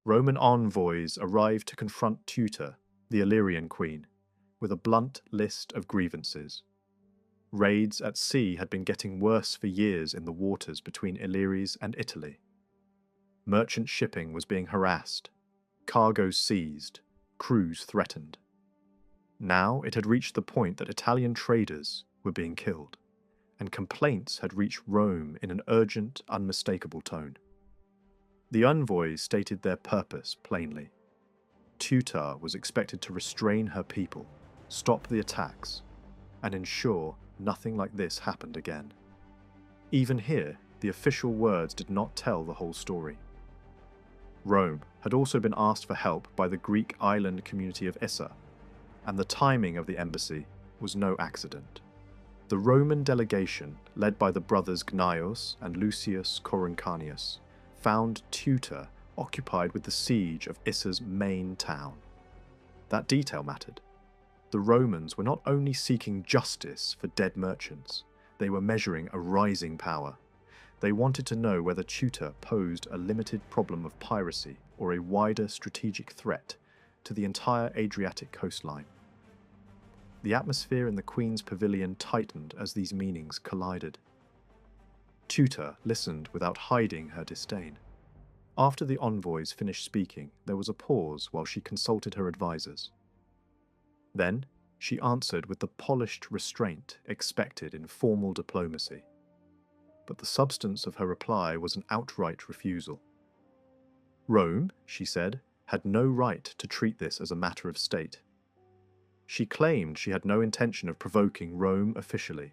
Roman envoys arrived to confront Teuta, the Illyrian queen, with a blunt list of grievances. Raids at sea had been getting worse for years in the waters between Illyries and Italy. Merchant shipping was being harassed, cargoes seized, crews threatened. Now it had reached the point that Italian traders were being killed, and complaints had reached Rome in an urgent, unmistakable tone. The envoys stated their purpose plainly. Teuta was expected to restrain her people, stop the attacks, and ensure nothing like this happened again. Even here, the official words did not tell the whole story. Rome had also been asked for help by the Greek island community of Issa, and the timing of the embassy was no accident. The Roman delegation, led by the brothers Gnaeus and Lucius Coruncanius, found Teuta occupied with the siege of Issa's main town. That detail mattered. The Romans were not only seeking justice for dead merchants, they were measuring a rising power. They wanted to know whether Teuta posed a limited problem of piracy or a wider strategic threat to the entire Adriatic coastline. The atmosphere in the Queen's pavilion tightened as these meanings collided. Teuta listened without hiding her disdain. After the envoys finished speaking, there was a pause while she consulted her advisors. Then, she answered with the polished restraint expected in formal diplomacy. But the substance of her reply was an outright refusal. Rome, she said, had no right to treat this as a matter of state. She claimed she had no intention of provoking Rome officially.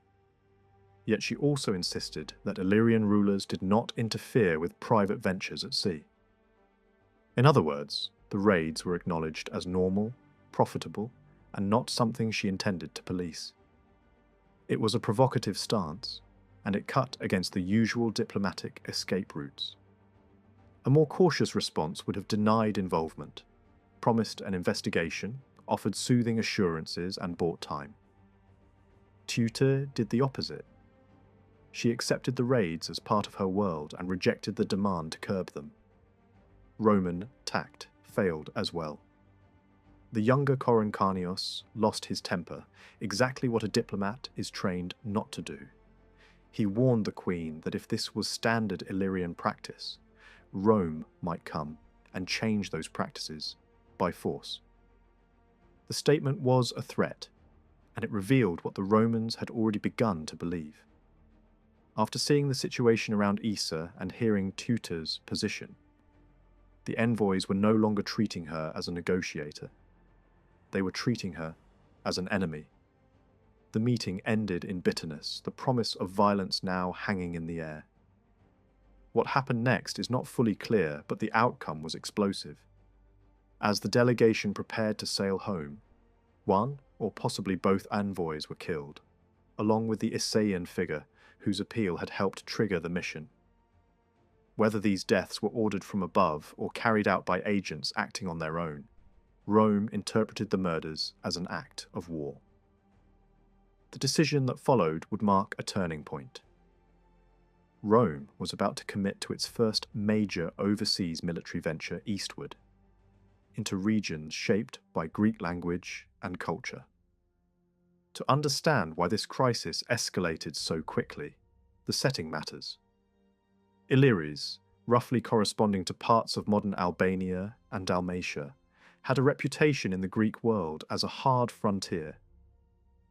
Yet she also insisted that Illyrian rulers did not interfere with private ventures at sea. In other words, the raids were acknowledged as normal, profitable, and not something she intended to police. It was a provocative stance, and it cut against the usual diplomatic escape routes. A more cautious response would have denied involvement, promised an investigation, offered soothing assurances, and bought time. Teuta did the opposite. She accepted the raids as part of her world and rejected the demand to curb them. Roman tact failed as well. The younger Coruncanius lost his temper, exactly what a diplomat is trained not to do. He warned the queen that if this was standard Illyrian practice, Rome might come and change those practices by force. The statement was a threat, and it revealed what the Romans had already begun to believe. After seeing the situation around Issa and hearing Teuta's position, the envoys were no longer treating her as a negotiator. They were treating her as an enemy. The meeting ended in bitterness, the promise of violence now hanging in the air. What happened next is not fully clear, but the outcome was explosive. As the delegation prepared to sail home, one or possibly both envoys were killed, along with the Issaean figure whose appeal had helped trigger the mission. Whether these deaths were ordered from above or carried out by agents acting on their own, Rome interpreted the murders as an act of war. The decision that followed would mark a turning point. Rome was about to commit to its first major overseas military venture eastward, into regions shaped by Greek language and culture. To understand why this crisis escalated so quickly, the setting matters. Illyries, roughly corresponding to parts of modern Albania and Dalmatia, had a reputation in the Greek world as a hard frontier,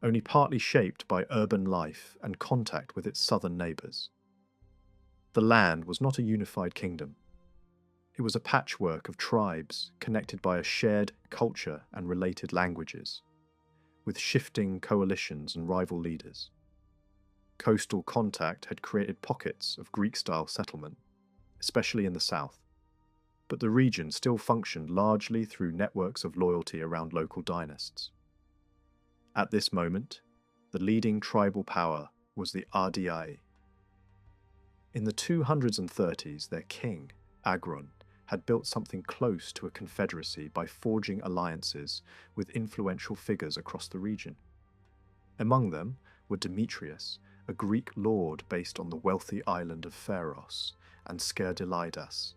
only partly shaped by urban life and contact with its southern neighbours. The land was not a unified kingdom. It was a patchwork of tribes connected by a shared culture and related languages, with shifting coalitions and rival leaders. Coastal contact had created pockets of Greek-style settlement, especially in the south, but the region still functioned largely through networks of loyalty around local dynasts. At this moment, the leading tribal power was the Ardii. In the 230s, their king, Agron, had built something close to a confederacy by forging alliances with influential figures across the region. Among them were Demetrius, a Greek lord based on the wealthy island of Pharos, and Scerdylidas,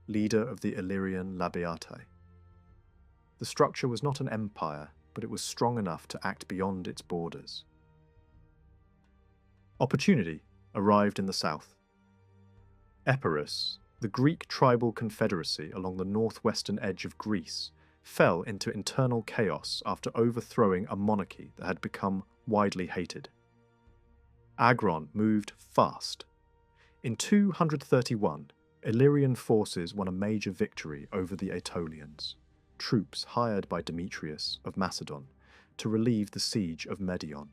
leader of the Illyrian Labiatae. The structure was not an empire, but it was strong enough to act beyond its borders. Opportunity arrived in the south. Epirus, the Greek tribal confederacy along the northwestern edge of Greece, fell into internal chaos after overthrowing a monarchy that had become widely hated. Agron moved fast. In 231, Illyrian forces won a major victory over the Aetolians, troops hired by Demetrius of Macedon to relieve the siege of Medion,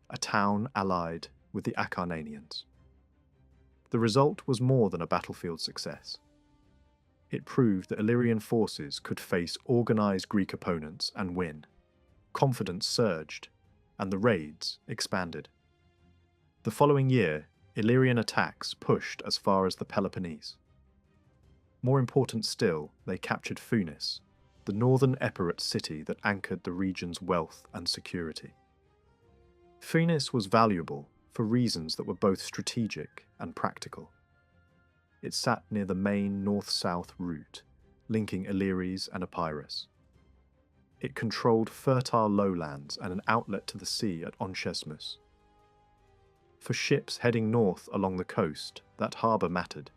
a town allied with the Acarnanians. The result was more than a battlefield success. It proved that Illyrian forces could face organized Greek opponents and win. Confidence surged, and the raids expanded. The following year, Illyrian attacks pushed as far as the Peloponnese. More important still, they captured Phunis, the northern Epirot city that anchored the region's wealth and security. Phunis was valuable for reasons that were both strategic and practical. It sat near the main north-south route, linking Illyris and Epirus. It controlled fertile lowlands and an outlet to the sea at Onchesmus. For ships heading north along the coast, that harbour mattered.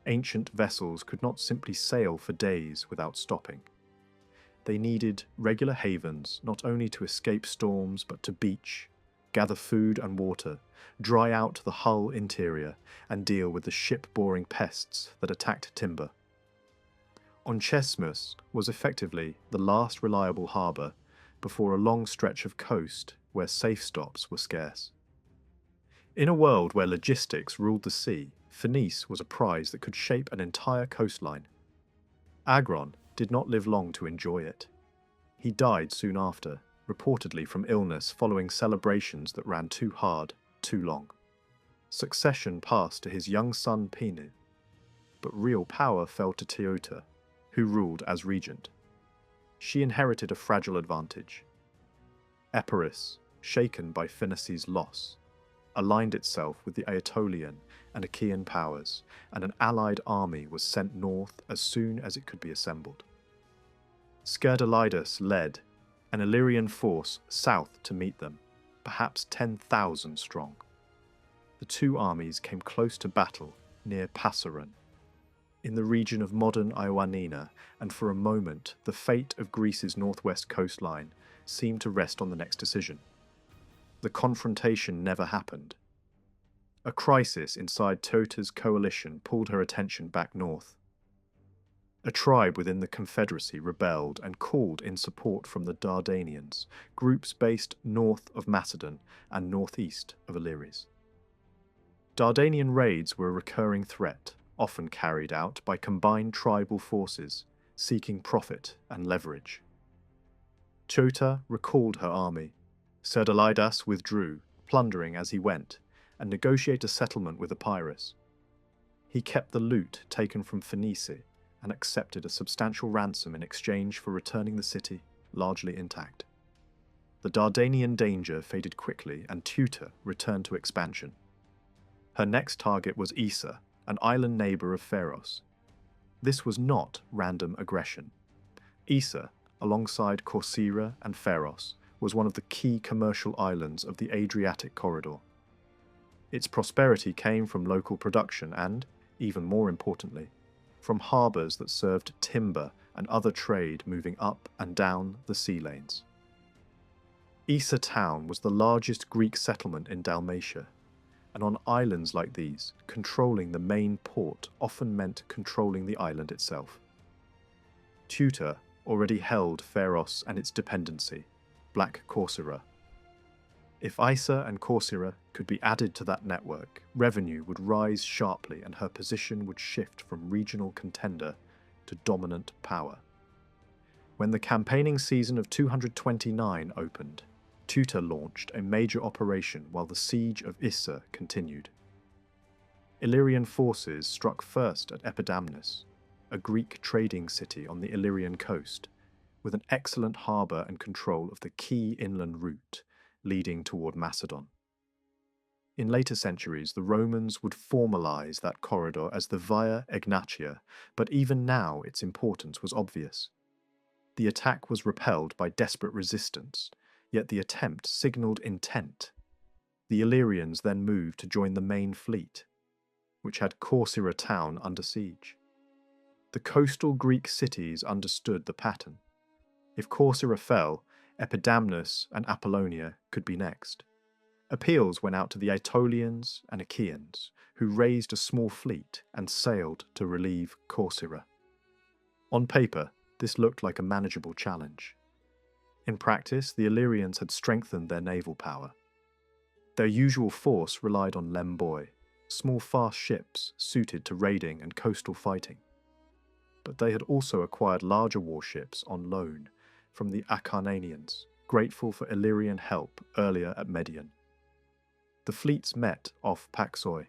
Ancient vessels could not simply sail for days without stopping. They needed regular havens not only to escape storms but to beach, gather food and water, dry out the hull interior, and deal with the ship-boring pests that attacked timber. Onchesmus was effectively the last reliable harbour before a long stretch of coast where safe stops were scarce. In a world where logistics ruled the sea, Phoenice was a prize that could shape an entire coastline. Agron did not live long to enjoy it. He died soon after, reportedly from illness following celebrations that ran too hard, too long. Succession passed to his young son Pinu, but real power fell to Teuta, who ruled as regent. She inherited a fragile advantage. Epirus, shaken by Phoenice's loss, aligned itself with the Aetolian and Achaean powers, and an allied army was sent north as soon as it could be assembled. Scerdoleidas led an Illyrian force south to meet them, perhaps 10,000 strong. The two armies came close to battle near Passaron, in the region of modern Ioannina, and for a moment the fate of Greece's northwest coastline seemed to rest on the next decision. The confrontation never happened. A crisis inside Teuta's coalition pulled her attention back north. A tribe within the Confederacy rebelled and called in support from the Dardanians, groups based north of Macedon and northeast of Illyris. Dardanian raids were a recurring threat, often carried out by combined tribal forces seeking profit and leverage. Teuta recalled her army. Scerdoleidas withdrew, plundering as he went, and negotiated a settlement with Epirus. He kept the loot taken from Phoenice and accepted a substantial ransom in exchange for returning the city largely intact. The Dardanian danger faded quickly and Teuta returned to expansion. Her next target was Issa, an island neighbour of Pharos. This was not random aggression. Issa, alongside Corcyra and Pharos, was one of the key commercial islands of the Adriatic corridor. Its prosperity came from local production and, even more importantly, from harbours that served timber and other trade moving up and down the sea lanes. Issa town was the largest Greek settlement in Dalmatia, and on islands like these, controlling the main port often meant controlling the island itself. Teuta already held Pharos and its dependency, Black Corcyra. If Issa and Corcyra could be added to that network, revenue would rise sharply and her position would shift from regional contender to dominant power. When the campaigning season of 229 opened, Teuta launched a major operation while the siege of Issa continued. Illyrian forces struck first at Epidamnus, a Greek trading city on the Illyrian coast, with an excellent harbour and control of the key inland route leading toward Macedon. In later centuries, the Romans would formalize that corridor as the Via Egnatia, but even now its importance was obvious. The attack was repelled by desperate resistance, yet the attempt signaled intent. The Illyrians then moved to join the main fleet, which had Corcyra town under siege. The coastal Greek cities understood the pattern. If Corcyra fell, Epidamnus and Apollonia could be next. Appeals went out to the Aetolians and Achaeans, who raised a small fleet and sailed to relieve Corcyra. On paper, this looked like a manageable challenge. In practice, the Illyrians had strengthened their naval power. Their usual force relied on lemboi, small fast ships suited to raiding and coastal fighting. But they had also acquired larger warships on loan from the Acarnanians, grateful for Illyrian help earlier at Medion. The fleets met off Paxoi.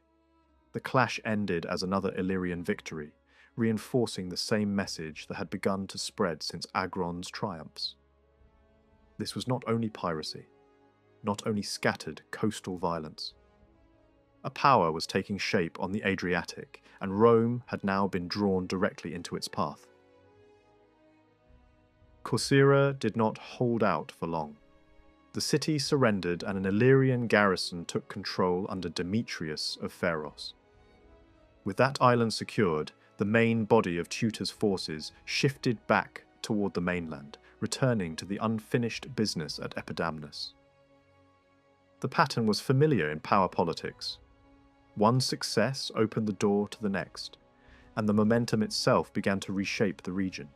The clash ended as another Illyrian victory, reinforcing the same message that had begun to spread since Agron's triumphs. This was not only piracy, not only scattered coastal violence. A power was taking shape on the Adriatic, and Rome had now been drawn directly into its path. Corcyra did not hold out for long. The city surrendered and an Illyrian garrison took control under Demetrius of Pharos. With that island secured, the main body of Tutor's forces shifted back toward the mainland, returning to the unfinished business at Epidamnus. The pattern was familiar in power politics. One success opened the door to the next, and the momentum itself began to reshape the region.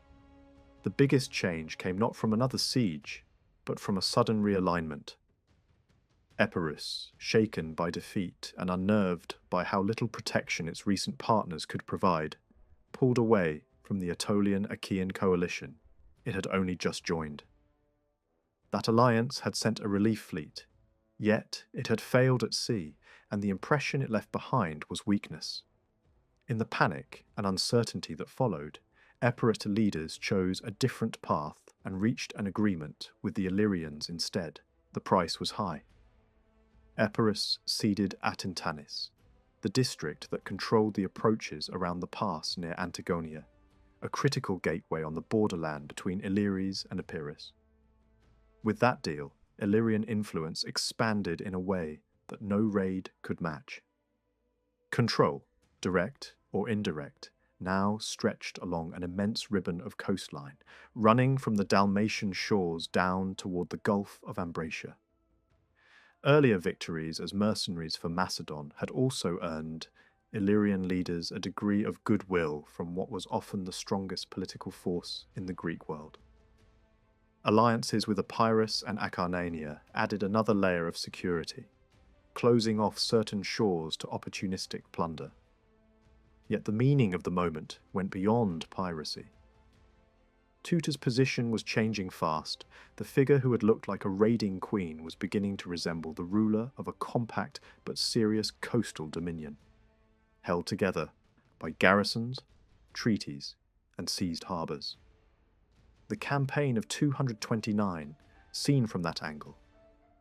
The biggest change came not from another siege, but from a sudden realignment. Epirus, shaken by defeat and unnerved by how little protection its recent partners could provide, pulled away from the Aetolian-Achaean coalition it had only just joined. That alliance had sent a relief fleet, yet it had failed at sea, and the impression it left behind was weakness. In the panic and uncertainty that followed, Epirot leaders chose a different path and reached an agreement with the Illyrians instead. The price was high. Epirus ceded Atintanis, the district that controlled the approaches around the pass near Antigonia, a critical gateway on the borderland between Illyries and Epirus. With that deal, Illyrian influence expanded in a way that no raid could match. Control, direct or indirect, now stretched along an immense ribbon of coastline, running from the Dalmatian shores down toward the Gulf of Ambracia. Earlier victories as mercenaries for Macedon had also earned Illyrian leaders a degree of goodwill from what was often the strongest political force in the Greek world. Alliances with Epirus and Acarnania added another layer of security, closing off certain shores to opportunistic plunder. Yet the meaning of the moment went beyond piracy. Tutor's position was changing fast. The figure who had looked like a raiding queen was beginning to resemble the ruler of a compact but serious coastal dominion, held together by garrisons, treaties, and seized harbours. The campaign of 229, seen from that angle,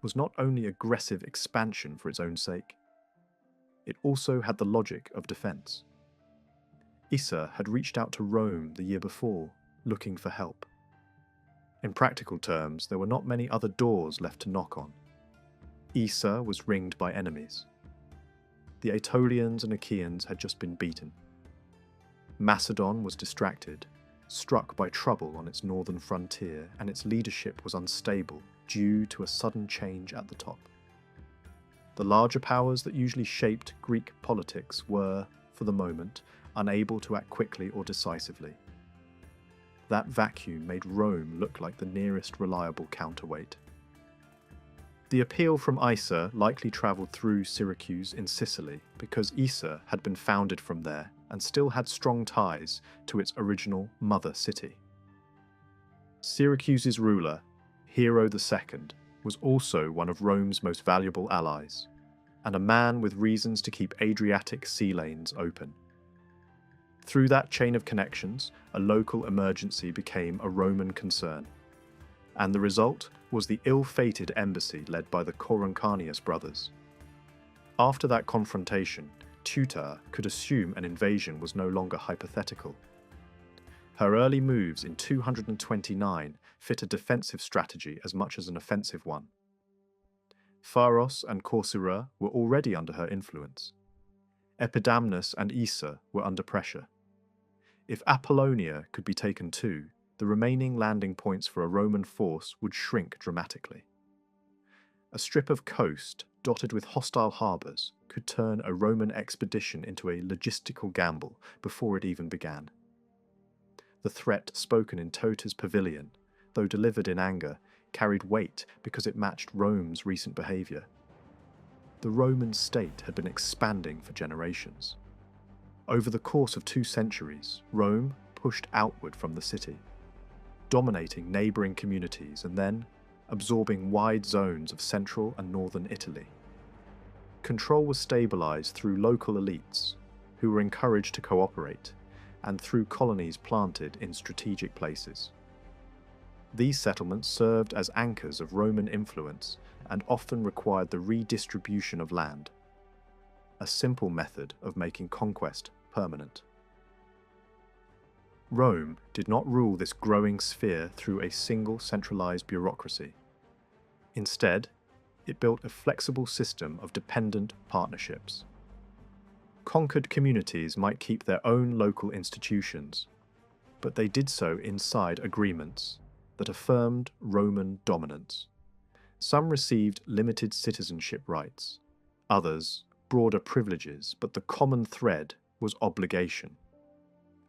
was not only aggressive expansion for its own sake, it also had the logic of defence. Issa had reached out to Rome the year before, looking for help. In practical terms, there were not many other doors left to knock on. Issa was ringed by enemies. The Aetolians and Achaeans had just been beaten. Macedon was distracted, struck by trouble on its northern frontier, and its leadership was unstable due to a sudden change at the top. The larger powers that usually shaped Greek politics were, for the moment, unable to act quickly or decisively. That vacuum made Rome look like the nearest reliable counterweight. The appeal from Issa likely travelled through Syracuse in Sicily because Issa had been founded from there and still had strong ties to its original mother city. Syracuse's ruler, Hero II, was also one of Rome's most valuable allies, and a man with reasons to keep Adriatic sea lanes open. Through that chain of connections, a local emergency became a Roman concern, and the result was the ill-fated embassy led by the Coruncanius brothers. After that confrontation, Teuta could assume an invasion was no longer hypothetical. Her early moves in 229 fit a defensive strategy as much as an offensive one. Pharos and Corcyra were already under her influence. Epidamnus and Issa were under pressure. If Apollonia could be taken too, the remaining landing points for a Roman force would shrink dramatically. A strip of coast dotted with hostile harbours could turn a Roman expedition into a logistical gamble before it even began. The threat spoken in Tota's pavilion, though delivered in anger, carried weight because it matched Rome's recent behaviour. The Roman state had been expanding for generations. Over the course of 2 centuries, Rome pushed outward from the city, dominating neighbouring communities and then absorbing wide zones of central and northern Italy. Control was stabilised through local elites, who were encouraged to cooperate, and through colonies planted in strategic places. These settlements served as anchors of Roman influence and often required the redistribution of land, a simple method of making conquest permanent. Rome did not rule this growing sphere through a single centralized bureaucracy. Instead, it built a flexible system of dependent partnerships. Conquered communities might keep their own local institutions, but they did so inside agreements that affirmed Roman dominance. Some received limited citizenship rights, others broader privileges, but the common thread was obligation.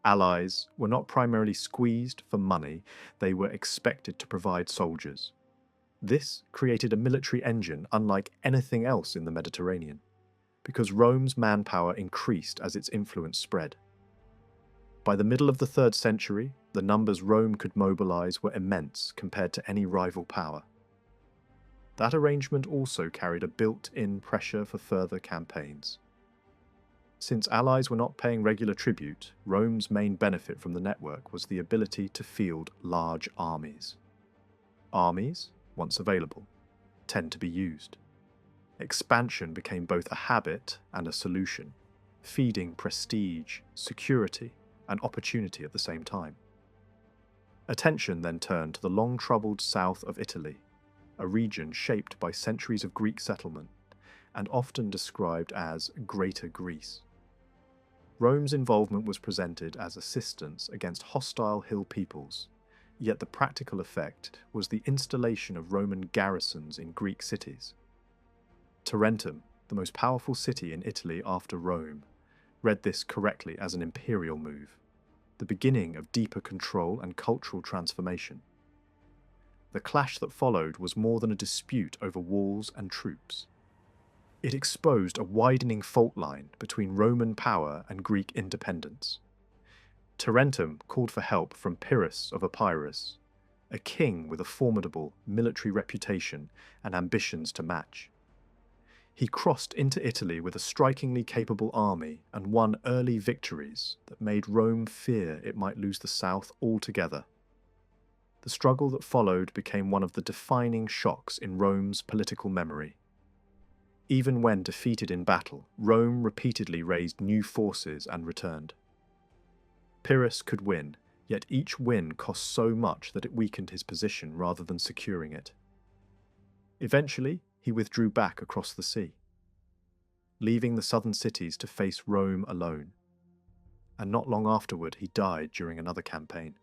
Allies were not primarily squeezed for money, they were expected to provide soldiers. This created a military engine unlike anything else in the Mediterranean, because Rome's manpower increased as its influence spread. By the middle of the 3rd century, the numbers Rome could mobilize were immense compared to any rival power. That arrangement also carried a built-in pressure for further campaigns. Since allies were not paying regular tribute, Rome's main benefit from the network was the ability to field large armies. Armies, once available, tend to be used. Expansion became both a habit and a solution, feeding prestige, security, and opportunity at the same time. Attention then turned to the long-troubled south of Italy, a region shaped by centuries of Greek settlement and often described as Greater Greece. Rome's involvement was presented as assistance against hostile hill peoples, yet the practical effect was the installation of Roman garrisons in Greek cities. Tarentum, the most powerful city in Italy after Rome, read this correctly as an imperial move, the beginning of deeper control and cultural transformation. The clash that followed was more than a dispute over walls and troops. It exposed a widening fault line between Roman power and Greek independence. Tarentum called for help from Pyrrhus of Epirus, a king with a formidable military reputation and ambitions to match. He crossed into Italy with a strikingly capable army and won early victories that made Rome fear it might lose the south altogether. The struggle that followed became one of the defining shocks in Rome's political memory. Even when defeated in battle, Rome repeatedly raised new forces and returned. Pyrrhus could win, yet each win cost so much that it weakened his position rather than securing it. Eventually, he withdrew back across the sea, leaving the southern cities to face Rome alone. And not long afterward, he died during another campaign.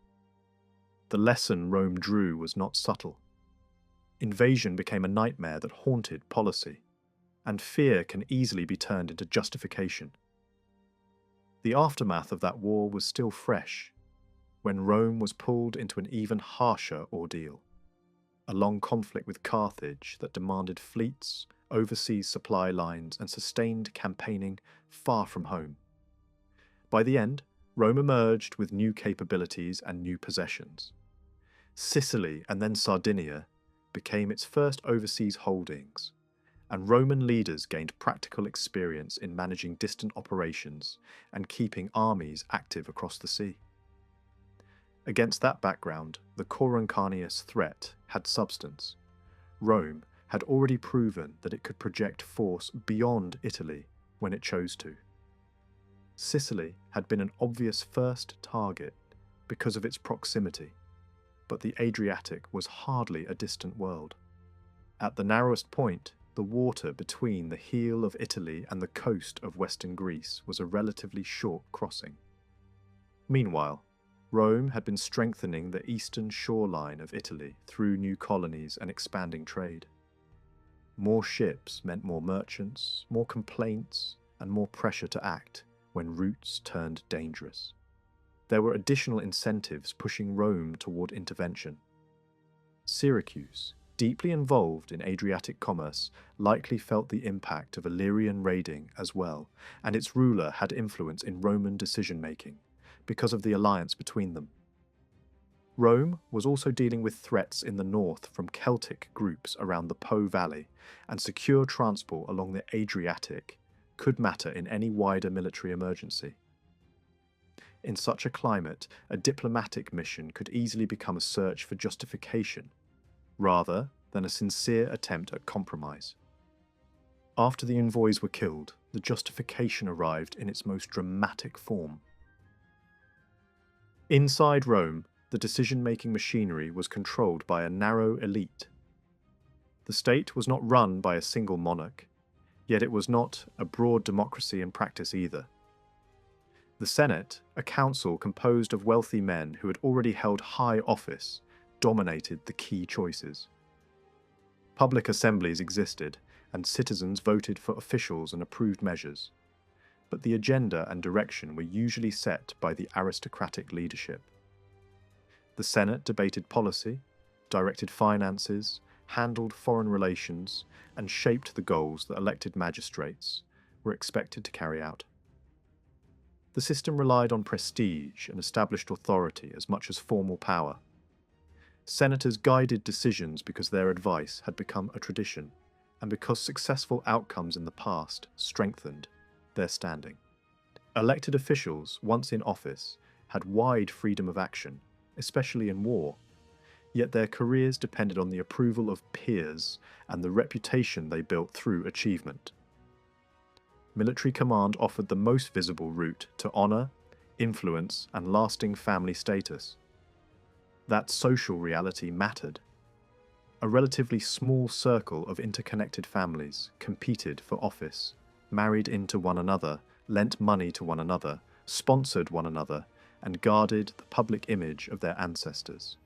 The lesson Rome drew was not subtle. Invasion became a nightmare that haunted policy, and fear can easily be turned into justification. The aftermath of that war was still fresh, when Rome was pulled into an even harsher ordeal, a long conflict with Carthage that demanded fleets, overseas supply lines, and sustained campaigning far from home. By the end, Rome emerged with new capabilities and new possessions. Sicily and then Sardinia became its first overseas holdings, and Roman leaders gained practical experience in managing distant operations and keeping armies active across the sea. Against that background, the Coruncanius threat had substance. Rome had already proven that it could project force beyond Italy when it chose to. Sicily had been an obvious first target because of its proximity, but the Adriatic was hardly a distant world. At the narrowest point, the water between the heel of Italy and the coast of western Greece was a relatively short crossing. Meanwhile, Rome had been strengthening the eastern shoreline of Italy through new colonies and expanding trade. More ships meant more merchants, more complaints, and more pressure to act when routes turned dangerous. There were additional incentives pushing Rome toward intervention. Syracuse, deeply involved in Adriatic commerce, likely felt the impact of Illyrian raiding as well, and its ruler had influence in Roman decision-making because of the alliance between them. Rome was also dealing with threats in the north from Celtic groups around the Po Valley, and secure transport along the Adriatic could matter in any wider military emergency. In such a climate, a diplomatic mission could easily become a search for justification, rather than a sincere attempt at compromise. After the envoys were killed, the justification arrived in its most dramatic form. Inside Rome, the decision-making machinery was controlled by a narrow elite. The state was not run by a single monarch, yet it was not a broad democracy in practice either. The Senate, a council composed of wealthy men who had already held high office, dominated the key choices. Public assemblies existed, and citizens voted for officials and approved measures, but the agenda and direction were usually set by the aristocratic leadership. The Senate debated policy, directed finances, handled foreign relations, and shaped the goals that elected magistrates were expected to carry out. The system relied on prestige and established authority as much as formal power. Senators guided decisions because their advice had become a tradition, and because successful outcomes in the past strengthened their standing. Elected officials, once in office, had wide freedom of action, especially in war, yet their careers depended on the approval of peers and the reputation they built through achievement. Military command offered the most visible route to honour, influence, and lasting family status. That social reality mattered. A relatively small circle of interconnected families competed for office, married into one another, lent money to one another, sponsored one another, and guarded the public image of their ancestors.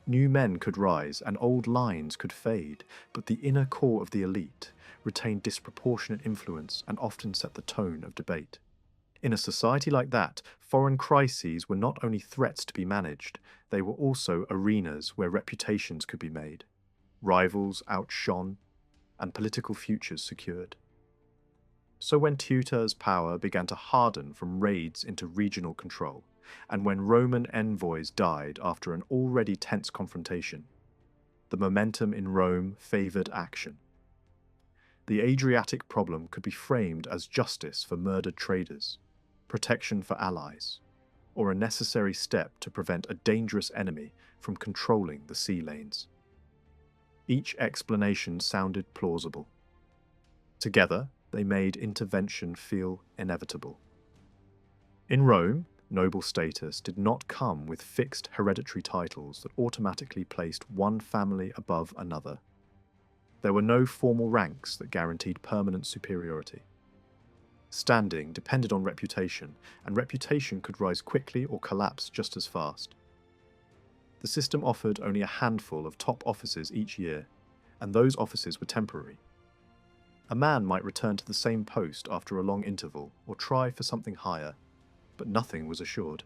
New men could rise and old lines could fade, but the inner core of the elite retained disproportionate influence and often set the tone of debate. In a society like that, foreign crises were not only threats to be managed, they were also arenas where reputations could be made, rivals outshone, and political futures secured. So when Teutor's power began to harden from raids into regional control, and when Roman envoys died after an already tense confrontation, the momentum in Rome favoured action. The Adriatic problem could be framed as justice for murdered traders, protection for allies, or a necessary step to prevent a dangerous enemy from controlling the sea lanes. Each explanation sounded plausible. Together, they made intervention feel inevitable. In Rome, noble status did not come with fixed hereditary titles that automatically placed one family above another. There were no formal ranks that guaranteed permanent superiority. Standing depended on reputation, and reputation could rise quickly or collapse just as fast. The system offered only a handful of top offices each year, and those offices were temporary. A man might return to the same post after a long interval or try for something higher, but nothing was assured.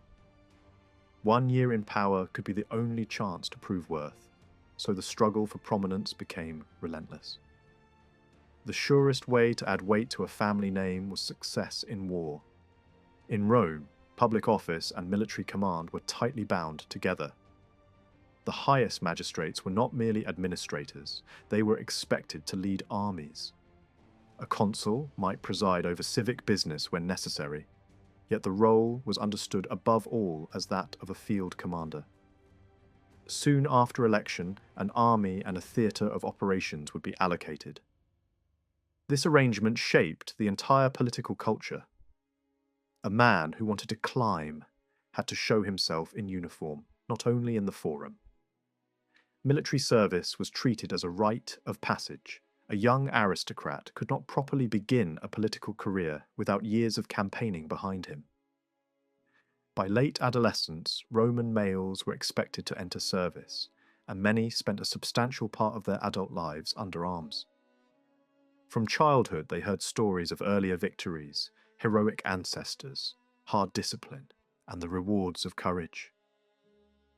1 year in power could be the only chance to prove worth, so the struggle for prominence became relentless. The surest way to add weight to a family name was success in war. In Rome, public office and military command were tightly bound together. The highest magistrates were not merely administrators, they were expected to lead armies. A consul might preside over civic business when necessary, yet the role was understood above all as that of a field commander. Soon after election, an army and a theatre of operations would be allocated. This arrangement shaped the entire political culture. A man who wanted to climb had to show himself in uniform, not only in the forum. Military service was treated as a rite of passage. A young aristocrat could not properly begin a political career without years of campaigning behind him. By late adolescence, Roman males were expected to enter service, and many spent a substantial part of their adult lives under arms. From childhood, they heard stories of earlier victories, heroic ancestors, hard discipline, and the rewards of courage.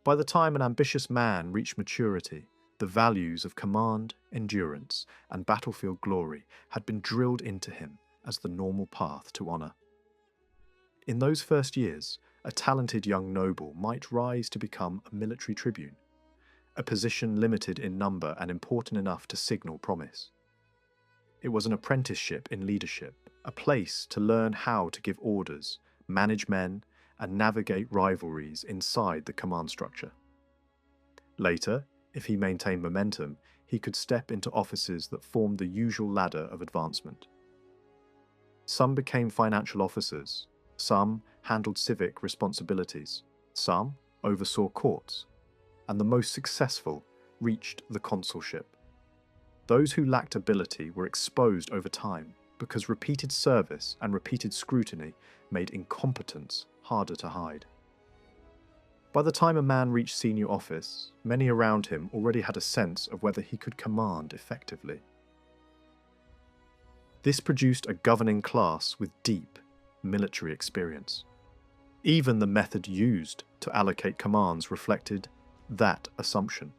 By the time an ambitious man reached maturity, the values of command, endurance, and battlefield glory had been drilled into him as the normal path to honour. In those first years, a talented young noble might rise to become a military tribune, a position limited in number and important enough to signal promise. It was an apprenticeship in leadership, a place to learn how to give orders, manage men, and navigate rivalries inside the command structure. Later, if he maintained momentum, he could step into offices that formed the usual ladder of advancement. Some became financial officers, some handled civic responsibilities, some oversaw courts, and the most successful reached the consulship. Those who lacked ability were exposed over time because repeated service and repeated scrutiny made incompetence harder to hide. By the time a man reached senior office, many around him already had a sense of whether he could command effectively. This produced a governing class with deep military experience. Even the method used to allocate commands reflected that assumption.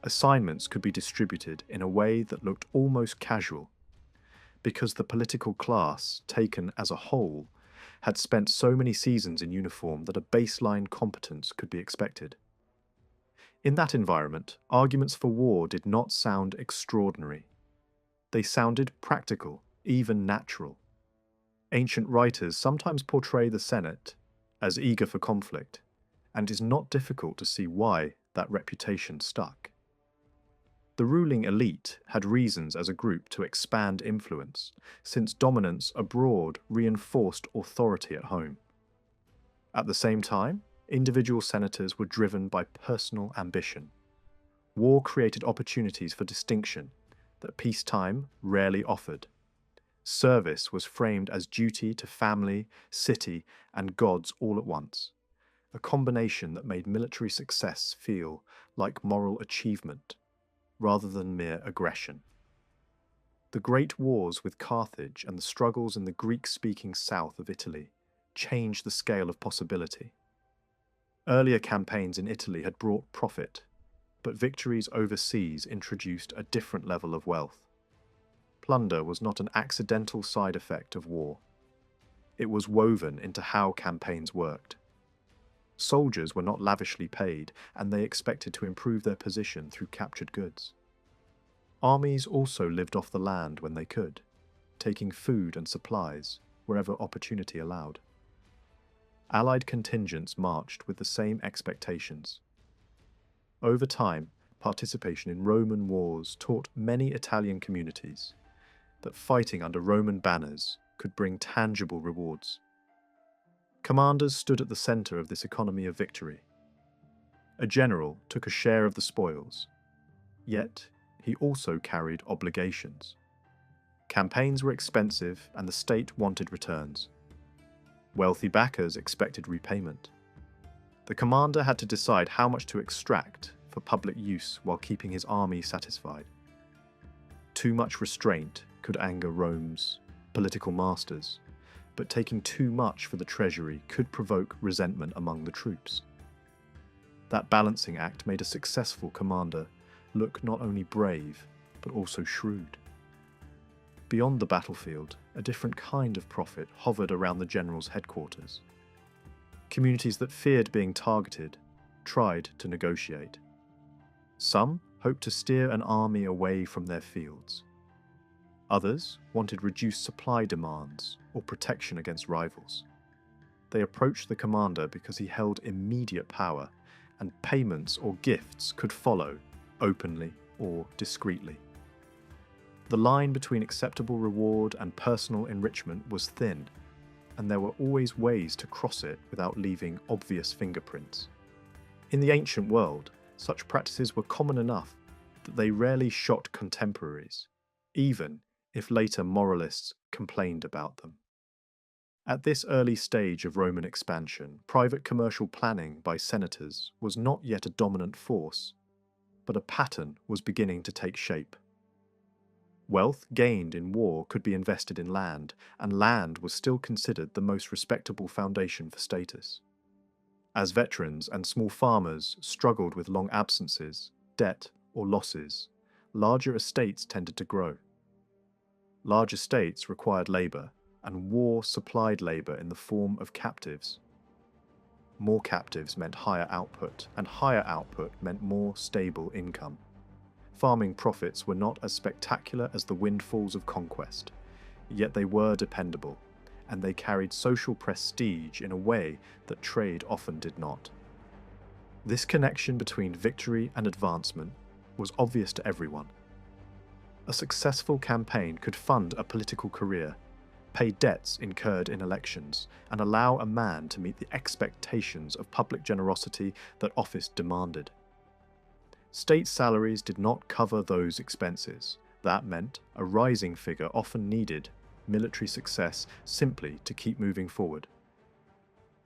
Assignments could be distributed in a way that looked almost casual, because the political class, taken as a whole, had spent so many seasons in uniform that a baseline competence could be expected. In that environment, arguments for war did not sound extraordinary. They sounded practical, even natural. Ancient writers sometimes portray the Senate as eager for conflict, and it is not difficult to see why that reputation stuck. The ruling elite had reasons as a group to expand influence, since dominance abroad reinforced authority at home. At the same time, individual senators were driven by personal ambition. War created opportunities for distinction that peacetime rarely offered. Service was framed as duty to family, city, and gods all at once, a combination that made military success feel like moral achievement rather than mere aggression. The great wars with Carthage and the struggles in the Greek-speaking south of Italy changed the scale of possibility. Earlier campaigns in Italy had brought profit, but victories overseas introduced a different level of wealth. Plunder was not an accidental side effect of war. It was woven into how campaigns worked. Soldiers were not lavishly paid, and they expected to improve their position through captured goods. Armies also lived off the land when they could, taking food and supplies wherever opportunity allowed. Allied contingents marched with the same expectations. Over time, participation in Roman wars taught many Italian communities that fighting under Roman banners could bring tangible rewards. Commanders stood at the center of this economy of victory. A general took a share of the spoils, yet he also carried obligations. Campaigns were expensive and the state wanted returns. Wealthy backers expected repayment. The commander had to decide how much to extract for public use while keeping his army satisfied. Too much restraint could anger Rome's political masters, but taking too much for the treasury could provoke resentment among the troops. That balancing act made a successful commander look not only brave, but also shrewd. Beyond the battlefield, a different kind of profit hovered around the general's headquarters. Communities that feared being targeted tried to negotiate. Some hoped to steer an army away from their fields. Others wanted reduced supply demands or protection against rivals. They approached the commander because he held immediate power and payments or gifts could follow, openly or discreetly. The line between acceptable reward and personal enrichment was thin, and there were always ways to cross it without leaving obvious fingerprints. In the ancient world, such practices were common enough that they rarely shocked contemporaries, even if later moralists complained about them. At this early stage of Roman expansion, private commercial planning by senators was not yet a dominant force, but a pattern was beginning to take shape. Wealth gained in war could be invested in land, and land was still considered the most respectable foundation for status. As veterans and small farmers struggled with long absences, debt, or losses, larger estates tended to grow. Large estates required labour, and war supplied labour in the form of captives. More captives meant higher output, and higher output meant more stable income. Farming profits were not as spectacular as the windfalls of conquest, yet they were dependable, and they carried social prestige in a way that trade often did not. This connection between victory and advancement was obvious to everyone. A successful campaign could fund a political career, pay debts incurred in elections, and allow a man to meet the expectations of public generosity that office demanded. State salaries did not cover those expenses. That meant a rising figure often needed military success simply to keep moving forward.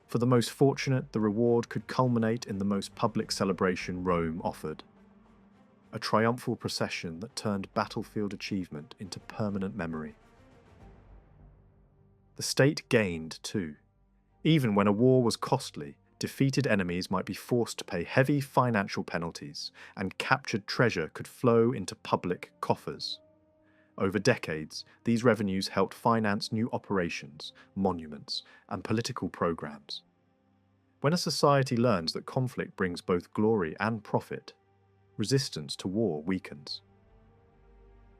For the most fortunate, the reward could culminate in the most public celebration Rome offered. A triumphal procession that turned battlefield achievement into permanent memory. The state gained too. Even when a war was costly, defeated enemies might be forced to pay heavy financial penalties, and captured treasure could flow into public coffers. Over decades, these revenues helped finance new operations, monuments, and political programs. When a society learns that conflict brings both glory and profit, resistance to war weakens.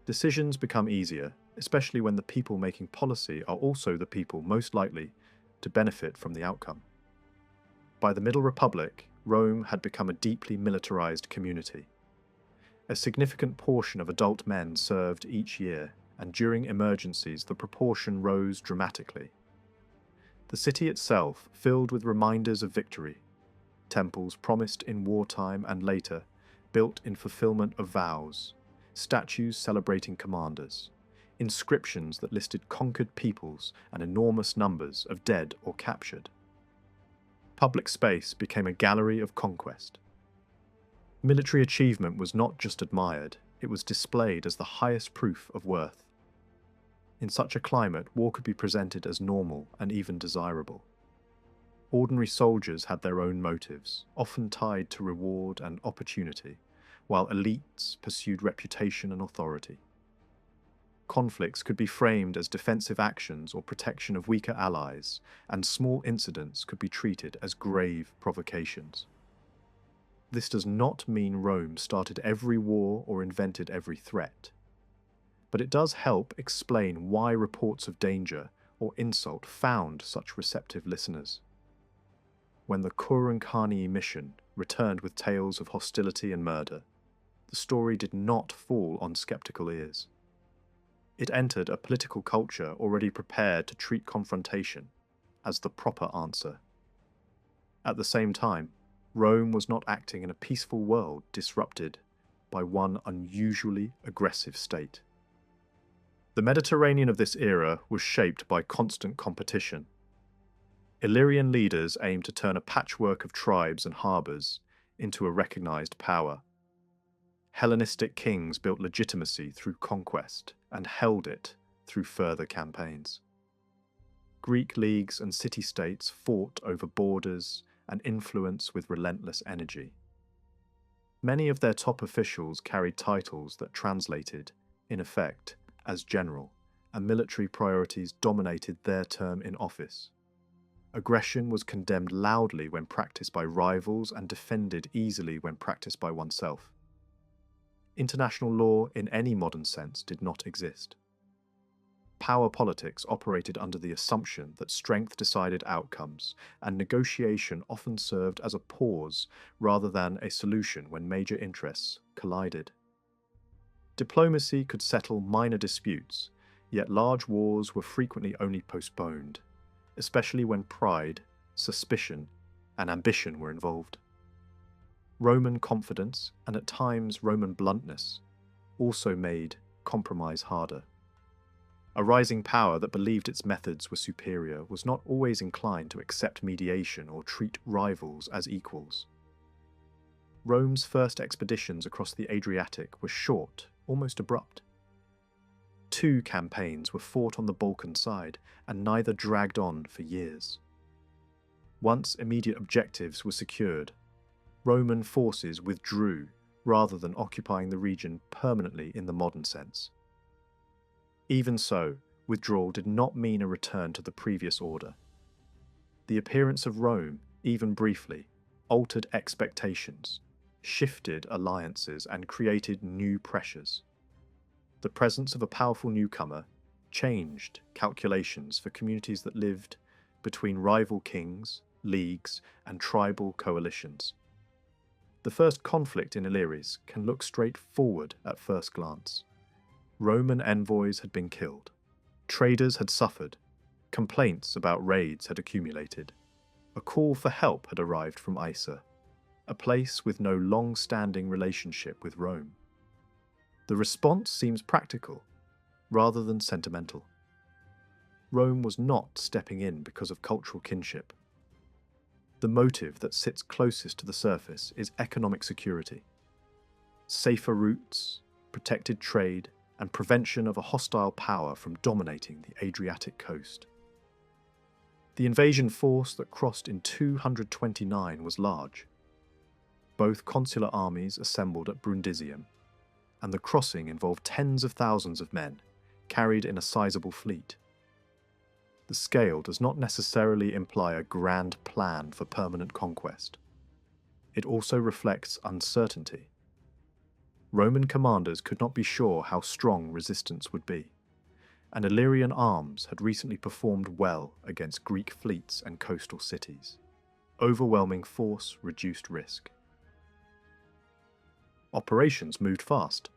Decisions become easier, especially when the people making policy are also the people most likely to benefit from the outcome. By the Middle Republic, Rome had become a deeply militarized community. A significant portion of adult men served each year, and during emergencies the proportion rose dramatically. The city itself filled with reminders of victory, temples promised in wartime and later, built in fulfillment of vows, statues celebrating commanders, inscriptions that listed conquered peoples and enormous numbers of dead or captured. Public space became a gallery of conquest. Military achievement was not just admired, it was displayed as the highest proof of worth. In such a climate, war could be presented as normal and even desirable. Ordinary soldiers had their own motives, often tied to reward and opportunity, while elites pursued reputation and authority. Conflicts could be framed as defensive actions or protection of weaker allies, and small incidents could be treated as grave provocations. This does not mean Rome started every war or invented every threat, but it does help explain why reports of danger or insult found such receptive listeners. When the Corinth mission returned with tales of hostility and murder, the story did not fall on skeptical ears. It entered a political culture already prepared to treat confrontation as the proper answer. At the same time, Rome was not acting in a peaceful world disrupted by one unusually aggressive state. The Mediterranean of this era was shaped by constant competition. Illyrian leaders aimed to turn a patchwork of tribes and harbours into a recognized power. Hellenistic kings built legitimacy through conquest and held it through further campaigns. Greek leagues and city-states fought over borders and influence with relentless energy. Many of their top officials carried titles that translated, in effect, as general, and military priorities dominated their term in office. Aggression was condemned loudly when practiced by rivals and defended easily when practiced by oneself. International law in any modern sense did not exist. power politics operated under the assumption that strength decided outcomes, and negotiation often served as a pause rather than a solution when major interests collided. Diplomacy could settle minor disputes, yet large wars were frequently only postponed, especially when pride, suspicion, and ambition were involved. Roman confidence, and at times Roman bluntness, also made compromise harder. A rising power that believed its methods were superior was not always inclined to accept mediation or treat rivals as equals. Rome's first expeditions across the Adriatic were short, almost abrupt. 2 campaigns were fought on the Balkan side, and neither dragged on for years. Once immediate objectives were secured, Roman forces withdrew rather than occupying the region permanently in the modern sense. Even so, withdrawal did not mean a return to the previous order. The appearance of Rome, even briefly, altered expectations, shifted alliances, and created new pressures. The presence of a powerful newcomer changed calculations for communities that lived between rival kings, leagues, and tribal coalitions. The first conflict in Illyris can look straightforward at first glance. Roman envoys had been killed, traders had suffered, complaints about raids had accumulated, a call for help had arrived from Isa, a place with no long-standing relationship with Rome. The response seems practical, rather than sentimental. Rome was not stepping in because of cultural kinship. The motive that sits closest to the surface is economic security. Safer routes, protected trade, and prevention of a hostile power from dominating the Adriatic coast. The invasion force that crossed in 229 was large. Both consular armies assembled at Brundisium, and the crossing involved tens of thousands of men, carried in a sizable fleet. The scale does not necessarily imply a grand plan for permanent conquest. It also reflects uncertainty. Roman commanders could not be sure how strong resistance would be, and Illyrian arms had recently performed well against Greek fleets and coastal cities. Overwhelming force reduced risk. Operations moved fast.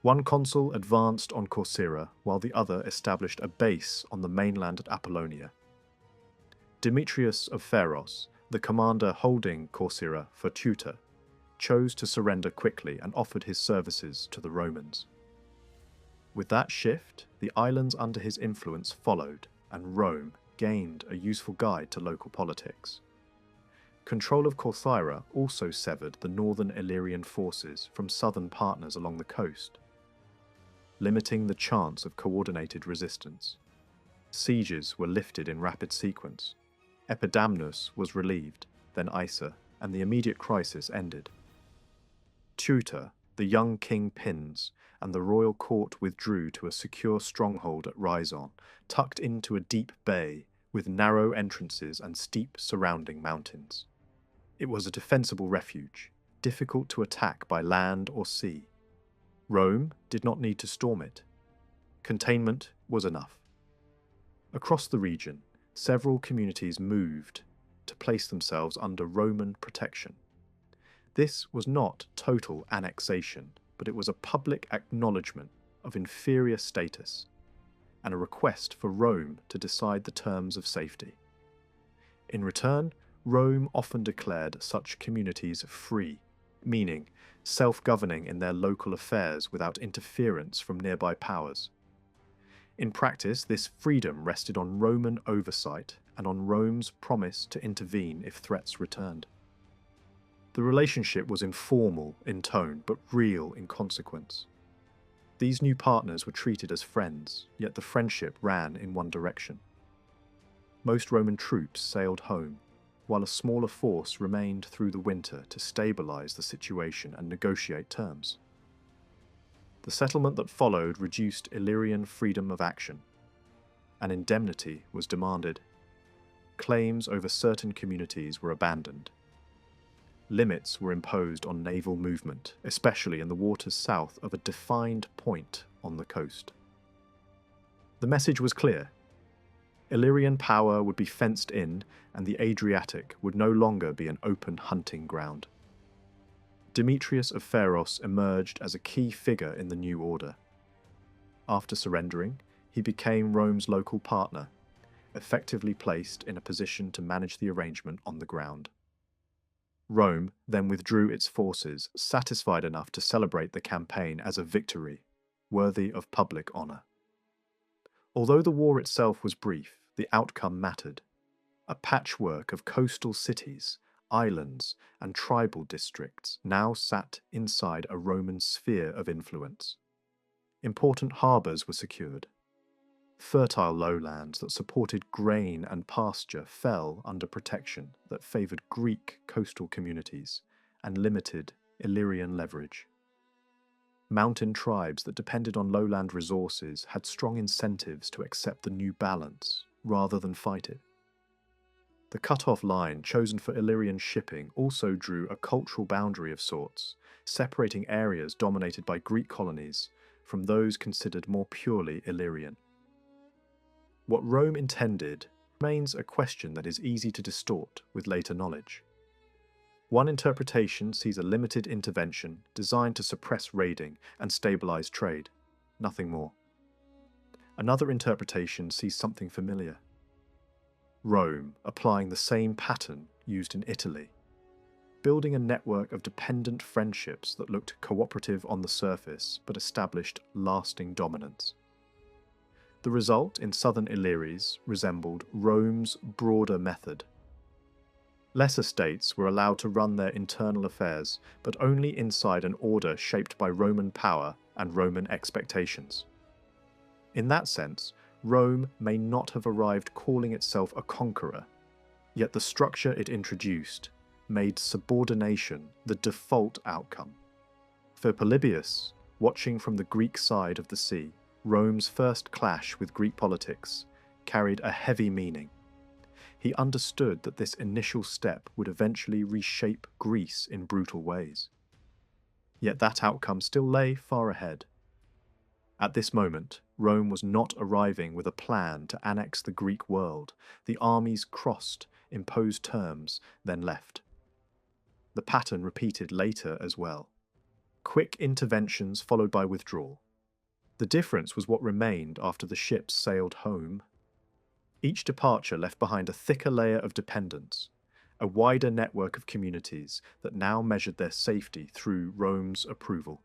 One consul advanced on Corcyra, while the other established a base on the mainland at Apollonia. Demetrius of Pharos, the commander holding Corcyra for Teuta, chose to surrender quickly and offered his services to the Romans. With that shift, the islands under his influence followed, and Rome gained a useful guide to local politics. Control of Corcyra also severed the northern Illyrian forces from southern partners along the coast, limiting the chance of coordinated resistance. Sieges were lifted in rapid sequence. Epidamnus was relieved, then Isa, and the immediate crisis ended. Teuta, the young king Pins, and the royal court withdrew to a secure stronghold at Rhizon, tucked into a deep bay with narrow entrances and steep surrounding mountains. It was a defensible refuge, difficult to attack by land or sea. Rome did not need to storm it. Containment was enough. Across the region, several communities moved to place themselves under Roman protection. This was not total annexation, but it was a public acknowledgement of inferior status and a request for Rome to decide the terms of safety. In return, Rome often declared such communities free, meaning self-governing in their local affairs without interference from nearby powers. In practice, this freedom rested on Roman oversight and on Rome's promise to intervene if threats returned. The relationship was informal in tone, but real in consequence. These new partners were treated as friends, yet the friendship ran in one direction. Most Roman troops sailed home, while a smaller force remained through the winter to stabilize the situation and negotiate terms. The settlement that followed reduced Illyrian freedom of action. An indemnity was demanded. Claims over certain communities were abandoned. Limits were imposed on naval movement, especially in the waters south of a defined point on the coast. The message was clear. Illyrian power would be fenced in, and the Adriatic would no longer be an open hunting ground. Demetrius of Pharos emerged as a key figure in the new order. After surrendering, he became Rome's local partner, effectively placed in a position to manage the arrangement on the ground. Rome then withdrew its forces, satisfied enough to celebrate the campaign as a victory, worthy of public honour. Although the war itself was brief, the outcome mattered. A patchwork of coastal cities, islands, and tribal districts now sat inside a Roman sphere of influence. Important harbours were secured. Fertile lowlands that supported grain and pasture fell under protection that favoured Greek coastal communities and limited Illyrian leverage. Mountain tribes that depended on lowland resources had strong incentives to accept the new balance rather than fight it. The cut-off line chosen for Illyrian shipping also drew a cultural boundary of sorts, separating areas dominated by Greek colonies from those considered more purely Illyrian. What Rome intended remains a question that is easy to distort with later knowledge. One interpretation sees a limited intervention designed to suppress raiding and stabilize trade, nothing more. Another interpretation sees something familiar. Rome applying the same pattern used in Italy, building a network of dependent friendships that looked cooperative on the surface but established lasting dominance. The result in southern Illyries resembled Rome's broader method. Lesser states were allowed to run their internal affairs, but only inside an order shaped by Roman power and Roman expectations. In that sense, Rome may not have arrived calling itself a conqueror, yet the structure it introduced made subordination the default outcome. For Polybius, watching from the Greek side of the sea, Rome's first clash with Greek politics carried a heavy meaning. He understood that this initial step would eventually reshape Greece in brutal ways. Yet that outcome still lay far ahead. At this moment, Rome was not arriving with a plan to annex the Greek world. The armies crossed, imposed terms, then left. The pattern repeated later as well. Quick interventions followed by withdrawal. The difference was what remained after the ships sailed home. Each departure left behind a thicker layer of dependence, a wider network of communities that now measured their safety through Rome's approval.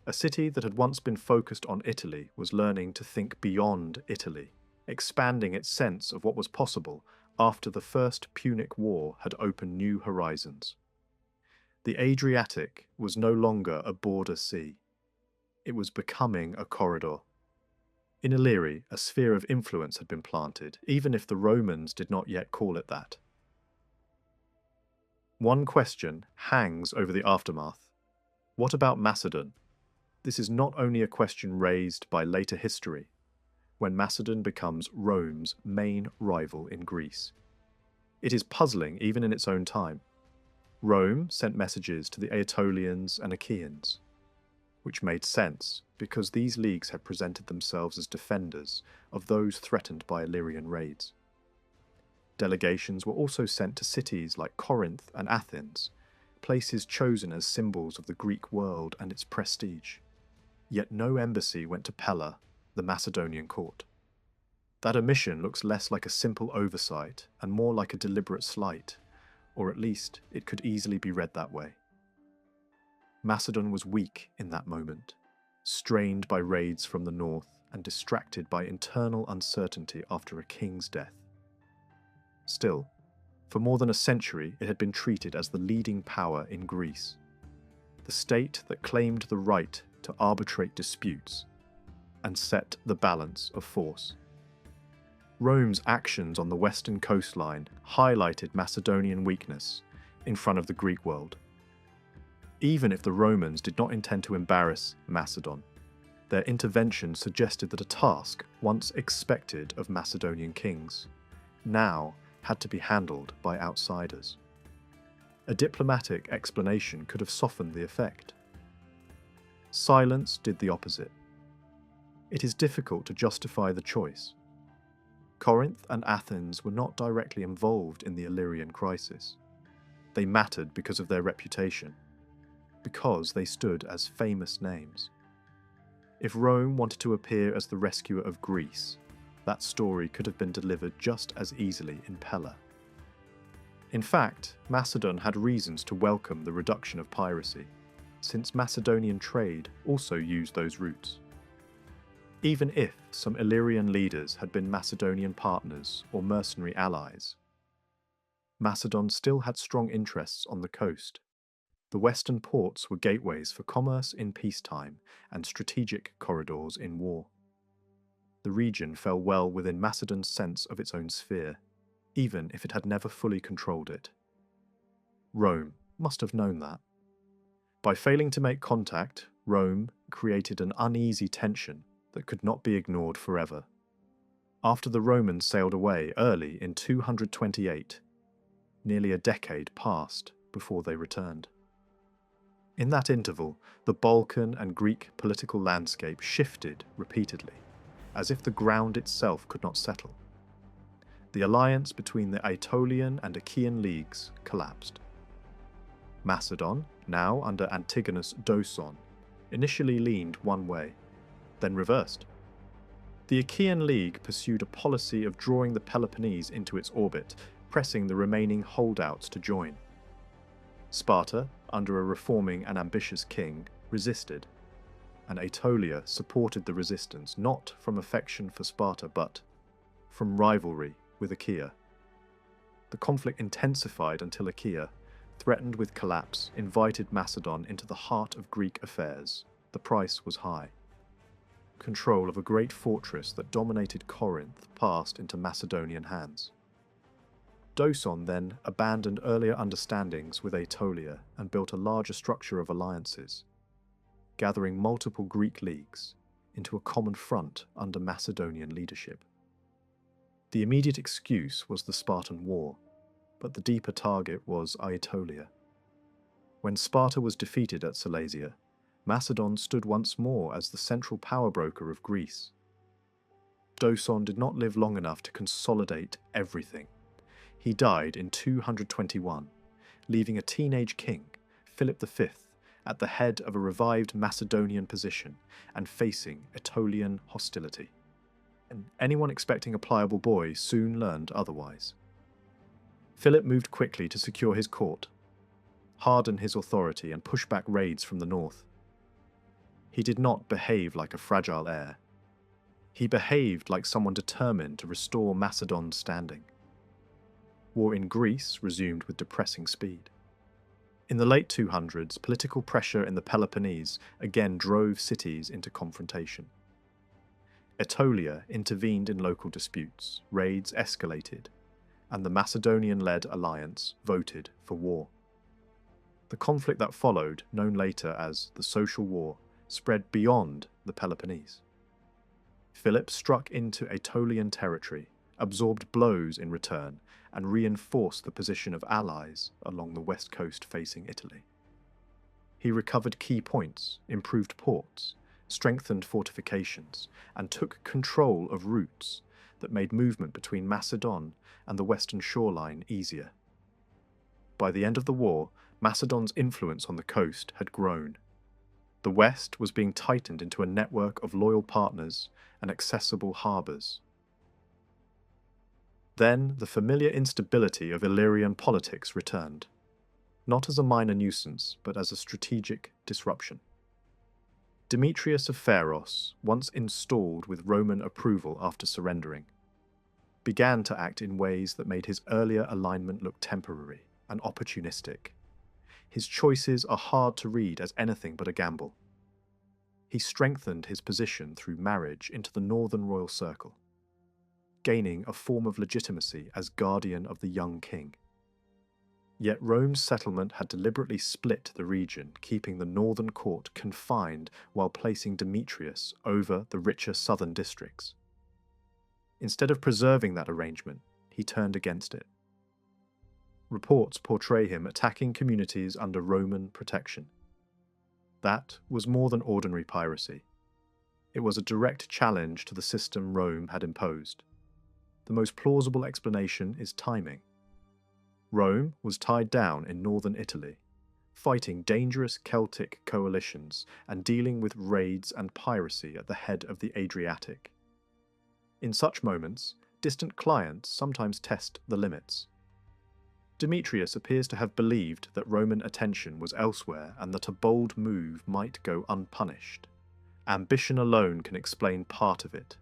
A city that had once been focused on Italy was learning to think beyond Italy, expanding its sense of what was possible after the First Punic War had opened new horizons. The Adriatic was no longer a border sea. It was becoming a corridor. In Illyria, a sphere of influence had been planted, even if the Romans did not yet call it that. One question hangs over the aftermath. What about Macedon? This is not only a question raised by later history, when Macedon becomes Rome's main rival in Greece. It is puzzling even in its own time. Rome sent messages to the Aetolians and Achaeans, which made sense because these leagues had presented themselves as defenders of those threatened by Illyrian raids. Delegations were also sent to cities like Corinth and Athens, places chosen as symbols of the Greek world and its prestige. Yet no embassy went to Pella, the Macedonian court. That omission looks less like a simple oversight and more like a deliberate slight, or at least it could easily be read that way. Macedon was weak in that moment, strained by raids from the north and distracted by internal uncertainty after a king's death. Still, for more than a century it had been treated as the leading power in Greece, the state that claimed the right to arbitrate disputes and set the balance of force. Rome's actions on the western coastline highlighted Macedonian weakness in front of the Greek world. Even if the Romans did not intend to embarrass Macedon, their intervention suggested that a task once expected of Macedonian kings now had to be handled by outsiders. A diplomatic explanation could have softened the effect. Silence did the opposite. it is difficult to justify the choice. Corinth and Athens were not directly involved in the Illyrian crisis. They mattered because of their reputation, because they stood as famous names. If Rome wanted to appear as the rescuer of Greece, that story could have been delivered just as easily in Pella. In fact, Macedon had reasons to welcome the reduction of piracy, since Macedonian trade also used those routes. Even if some Illyrian leaders had been Macedonian partners or mercenary allies, Macedon still had strong interests on the coast. The western ports were gateways for commerce in peacetime and strategic corridors in war. The region fell well within Macedon's sense of its own sphere, even if it had never fully controlled it. Rome must have known that. By failing to make contact, Rome created an uneasy tension that could not be ignored forever. After the Romans sailed away early in 228, nearly a decade passed before they returned. In that interval, the Balkan and Greek political landscape shifted repeatedly, as if the ground itself could not settle. The alliance between the Aetolian and Achaean leagues collapsed. Macedon, now under Antigonus Doson, initially leaned one way, then reversed. The Achaean League pursued a policy of drawing the Peloponnese into its orbit, pressing the remaining holdouts to join. Sparta, under a reforming and ambitious king, resisted, and Aetolia supported the resistance not from affection for Sparta but from rivalry with Achaea. The conflict intensified until Achaea, threatened with collapse, invited Macedon into the heart of Greek affairs. The price was high. Control of a great fortress that dominated Corinth passed into Macedonian hands. Doson then abandoned earlier understandings with Aetolia and built a larger structure of alliances, gathering multiple Greek leagues into a common front under Macedonian leadership. The immediate excuse was the Spartan War, but the deeper target was Aetolia. When Sparta was defeated at Silesia, Macedon stood once more as the central power broker of Greece. Doson did not live long enough to consolidate everything. He died in 221, leaving a teenage king, Philip V, at the head of a revived Macedonian position and facing Aetolian hostility. And anyone expecting a pliable boy soon learned otherwise. Philip moved quickly to secure his court, harden his authority and push back raids from the north. He did not behave like a fragile heir. He behaved like someone determined to restore Macedon's standing. War in Greece resumed with depressing speed. In the late 200s, political pressure in the Peloponnese again drove cities into confrontation. Aetolia intervened in local disputes, raids escalated, and the Macedonian-led alliance voted for war. The conflict that followed, known later as the Social War, spread beyond the Peloponnese. Philip struck into Aetolian territory, absorbed blows in return, and reinforced the position of allies along the west coast facing Italy. He recovered key points, improved ports, strengthened fortifications, and took control of routes that made movement between Macedon and the western shoreline easier. By the end of the war, Macedon's influence on the coast had grown. The west was being tightened into a network of loyal partners and accessible harbours. Then the familiar instability of Illyrian politics returned, not as a minor nuisance, but as a strategic disruption. Demetrius of Pharos, once installed with Roman approval after surrendering, began to act in ways that made his earlier alignment look temporary and opportunistic. His choices are hard to read as anything but a gamble. He strengthened his position through marriage into the northern royal circle, gaining a form of legitimacy as guardian of the young king. Yet Rome's settlement had deliberately split the region, keeping the northern court confined while placing Demetrius over the richer southern districts. Instead of preserving that arrangement, he turned against it. Reports portray him attacking communities under Roman protection. That was more than ordinary piracy. It was a direct challenge to the system Rome had imposed. The most plausible explanation is timing. Rome was tied down in northern Italy, fighting dangerous Celtic coalitions and dealing with raids and piracy at the head of the Adriatic. In such moments, distant clients sometimes test the limits. Demetrius appears to have believed that Roman attention was elsewhere and that a bold move might go unpunished. Ambition alone can explain part of it.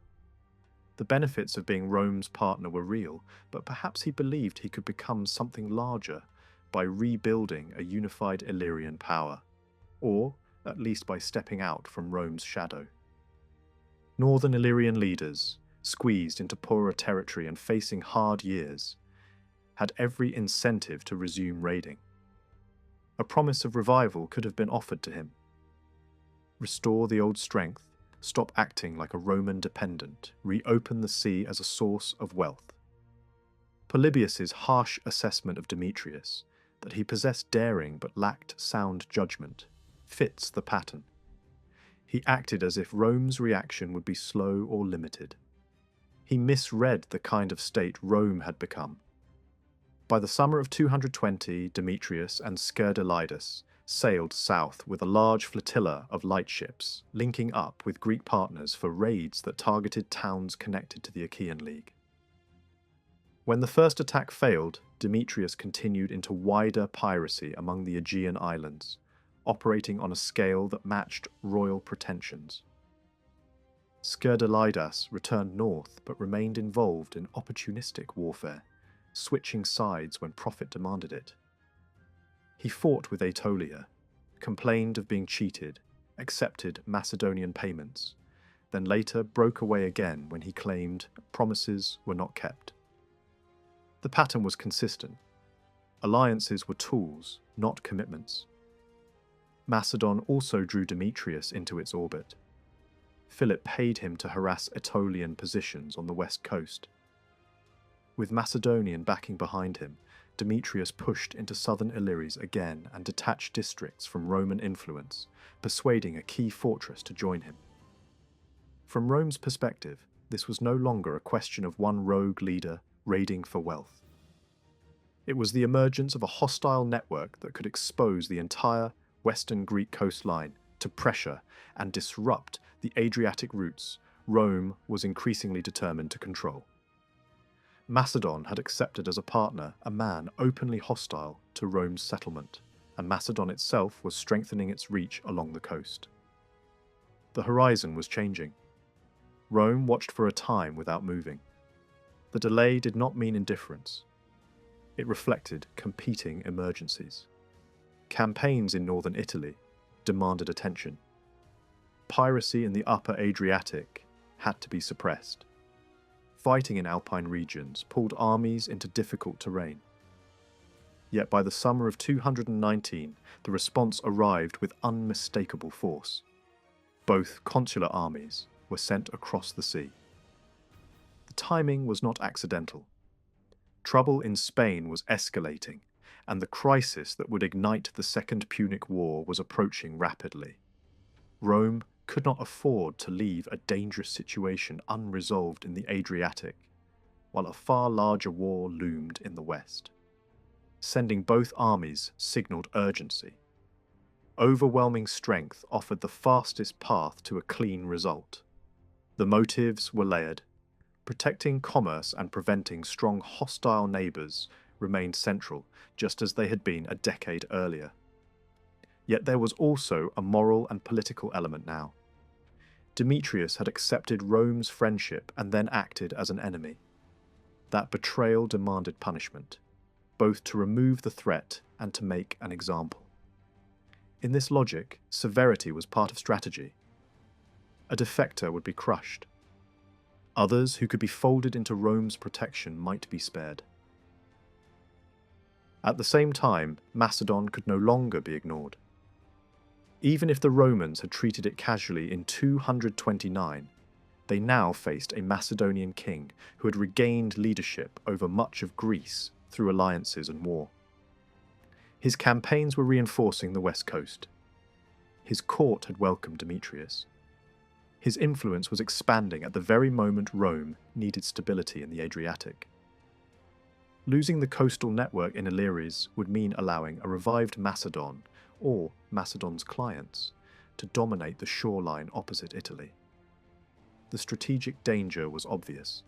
The benefits of being Rome's partner were real, but perhaps he believed he could become something larger by rebuilding a unified Illyrian power, or at least by stepping out from Rome's shadow. Northern Illyrian leaders, squeezed into poorer territory and facing hard years, had every incentive to resume raiding. A promise of revival could have been offered to him. Restore the old strength, stop acting like a Roman dependent, reopen the sea as a source of wealth. Polybius's harsh assessment of Demetrius, that he possessed daring but lacked sound judgment, fits the pattern. He acted as if Rome's reaction would be slow or limited. He misread the kind of state Rome had become. By the summer of 220, Demetrius and Scerdylidas sailed south with a large flotilla of light ships, linking up with Greek partners for raids that targeted towns connected to the Achaean League. When the first attack failed, Demetrius continued into wider piracy among the Aegean islands, operating on a scale that matched royal pretensions. Scerdylidas returned north but remained involved in opportunistic warfare, switching sides when profit demanded it. He fought with Aetolia, complained of being cheated, accepted Macedonian payments, then later broke away again when he claimed promises were not kept. The pattern was consistent. Alliances were tools, not commitments. Macedon also drew Demetrius into its orbit. Philip paid him to harass Aetolian positions on the west coast. With Macedonian backing behind him, Demetrius pushed into southern Illyris again and detached districts from Roman influence, persuading a key fortress to join him. From Rome's perspective, this was no longer a question of one rogue leader raiding for wealth. It was the emergence of a hostile network that could expose the entire western Greek coastline to pressure and disrupt the Adriatic routes Rome was increasingly determined to control. Macedon had accepted as a partner a man openly hostile to Rome's settlement, and Macedon itself was strengthening its reach along the coast. The horizon was changing. Rome watched for a time without moving. The delay did not mean indifference. It reflected competing emergencies. Campaigns in northern Italy demanded attention. Piracy in the upper Adriatic had to be suppressed. Fighting in alpine regions pulled armies into difficult terrain. Yet by the summer of 219, the response arrived with unmistakable force. Both consular armies were sent across the sea. The timing was not accidental. Trouble in Spain was escalating, and the crisis that would ignite the Second Punic War was approaching rapidly. Rome could not afford to leave a dangerous situation unresolved in the Adriatic, while a far larger war loomed in the west. Sending both armies signalled urgency. Overwhelming strength offered the fastest path to a clean result. The motives were layered. Protecting commerce and preventing strong hostile neighbours remained central, just as they had been a decade earlier. Yet there was also a moral and political element now. Demetrius had accepted Rome's friendship and then acted as an enemy. That betrayal demanded punishment, both to remove the threat and to make an example. In this logic, severity was part of strategy. A defector would be crushed. Others who could be folded into Rome's protection might be spared. At the same time, Macedon could no longer be ignored. Even if the Romans had treated it casually in 229, they now faced a Macedonian king who had regained leadership over much of Greece through alliances and war. His campaigns were reinforcing the west coast. His court had welcomed Demetrius. His influence was expanding at the very moment Rome needed stability in the Adriatic. Losing the coastal network in Illyris would mean allowing a revived Macedon, or Macedon's clients, to dominate the shoreline opposite Italy. The strategic danger was obvious.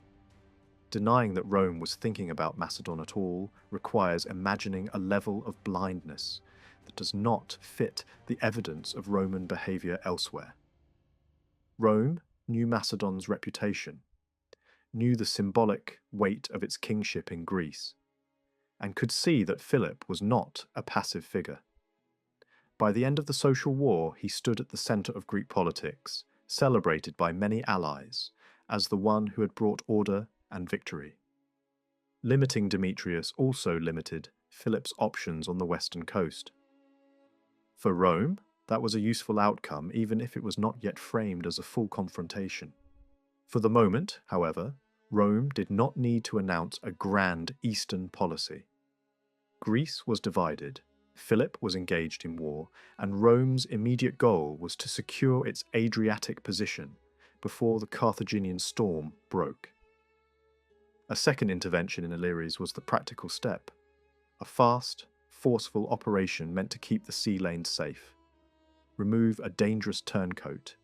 Denying that Rome was thinking about Macedon at all requires imagining a level of blindness that does not fit the evidence of Roman behaviour elsewhere. Rome knew Macedon's reputation, knew the symbolic weight of its kingship in Greece, and could see that Philip was not a passive figure. By the end of the social war, he stood at the centre of Greek politics, celebrated by many allies, as the one who had brought order and victory. Limiting Demetrius also limited Philip's options on the western coast. For Rome, that was a useful outcome, even if it was not yet framed as a full confrontation. For the moment, however, Rome did not need to announce a grand eastern policy. Greece was divided, Philip was engaged in war, and Rome's immediate goal was to secure its Adriatic position before the Carthaginian storm broke. A second intervention in Illyris was the practical step, a fast, forceful operation meant to keep the sea lanes safe, remove a dangerous turncoat,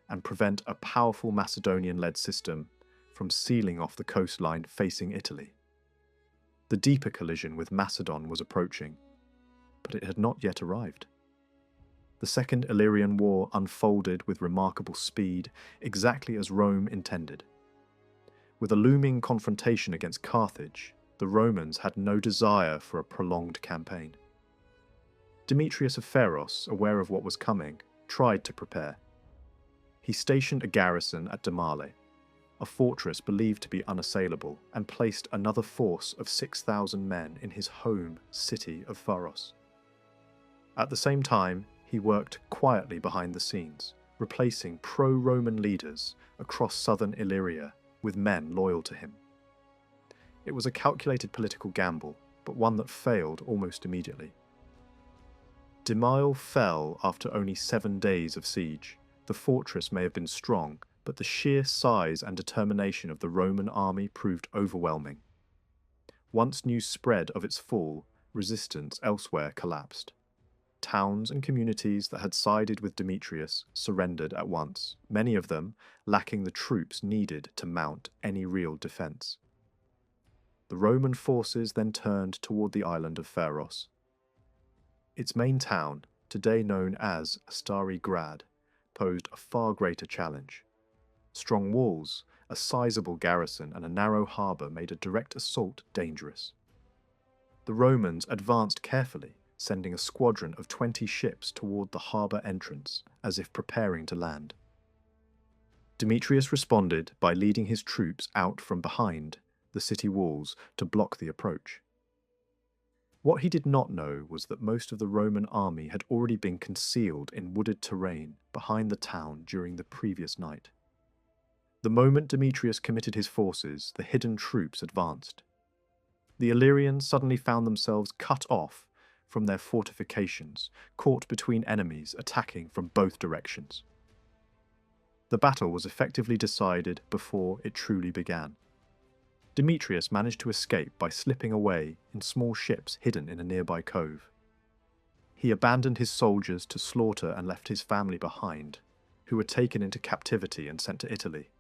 and prevent a powerful Macedonian-led system from sealing off the coastline facing Italy. The deeper collision with Macedon was approaching, but it had not yet arrived. The Second Illyrian War unfolded with remarkable speed, exactly as Rome intended. With a looming confrontation against Carthage, the Romans had no desire for a prolonged campaign. Demetrius of Pharos, aware of what was coming, tried to prepare. He stationed a garrison at Demale, a fortress believed to be unassailable, and placed another force of 6,000 men in his home city of Pharos. At the same time, he worked quietly behind the scenes, replacing pro-Roman leaders across southern Illyria with men loyal to him. It was a calculated political gamble, but one that failed almost immediately. Demale fell after only 7 days of siege. The fortress may have been strong, but the sheer size and determination of the Roman army proved overwhelming. Once news spread of its fall, resistance elsewhere collapsed. Towns and communities that had sided with Demetrius surrendered at once, many of them lacking the troops needed to mount any real defence. The Roman forces then turned toward the island of Pharos. Its main town, today known as Astari Grad, posed a far greater challenge. Strong walls, a sizable garrison, and a narrow harbour made a direct assault dangerous. The Romans advanced carefully, sending a squadron of 20 ships toward the harbour entrance, as if preparing to land. Demetrius responded by leading his troops out from behind the city walls to block the approach. What he did not know was that most of the Roman army had already been concealed in wooded terrain behind the town during the previous night. The moment Demetrius committed his forces, the hidden troops advanced. The Illyrians suddenly found themselves cut off from their fortifications, caught between enemies attacking from both directions. The battle was effectively decided before it truly began. Demetrius managed to escape by slipping away in small ships hidden in a nearby cove. He abandoned his soldiers to slaughter and left his family behind, who were taken into captivity and sent to Italy.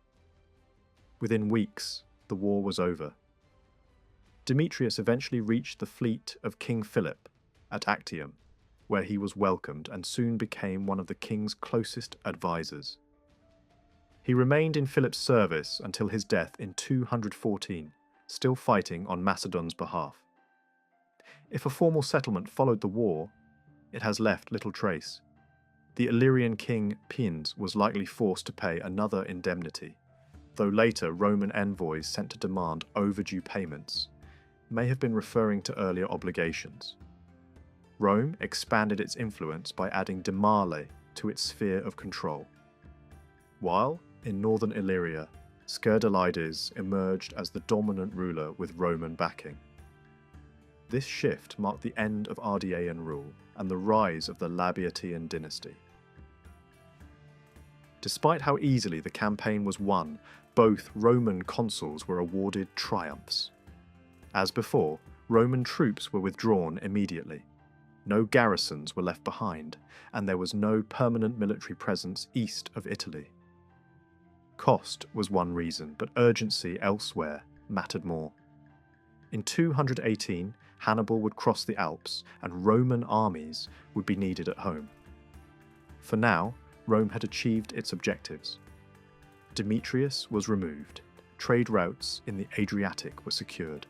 Within weeks, the war was over. Demetrius eventually reached the fleet of King Philip at Actium, where he was welcomed and soon became one of the king's closest advisors. He remained in Philip's service until his death in 214, still fighting on Macedon's behalf. If a formal settlement followed the war, it has left little trace. The Illyrian king Pins was likely forced to pay another indemnity, though later Roman envoys sent to demand overdue payments may have been referring to earlier obligations. Rome expanded its influence by adding Demale to its sphere of control. While, in northern Illyria, Skerdalides emerged as the dominant ruler with Roman backing. This shift marked the end of Ardeaean rule and the rise of the Labiatian dynasty. Despite how easily the campaign was won, both Roman consuls were awarded triumphs. As before, Roman troops were withdrawn immediately. No garrisons were left behind, and there was no permanent military presence east of Italy. Cost was one reason, but urgency elsewhere mattered more. In 218, Hannibal would cross the Alps, and Roman armies would be needed at home. For now, Rome had achieved its objectives. Demetrius was removed, trade routes in the Adriatic were secured,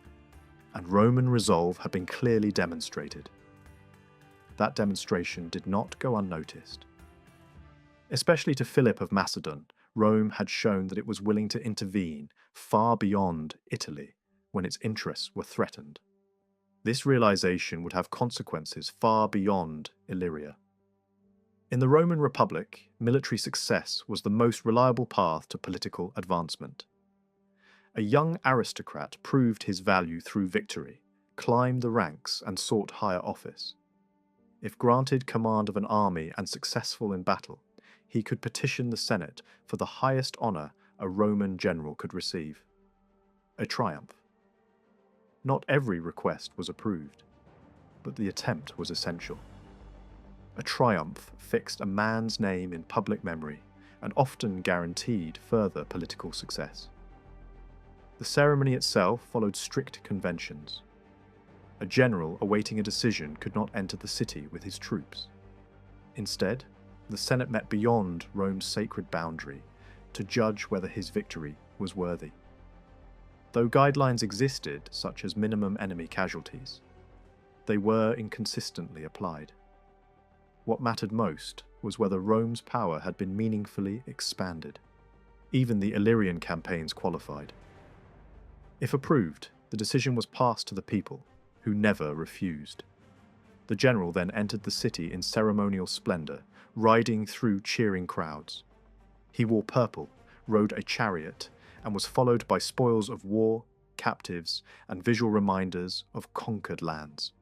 and Roman resolve had been clearly demonstrated. That demonstration did not go unnoticed. Especially to Philip of Macedon, Rome had shown that it was willing to intervene far beyond Italy when its interests were threatened. This realization would have consequences far beyond Illyria. In the Roman Republic, military success was the most reliable path to political advancement. A young aristocrat proved his value through victory, climbed the ranks, and sought higher office. If granted command of an army and successful in battle, he could petition the Senate for the highest honor a Roman general could receive: a triumph. Not every request was approved, but the attempt was essential. A triumph fixed a man's name in public memory and often guaranteed further political success. The ceremony itself followed strict conventions. A general awaiting a decision could not enter the city with his troops. Instead, the Senate met beyond Rome's sacred boundary to judge whether his victory was worthy. Though guidelines existed, such as minimum enemy casualties, they were inconsistently applied. What mattered most was whether Rome's power had been meaningfully expanded. Even the Illyrian campaigns qualified. If approved, the decision was passed to the people, who never refused. The general then entered the city in ceremonial splendor, riding through cheering crowds. He wore purple, rode a chariot, and was followed by spoils of war, captives, and visual reminders of conquered lands.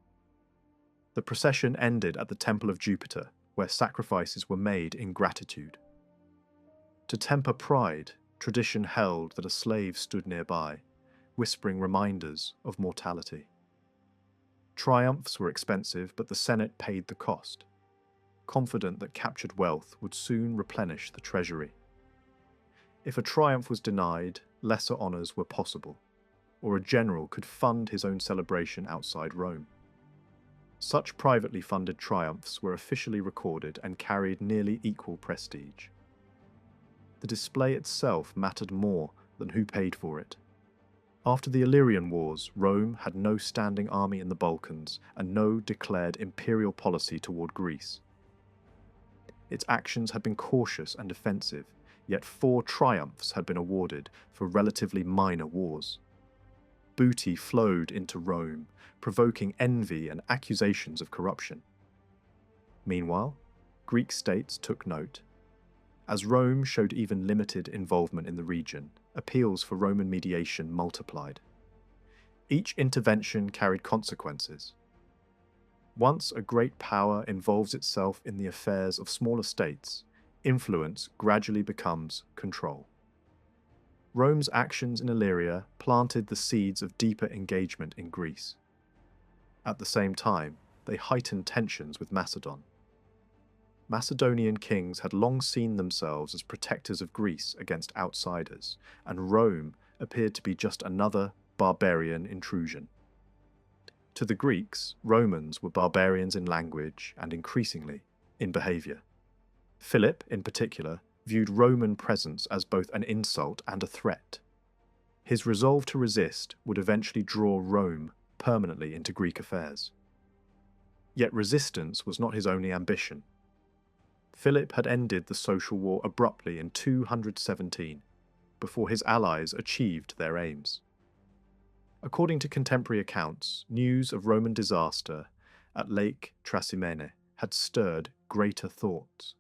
The procession ended at the Temple of Jupiter, where sacrifices were made in gratitude. To temper pride, tradition held that a slave stood nearby, whispering reminders of mortality. Triumphs were expensive, but the Senate paid the cost, confident that captured wealth would soon replenish the treasury. If a triumph was denied, lesser honors were possible, or a general could fund his own celebration outside Rome. Such privately funded triumphs were officially recorded and carried nearly equal prestige. The display itself mattered more than who paid for it. After the Illyrian Wars, Rome had no standing army in the Balkans and no declared imperial policy toward Greece. Its actions had been cautious and defensive, yet 4 triumphs had been awarded for relatively minor wars. Booty flowed into Rome, provoking envy and accusations of corruption. Meanwhile, Greek states took note. As Rome showed even limited involvement in the region, appeals for Roman mediation multiplied. Each intervention carried consequences. Once a great power involves itself in the affairs of smaller states, influence gradually becomes control. Rome's actions in Illyria planted the seeds of deeper engagement in Greece. At the same time, they heightened tensions with Macedon. Macedonian kings had long seen themselves as protectors of Greece against outsiders, and Rome appeared to be just another barbarian intrusion. To the Greeks, Romans were barbarians in language and increasingly in behavior. Philip, in particular, viewed Roman presence as both an insult and a threat. His resolve to resist would eventually draw Rome permanently into Greek affairs. Yet resistance was not his only ambition. Philip had ended the social war abruptly in 217, before his allies achieved their aims. According to contemporary accounts, news of Roman disaster at Lake Trasimene had stirred greater thoughts.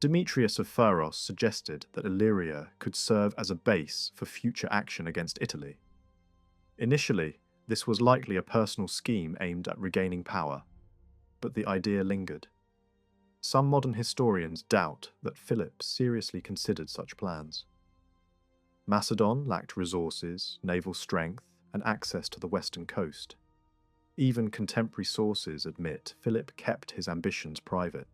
Demetrius of Pharos suggested that Illyria could serve as a base for future action against Italy. Initially, this was likely a personal scheme aimed at regaining power, but the idea lingered. Some modern historians doubt that Philip seriously considered such plans. Macedon lacked resources, naval strength, and access to the western coast. Even contemporary sources admit Philip kept his ambitions private.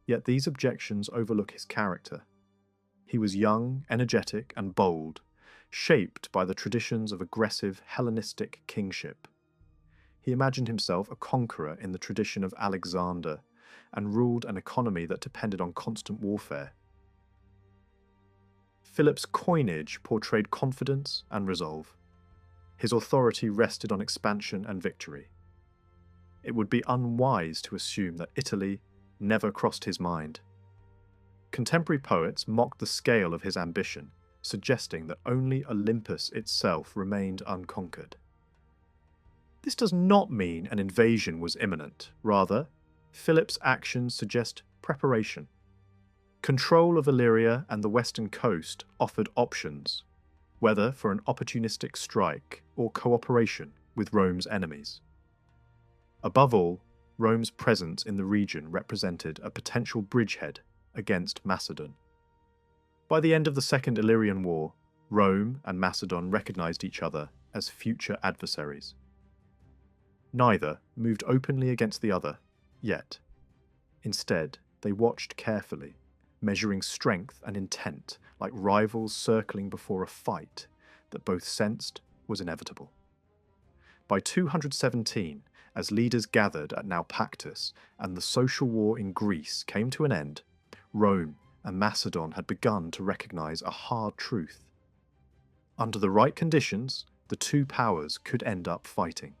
Yet these objections overlook his character. He was young, energetic, and bold, shaped by the traditions of aggressive Hellenistic kingship. He imagined himself a conqueror in the tradition of Alexander and ruled an economy that depended on constant warfare. Philip's coinage portrayed confidence and resolve. His authority rested on expansion and victory. It would be unwise to assume that Italy never crossed his mind. Contemporary poets mocked the scale of his ambition, suggesting that only Olympus itself remained unconquered. This does not mean an invasion was imminent. Rather, Philip's actions suggest preparation. Control of Illyria and the western coast offered options, whether for an opportunistic strike or cooperation with Rome's enemies. Above all, Rome's presence in the region represented a potential bridgehead against Macedon. By the end of the Second Illyrian War, Rome and Macedon recognized each other as future adversaries. Neither moved openly against the other, yet. Instead, they watched carefully, measuring strength and intent like rivals circling before a fight that both sensed was inevitable. By 217, as leaders gathered at Naupactus and the social war in Greece came to an end, Rome and Macedon had begun to recognize a hard truth. Under the right conditions, the two powers could end up fighting.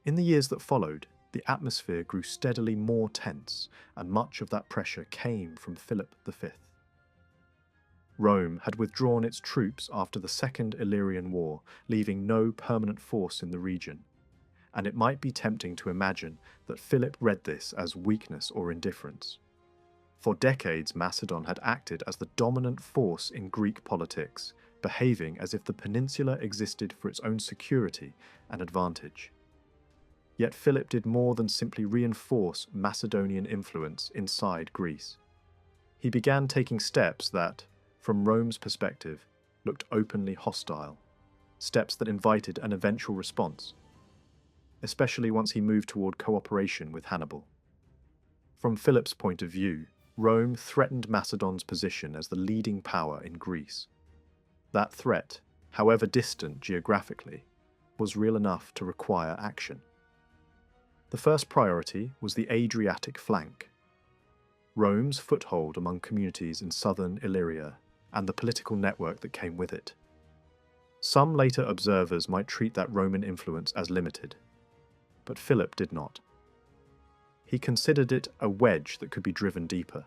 In the years that followed, the atmosphere grew steadily more tense, and much of that pressure came from Philip V. Rome had withdrawn its troops after the Second Illyrian War, leaving no permanent force in the region, and it might be tempting to imagine that Philip read this as weakness or indifference. For decades, Macedon had acted as the dominant force in Greek politics, behaving as if the peninsula existed for its own security and advantage. Yet Philip did more than simply reinforce Macedonian influence inside Greece. He began taking steps that, from Rome's perspective, looked openly hostile, steps that invited an eventual response, especially once he moved toward cooperation with Hannibal. From Philip's point of view, Rome threatened Macedon's position as the leading power in Greece. That threat, however distant geographically, was real enough to require action. The first priority was the Adriatic flank. Rome's foothold among communities in southern Illyria and the political network that came with it. Some later observers might treat that Roman influence as limited, but Philip did not. He considered it a wedge that could be driven deeper,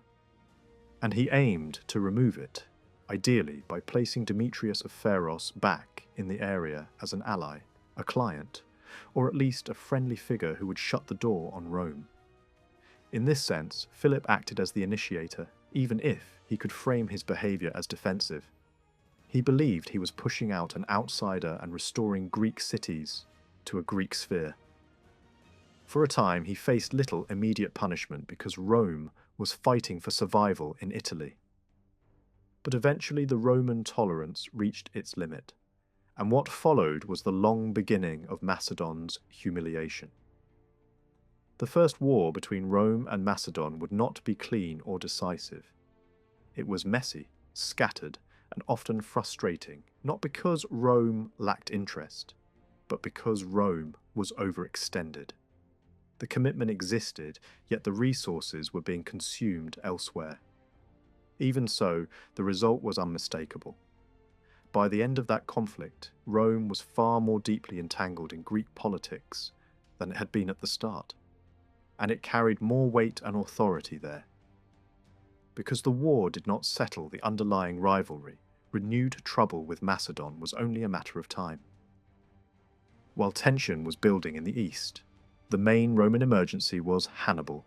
and he aimed to remove it, ideally by placing Demetrius of Pharos back in the area as an ally, a client, or at least a friendly figure who would shut the door on Rome. In this sense, Philip acted as the initiator, even if he could frame his behaviour as defensive. He believed he was pushing out an outsider and restoring Greek cities to a Greek sphere. For a time, he faced little immediate punishment because Rome was fighting for survival in Italy. But eventually the Roman tolerance reached its limit, and what followed was the long beginning of Macedon's humiliation. The first war between Rome and Macedon would not be clean or decisive. It was messy, scattered, and often frustrating, not because Rome lacked interest, but because Rome was overextended. The commitment existed, yet the resources were being consumed elsewhere. Even so, the result was unmistakable. By the end of that conflict, Rome was far more deeply entangled in Greek politics than it had been at the start, and it carried more weight and authority there. Because the war did not settle the underlying rivalry, renewed trouble with Macedon was only a matter of time. While tension was building in the east, the main Roman emergency was Hannibal.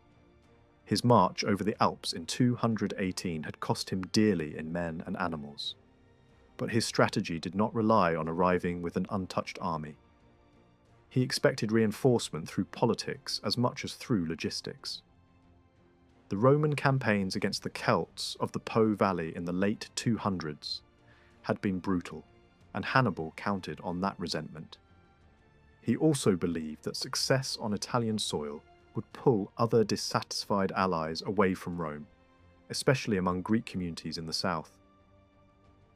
His march over the Alps in 218 had cost him dearly in men and animals. But his strategy did not rely on arriving with an untouched army. He expected reinforcement through politics as much as through logistics. The Roman campaigns against the Celts of the Po Valley in the late 200s had been brutal, and Hannibal counted on that resentment. He also believed that success on Italian soil would pull other dissatisfied allies away from Rome, especially among Greek communities in the south.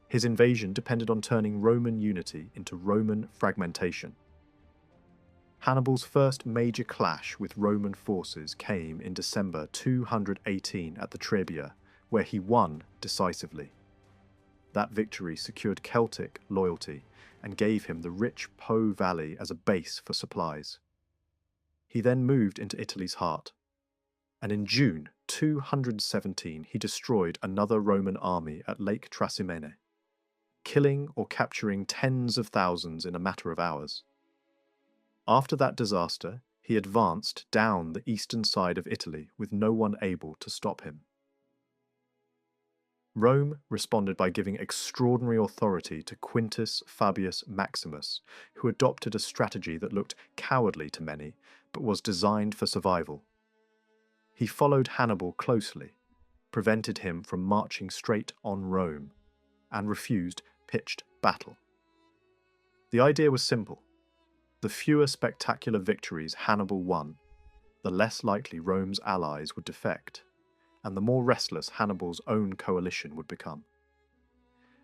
His invasion depended on turning Roman unity into Roman fragmentation. Hannibal's first major clash with Roman forces came in December 218 at the Trebia, where he won decisively. That victory secured Celtic loyalty and gave him the rich Po Valley as a base for supplies. He then moved into Italy's heart, and in June 217 he destroyed another Roman army at Lake Trasimene, killing or capturing tens of thousands in a matter of hours. After that disaster, he advanced down the eastern side of Italy with no one able to stop him. Rome responded by giving extraordinary authority to Quintus Fabius Maximus, who adopted a strategy that looked cowardly to many, but was designed for survival. He followed Hannibal closely, prevented him from marching straight on Rome, and refused pitched battle. The idea was simple. The fewer spectacular victories Hannibal won, the less likely Rome's allies would defect, and the more restless Hannibal's own coalition would become.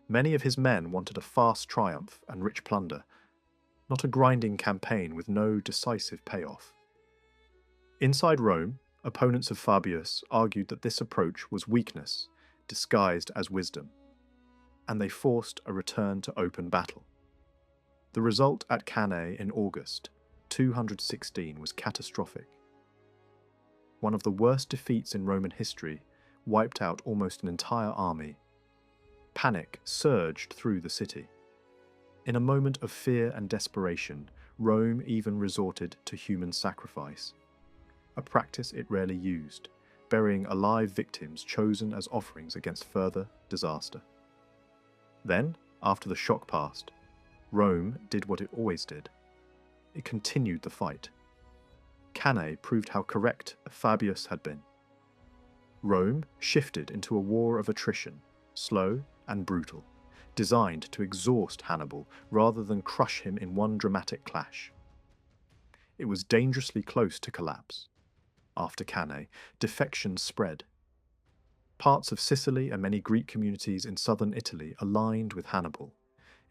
Many of his men wanted a fast triumph and rich plunder, not a grinding campaign with no decisive payoff. Inside Rome, opponents of Fabius argued that this approach was weakness, disguised as wisdom, and they forced a return to open battle. The result at Cannae in August 216 was catastrophic. One of the worst defeats in Roman history wiped out almost an entire army. Panic surged through the city. In a moment of fear and desperation, Rome even resorted to human sacrifice, a practice it rarely used, burying alive victims chosen as offerings against further disaster. Then, after the shock passed, Rome did what it always did. It continued the fight. Cannae proved how correct Fabius had been. Rome shifted into a war of attrition, slow and brutal, designed to exhaust Hannibal rather than crush him in one dramatic clash. It was dangerously close to collapse. After Cannae, defections spread. Parts of Sicily and many Greek communities in southern Italy aligned with Hannibal,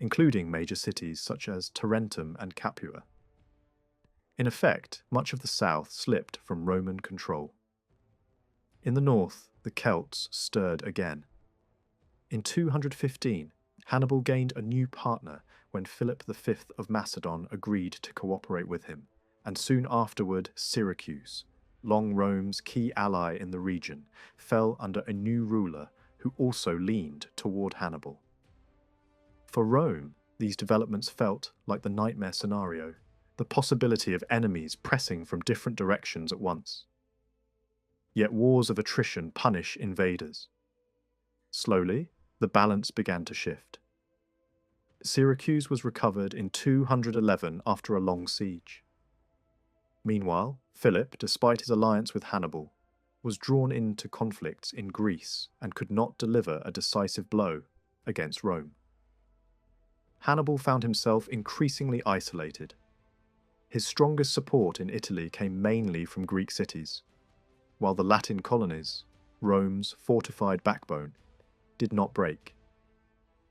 including major cities such as Tarentum and Capua. In effect, much of the south slipped from Roman control. In the north, the Celts stirred again. In 215, Hannibal gained a new partner when Philip V of Macedon agreed to cooperate with him, and soon afterward Syracuse, long Rome's key ally in the region, fell under a new ruler who also leaned toward Hannibal. For Rome, these developments felt like the nightmare scenario, the possibility of enemies pressing from different directions at once. Yet wars of attrition punish invaders. Slowly, the balance began to shift. Syracuse was recovered in 211 after a long siege. Meanwhile, Philip, despite his alliance with Hannibal, was drawn into conflicts in Greece and could not deliver a decisive blow against Rome. Hannibal found himself increasingly isolated. His strongest support in Italy came mainly from Greek cities, while the Latin colonies, Rome's fortified backbone, did not break.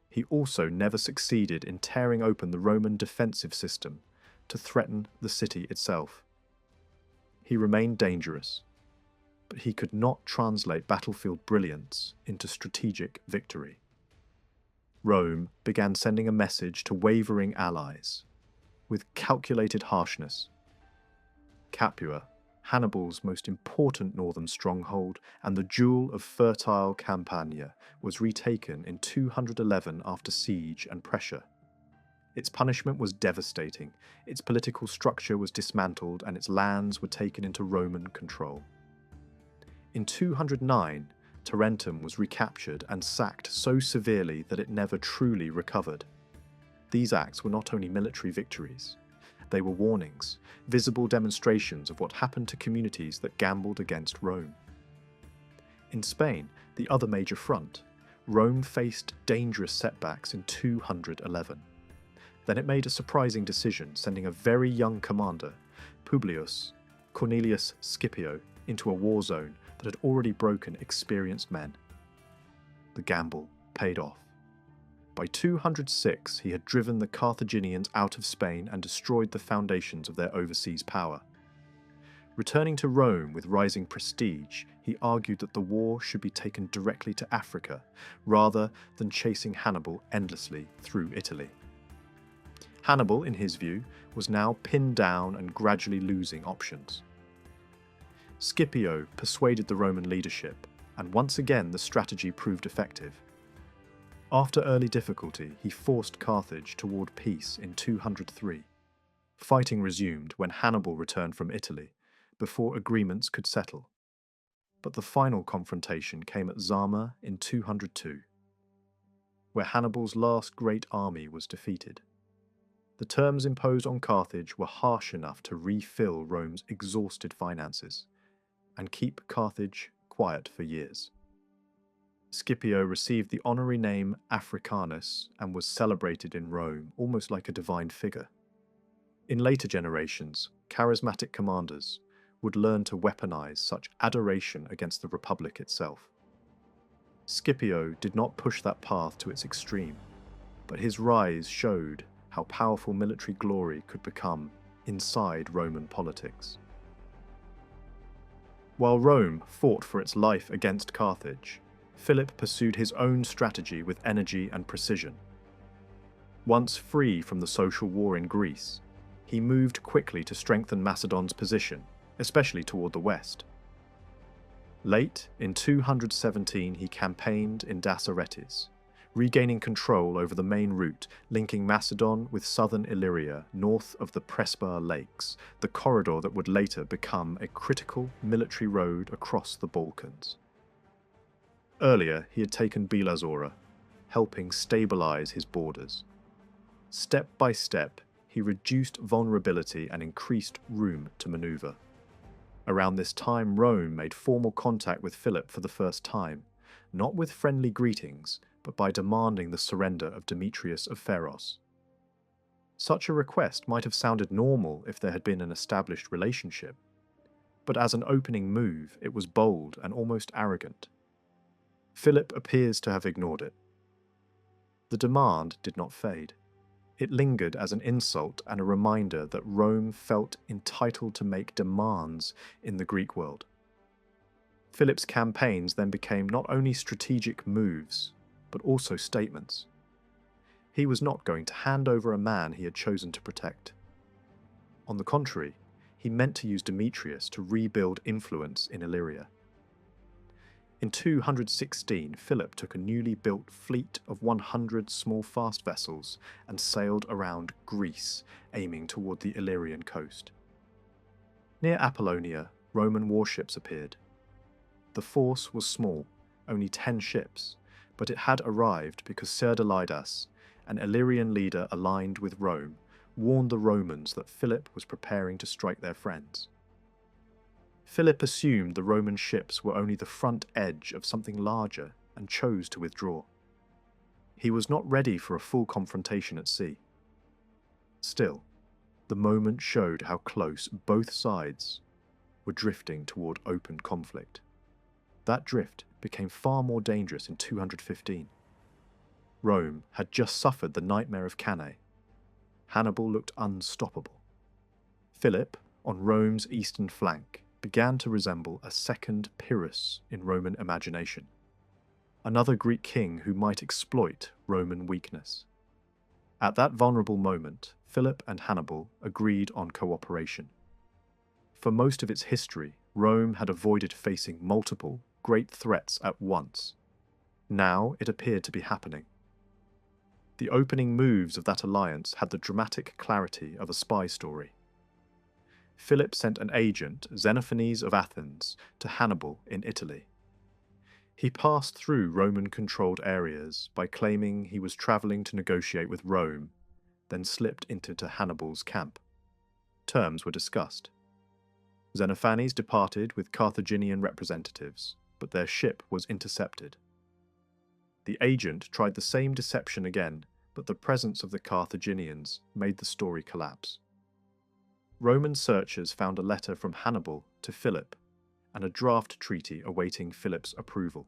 He also never succeeded in tearing open the Roman defensive system to threaten the city itself. He remained dangerous, but he could not translate battlefield brilliance into strategic victory. Rome began sending a message to wavering allies, with calculated harshness. Capua, Hannibal's most important northern stronghold and the jewel of fertile Campania, was retaken in 211 after siege and pressure. Its punishment was devastating, its political structure was dismantled, and its lands were taken into Roman control. In 209, Tarentum was recaptured and sacked so severely that it never truly recovered. These acts were not only military victories, they were warnings, visible demonstrations of what happened to communities that gambled against Rome. In Spain, the other major front, Rome faced dangerous setbacks in 211. Then it made a surprising decision, sending a very young commander, Publius Cornelius Scipio, into a war zone that had already broken experienced men. The gamble paid off. By 206, he had driven the Carthaginians out of Spain and destroyed the foundations of their overseas power. Returning to Rome with rising prestige, he argued that the war should be taken directly to Africa, rather than chasing Hannibal endlessly through Italy. Hannibal, in his view, was now pinned down and gradually losing options. Scipio persuaded the Roman leadership, and once again the strategy proved effective. After early difficulty, he forced Carthage toward peace in 203. Fighting resumed when Hannibal returned from Italy, before agreements could settle. But the final confrontation came at Zama in 202, where Hannibal's last great army was defeated. The terms imposed on Carthage were harsh enough to refill Rome's exhausted finances and keep Carthage quiet for years. Scipio received the honorary name Africanus and was celebrated in Rome almost like a divine figure. In later generations, charismatic commanders would learn to weaponize such adoration against the Republic itself. Scipio did not push that path to its extreme, but his rise showed how powerful military glory could become inside Roman politics. While Rome fought for its life against Carthage, Philip pursued his own strategy with energy and precision. Once free from the social war in Greece, he moved quickly to strengthen Macedon's position, especially toward the west. Late in 217, he campaigned in Dasaretes, regaining control over the main route linking Macedon with southern Illyria north of the Prespar Lakes, the corridor that would later become a critical military road across the Balkans. Earlier, he had taken Bilazora, helping stabilize his borders. Step by step, he reduced vulnerability and increased room to maneuver. Around this time, Rome made formal contact with Philip for the first time, not with friendly greetings, but by demanding the surrender of Demetrius of Pharos. Such a request might have sounded normal if there had been an established relationship, but as an opening move, it was bold and almost arrogant. Philip appears to have ignored it. The demand did not fade. It lingered as an insult and a reminder that Rome felt entitled to make demands in the Greek world. Philip's campaigns then became not only strategic moves, but also statements. He was not going to hand over a man he had chosen to protect. On the contrary, he meant to use Demetrius to rebuild influence in Illyria. In 216, Philip took a newly built fleet of 100 small fast vessels and sailed around Greece, aiming toward the Illyrian coast. Near Apollonia, Roman warships appeared. The force was small, only 10 ships, but it had arrived because Cerdylidas, an Illyrian leader aligned with Rome, warned the Romans that Philip was preparing to strike their friends. Philip assumed the Roman ships were only the front edge of something larger and chose to withdraw. He was not ready for a full confrontation at sea. Still, the moment showed how close both sides were drifting toward open conflict. That drift became far more dangerous in 215. Rome had just suffered the nightmare of Cannae. Hannibal looked unstoppable. Philip, on Rome's eastern flank, began to resemble a second Pyrrhus in Roman imagination, another Greek king who might exploit Roman weakness. At that vulnerable moment, Philip and Hannibal agreed on cooperation. For most of its history, Rome had avoided facing multiple, great threats at once. Now it appeared to be happening. The opening moves of that alliance had the dramatic clarity of a spy story. Philip sent an agent, Xenophanes of Athens, to Hannibal in Italy. He passed through Roman-controlled areas by claiming he was travelling to negotiate with Rome, then slipped into Hannibal's camp. Terms were discussed. Xenophanes departed with Carthaginian representatives, but their ship was intercepted. The agent tried the same deception again, but the presence of the Carthaginians made the story collapse. Roman searchers found a letter from Hannibal to Philip and a draft treaty awaiting Philip's approval.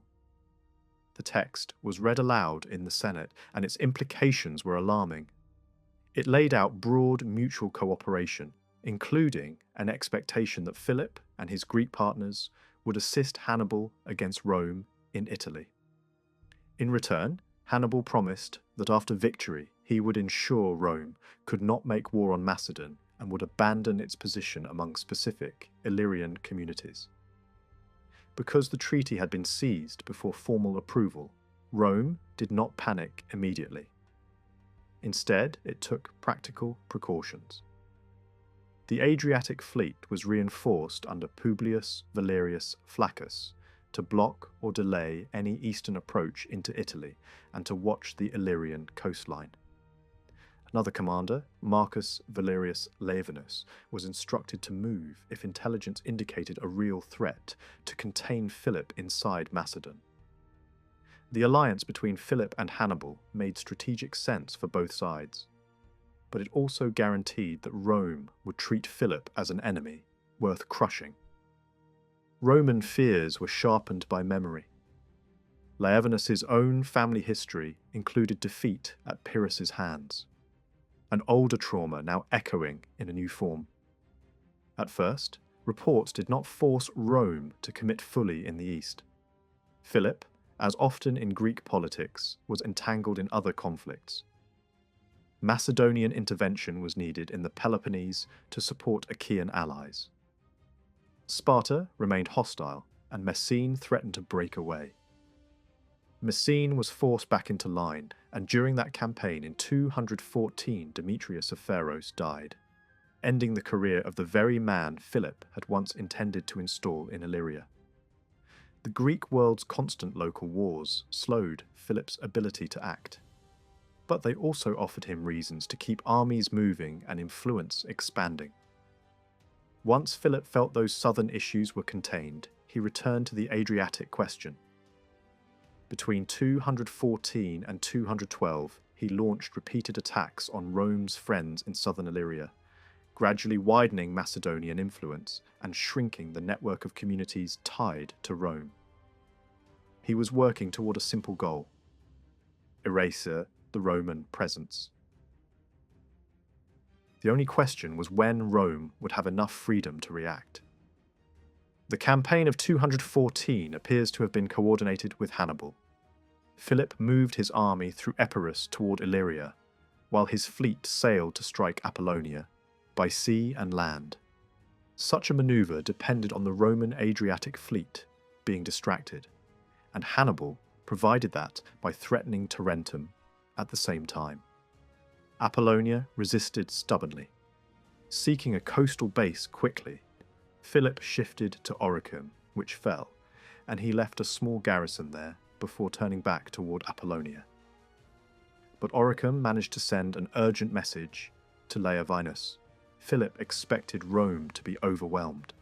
The text was read aloud in the Senate, and its implications were alarming. It laid out broad mutual cooperation, including an expectation that Philip and his Greek partners would assist Hannibal against Rome in Italy. In return, Hannibal promised that after victory he would ensure Rome could not make war on Macedon and would abandon its position among specific Illyrian communities. Because the treaty had been seized before formal approval, Rome did not panic immediately. Instead, it took practical precautions. The Adriatic fleet was reinforced under Publius Valerius Flaccus to block or delay any eastern approach into Italy and to watch the Illyrian coastline. Another commander, Marcus Valerius Laevanus, was instructed to move if intelligence indicated a real threat to contain Philip inside Macedon. The alliance between Philip and Hannibal made strategic sense for both sides, but it also guaranteed that Rome would treat Philip as an enemy worth crushing. Roman fears were sharpened by memory. Laevanus's own family history included defeat at Pyrrhus's hands, an older trauma now echoing in a new form. At first, reports did not force Rome to commit fully in the east. Philip, as often in Greek politics, was entangled in other conflicts. Macedonian intervention was needed in the Peloponnese to support Achaean allies. Sparta remained hostile, and Messene threatened to break away. Messene was forced back into line, and during that campaign in 214 Demetrius of Pharos died, ending the career of the very man Philip had once intended to install in Illyria. The Greek world's constant local wars slowed Philip's ability to act, but they also offered him reasons to keep armies moving and influence expanding. Once Philip felt those southern issues were contained, he returned to the Adriatic question. Between 214 and 212, he launched repeated attacks on Rome's friends in southern Illyria, gradually widening Macedonian influence and shrinking the network of communities tied to Rome. He was working toward a simple goal: erase the Roman presence. The only question was when Rome would have enough freedom to react. The campaign of 214 appears to have been coordinated with Hannibal. Philip moved his army through Epirus toward Illyria, while his fleet sailed to strike Apollonia, by sea and land. Such a maneuver depended on the Roman Adriatic fleet being distracted, and Hannibal provided that by threatening Tarentum at the same time. Apollonia resisted stubbornly. Seeking a coastal base quickly, Philip shifted to Overcame, which fell, and he left a small garrison there before turning back toward Apollonia. But Overcame managed to send an urgent message to Laevanus. Philip expected Rome to be overwhelmed.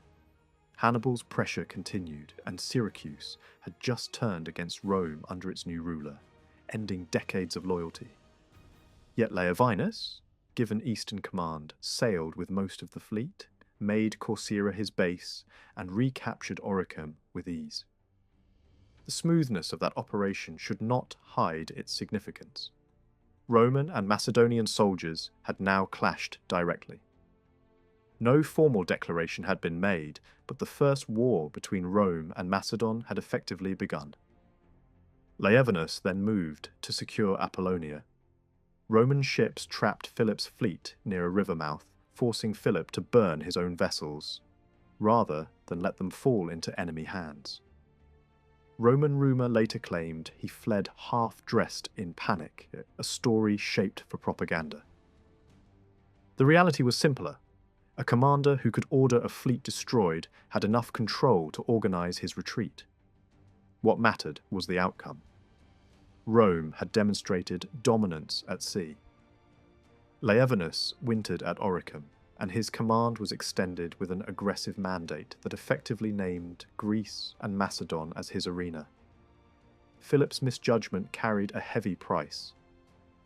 Hannibal's pressure continued, and Syracuse had just turned against Rome under its new ruler, ending decades of loyalty. Yet Laevanus, given eastern command, sailed with most of the fleet, made Corcyra his base, and recaptured Overcame with ease. The smoothness of that operation should not hide its significance. Roman and Macedonian soldiers had now clashed directly. No formal declaration had been made, but the first war between Rome and Macedon had effectively begun. Laevanus then moved to secure Apollonia. Roman ships trapped Philip's fleet near a river mouth, forcing Philip to burn his own vessels, rather than let them fall into enemy hands. Roman rumour later claimed he fled half-dressed in panic, a story shaped for propaganda. The reality was simpler. A commander who could order a fleet destroyed had enough control to organise his retreat. What mattered was the outcome. Rome had demonstrated dominance at sea. Laevanus wintered at Overcame, and his command was extended with an aggressive mandate that effectively named Greece and Macedon as his arena. Philip's misjudgment carried a heavy price.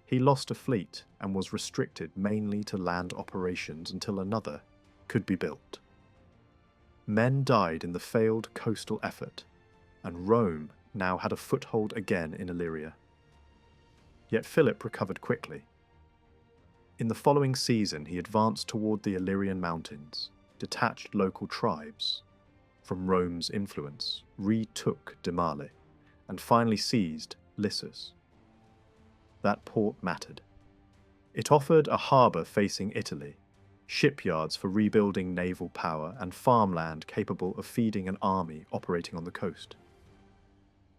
He lost a fleet and was restricted mainly to land operations until another could be built. Men died in the failed coastal effort, and Rome now had a foothold again in Illyria. Yet Philip recovered quickly. In the following season, he advanced toward the Illyrian mountains, detached local tribes from Rome's influence, retook Demale, and finally seized Lissus. That port mattered. It offered a harbour facing Italy, shipyards for rebuilding naval power, and farmland capable of feeding an army operating on the coast.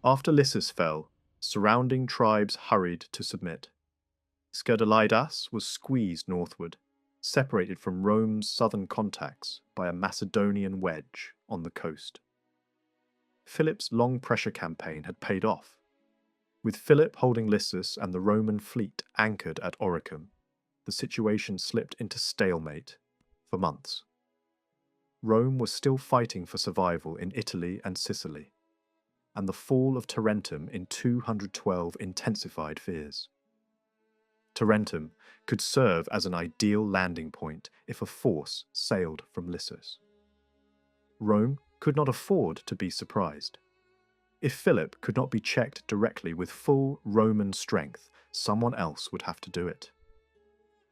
After Lissus fell, surrounding tribes hurried to submit. Skerdalidas was squeezed northward, separated from Rome's southern contacts by a Macedonian wedge on the coast. Philip's long pressure campaign had paid off. With Philip holding Lissus and the Roman fleet anchored at Overcame, the situation slipped into stalemate for months. Rome was still fighting for survival in Italy and Sicily, and the fall of Tarentum in 212 intensified fears. Tarentum could serve as an ideal landing point if a force sailed from Lissus. Rome could not afford to be surprised. If Philip could not be checked directly with full Roman strength, someone else would have to do it.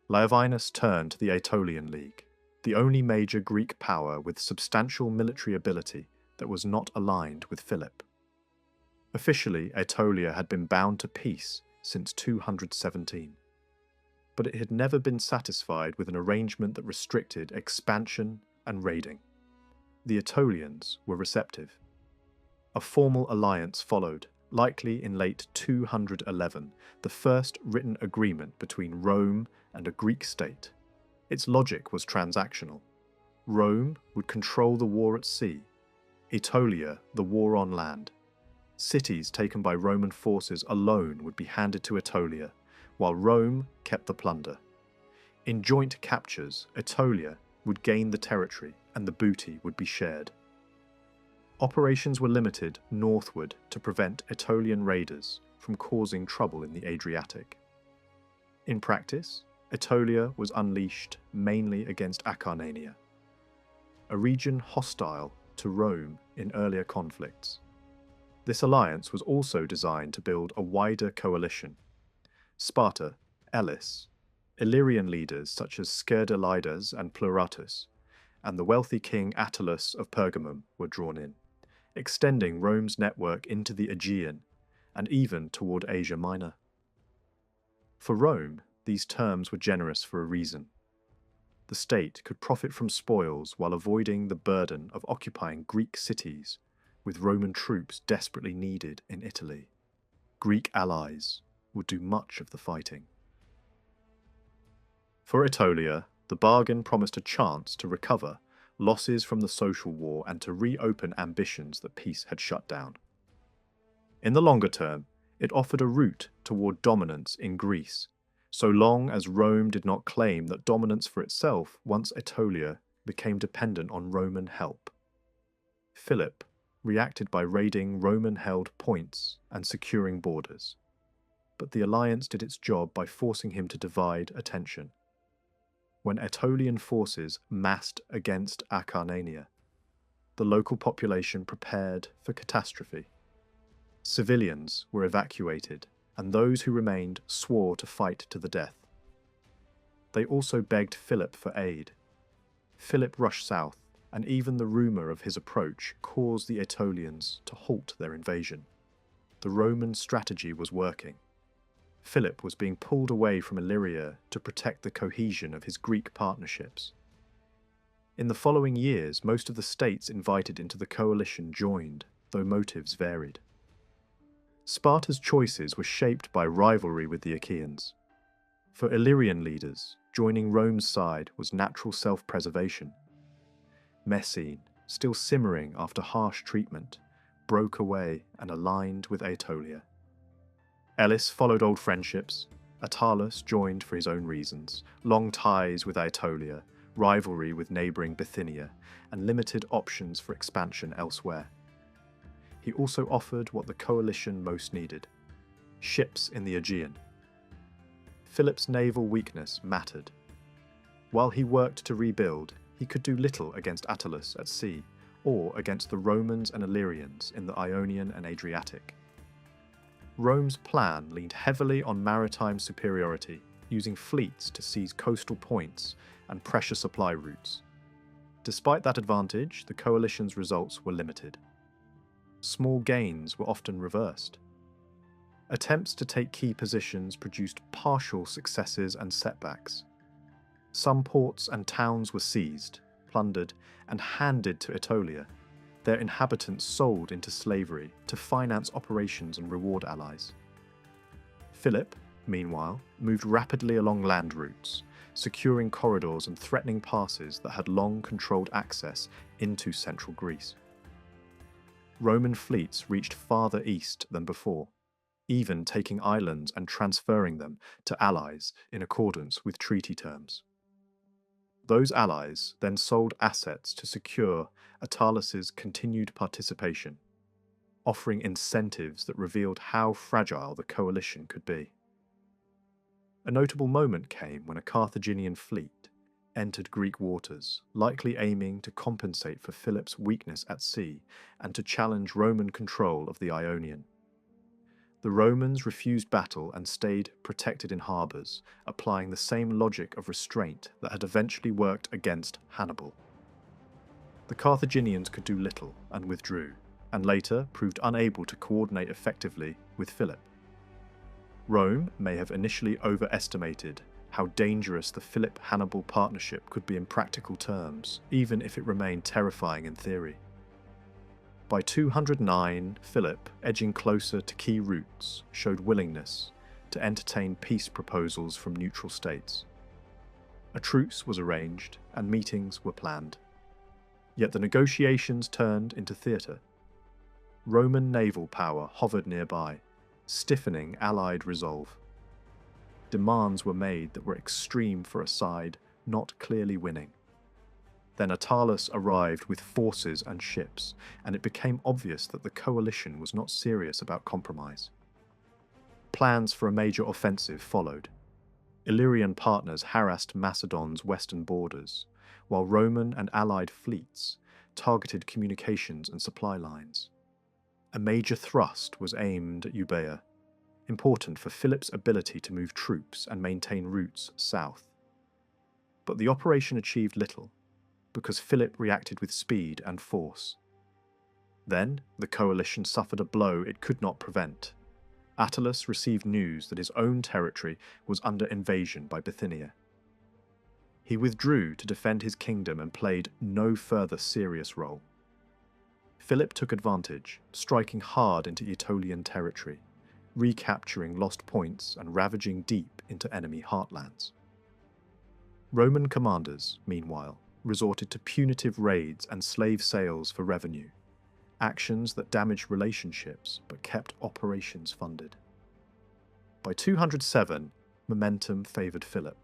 Laevinus turned to the Aetolian League, the only major Greek power with substantial military ability that was not aligned with Philip. Officially, Aetolia had been bound to peace since 217. But it had never been satisfied with an arrangement that restricted expansion and raiding. The Aetolians were receptive. A formal alliance followed, likely in late 211, the first written agreement between Rome and a Greek state. Its logic was transactional. Rome would control the war at sea, Aetolia the war on land. Cities taken by Roman forces alone would be handed to Aetolia, while Rome kept the plunder. In joint captures, Aetolia would gain the territory and the booty would be shared. Operations were limited northward to prevent Aetolian raiders from causing trouble in the Adriatic. In practice, Aetolia was unleashed mainly against Acarnania, a region hostile to Rome in earlier conflicts. This alliance was also designed to build a wider coalition. Sparta, Elis, Illyrian leaders such as Skerdalidas and Pleuratus, and the wealthy king Attalus of Pergamum were drawn in, extending Rome's network into the Aegean and even toward Asia Minor. For Rome, these terms were generous for a reason. The state could profit from spoils while avoiding the burden of occupying Greek cities with Roman troops desperately needed in Italy. Greek allies would do much of the fighting. For Aetolia, the bargain promised a chance to recover losses from the social war and to reopen ambitions that peace had shut down. In the longer term, it offered a route toward dominance in Greece, so long as Rome did not claim that dominance for itself once Aetolia became dependent on Roman help. Philip reacted by raiding Roman-held points and securing borders, but the alliance did its job by forcing him to divide attention. When Aetolian forces massed against Acarnania, the local population prepared for catastrophe. Civilians were evacuated, and those who remained swore to fight to the death. They also begged Philip for aid. Philip rushed south, and even the rumour of his approach caused the Aetolians to halt their invasion. The Roman strategy was working. Philip was being pulled away from Illyria to protect the cohesion of his Greek partnerships. In the following years, most of the states invited into the coalition joined, though motives varied. Sparta's choices were shaped by rivalry with the Achaeans. For Illyrian leaders, joining Rome's side was natural self-preservation. Messene, still simmering after harsh treatment, broke away and aligned with Aetolia. Elis followed old friendships. Attalus joined for his own reasons, long ties with Aetolia, rivalry with neighbouring Bithynia, and limited options for expansion elsewhere. He also offered what the coalition most needed: ships in the Aegean. Philip's naval weakness mattered. While he worked to rebuild, he could do little against Attalus at sea, or against the Romans and Illyrians in the Ionian and Adriatic. Rome's plan leaned heavily on maritime superiority, using fleets to seize coastal points and pressure supply routes. Despite that advantage, the coalition's results were limited. Small gains were often reversed. Attempts to take key positions produced partial successes and setbacks. Some ports and towns were seized, plundered, and handed to Aetolia, their inhabitants sold into slavery to finance operations and reward allies. Philip, meanwhile, moved rapidly along land routes, securing corridors and threatening passes that had long controlled access into central Greece. Roman fleets reached farther east than before, even taking islands and transferring them to allies in accordance with treaty terms. Those allies then sold assets to secure Attalus's continued participation, offering incentives that revealed how fragile the coalition could be. A notable moment came when a Carthaginian fleet entered Greek waters, likely aiming to compensate for Philip's weakness at sea and to challenge Roman control of the Ionian. The Romans refused battle and stayed protected in harbours, applying the same logic of restraint that had eventually worked against Hannibal. The Carthaginians could do little and withdrew, and later proved unable to coordinate effectively with Philip. Rome may have initially overestimated how dangerous the Philip-Hannibal partnership could be in practical terms, even if it remained terrifying in theory. By 209, Philip, edging closer to key routes, showed willingness to entertain peace proposals from neutral states. A truce was arranged and meetings were planned. Yet the negotiations turned into theatre. Roman naval power hovered nearby, stiffening Allied resolve. Demands were made that were extreme for a side not clearly winning. Then Attalus arrived with forces and ships, and it became obvious that the coalition was not serious about compromise. Plans for a major offensive followed. Illyrian partners harassed Macedon's western borders, while Roman and Allied fleets targeted communications and supply lines. A major thrust was aimed at Euboea, important for Philip's ability to move troops and maintain routes south. But the operation achieved little, because Philip reacted with speed and force. Then, the coalition suffered a blow it could not prevent. Attalus received news that his own territory was under invasion by Bithynia. He withdrew to defend his kingdom and played no further serious role. Philip took advantage, striking hard into Aetolian territory, recapturing lost points and ravaging deep into enemy heartlands. Roman commanders, meanwhile, resorted to punitive raids and slave sales for revenue, actions that damaged relationships but kept operations funded. By 207, momentum favoured Philip.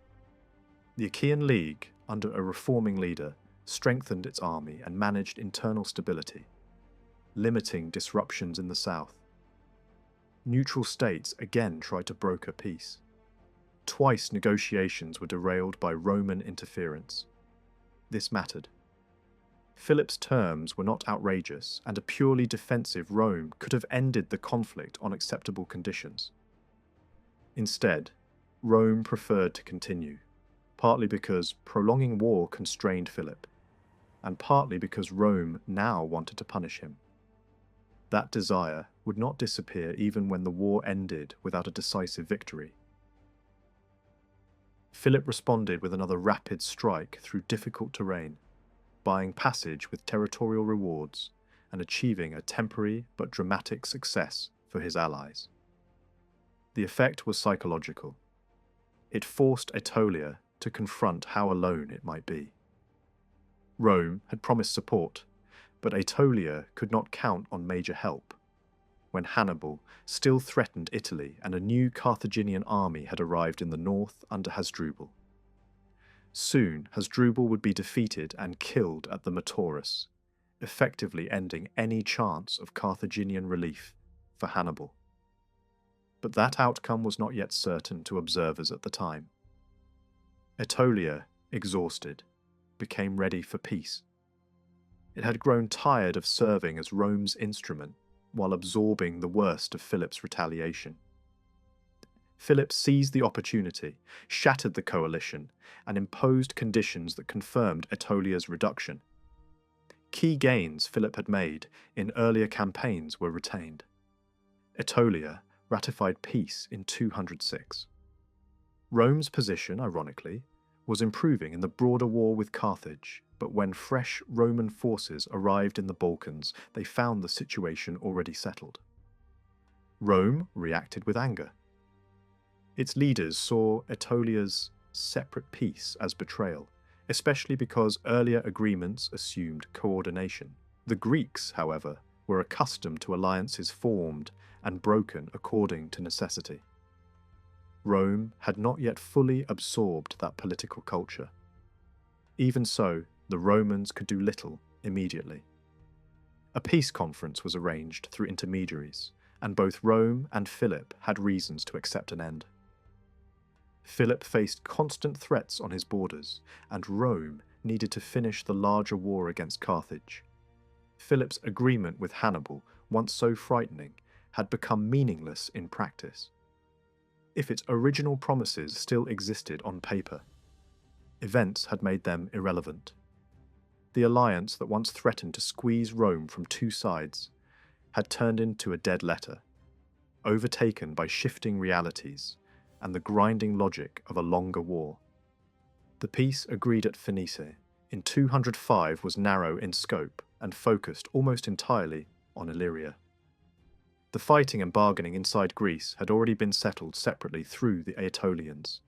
The Achaean League, under a reforming leader, strengthened its army and managed internal stability, limiting disruptions in the south. Neutral states again tried to broker peace. Twice negotiations were derailed by Roman interference. This mattered. Philip's terms were not outrageous, and a purely defensive Rome could have ended the conflict on acceptable conditions. Instead, Rome preferred to continue, partly because prolonging war constrained Philip, and partly because Rome now wanted to punish him. That desire would not disappear even when the war ended without a decisive victory. Philip responded with another rapid strike through difficult terrain, buying passage with territorial rewards and achieving a temporary but dramatic success for his allies. The effect was psychological. It forced Aetolia to confront how alone it might be. Rome had promised support, but Aetolia could not count on major help. When Hannibal still threatened Italy and a new Carthaginian army had arrived in the north under Hasdrubal. Soon Hasdrubal would be defeated and killed at the Metaurus, effectively ending any chance of Carthaginian relief for Hannibal. But that outcome was not yet certain to observers at the time. Aetolia, exhausted, became ready for peace. It had grown tired of serving as Rome's instrument while absorbing the worst of Philip's retaliation. Philip seized the opportunity, shattered the coalition, and imposed conditions that confirmed Aetolia's reduction. Key gains Philip had made in earlier campaigns were retained. Aetolia ratified peace in 206. Rome's position, ironically, was improving in the broader war with Carthage, but when fresh Roman forces arrived in the Balkans, they found the situation already settled. Rome reacted with anger. Its leaders saw Aetolia's separate peace as betrayal, especially because earlier agreements assumed coordination. The Greeks, however, were accustomed to alliances formed and broken according to necessity. Rome had not yet fully absorbed that political culture. Even so, the Romans could do little immediately. A peace conference was arranged through intermediaries, and both Rome and Philip had reasons to accept an end. Philip faced constant threats on his borders, and Rome needed to finish the larger war against Carthage. Philip's agreement with Hannibal, once so frightening, had become meaningless in practice. If its original promises still existed on paper, events had made them irrelevant. The alliance that once threatened to squeeze Rome from two sides had turned into a dead letter, overtaken by shifting realities and the grinding logic of a longer war. The peace agreed at Phoenice in 205 was narrow in scope and focused almost entirely on Illyria. The fighting and bargaining inside Greece had already been settled separately through the Aetolians,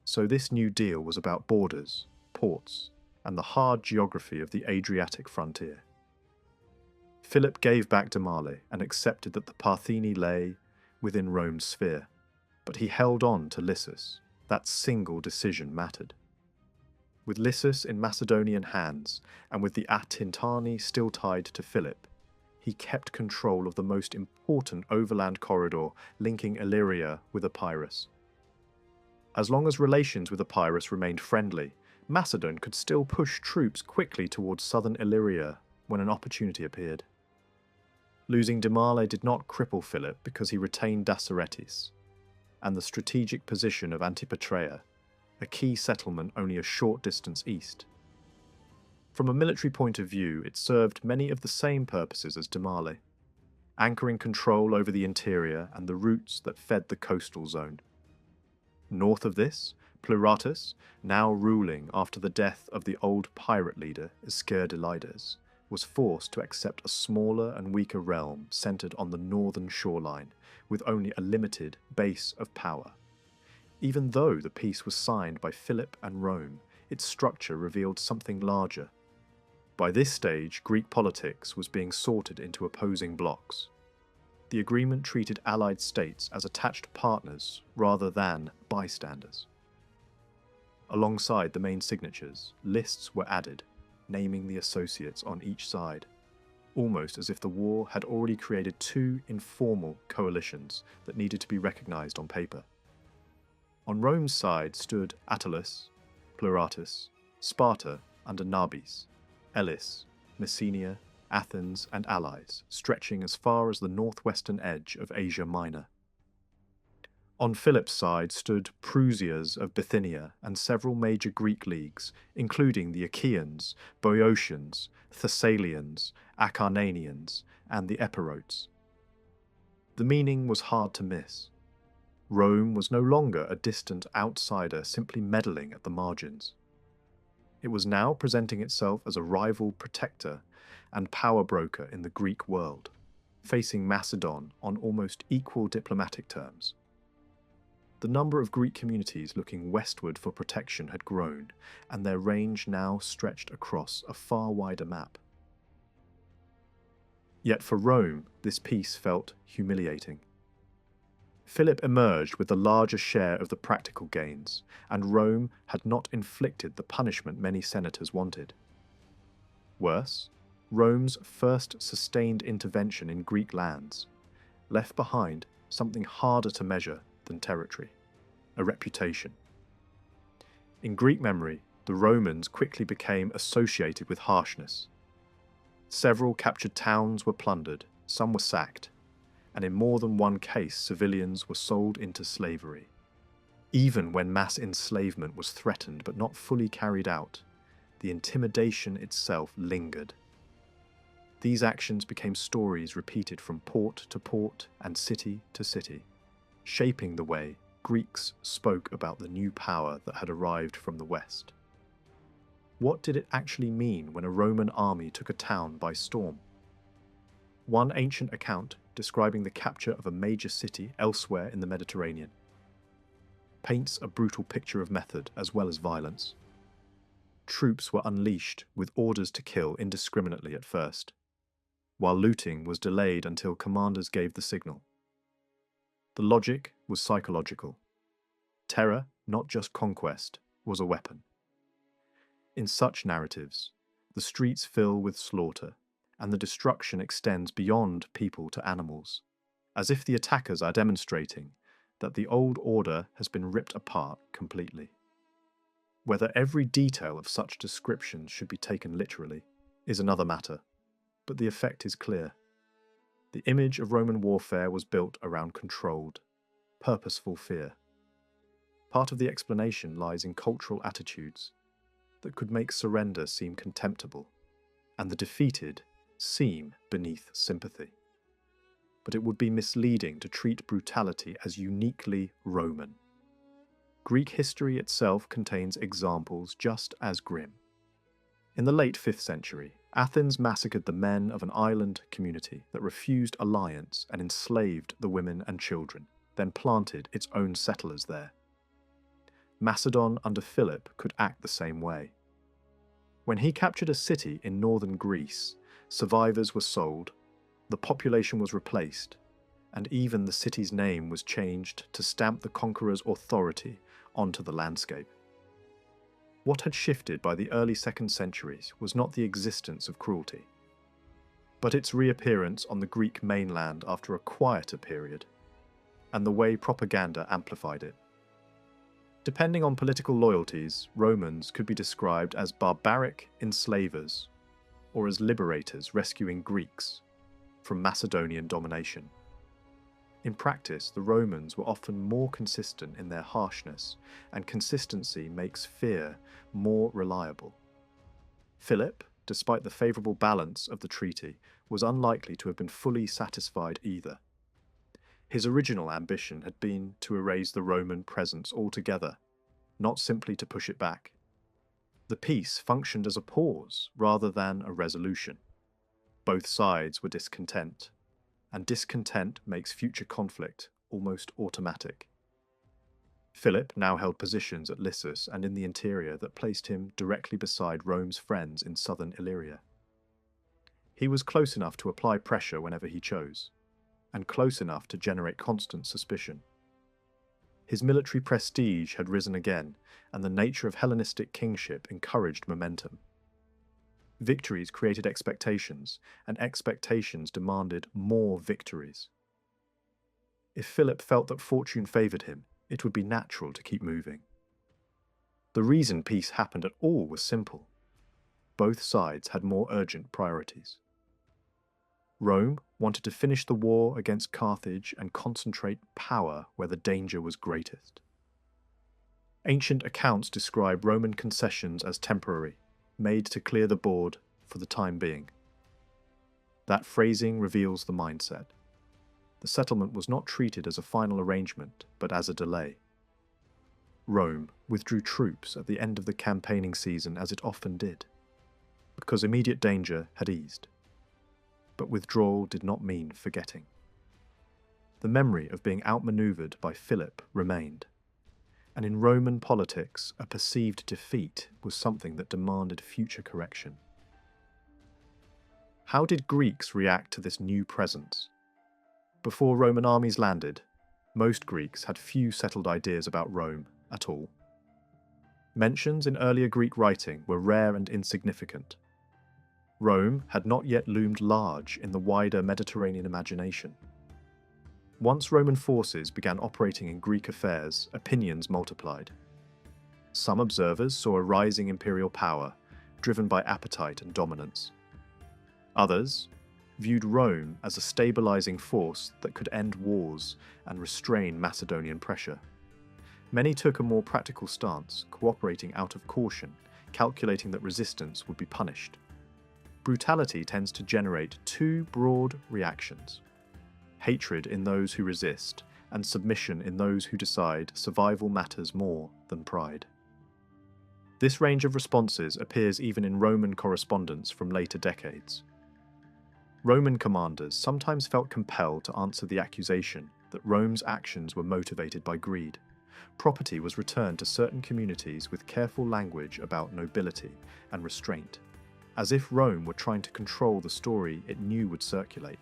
so this new deal was about borders, ports, and the hard geography of the Adriatic frontier. Philip gave back Demale and accepted that the Partheni lay within Rome's sphere, but he held on to Lissus. That single decision mattered. With Lissus in Macedonian hands, and with the Atintani still tied to Philip, he kept control of the most important overland corridor linking Illyria with Epirus. As long as relations with Epirus remained friendly, Macedon could still push troops quickly towards southern Illyria when an opportunity appeared. Losing Demale did not cripple Philip because he retained Daceretis and the strategic position of Antipatrea, a key settlement only a short distance east. From a military point of view, it served many of the same purposes as Demale, anchoring control over the interior and the routes that fed the coastal zone. North of this, Pleuratus, now ruling after the death of the old pirate leader Escerdilides, was forced to accept a smaller and weaker realm centered on the northern shoreline, with only a limited base of power. Even though the peace was signed by Philip and Rome, its structure revealed something larger. By this stage, Greek politics was being sorted into opposing blocs. The agreement treated allied states as attached partners rather than bystanders. Alongside the main signatures, lists were added, naming the associates on each side, almost as if the war had already created two informal coalitions that needed to be recognized on paper. On Rome's side stood Attalus, Pleuratus, Sparta under Nabis, Elis, Messenia, Athens and allies, stretching as far as the northwestern edge of Asia Minor. On Philip's side stood Prusias of Bithynia and several major Greek leagues, including the Achaeans, Boeotians, Thessalians, Acarnanians, and the Epirotes. The meaning was hard to miss. Rome was no longer a distant outsider simply meddling at the margins. It was now presenting itself as a rival protector and power broker in the Greek world, facing Macedon on almost equal diplomatic terms. The number of Greek communities looking westward for protection had grown, and their range now stretched across a far wider map. Yet for Rome, this peace felt humiliating. Philip emerged with the larger share of the practical gains, and Rome had not inflicted the punishment many senators wanted. Worse, Rome's first sustained intervention in Greek lands left behind something harder to measure than territory: a reputation. In Greek memory, the Romans quickly became associated with harshness. Several captured towns were plundered, some were sacked, and in more than one case civilians were sold into slavery. Even when mass enslavement was threatened but not fully carried out, the intimidation itself lingered. These actions became stories repeated from port to port and city to city, shaping the way Greeks spoke about the new power that had arrived from the west. What did it actually mean when a Roman army took a town by storm? One ancient account, describing the capture of a major city elsewhere in the Mediterranean, paints a brutal picture of method as well as violence. Troops were unleashed with orders to kill indiscriminately at first, while looting was delayed until commanders gave the signal. The logic was psychological. Terror, not just conquest, was a weapon. In such narratives, the streets fill with slaughter, and the destruction extends beyond people to animals, as if the attackers are demonstrating that the old order has been ripped apart completely. Whether every detail of such descriptions should be taken literally is another matter, but the effect is clear. The image of Roman warfare was built around controlled, purposeful fear. Part of the explanation lies in cultural attitudes that could make surrender seem contemptible, and the defeated seem beneath sympathy. But it would be misleading to treat brutality as uniquely Roman. Greek history itself contains examples just as grim. In the late 5th century, Athens massacred the men of an island community that refused alliance and enslaved the women and children, then planted its own settlers there. Macedon under Philip could act the same way. When he captured a city in northern Greece, survivors were sold, the population was replaced, and even the city's name was changed to stamp the conqueror's authority onto the landscape. What had shifted by the early 2nd centuries was not the existence of cruelty, but its reappearance on the Greek mainland after a quieter period, and the way propaganda amplified it. Depending on political loyalties, Romans could be described as barbaric enslavers, or as liberators rescuing Greeks from Macedonian domination. In practice, the Romans were often more consistent in their harshness, and consistency makes fear more reliable. Philip, despite the favourable balance of the treaty, was unlikely to have been fully satisfied either. His original ambition had been to erase the Roman presence altogether, not simply to push it back. The peace functioned as a pause rather than a resolution. Both sides were discontent, and discontent makes future conflict almost automatic. Philip now held positions at Lissus and in the interior that placed him directly beside Rome's friends in southern Illyria. He was close enough to apply pressure whenever he chose, and close enough to generate constant suspicion. His military prestige had risen again, and the nature of Hellenistic kingship encouraged momentum. Victories created expectations, and expectations demanded more victories. If Philip felt that fortune favoured him, it would be natural to keep moving. The reason peace happened at all was simple. Both sides had more urgent priorities. Rome wanted to finish the war against Carthage and concentrate power where the danger was greatest. Ancient accounts describe Roman concessions as temporary, made to clear the board for the time being. That phrasing reveals the mindset. The settlement was not treated as a final arrangement, but as a delay. Rome withdrew troops at the end of the campaigning season, as it often did, because immediate danger had eased. But withdrawal did not mean forgetting. The memory of being outmaneuvered by Philip remained, and in Roman politics, a perceived defeat was something that demanded future correction. How did Greeks react to this new presence? Before Roman armies landed, Most Greeks had few settled ideas about Rome at all. Mentions in earlier Greek writing were rare and insignificant. Rome had not yet loomed large in the wider Mediterranean imagination. Once Roman forces began operating in Greek affairs, opinions multiplied. Some observers saw a rising imperial power, driven by appetite and dominance. Others viewed Rome as a stabilizing force that could end wars and restrain Macedonian pressure. Many took a more practical stance, cooperating out of caution, calculating that resistance would be punished. Brutality tends to generate two broad reactions: hatred in those who resist, and submission in those who decide survival matters more than pride. This range of responses appears even in Roman correspondence from later decades. Roman commanders sometimes felt compelled to answer the accusation that Rome's actions were motivated by greed. Property was returned to certain communities with careful language about nobility and restraint, as if Rome were trying to control the story it knew would circulate.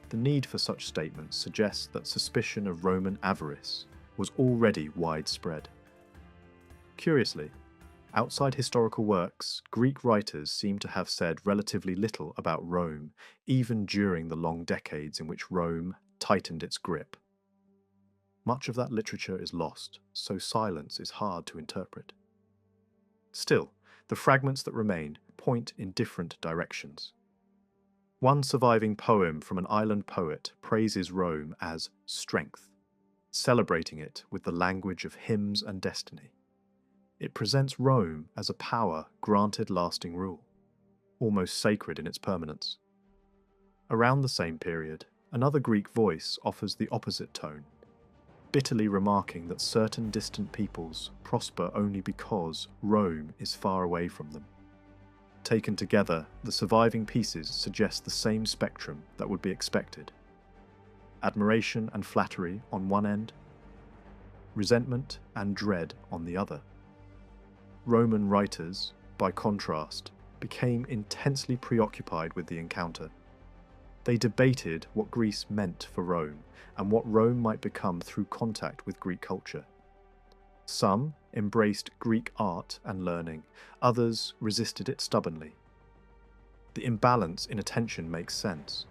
The need for such statements suggests that suspicion of Roman avarice was already widespread. Curiously, outside historical works, Greek writers seem to have said relatively little about Rome, even during the long decades in which Rome tightened its grip. Much of that literature is lost, so silence is hard to interpret. Still, the fragments that remain point in different directions. One surviving poem from an island poet praises Rome as strength, celebrating it with the language of hymns and destiny. It presents Rome as a power granted lasting rule, almost sacred in its permanence. Around the same period, another Greek voice offers the opposite tone, bitterly remarking that certain distant peoples prosper only because Rome is far away from them. Taken together, the surviving pieces suggest the same spectrum that would be expected. Admiration and flattery on one end, resentment and dread on the other. Roman writers, by contrast, became intensely preoccupied with the encounter. They debated what Greece meant for Rome and what Rome might become through contact with Greek culture. Some embraced Greek art and learning, others resisted it stubbornly. The imbalance in attention makes sense.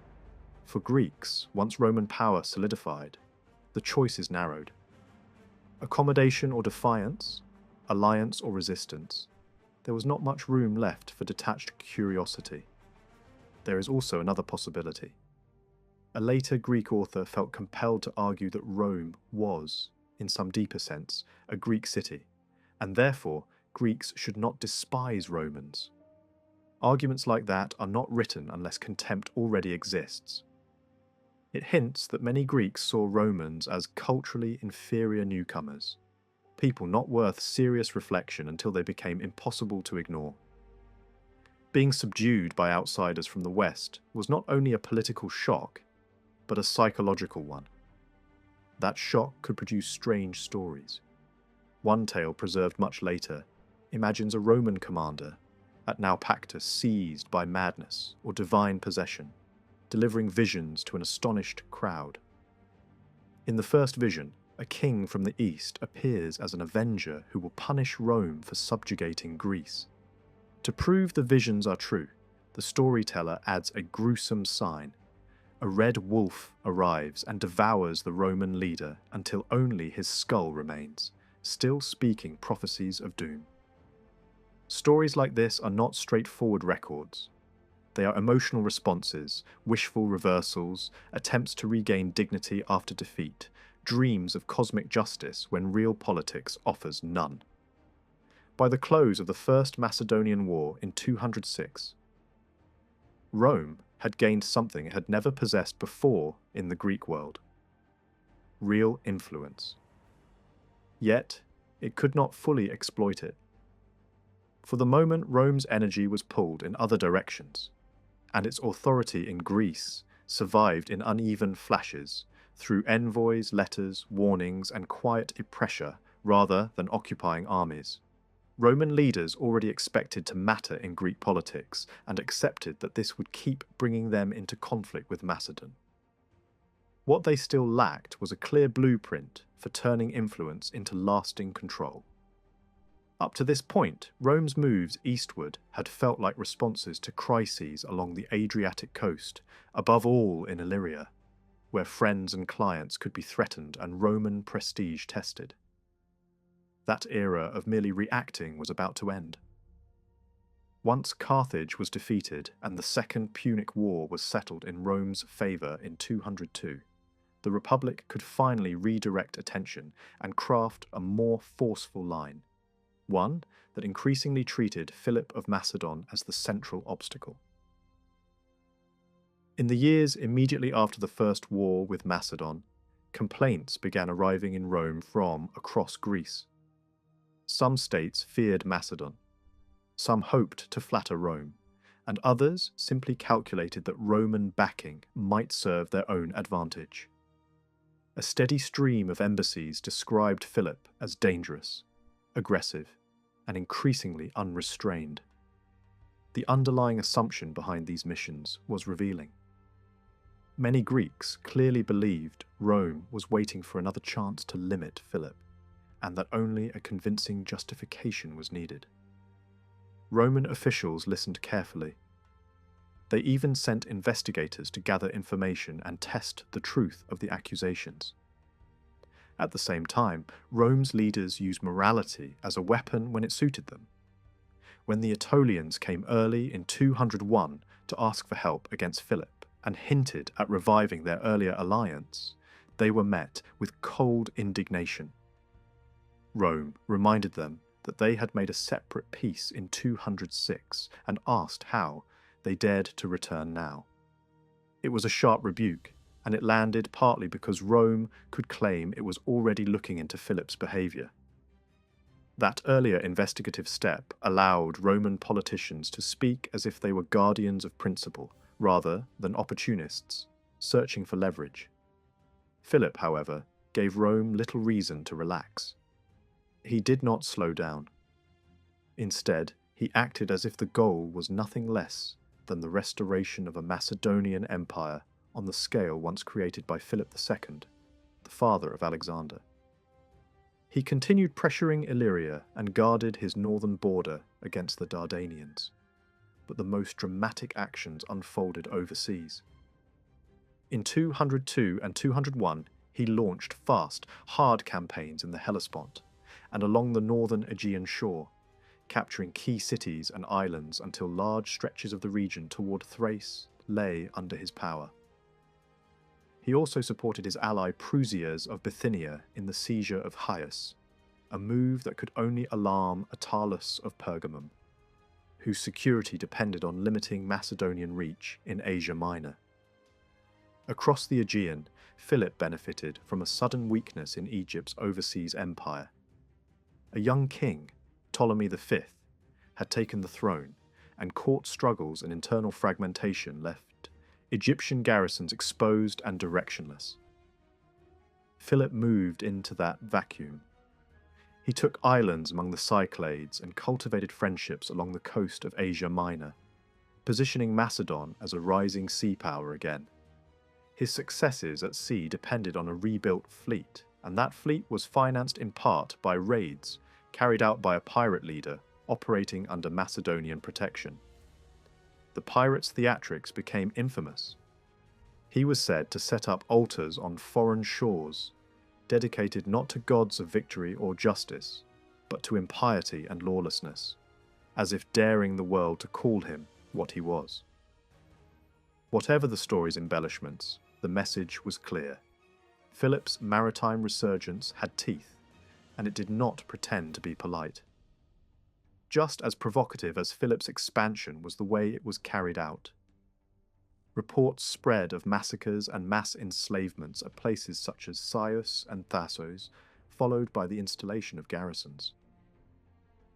For Greeks, once Roman power solidified, the choice is narrowed. Accommodation or defiance, alliance or resistance, there was not much room left for detached curiosity. There is also another possibility. A later Greek author felt compelled to argue that Rome was, in some deeper sense, a Greek city, and therefore Greeks should not despise Romans. Arguments like that are not written unless contempt already exists. It hints that many Greeks saw Romans as culturally inferior newcomers, people not worth serious reflection until they became impossible to ignore. Being subdued by outsiders from the West was not only a political shock, but a psychological one. That shock could produce strange stories. One tale, preserved much later, imagines a Roman commander at Naupactus seized by madness or divine possession, delivering visions to an astonished crowd. In the first vision, a king from the east appears as an avenger who will punish Rome for subjugating Greece. To prove the visions are true, the storyteller adds a gruesome sign. A red wolf arrives and devours the Roman leader until only his skull remains, still speaking prophecies of doom. Stories like this are not straightforward records. They are emotional responses, wishful reversals, attempts to regain dignity after defeat, dreams of cosmic justice when real politics offers none. By the close of the First Macedonian War in 206, Rome had gained something it had never possessed before in the Greek world: real influence. Yet, it could not fully exploit it. For the moment, Rome's energy was pulled in other directions, and its authority in Greece survived in uneven flashes through envoys, letters, warnings, and quiet pressure rather than occupying armies. Roman leaders already expected to matter in Greek politics and accepted that this would keep bringing them into conflict with Macedon. What they still lacked was a clear blueprint for turning influence into lasting control. Up to this point, Rome's moves eastward had felt like responses to crises along the Adriatic coast, above all in Illyria, where friends and clients could be threatened and Roman prestige tested. That era of merely reacting was about to end. Once Carthage was defeated and the Second Punic War was settled in Rome's favour in 202, the Republic could finally redirect attention and craft a more forceful line, one that increasingly treated Philip of Macedon as the central obstacle. In the years immediately after the First War with Macedon, complaints began arriving in Rome from across Greece. Some states feared Macedon, some hoped to flatter Rome, and others simply calculated that Roman backing might serve their own advantage. A steady stream of embassies described Philip as dangerous, aggressive, and increasingly unrestrained. The underlying assumption behind these missions was revealing. Many Greeks clearly believed Rome was waiting for another chance to limit Philip, and that only a convincing justification was needed. Roman officials listened carefully. They even sent investigators to gather information and test the truth of the accusations. At the same time, Rome's leaders used morality as a weapon when it suited them. When the Aetolians came early in 201 to ask for help against Philip and hinted at reviving their earlier alliance, they were met with cold indignation. Rome reminded them that they had made a separate peace in 206 and asked how they dared to return now. It was a sharp rebuke, and it landed partly because Rome could claim it was already looking into Philip's behaviour. That earlier investigative step allowed Roman politicians to speak as if they were guardians of principle, rather than opportunists, searching for leverage. Philip, however, gave Rome little reason to relax. He did not slow down. Instead, he acted as if the goal was nothing less than the restoration of a Macedonian empire on the scale once created by Philip II, the father of Alexander. He continued pressuring Illyria and guarded his northern border against the Dardanians, but the most dramatic actions unfolded overseas. In 202 and 201, he launched fast, hard campaigns in the Hellespont and along the northern Aegean shore, capturing key cities and islands until large stretches of the region toward Thrace lay under his power. He also supported his ally Prusias of Bithynia in the seizure of Chios, a move that could only alarm Attalus of Pergamum, whose security depended on limiting Macedonian reach in Asia Minor. Across the Aegean, Philip benefited from a sudden weakness in Egypt's overseas empire. A young king, Ptolemy V, had taken the throne, and court struggles and internal fragmentation left Egyptian garrisons exposed and directionless. Philip moved into that vacuum. He took islands among the Cyclades and cultivated friendships along the coast of Asia Minor, positioning Macedon as a rising sea power again. His successes at sea depended on a rebuilt fleet, and that fleet was financed in part by raids carried out by a pirate leader operating under Macedonian protection. The pirate's theatrics became infamous. He was said to set up altars on foreign shores, dedicated not to gods of victory or justice, but to impiety and lawlessness, as if daring the world to call him what he was. Whatever the story's embellishments, the message was clear. Philip's maritime resurgence had teeth, and it did not pretend to be polite. Just as provocative as Philip's expansion was the way it was carried out. Reports spread of massacres and mass enslavements at places such as Chios and Thassos, followed by the installation of garrisons.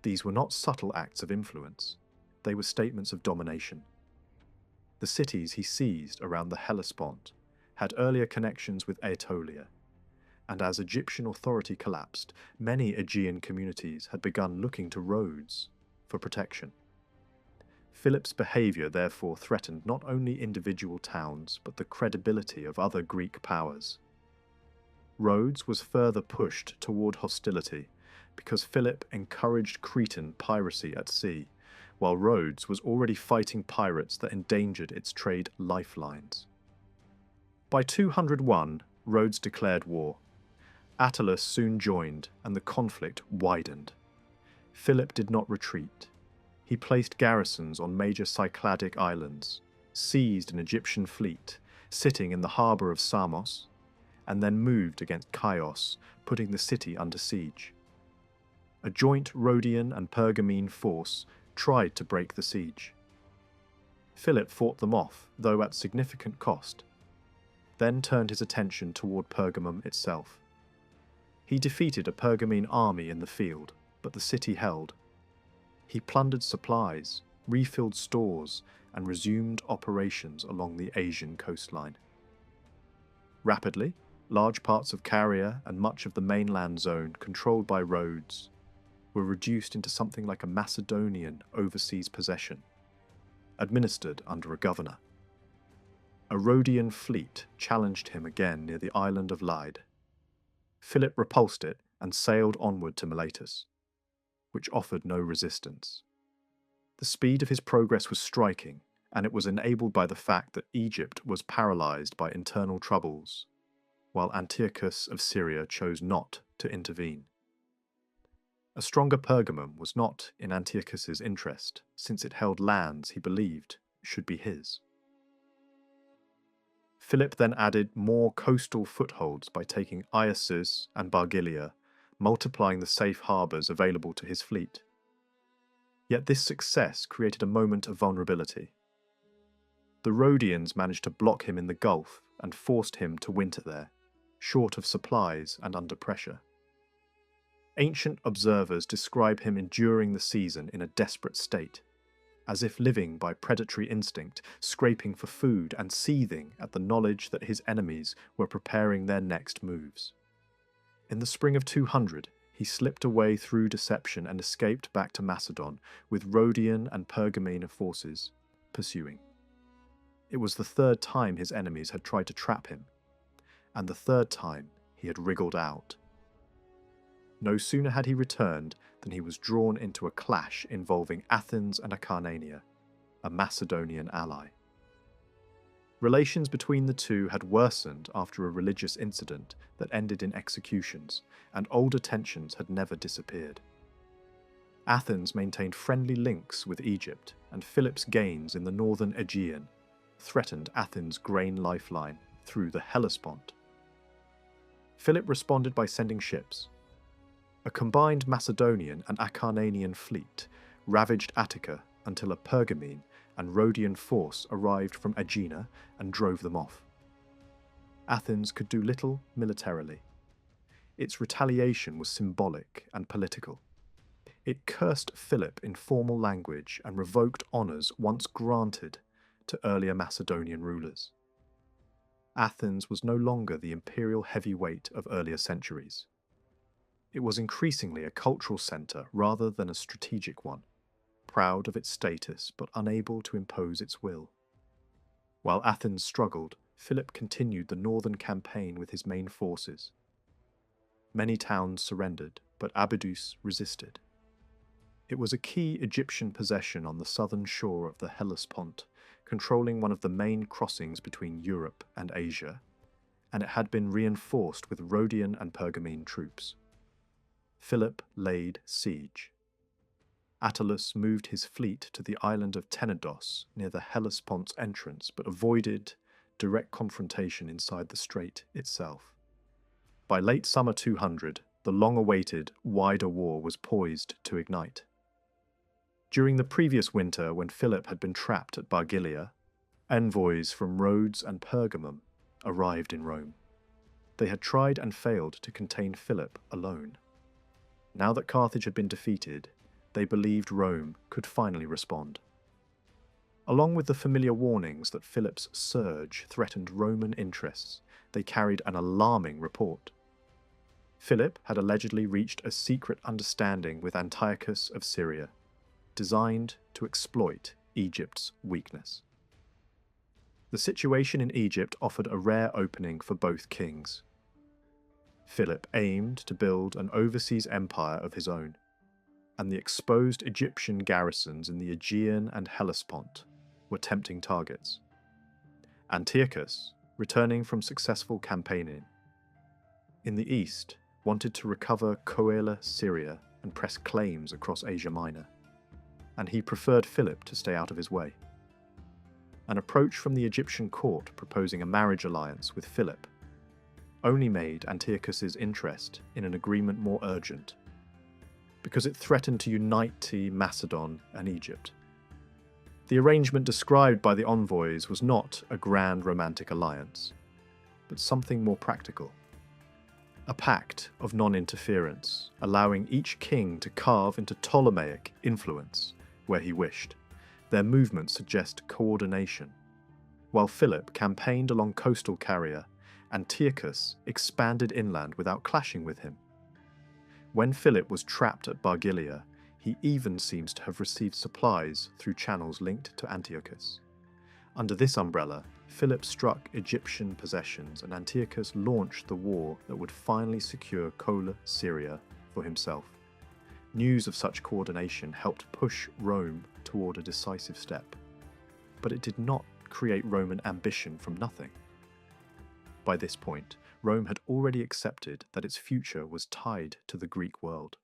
These were not subtle acts of influence, they were statements of domination. The cities he seized around the Hellespont had earlier connections with Aetolia, and as Egyptian authority collapsed, many Aegean communities had begun looking to Rhodes for protection. Philip's behaviour therefore threatened not only individual towns but the credibility of other Greek powers. Rhodes was further pushed toward hostility because Philip encouraged Cretan piracy at sea, while Rhodes was already fighting pirates that endangered its trade lifelines. By 201, Rhodes declared war. Attalus soon joined, and the conflict widened. Philip did not retreat. He placed garrisons on major Cycladic islands, seized an Egyptian fleet, sitting in the harbour of Samos, and then moved against Chios, putting the city under siege. A joint Rhodian and Pergamene force tried to break the siege. Philip fought them off, though at significant cost, then turned his attention toward Pergamum itself. He defeated a Pergamene army in the field, but the city held. He plundered supplies, refilled stores, and resumed operations along the Asian coastline. Rapidly, large parts of Caria and much of the mainland zone controlled by Rhodes were reduced into something like a Macedonian overseas possession, administered under a governor. A Rhodian fleet challenged him again near the island of Lyde. Philip repulsed it and sailed onward to Miletus, which offered no resistance. The speed of his progress was striking, and it was enabled by the fact that Egypt was paralysed by internal troubles, while Antiochus of Syria chose not to intervene. A stronger Pergamum was not in Antiochus's interest, since it held lands he believed should be his. Philip then added more coastal footholds by taking Iasus and Bargilia, multiplying the safe harbours available to his fleet. Yet this success created a moment of vulnerability. The Rhodians managed to block him in the Gulf and forced him to winter there, short of supplies and under pressure. Ancient observers describe him enduring the season in a desperate state, as if living by predatory instinct, scraping for food and seething at the knowledge that his enemies were preparing their next moves. In the spring of 200, he slipped away through deception and escaped back to Macedon, with Rhodian and Pergamene forces pursuing. It was the third time his enemies had tried to trap him, and the third time he had wriggled out. No sooner had he returned than he was drawn into a clash involving Athens and Acarnania, a Macedonian ally. Relations between the two had worsened after a religious incident that ended in executions, and older tensions had never disappeared. Athens maintained friendly links with Egypt, and Philip's gains in the northern Aegean threatened Athens' grain lifeline through the Hellespont. Philip responded by sending ships. A combined Macedonian and Acarnanian fleet ravaged Attica until a Pergamene and Rhodian force arrived from Aegina and drove them off. Athens could do little militarily. Its retaliation was symbolic and political. It cursed Philip in formal language and revoked honours once granted to earlier Macedonian rulers. Athens was no longer the imperial heavyweight of earlier centuries. It was increasingly a cultural centre rather than a strategic one, proud of its status but unable to impose its will. While Athens struggled, Philip continued the northern campaign with his main forces. Many towns surrendered, but Abydos resisted. It was a key Egyptian possession on the southern shore of the Hellespont, controlling one of the main crossings between Europe and Asia, and it had been reinforced with Rhodian and Pergamene troops. Philip laid siege. Attalus moved his fleet to the island of Tenedos near the Hellespont's entrance, but avoided direct confrontation inside the strait itself. By late summer 200, the long-awaited wider war was poised to ignite. During the previous winter, when Philip had been trapped at Bargilia, envoys from Rhodes and Pergamum arrived in Rome. They had tried and failed to contain Philip alone. Now that Carthage had been defeated, they believed Rome could finally respond. Along with the familiar warnings that Philip's surge threatened Roman interests, they carried an alarming report. Philip had allegedly reached a secret understanding with Antiochus of Syria, designed to exploit Egypt's weakness. The situation in Egypt offered a rare opening for both kings. Philip aimed to build an overseas empire of his own, and the exposed Egyptian garrisons in the Aegean and Hellespont were tempting targets. Antiochus, returning from successful campaigning in the east, wanted to recover Coele Syria and press claims across Asia Minor, and he preferred Philip to stay out of his way. An approach from the Egyptian court proposing a marriage alliance with Philip only made Antiochus's interest in an agreement more urgent, because it threatened to unite Macedon and Egypt. The arrangement described by the envoys was not a grand romantic alliance, but something more practical. A pact of non-interference, allowing each king to carve into Ptolemaic influence where he wished. Their movements suggest coordination. While Philip campaigned along coastal carrier, Antiochus expanded inland without clashing with him. When Philip was trapped at Bargilia, he even seems to have received supplies through channels linked to Antiochus. Under this umbrella, Philip struck Egyptian possessions and Antiochus launched the war that would finally secure Coele Syria for himself. News of such coordination helped push Rome toward a decisive step, but it did not create Roman ambition from nothing. By this point, Rome had already accepted that its future was tied to the Greek world.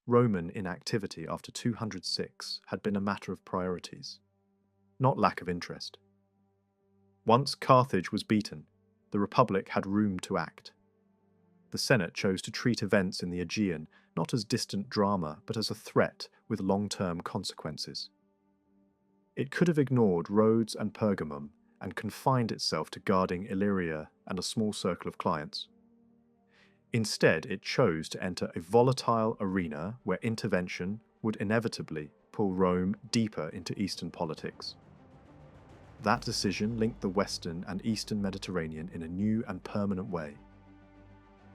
Roman inactivity after 206 had been a matter of priorities, not lack of interest. Once Carthage was beaten, the Republic had room to act. The Senate chose to treat events in the Aegean not as distant drama, but as a threat with long-term consequences. It could have ignored Rhodes and Pergamum and confined itself to guarding Illyria and a small circle of clients. Instead, it chose to enter a volatile arena where intervention would inevitably pull Rome deeper into Eastern politics. That decision linked the Western and Eastern Mediterranean in a new and permanent way.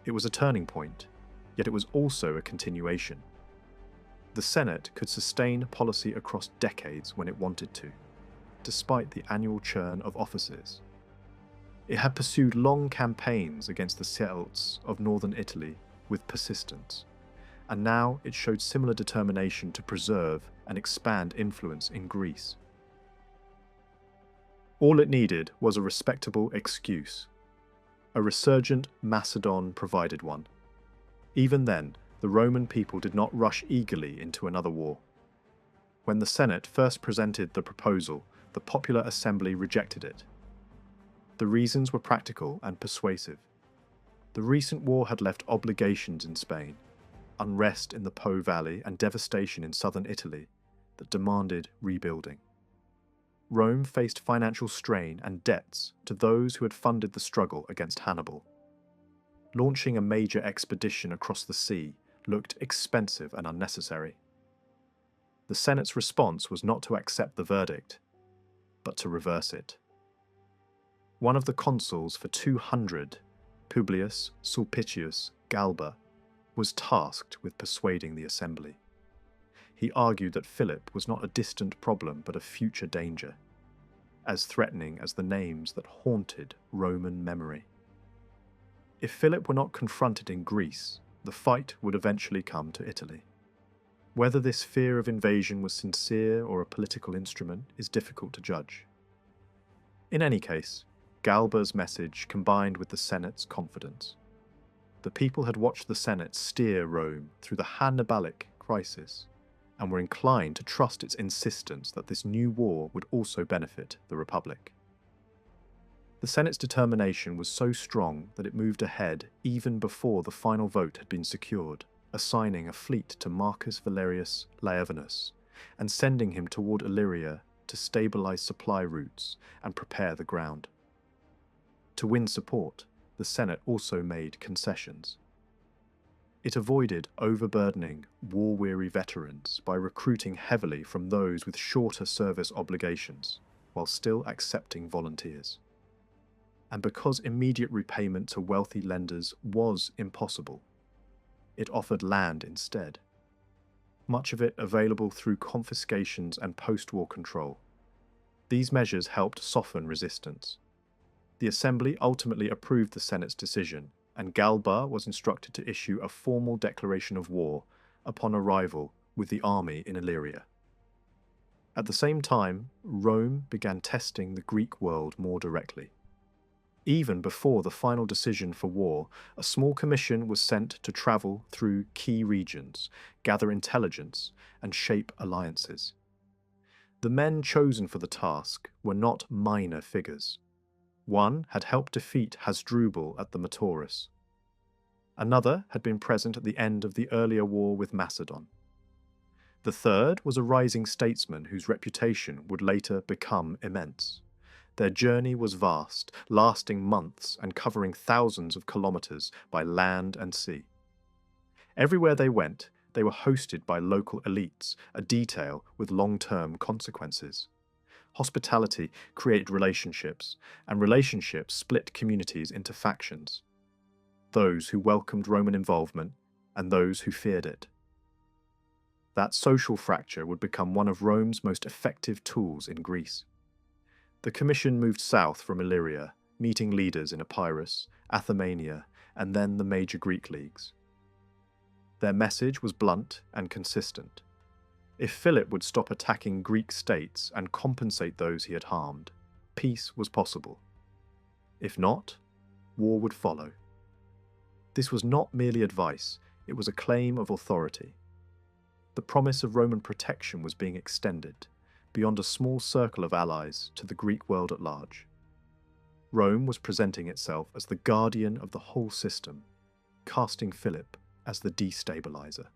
It was a turning point, yet it was also a continuation. The Senate could sustain policy across decades when it wanted to, despite the annual churn of offices. It had pursued long campaigns against the Celts of northern Italy with persistence, and now it showed similar determination to preserve and expand influence in Greece. All it needed was a respectable excuse. A resurgent Macedon provided one. Even then, the Roman people did not rush eagerly into another war. When the Senate first presented the proposal, the popular assembly rejected it. The reasons were practical and persuasive. The recent war had left obligations in Spain, unrest in the Po Valley and devastation in southern Italy that demanded rebuilding. Rome faced financial strain and debts to those who had funded the struggle against Hannibal. Launching a major expedition across the sea looked expensive and unnecessary. The Senate's response was not to accept the verdict, but to reverse it. One of the consuls for 200, Publius Sulpicius Galba, was tasked with persuading the assembly. He argued that Philip was not a distant problem but a future danger, as threatening as the names that haunted Roman memory. If Philip were not confronted in Greece, the fight would eventually come to Italy. Whether this fear of invasion was sincere or a political instrument is difficult to judge. In any case, Galba's message combined with the Senate's confidence. The people had watched the Senate steer Rome through the Hannibalic crisis and were inclined to trust its insistence that this new war would also benefit the Republic. The Senate's determination was so strong that it moved ahead even before the final vote had been secured, assigning a fleet to Marcus Valerius Laevinus and sending him toward Illyria to stabilize supply routes and prepare the ground. To win support, the Senate also made concessions. It avoided overburdening war-weary veterans by recruiting heavily from those with shorter service obligations, while still accepting volunteers. And because immediate repayment to wealthy lenders was impossible, it offered land instead. much of it available through confiscations and post-war control. These measures helped soften resistance. The Assembly ultimately approved the Senate's decision, and Galba was instructed to issue a formal declaration of war upon arrival with the army in Illyria. At the same time, Rome began testing the Greek world more directly. Even before the final decision for war, a small commission was sent to travel through key regions, gather intelligence, and shape alliances. The men chosen for the task were not minor figures. One had helped defeat Hasdrubal at the Metaurus. Another had been present at the end of the earlier war with Macedon. The third was a rising statesman whose reputation would later become immense. Their journey was vast, lasting months and covering thousands of kilometers by land and sea. Everywhere they went, they were hosted by local elites, a detail with long-term consequences. Hospitality created relationships, and relationships split communities into factions. Those who welcomed Roman involvement and those who feared it. That social fracture would become one of Rome's most effective tools in Greece. The commission moved south from Illyria, meeting leaders in Epirus, Athemania, and then the major Greek leagues. Their message was blunt and consistent. If Philip would stop attacking Greek states and compensate those he had harmed, peace was possible. If not, war would follow. This was not merely advice, it was a claim of authority. The promise of Roman protection was being extended, beyond a small circle of allies, to the Greek world at large. Rome was presenting itself as the guardian of the whole system, casting Philip as the destabilizer.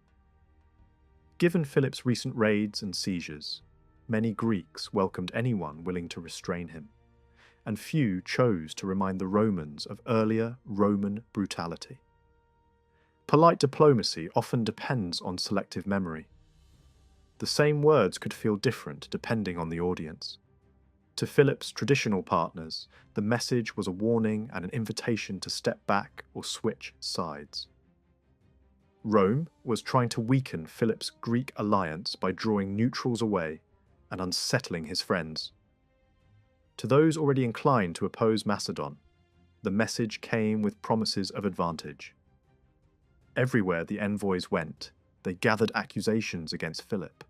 Given Philip's recent raids and seizures, many Greeks welcomed anyone willing to restrain him, and few chose to remind the Romans of earlier Roman brutality. Polite diplomacy often depends on selective memory. The same words could feel different depending on the audience. To Philip's traditional partners, the message was a warning and an invitation to step back or switch sides. Rome was trying to weaken Philip's Greek alliance by drawing neutrals away and unsettling his friends. To those already inclined to oppose Macedon, the message came with promises of advantage. Everywhere the envoys went, they gathered accusations against Philip,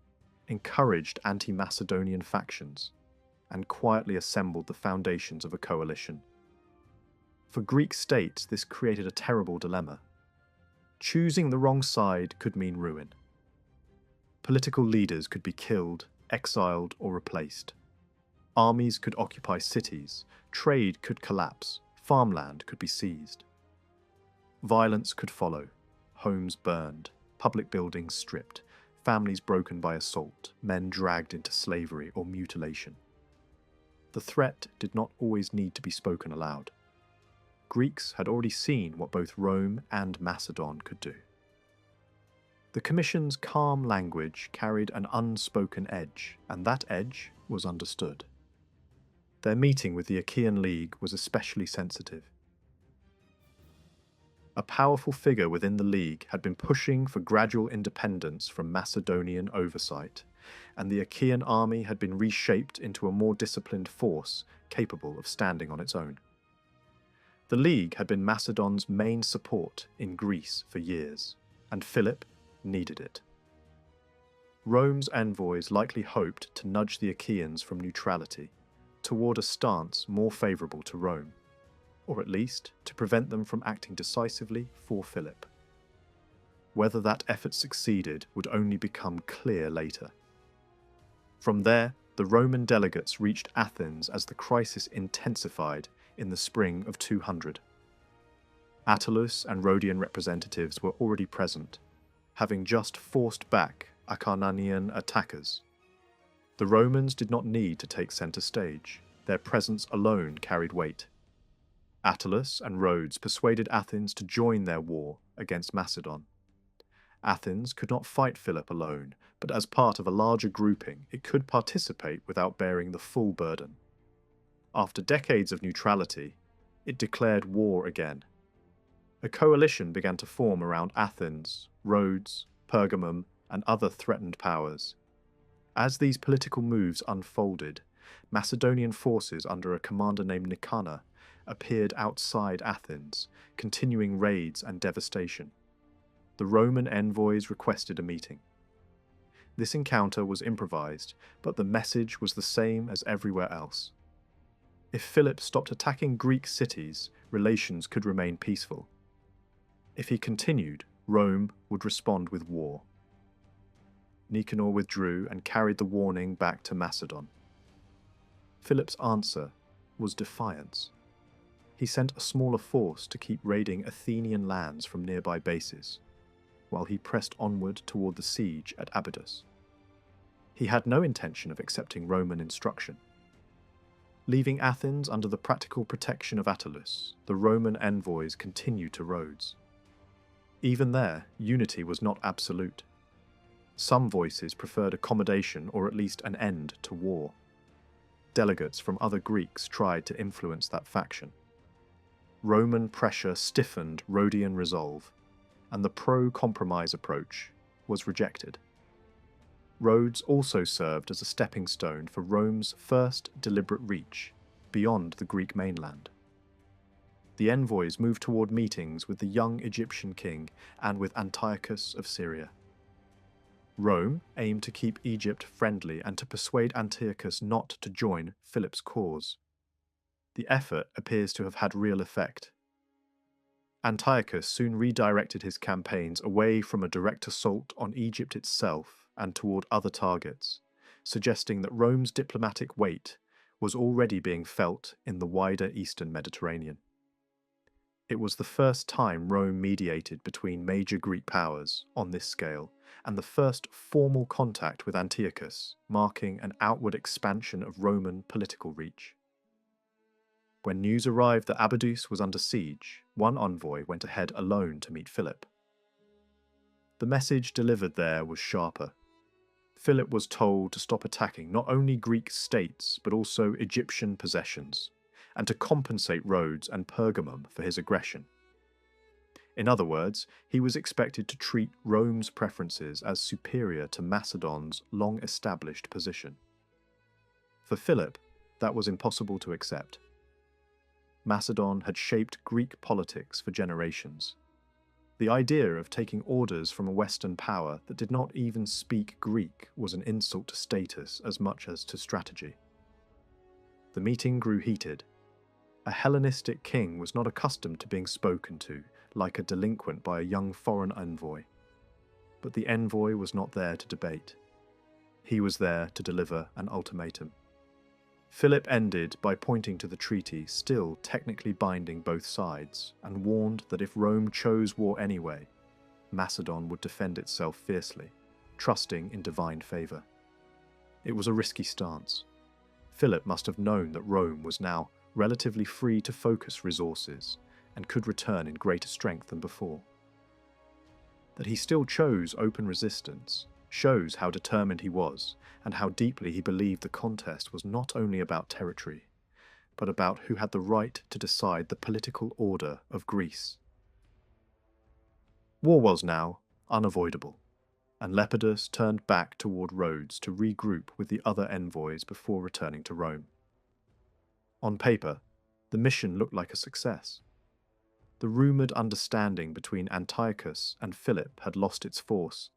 encouraged anti-Macedonian factions, and quietly assembled the foundations of a coalition. For Greek states, this created a terrible dilemma. Choosing the wrong side could mean ruin. Political leaders could be killed, exiled, or replaced. Armies could occupy cities, trade could collapse, farmland could be seized. Violence could follow. Homes burned, public buildings stripped, families broken by assault, men dragged into slavery or mutilation. The threat did not always need to be spoken aloud. Greeks had already seen what both Rome and Macedon could do. The Commission's calm language carried an unspoken edge, and that edge was understood. Their meeting with the Achaean League was especially sensitive. A powerful figure within the League had been pushing for gradual independence from Macedonian oversight, and the Achaean army had been reshaped into a more disciplined force capable of standing on its own. The League had been Macedon's main support in Greece for years, and Philip needed it. Rome's envoys likely hoped to nudge the Achaeans from neutrality toward a stance more favourable to Rome, or at least to prevent them from acting decisively for Philip. Whether that effort succeeded would only become clear later. From there, the Roman delegates reached Athens as the crisis intensified in the spring of 200. Attalus and Rhodian representatives were already present, having just forced back Acarnanian attackers. The Romans did not need to take centre stage. Their presence alone carried weight. Attalus and Rhodes persuaded Athens to join their war against Macedon. Athens could not fight Philip alone, but as part of a larger grouping, it could participate without bearing the full burden. After decades of neutrality, it declared war again. A coalition began to form around Athens, Rhodes, Pergamum, and other threatened powers. As these political moves unfolded, Macedonian forces under a commander named Nicanor appeared outside Athens, continuing raids and devastation. The Roman envoys requested a meeting. This encounter was improvised, but the message was the same as everywhere else. If Philip stopped attacking Greek cities, relations could remain peaceful. If he continued, Rome would respond with war. Nicanor withdrew and carried the warning back to Macedon. Philip's answer was defiance. He sent a smaller force to keep raiding Athenian lands from nearby bases, while he pressed onward toward the siege at Abydos. He had no intention of accepting Roman instruction. Leaving Athens under the practical protection of Attalus, the Roman envoys continued to Rhodes. Even there, unity was not absolute. Some voices preferred accommodation or at least an end to war. Delegates from other Greeks tried to influence that faction. Roman pressure stiffened Rhodian resolve, and the pro-compromise approach was rejected. Rhodes also served as a stepping stone for Rome's first deliberate reach beyond the Greek mainland. The envoys moved toward meetings with the young Egyptian king and with Antiochus of Syria. Rome aimed to keep Egypt friendly and to persuade Antiochus not to join Philip's cause. The effort appears to have had real effect. Antiochus soon redirected his campaigns away from a direct assault on Egypt itself and toward other targets, suggesting that Rome's diplomatic weight was already being felt in the wider Eastern Mediterranean. It was the first time Rome mediated between major Greek powers on this scale, and the first formal contact with Antiochus, marking an outward expansion of Roman political reach. When news arrived that Abydos was under siege, one envoy went ahead alone to meet Philip. The message delivered there was sharper. Philip was told to stop attacking not only Greek states but also Egyptian possessions, and to compensate Rhodes and Pergamum for his aggression. In other words, he was expected to treat Rome's preferences as superior to Macedon's long-established position. For Philip, that was impossible to accept. Macedon had shaped Greek politics for generations. The idea of taking orders from a Western power that did not even speak Greek was an insult to status as much as to strategy. The meeting grew heated. A Hellenistic king was not accustomed to being spoken to like a delinquent by a young foreign envoy. But the envoy was not there to debate. He was there to deliver an ultimatum. Philip ended by pointing to the treaty still technically binding both sides, and warned that if Rome chose war anyway, Macedon would defend itself fiercely, trusting in divine favour. It was a risky stance. Philip must have known that Rome was now relatively free to focus resources and could return in greater strength than before. That he still chose open resistance shows how determined he was and how deeply he believed the contest was not only about territory, but about who had the right to decide the political order of Greece. War was now unavoidable, and Lepidus turned back toward Rhodes to regroup with the other envoys before returning to Rome. On paper, the mission looked like a success. The rumoured understanding between Antiochus and Philip had lost its force,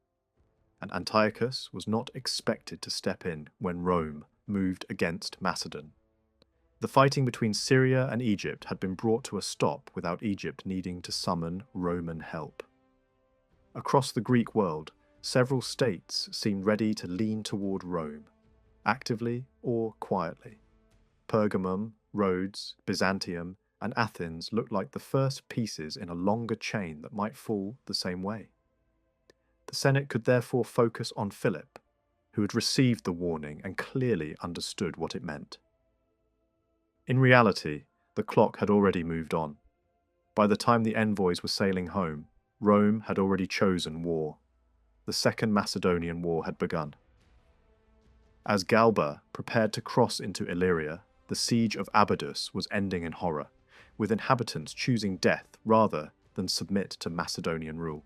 and Antiochus was not expected to step in when Rome moved against Macedon. The fighting between Syria and Egypt had been brought to a stop without Egypt needing to summon Roman help. Across the Greek world, several states seemed ready to lean toward Rome, actively or quietly. Pergamum, Rhodes, Byzantium, and Athens looked like the first pieces in a longer chain that might fall the same way. The Senate could therefore focus on Philip, who had received the warning and clearly understood what it meant. In reality, the clock had already moved on. By the time the envoys were sailing home, Rome had already chosen war. The Second Macedonian War had begun. As Galba prepared to cross into Illyria, the siege of Abydos was ending in horror, with inhabitants choosing death rather than submit to Macedonian rule.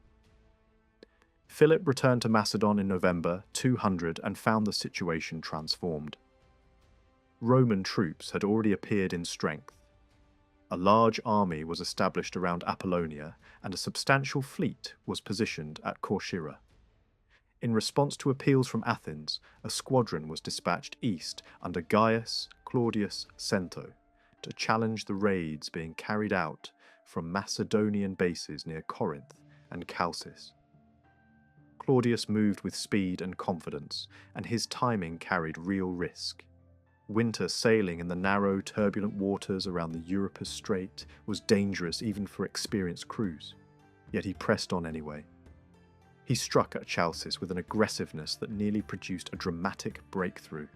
Philip returned to Macedon in November 200 and found the situation transformed. Roman troops had already appeared in strength. A large army was established around Apollonia, and a substantial fleet was positioned at Corcyra. In response to appeals from Athens, a squadron was dispatched east under Gaius Claudius Cento to challenge the raids being carried out from Macedonian bases near Corinth and Chalcis. Claudius moved with speed and confidence, and his timing carried real risk. Winter sailing in the narrow, turbulent waters around the Euripus Strait was dangerous even for experienced crews, yet he pressed on anyway. He struck at Chalcis with an aggressiveness that nearly produced a dramatic breakthrough.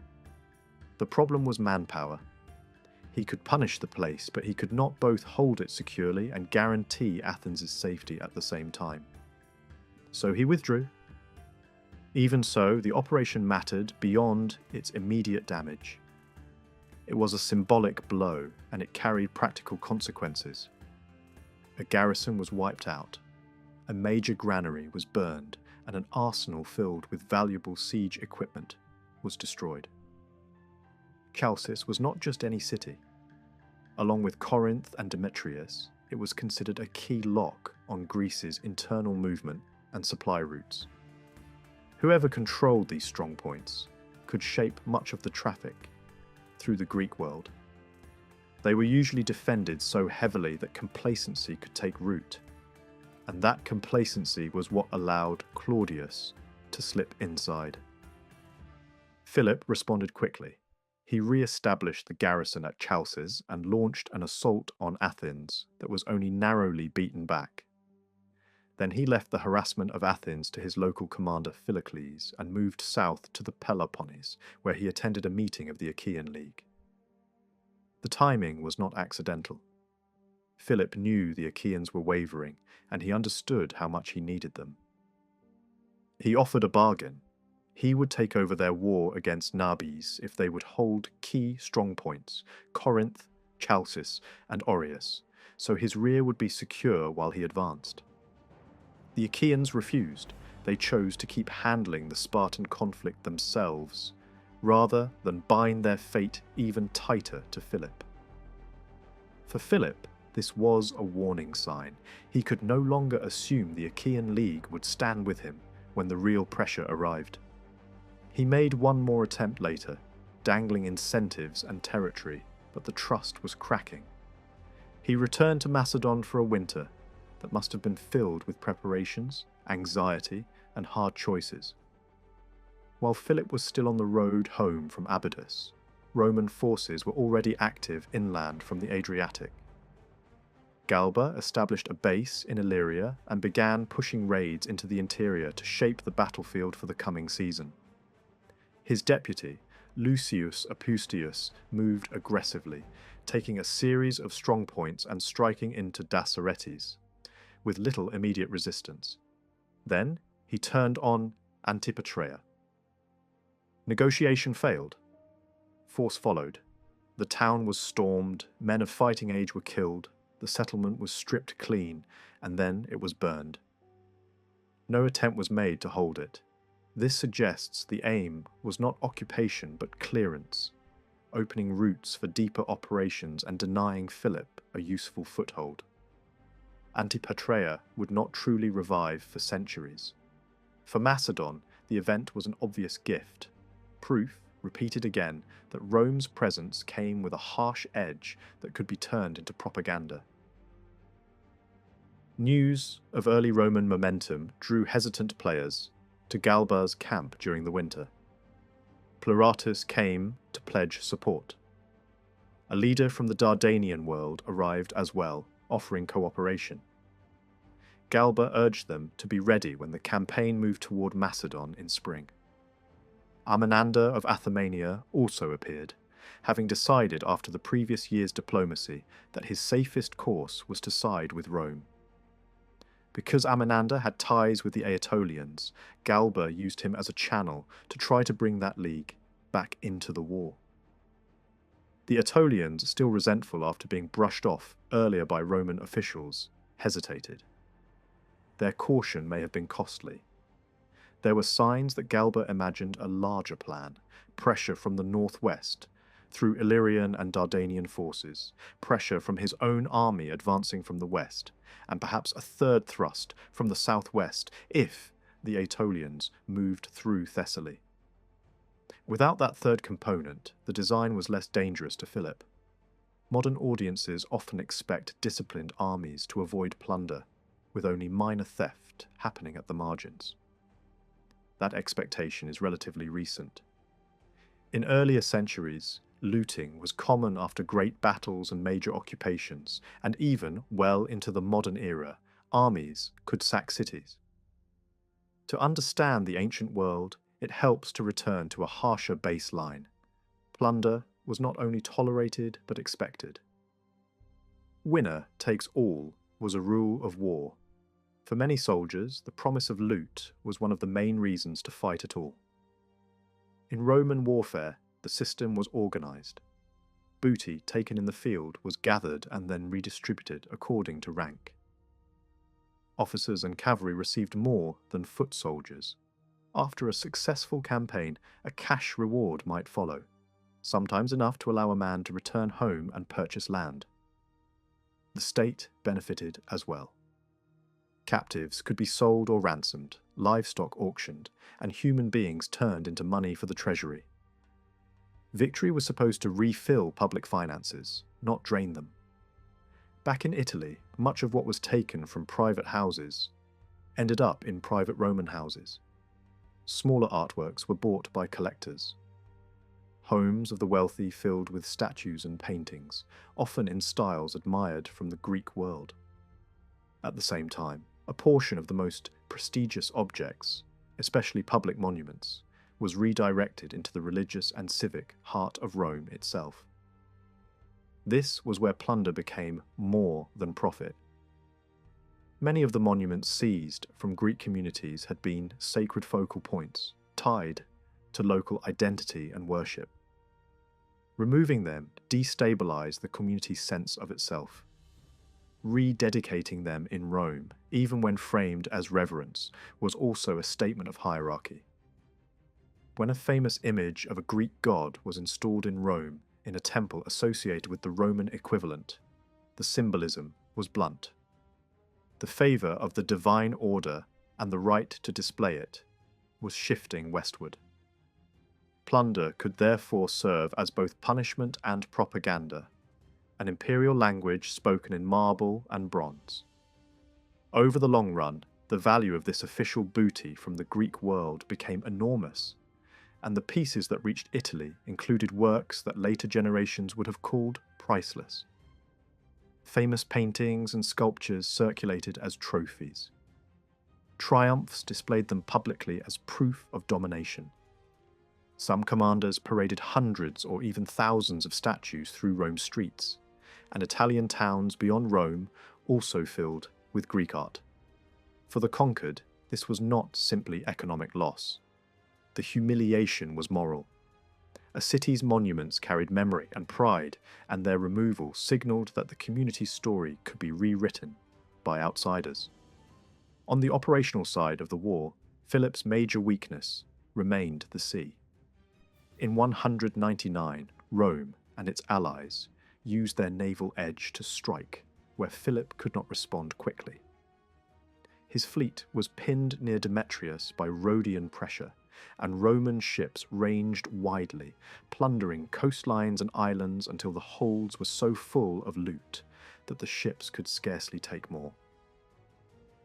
The problem was manpower. He could punish the place, but he could not both hold it securely and guarantee Athens' safety at the same time. So he withdrew. Even so, the operation mattered beyond its immediate damage. It was a symbolic blow, and it carried practical consequences. A garrison was wiped out, a major granary was burned, and an arsenal filled with valuable siege equipment was destroyed. Chalcis was not just any city. Along with Corinth and Demetrius, it was considered a key lock on Greece's internal movement and supply routes. Whoever controlled these strong points could shape much of the traffic through the Greek world. They were usually defended so heavily that complacency could take root, and that complacency was what allowed Claudius to slip inside. Philip responded quickly. He re-established the garrison at Chalcis and launched an assault on Athens that was only narrowly beaten back. Then he left the harassment of Athens to his local commander Philocles and moved south to the Peloponnese, where he attended a meeting of the Achaean League. The timing was not accidental. Philip knew the Achaeans were wavering, and he understood how much he needed them. He offered a bargain. He would take over their war against Nabis if they would hold key strongpoints, Corinth, Chalcis, and Aureus, so his rear would be secure while he advanced. The Achaeans refused. They chose to keep handling the Spartan conflict themselves, rather than bind their fate even tighter to Philip. For Philip, this was a warning sign. He could no longer assume the Achaean League would stand with him when the real pressure arrived. He made one more attempt later, dangling incentives and territory, but the trust was cracking. He returned to Macedon for a winter that must have been filled with preparations, anxiety, and hard choices. While Philip was still on the road home from Abydos, Roman forces were already active inland from the Adriatic. Galba established a base in Illyria and began pushing raids into the interior to shape the battlefield for the coming season. His deputy, Lucius Apustius, moved aggressively, taking a series of strongpoints and striking into Daceretes, with little immediate resistance. Then he turned on Antipatrea. Negotiation failed. Force followed. The town was stormed, men of fighting age were killed, the settlement was stripped clean, and then it was burned. No attempt was made to hold it. This suggests the aim was not occupation but clearance, opening routes for deeper operations and denying Philip a useful foothold. Antipatrea would not truly revive for centuries. For Macedon, the event was an obvious gift, proof, repeated again, that Rome's presence came with a harsh edge that could be turned into propaganda. News of early Roman momentum drew hesitant players to Galba's camp during the winter. Pleuratus came to pledge support. A leader from the Dardanian world arrived as well, offering cooperation. Galba urged them to be ready when the campaign moved toward Macedon in spring. Amminander of Athemania also appeared, having decided after the previous year's diplomacy that his safest course was to side with Rome. Because Amminander had ties with the Aetolians, Galba used him as a channel to try to bring that league back into the war. The Aetolians, still resentful after being brushed off earlier by Roman officials, hesitated. Their caution may have been costly. There were signs that Galba imagined a larger plan: pressure from the northwest, through Illyrian and Dardanian forces, pressure from his own army advancing from the west, and perhaps a third thrust from the southwest if the Aetolians moved through Thessaly. Without that third component, the design was less dangerous to Philip. Modern audiences often expect disciplined armies to avoid plunder, with only minor theft happening at the margins. That expectation is relatively recent. In earlier centuries, looting was common after great battles and major occupations, and even well into the modern era, armies could sack cities. To understand the ancient world, it helps to return to a harsher baseline. Plunder was not only tolerated but expected. Winner takes all was a rule of war. For many soldiers, the promise of loot was one of the main reasons to fight at all. In Roman warfare, the system was organized. Booty taken in the field was gathered and then redistributed according to rank. Officers and cavalry received more than foot soldiers. After a successful campaign, a cash reward might follow, sometimes enough to allow a man to return home and purchase land. The state benefited as well. Captives could be sold or ransomed, livestock auctioned, and human beings turned into money for the treasury. Victory was supposed to refill public finances, not drain them. Back in Italy, much of what was taken from private houses ended up in private Roman houses. Smaller artworks were bought by collectors. Homes of the wealthy filled with statues and paintings, often in styles admired from the Greek world. At the same time, a portion of the most prestigious objects, especially public monuments, was redirected into the religious and civic heart of Rome itself. This was where plunder became more than profit. Many of the monuments seized from Greek communities had been sacred focal points, tied to local identity and worship. Removing them destabilized the community's sense of itself. Rededicating them in Rome, even when framed as reverence, was also a statement of hierarchy. When a famous image of a Greek god was installed in Rome in a temple associated with the Roman equivalent, the symbolism was blunt. The favor of the divine order and the right to display it was shifting westward. Plunder could therefore serve as both punishment and propaganda, an imperial language spoken in marble and bronze. Over the long run, the value of this official booty from the Greek world became enormous, and the pieces that reached Italy included works that later generations would have called priceless. Famous paintings and sculptures circulated as trophies. Triumphs displayed them publicly as proof of domination. Some commanders paraded hundreds or even thousands of statues through Rome's streets, and Italian towns beyond Rome also filled with Greek art. For the conquered, this was not simply economic loss. The humiliation was moral. A city's monuments carried memory and pride, and their removal signalled that the community's story could be rewritten by outsiders. On the operational side of the war, Philip's major weakness remained the sea. In 199, Rome and its allies used their naval edge to strike where Philip could not respond quickly. His fleet was pinned near Demetrius by Rhodian pressure, and Roman ships ranged widely, plundering coastlines and islands until the holds were so full of loot that the ships could scarcely take more.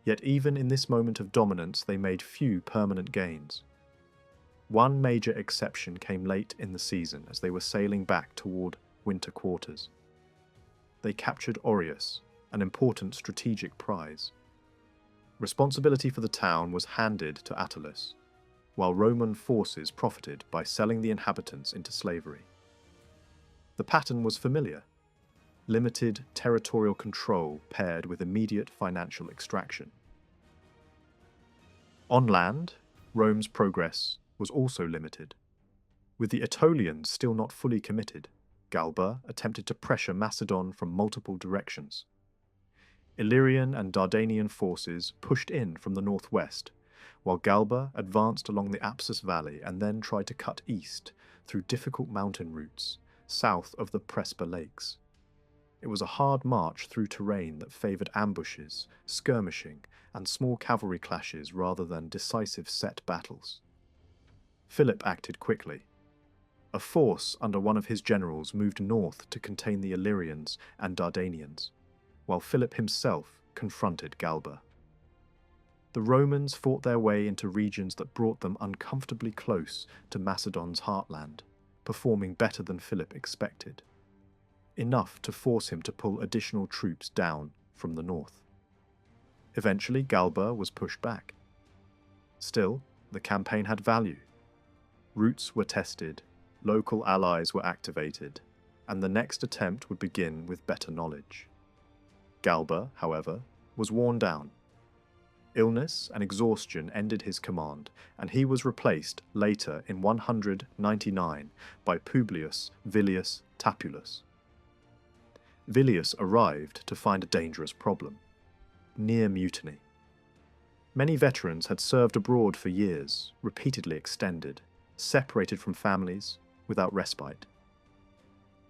Yet even in this moment of dominance, they made few permanent gains. One major exception came late in the season as they were sailing back toward winter quarters. They captured Aureus, an important strategic prize. Responsibility for the town was handed to Attalus, while Roman forces profited by selling the inhabitants into slavery. The pattern was familiar: limited territorial control paired with immediate financial extraction. On land, Rome's progress was also limited. With the Aetolians still not fully committed, Galba attempted to pressure Macedon from multiple directions. Illyrian and Dardanian forces pushed in from the northwest, while Galba advanced along the Apsus Valley and then tried to cut east through difficult mountain routes south of the Prespa Lakes. It was a hard march through terrain that favoured ambushes, skirmishing, and small cavalry clashes rather than decisive set battles. Philip acted quickly. A force under one of his generals moved north to contain the Illyrians and Dardanians, while Philip himself confronted Galba. The Romans fought their way into regions that brought them uncomfortably close to Macedon's heartland, performing better than Philip expected, enough to force him to pull additional troops down from the north. Eventually, Galba was pushed back. Still, the campaign had value. Routes were tested, local allies were activated, and the next attempt would begin with better knowledge. Galba, however, was worn down. Illness and exhaustion ended his command, and he was replaced later in 199 by Publius Villius Tapulus. Villius arrived to find a dangerous problem: near mutiny. Many veterans had served abroad for years, repeatedly extended, separated from families, without respite.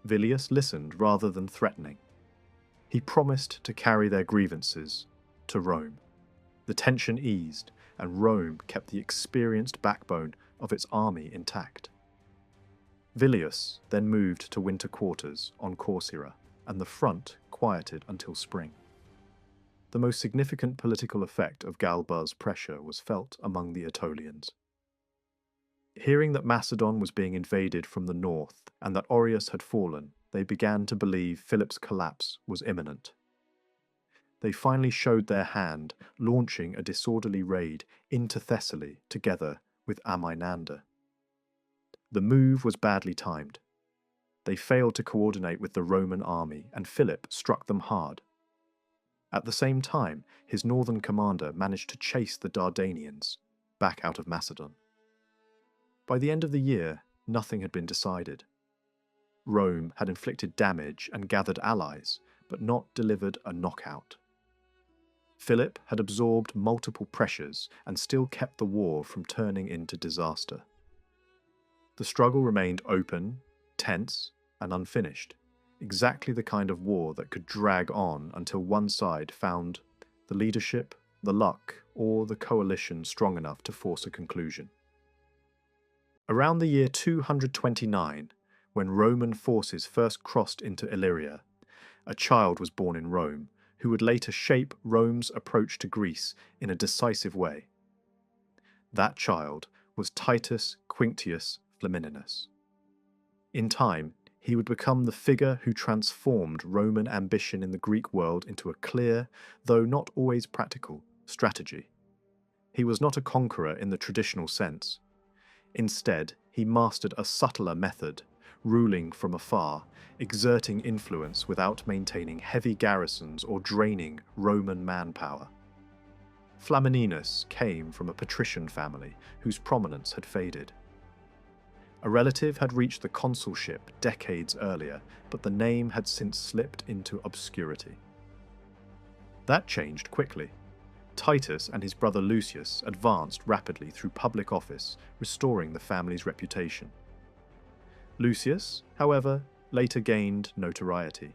Villius listened rather than threatening. He promised to carry their grievances to Rome. The tension eased, and Rome kept the experienced backbone of its army intact. Villius then moved to winter quarters on Corcyra, and the front quieted until spring. The most significant political effect of Galba's pressure was felt among the Aetolians. Hearing that Macedon was being invaded from the north and that Aureus had fallen, they began to believe Philip's collapse was imminent. They finally showed their hand, launching a disorderly raid into Thessaly together with Amynander. The move was badly timed. They failed to coordinate with the Roman army, and Philip struck them hard. At the same time, his northern commander managed to chase the Dardanians back out of Macedon. By the end of the year, nothing had been decided. Rome had inflicted damage and gathered allies, but not delivered a knockout. Philip had absorbed multiple pressures and still kept the war from turning into disaster. The struggle remained open, tense, and unfinished, exactly the kind of war that could drag on until one side found the leadership, the luck, or the coalition strong enough to force a conclusion. Around the year 229, when Roman forces first crossed into Illyria, a child was born in Rome who would later shape Rome's approach to Greece in a decisive way. That child was Titus Quinctius Flamininus. In time, he would become the figure who transformed Roman ambition in the Greek world into a clear, though not always practical, strategy. He was not a conqueror in the traditional sense. Instead, he mastered a subtler method, ruling from afar, exerting influence without maintaining heavy garrisons or draining Roman manpower. Flamininus came from a patrician family whose prominence had faded. A relative had reached the consulship decades earlier, but the name had since slipped into obscurity. That changed quickly. Titus and his brother Lucius advanced rapidly through public office, restoring the family's reputation. Lucius, however, later gained notoriety.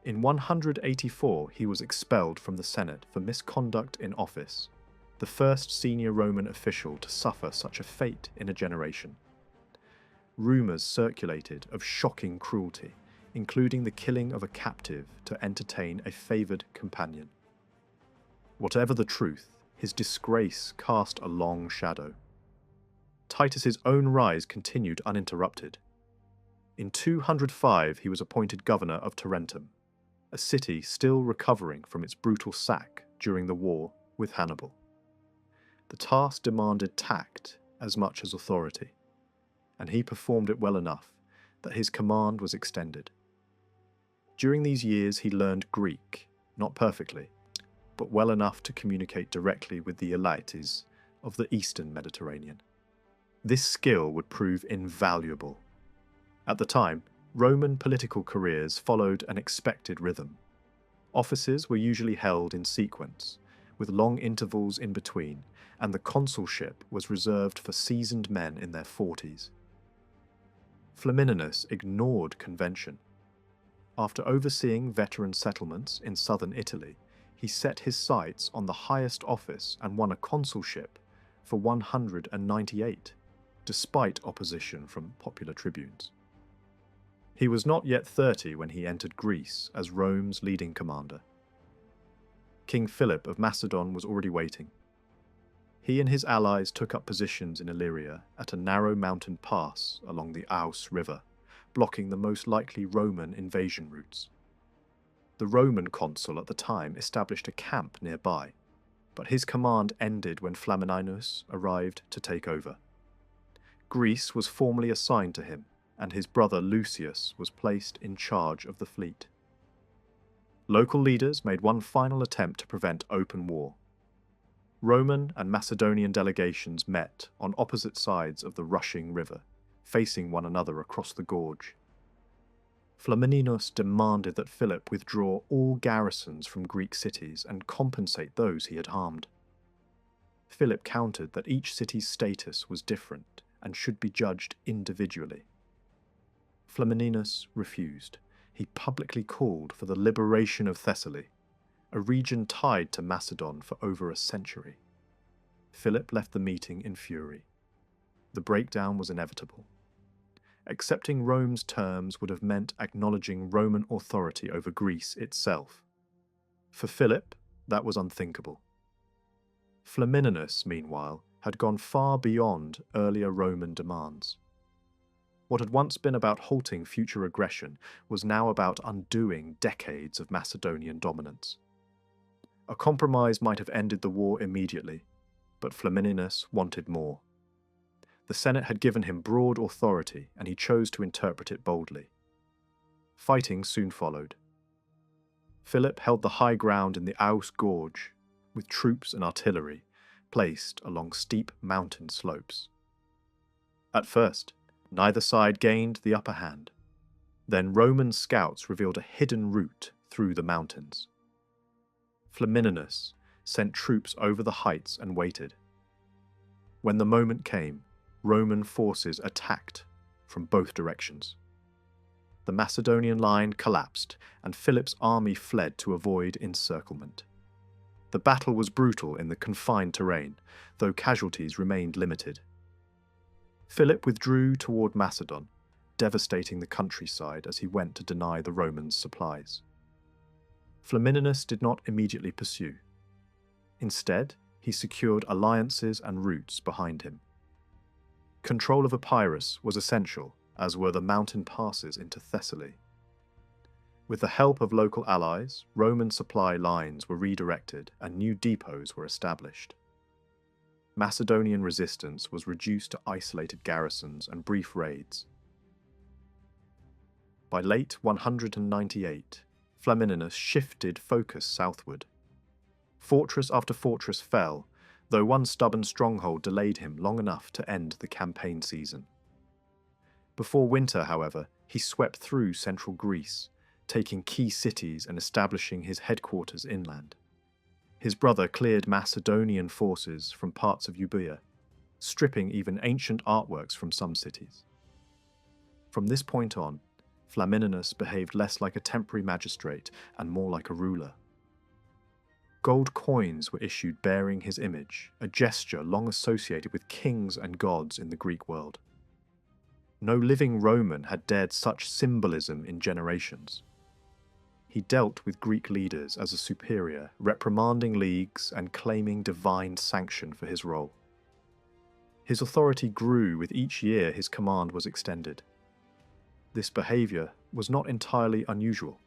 In 184, he was expelled from the Senate for misconduct in office, the first senior Roman official to suffer such a fate in a generation. Rumours circulated of shocking cruelty, including the killing of a captive to entertain a favoured companion. Whatever the truth, his disgrace cast a long shadow. Titus's own rise continued uninterrupted. In 205, he was appointed governor of Tarentum, a city still recovering from its brutal sack during the war with Hannibal. The task demanded tact as much as authority, and he performed it well enough that his command was extended. During these years, he learned Greek, not perfectly, but well enough to communicate directly with the elites of the eastern Mediterranean. This skill would prove invaluable. At the time, Roman political careers followed an expected rhythm. Offices were usually held in sequence, with long intervals in between, and the consulship was reserved for seasoned men in their 40s. Flamininus ignored convention. After overseeing veteran settlements in southern Italy, he set his sights on the highest office and won a consulship for 198, despite opposition from popular tribunes. He was not yet 30 when he entered Greece as Rome's leading commander. King Philip of Macedon was already waiting. He and his allies took up positions in Illyria at a narrow mountain pass along the Aus River, blocking the most likely Roman invasion routes. The Roman consul at the time established a camp nearby, but his command ended when Flamininus arrived to take over. Greece was formally assigned to him, and his brother Lucius was placed in charge of the fleet. Local leaders made one final attempt to prevent open war. Roman and Macedonian delegations met on opposite sides of the rushing river, facing one another across the gorge. Flamininus demanded that Philip withdraw all garrisons from Greek cities and compensate those he had harmed. Philip countered that each city's status was different and should be judged individually. Flamininus refused. He publicly called for the liberation of Thessaly, a region tied to Macedon for over a century. Philip left the meeting in fury. The breakdown was inevitable. Accepting Rome's terms would have meant acknowledging Roman authority over Greece itself. For Philip, that was unthinkable. Flamininus, meanwhile, had gone far beyond earlier Roman demands. What had once been about halting future aggression was now about undoing decades of Macedonian dominance. A compromise might have ended the war immediately, but Flamininus wanted more. The Senate had given him broad authority, and he chose to interpret it boldly. Fighting soon followed. Philip held the high ground in the Aus Gorge, with troops and artillery placed along steep mountain slopes. At first, neither side gained the upper hand. Then Roman scouts revealed a hidden route through the mountains. Flamininus sent troops over the heights and waited. When the moment came, Roman forces attacked from both directions. The Macedonian line collapsed, and Philip's army fled to avoid encirclement. The battle was brutal in the confined terrain, though casualties remained limited. Philip withdrew toward Macedon, devastating the countryside as he went to deny the Romans supplies. Flamininus did not immediately pursue. Instead, he secured alliances and routes behind him. Control of Epirus was essential, as were the mountain passes into Thessaly. With the help of local allies, Roman supply lines were redirected and new depots were established. Macedonian resistance was reduced to isolated garrisons and brief raids. By late 198, Flamininus shifted focus southward. Fortress after fortress fell, though one stubborn stronghold delayed him long enough to end the campaign season. Before winter, however, he swept through central Greece, taking key cities and establishing his headquarters inland. His brother cleared Macedonian forces from parts of Euboea, stripping even ancient artworks from some cities. From this point on, Flamininus behaved less like a temporary magistrate and more like a ruler. Gold coins were issued bearing his image, a gesture long associated with kings and gods in the Greek world. No living Roman had dared such symbolism in generations. He dealt with Greek leaders as a superior, reprimanding leagues and claiming divine sanction for his role. His authority grew with each year his command was extended. This behaviour was not entirely unusual.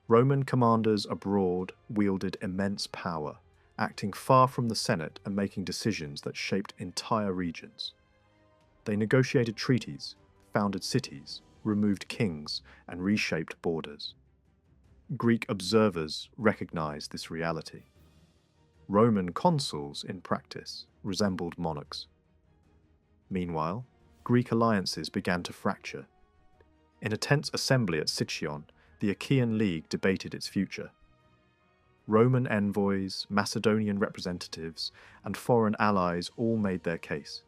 Roman commanders abroad wielded immense power, acting far from the Senate and making decisions that shaped entire regions. They negotiated treaties, founded cities, removed kings, and reshaped borders. Greek observers recognized this reality. Roman consuls, in practice, resembled monarchs. Meanwhile, Greek alliances began to fracture. In a tense assembly at Sicyon, the Achaean League debated its future. Roman envoys, Macedonian representatives, and foreign allies all made their case.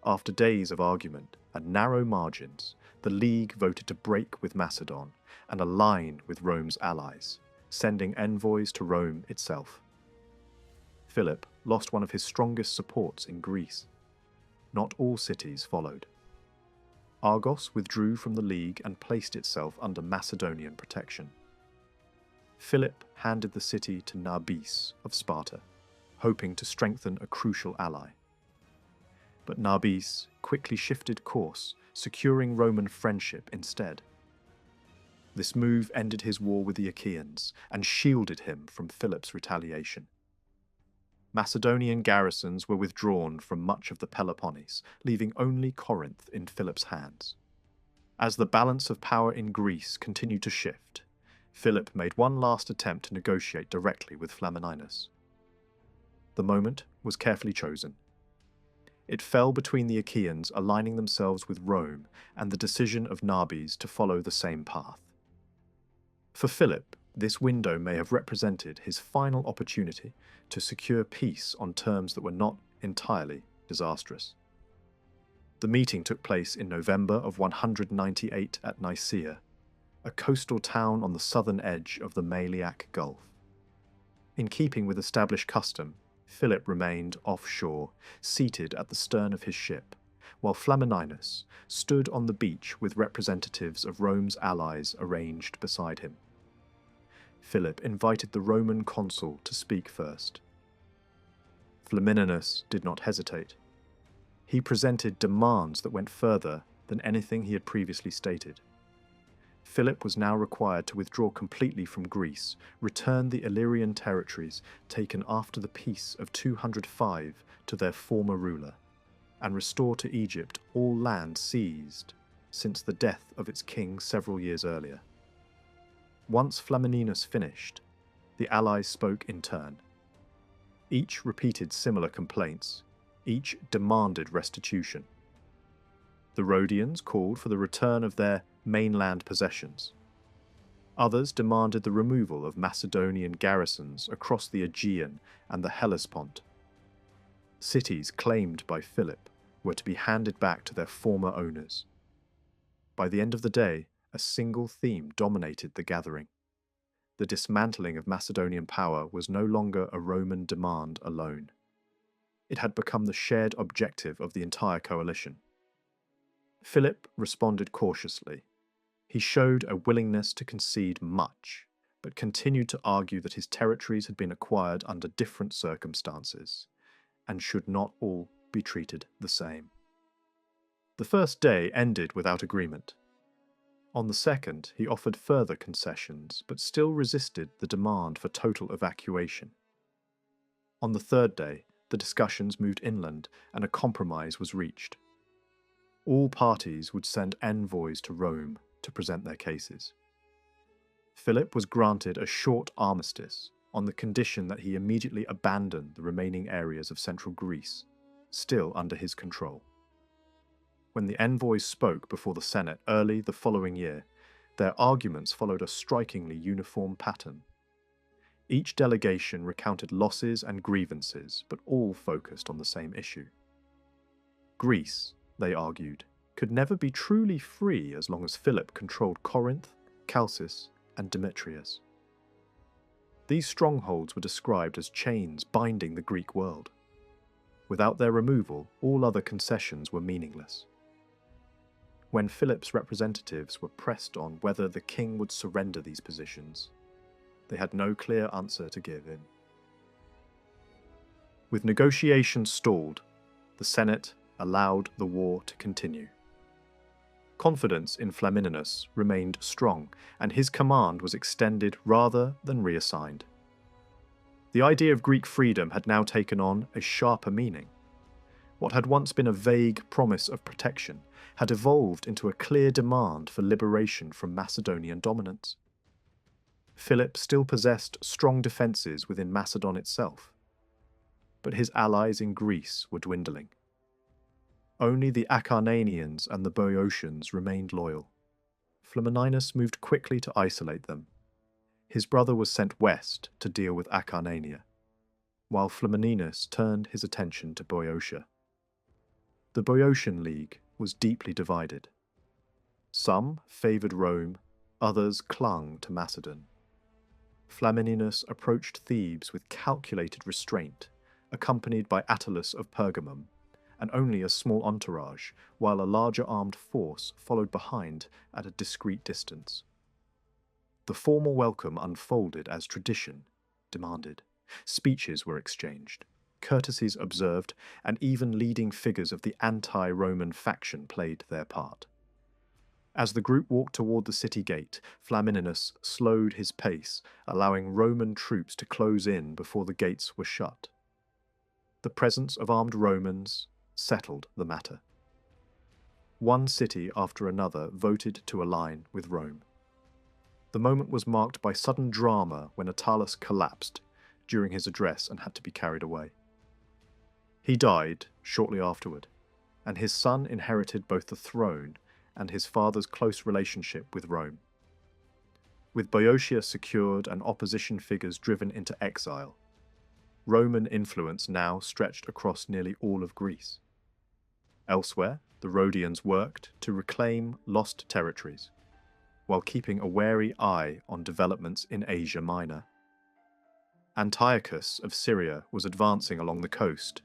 After days of argument and narrow margins, the League voted to break with Macedon and align with Rome's allies, sending envoys to Rome itself. Philip lost one of his strongest supports in Greece. Not all cities followed. Argos withdrew from the League and placed itself under Macedonian protection. Philip handed the city to Nabis of Sparta, hoping to strengthen a crucial ally. But Nabis quickly shifted course, securing Roman friendship instead. This move ended his war with the Achaeans and shielded him from Philip's retaliation. Macedonian garrisons were withdrawn from much of the Peloponnese, leaving only Corinth in Philip's hands. As the balance of power in Greece continued to shift, Philip made one last attempt to negotiate directly with Flamininus. The moment was carefully chosen. It fell between the Achaeans aligning themselves with Rome and the decision of Nabis to follow the same path. For Philip, this window may have represented his final opportunity to secure peace on terms that were not entirely disastrous. The meeting took place in November of 198 at Nicaea, a coastal town on the southern edge of the Maliac Gulf. In keeping with established custom, Philip remained offshore, seated at the stern of his ship, while Flamininus stood on the beach with representatives of Rome's allies arranged beside him. Philip invited the Roman consul to speak first. Flamininus did not hesitate. He presented demands that went further than anything he had previously stated. Philip was now required to withdraw completely from Greece, return the Illyrian territories taken after the peace of 205 to their former ruler, and restore to Egypt all land seized since the death of its king several years earlier. Once Flamininus finished, the allies spoke in turn. Each repeated similar complaints, each demanded restitution. The Rhodians called for the return of their mainland possessions. Others demanded the removal of Macedonian garrisons across the Aegean and the Hellespont. Cities claimed by Philip were to be handed back to their former owners. By the end of the day, a single theme dominated the gathering. The dismantling of Macedonian power was no longer a Roman demand alone. It had become the shared objective of the entire coalition. Philip responded cautiously. He showed a willingness to concede much, but continued to argue that his territories had been acquired under different circumstances, and should not all be treated the same. The first day ended without agreement. On the second, he offered further concessions, but still resisted the demand for total evacuation. On the third day, the discussions moved inland, and a compromise was reached. All parties would send envoys to Rome to present their cases. Philip was granted a short armistice on the condition that he immediately abandon the remaining areas of central Greece, still under his control. When the envoys spoke before the Senate early the following year, their arguments followed a strikingly uniform pattern. Each delegation recounted losses and grievances, but all focused on the same issue. Greece, they argued, could never be truly free as long as Philip controlled Corinth, Chalcis, and Demetrius. These strongholds were described as chains binding the Greek world. Without their removal, all other concessions were meaningless. When Philip's representatives were pressed on whether the king would surrender these positions, they had no clear answer to give in. With negotiations stalled, the Senate allowed the war to continue. Confidence in Flamininus remained strong, and his command was extended rather than reassigned. The idea of Greek freedom had now taken on a sharper meaning. What had once been a vague promise of protection had evolved into a clear demand for liberation from Macedonian dominance. Philip still possessed strong defences within Macedon itself, but his allies in Greece were dwindling. Only the Acarnanians and the Boeotians remained loyal. Flamininus moved quickly to isolate them. His brother was sent west to deal with Acarnania, while Flamininus turned his attention to Boeotia. The Boeotian League was deeply divided. Some favoured Rome, others clung to Macedon. Flamininus approached Thebes with calculated restraint, accompanied by Attalus of Pergamum, and only a small entourage, while a larger armed force followed behind at a discreet distance. The formal welcome unfolded as tradition demanded. Speeches were exchanged, courtesies observed, and even leading figures of the anti-Roman faction played their part. As the group walked toward the city gate, Flamininus slowed his pace, allowing Roman troops to close in before the gates were shut. The presence of armed Romans settled the matter. One city after another voted to align with Rome. The moment was marked by sudden drama when Attalus collapsed during his address and had to be carried away. He died shortly afterward, and his son inherited both the throne and his father's close relationship with Rome. With Boeotia secured and opposition figures driven into exile, Roman influence now stretched across nearly all of Greece. Elsewhere, the Rhodians worked to reclaim lost territories, while keeping a wary eye on developments in Asia Minor. Antiochus of Syria was advancing along the coast,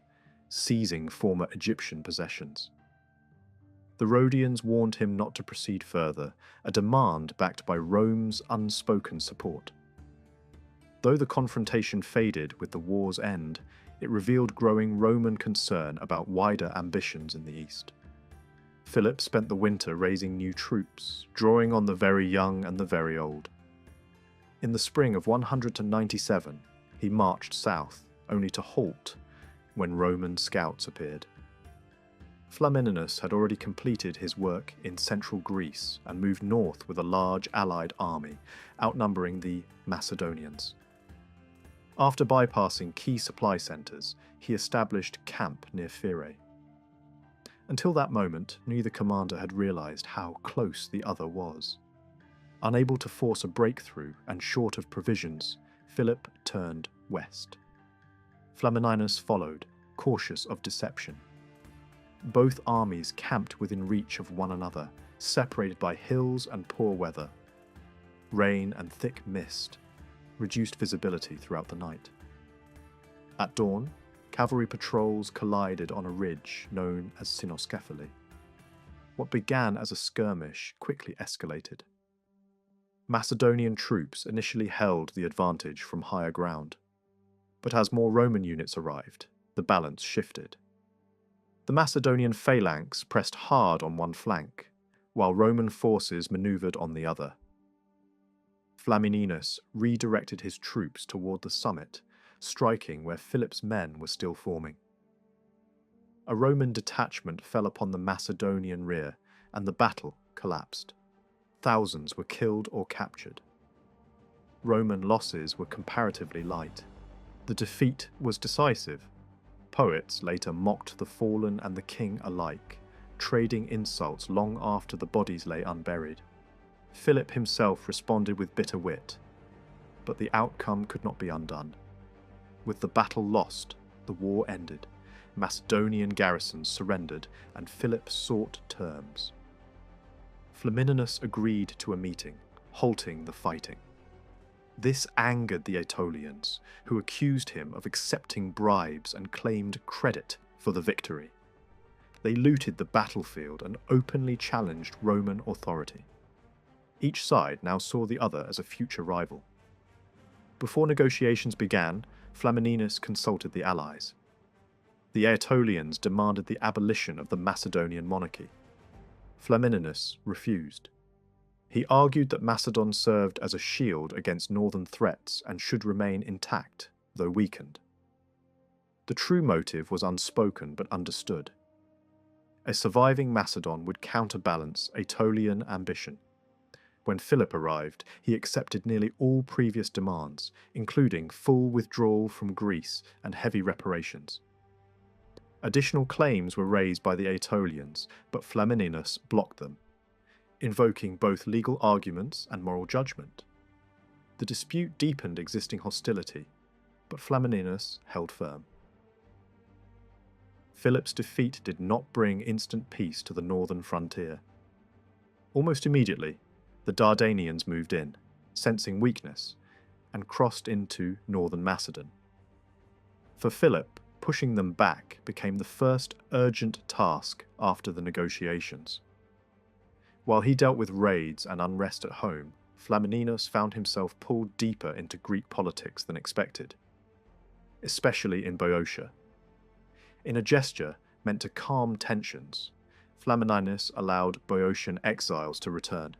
seizing former Egyptian possessions. The Rhodians warned him not to proceed further, a demand backed by Rome's unspoken support. Though the confrontation faded with the war's end, it revealed growing Roman concern about wider ambitions in the east. Philip spent the winter raising new troops, drawing on the very young and the very old. In the spring of 197, he marched south, only to halt when Roman scouts appeared. Flamininus had already completed his work in central Greece and moved north with a large allied army, outnumbering the Macedonians. After bypassing key supply centres, he established camp near Phyrae. Until that moment, neither commander had realised how close the other was. Unable to force a breakthrough and short of provisions, Philip turned west. Flamininus followed, cautious of deception. Both armies camped within reach of one another, separated by hills and poor weather. Rain and thick mist reduced visibility throughout the night. At dawn, cavalry patrols collided on a ridge known as Cynoscephali. What began as a skirmish quickly escalated. Macedonian troops initially held the advantage from higher ground, but as more Roman units arrived, the balance shifted. The Macedonian phalanx pressed hard on one flank, while Roman forces manoeuvred on the other. Flamininus redirected his troops toward the summit, striking where Philip's men were still forming. A Roman detachment fell upon the Macedonian rear, and the battle collapsed. Thousands were killed or captured. Roman losses were comparatively light. The defeat was decisive. Poets later mocked the fallen and the king alike, trading insults long after the bodies lay unburied. Philip himself responded with bitter wit, but the outcome could not be undone. With the battle lost, the war ended. Macedonian garrisons surrendered, and Philip sought terms. Flamininus agreed to a meeting, halting the fighting. This angered the Aetolians, who accused him of accepting bribes and claimed credit for the victory. They looted the battlefield and openly challenged Roman authority. Each side now saw the other as a future rival. Before negotiations began, Flamininus consulted the allies. The Aetolians demanded the abolition of the Macedonian monarchy. Flamininus refused. He argued that Macedon served as a shield against northern threats and should remain intact, though weakened. The true motive was unspoken but understood. A surviving Macedon would counterbalance Aetolian ambition. When Philip arrived, he accepted nearly all previous demands, including full withdrawal from Greece and heavy reparations. Additional claims were raised by the Aetolians, but Flamininus blocked them, invoking both legal arguments and moral judgment. The dispute deepened existing hostility, but Flamininus held firm. Philip's defeat did not bring instant peace to the northern frontier. Almost immediately, the Dardanians moved in, sensing weakness, and crossed into northern Macedon. For Philip, pushing them back became the first urgent task after the negotiations. While he dealt with raids and unrest at home, Flamininus found himself pulled deeper into Greek politics than expected, especially in Boeotia. In a gesture meant to calm tensions, Flamininus allowed Boeotian exiles to return,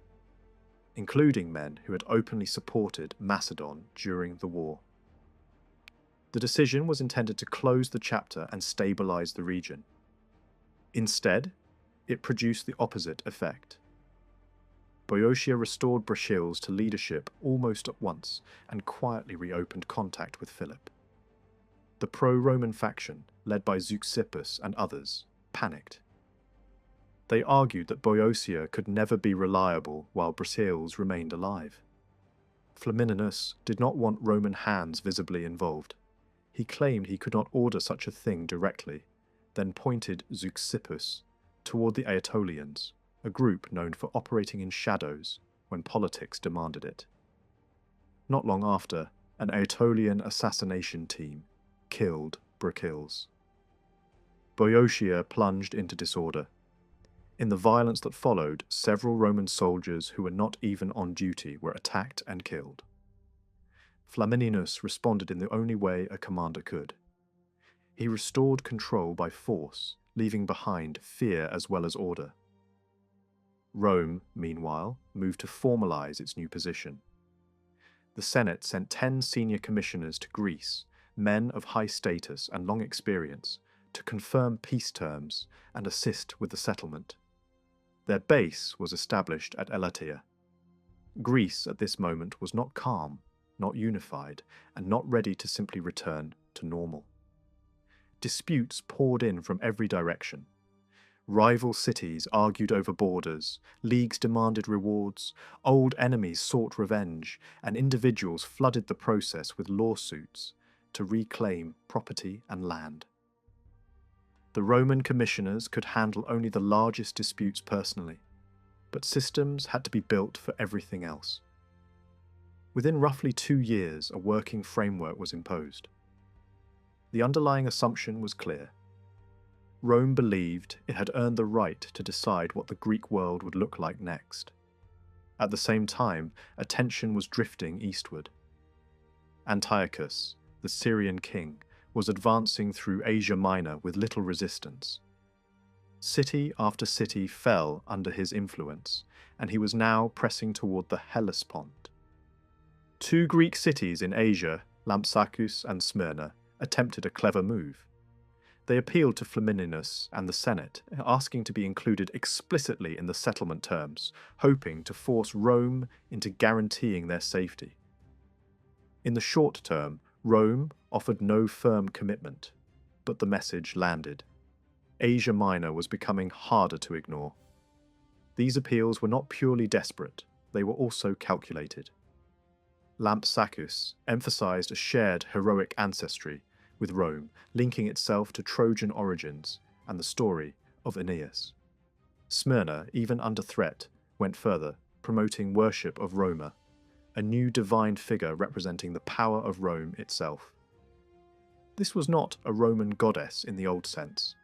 including men who had openly supported Macedon during the war. The decision was intended to close the chapter and stabilize the region. Instead, it produced the opposite effect. Boeotia restored Brachils to leadership almost at once and quietly reopened contact with Philip. The pro-Roman faction, led by Zeuxippus and others, panicked. They argued that Boeotia could never be reliable while Brachils remained alive. Flamininus did not want Roman hands visibly involved. He claimed he could not order such a thing directly, then pointed Zeuxippus toward the Aetolians, a group known for operating in shadows when politics demanded it. Not long after, an Aetolian assassination team killed Brachils. Boeotia plunged into disorder. In the violence that followed, several Roman soldiers who were not even on duty were attacked and killed. Flamininus responded in the only way a commander could. He restored control by force, leaving behind fear as well as order. Rome, meanwhile, moved to formalize its new position. The Senate sent 10 senior commissioners to Greece, men of high status and long experience, to confirm peace terms and assist with the settlement. Their base was established at Elatea. Greece at this moment was not calm, not unified, and not ready to simply return to normal. Disputes poured in from every direction. Rival cities argued over borders, leagues demanded rewards, old enemies sought revenge, and individuals flooded the process with lawsuits to reclaim property and land. The Roman commissioners could handle only the largest disputes personally, but systems had to be built for everything else. Within roughly 2 years, a working framework was imposed. The underlying assumption was clear. Rome believed it had earned the right to decide what the Greek world would look like next. At the same time, attention was drifting eastward. Antiochus, the Syrian king, was advancing through Asia Minor with little resistance. City after city fell under his influence, and he was now pressing toward the Hellespont. 2 Greek cities in Asia, Lampsacus and Smyrna, attempted a clever move. They appealed to Flamininus and the Senate, asking to be included explicitly in the settlement terms, hoping to force Rome into guaranteeing their safety. In the short term, Rome offered no firm commitment, but the message landed. Asia Minor was becoming harder to ignore. These appeals were not purely desperate, they were also calculated. Lampsacus emphasized a shared heroic ancestry with Rome, linking itself to Trojan origins and the story of Aeneas. Smyrna, even under threat, went further, promoting worship of Roma, a new divine figure representing the power of Rome itself. This was not a Roman goddess in the old sense,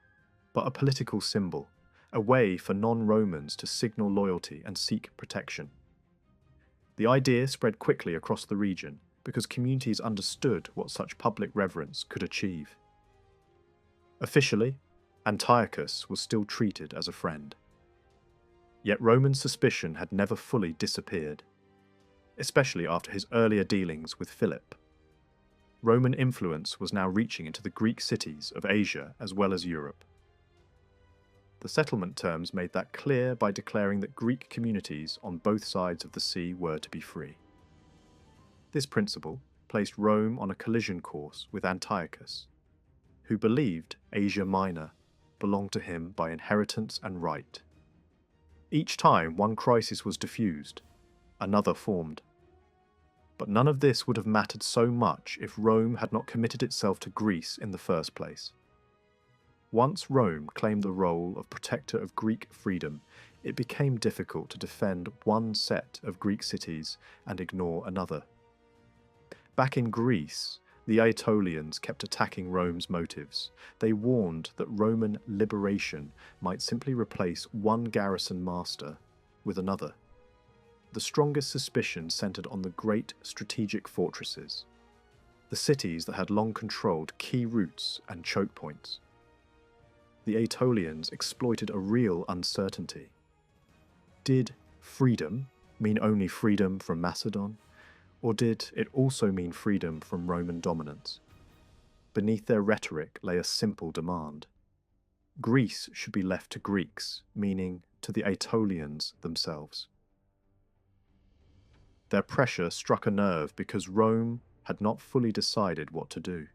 but a political symbol, a way for non-Romans to signal loyalty and seek protection. The idea spread quickly across the region because communities understood what such public reverence could achieve. Officially, Antiochus was still treated as a friend. Yet Roman suspicion had never fully disappeared, especially after his earlier dealings with Philip. Roman influence was now reaching into the Greek cities of Asia as well as Europe. The settlement terms made that clear by declaring that Greek communities on both sides of the sea were to be free. This principle placed Rome on a collision course with Antiochus, who believed Asia Minor belonged to him by inheritance and right. Each time one crisis was diffused, another formed. But none of this would have mattered so much if Rome had not committed itself to Greece in the first place. Once Rome claimed the role of protector of Greek freedom, it became difficult to defend one set of Greek cities and ignore another. Back in Greece, the Aetolians kept attacking Rome's motives. They warned that Roman liberation might simply replace one garrison master with another. The strongest suspicion centered on the great strategic fortresses, the cities that had long controlled key routes and choke points. The Aetolians exploited a real uncertainty. Did freedom mean only freedom from Macedon, or did it also mean freedom from Roman dominance? Beneath their rhetoric lay a simple demand. Greece should be left to Greeks, meaning to the Aetolians themselves. Their pressure struck a nerve because Rome had not fully decided what to do.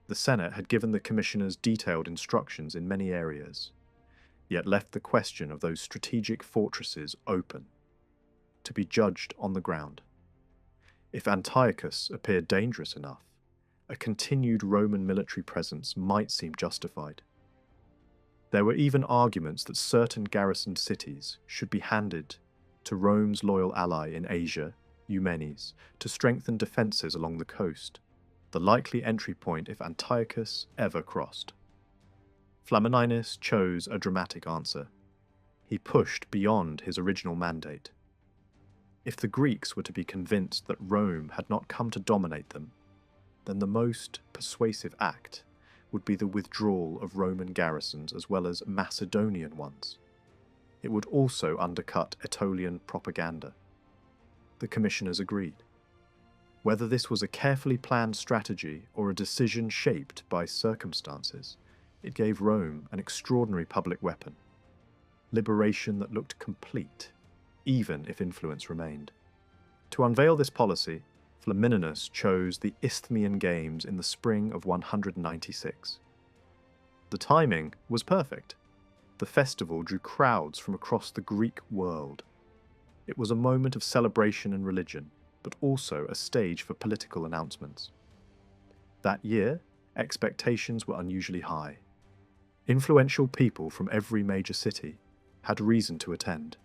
The Senate had given the commissioners detailed instructions in many areas, yet left the question of those strategic fortresses open, to be judged on the ground. If Antiochus appeared dangerous enough, a continued Roman military presence might seem justified. There were even arguments that certain garrisoned cities should be handed to Rome's loyal ally in Asia, Eumenes, to strengthen defences along the coast, the likely entry point if Antiochus ever crossed. Flamininus chose a dramatic answer. He pushed beyond his original mandate. If the Greeks were to be convinced that Rome had not come to dominate them, then the most persuasive act would be the withdrawal of Roman garrisons as well as Macedonian ones. It would also undercut Aetolian propaganda. The commissioners agreed. Whether this was a carefully planned strategy or a decision shaped by circumstances, it gave Rome an extraordinary public weapon. Liberation that looked complete, even if influence remained. To unveil this policy, Flamininus chose the Isthmian Games in the spring of 196. The timing was perfect. The festival drew crowds from across the Greek world. It was a moment of celebration and religion, but also a stage for political announcements. That year, expectations were unusually high. Influential people from every major city had reason to attend,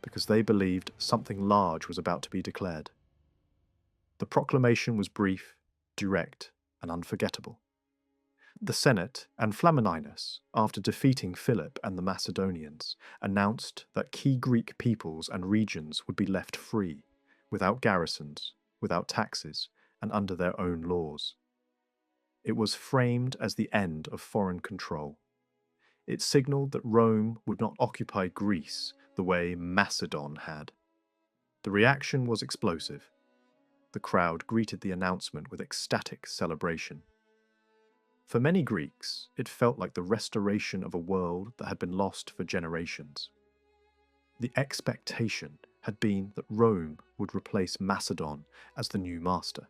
because they believed something large was about to be declared. The proclamation was brief, direct, and unforgettable. The Senate and Flamininus, after defeating Philip and the Macedonians, announced that key Greek peoples and regions would be left free, without garrisons, without taxes, and under their own laws. It was framed as the end of foreign control. It signalled that Rome would not occupy Greece the way Macedon had. The reaction was explosive. The crowd greeted the announcement with ecstatic celebration. For many Greeks, it felt like the restoration of a world that had been lost for generations. The expectation had been that Rome would replace Macedon as the new master.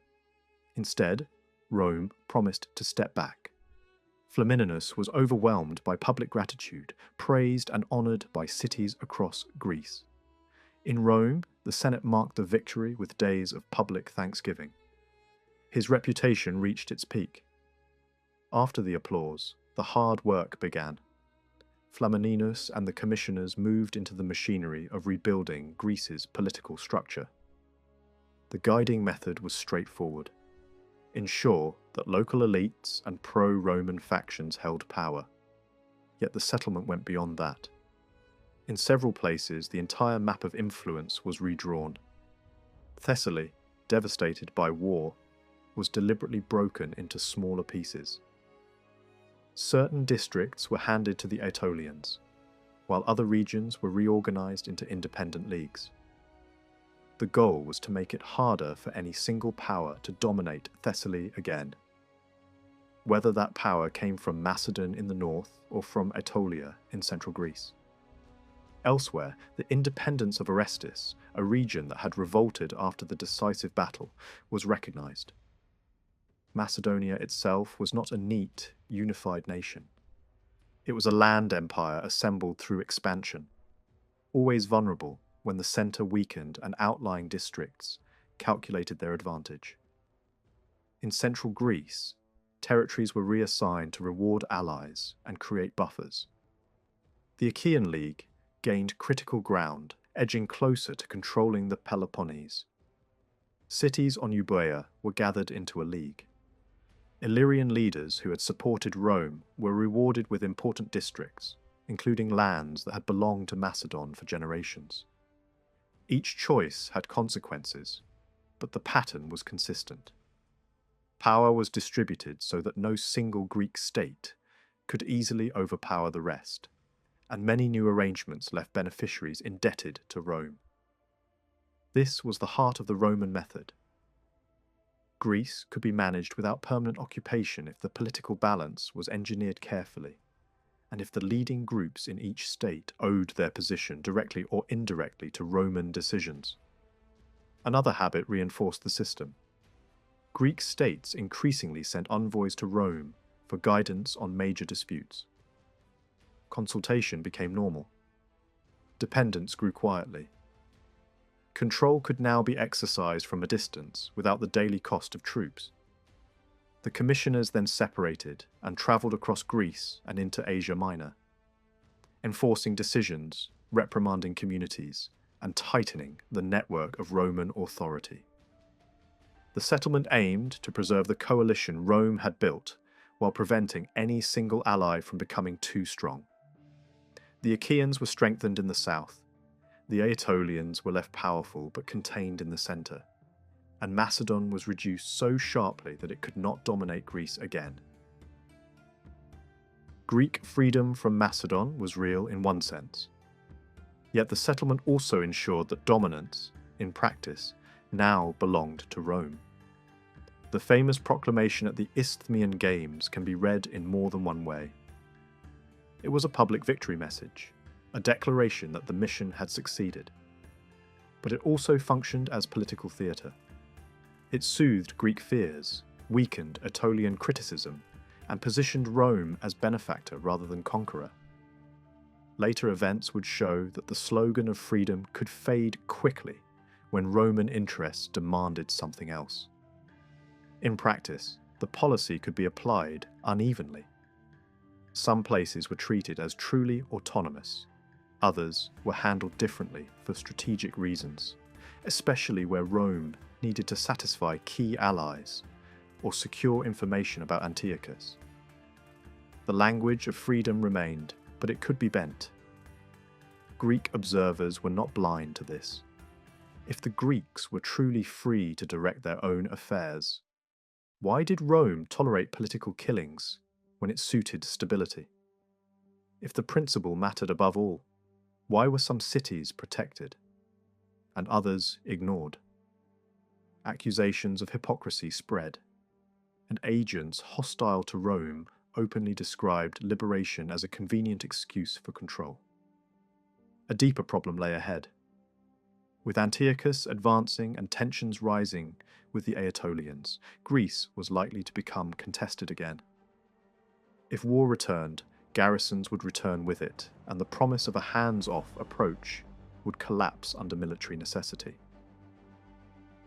Instead, Rome promised to step back. Flamininus was overwhelmed by public gratitude, praised and honoured by cities across Greece. In Rome, the Senate marked the victory with days of public thanksgiving. His reputation reached its peak. After the applause, the hard work began. Flamininus and the commissioners moved into the machinery of rebuilding Greece's political structure. The guiding method was straightforward. Ensure that local elites and pro-Roman factions held power. Yet the settlement went beyond that. In several places, the entire map of influence was redrawn. Thessaly, devastated by war, was deliberately broken into smaller pieces. Certain districts were handed to the Aetolians, while other regions were reorganized into independent leagues. The goal was to make it harder for any single power to dominate Thessaly again. Whether that power came from Macedon in the north or from Aetolia in central Greece. Elsewhere, the independence of Orestis, a region that had revolted after the decisive battle, was recognized. Macedonia itself was not a neat, unified nation. It was a land empire assembled through expansion, always vulnerable when the centre weakened and outlying districts calculated their advantage. In central Greece, territories were reassigned to reward allies and create buffers. The Achaean League gained critical ground, edging closer to controlling the Peloponnese. Cities on Euboea were gathered into a league. Illyrian leaders who had supported Rome were rewarded with important districts, including lands that had belonged to Macedon for generations. Each choice had consequences, but the pattern was consistent. Power was distributed so that no single Greek state could easily overpower the rest, and many new arrangements left beneficiaries indebted to Rome. This was the heart of the Roman method. Greece could be managed without permanent occupation if the political balance was engineered carefully, and if the leading groups in each state owed their position directly or indirectly to Roman decisions. Another habit reinforced the system. Greek states increasingly sent envoys to Rome for guidance on major disputes. Consultation became normal. Dependence grew quietly. Control could now be exercised from a distance without the daily cost of troops. The commissioners then separated and travelled across Greece and into Asia Minor, enforcing decisions, reprimanding communities, and tightening the network of Roman authority. The settlement aimed to preserve the coalition Rome had built while preventing any single ally from becoming too strong. The Achaeans were strengthened in the south, the Aetolians were left powerful but contained in the centre, and Macedon was reduced so sharply that it could not dominate Greece again. Greek freedom from Macedon was real in one sense. Yet the settlement also ensured that dominance, in practice, now belonged to Rome. The famous proclamation at the Isthmian Games can be read in more than one way. It was a public victory message, a declaration that the mission had succeeded. But it also functioned as political theatre. It soothed Greek fears, weakened Aetolian criticism, and positioned Rome as benefactor rather than conqueror. Later events would show that the slogan of freedom could fade quickly when Roman interests demanded something else. In practice, the policy could be applied unevenly. Some places were treated as truly autonomous. Others were handled differently for strategic reasons, especially where Rome needed to satisfy key allies or secure information about Antiochus. The language of freedom remained, but it could be bent. Greek observers were not blind to this. If the Greeks were truly free to direct their own affairs, why did Rome tolerate political killings when it suited stability? If the principle mattered above all, why were some cities protected and others ignored? Accusations of hypocrisy spread, and agents hostile to Rome openly described liberation as a convenient excuse for control. A deeper problem lay ahead. With Antiochus advancing and tensions rising with the Aetolians, Greece was likely to become contested again. If war returned, garrisons would return with it, and the promise of a hands-off approach would collapse under military necessity.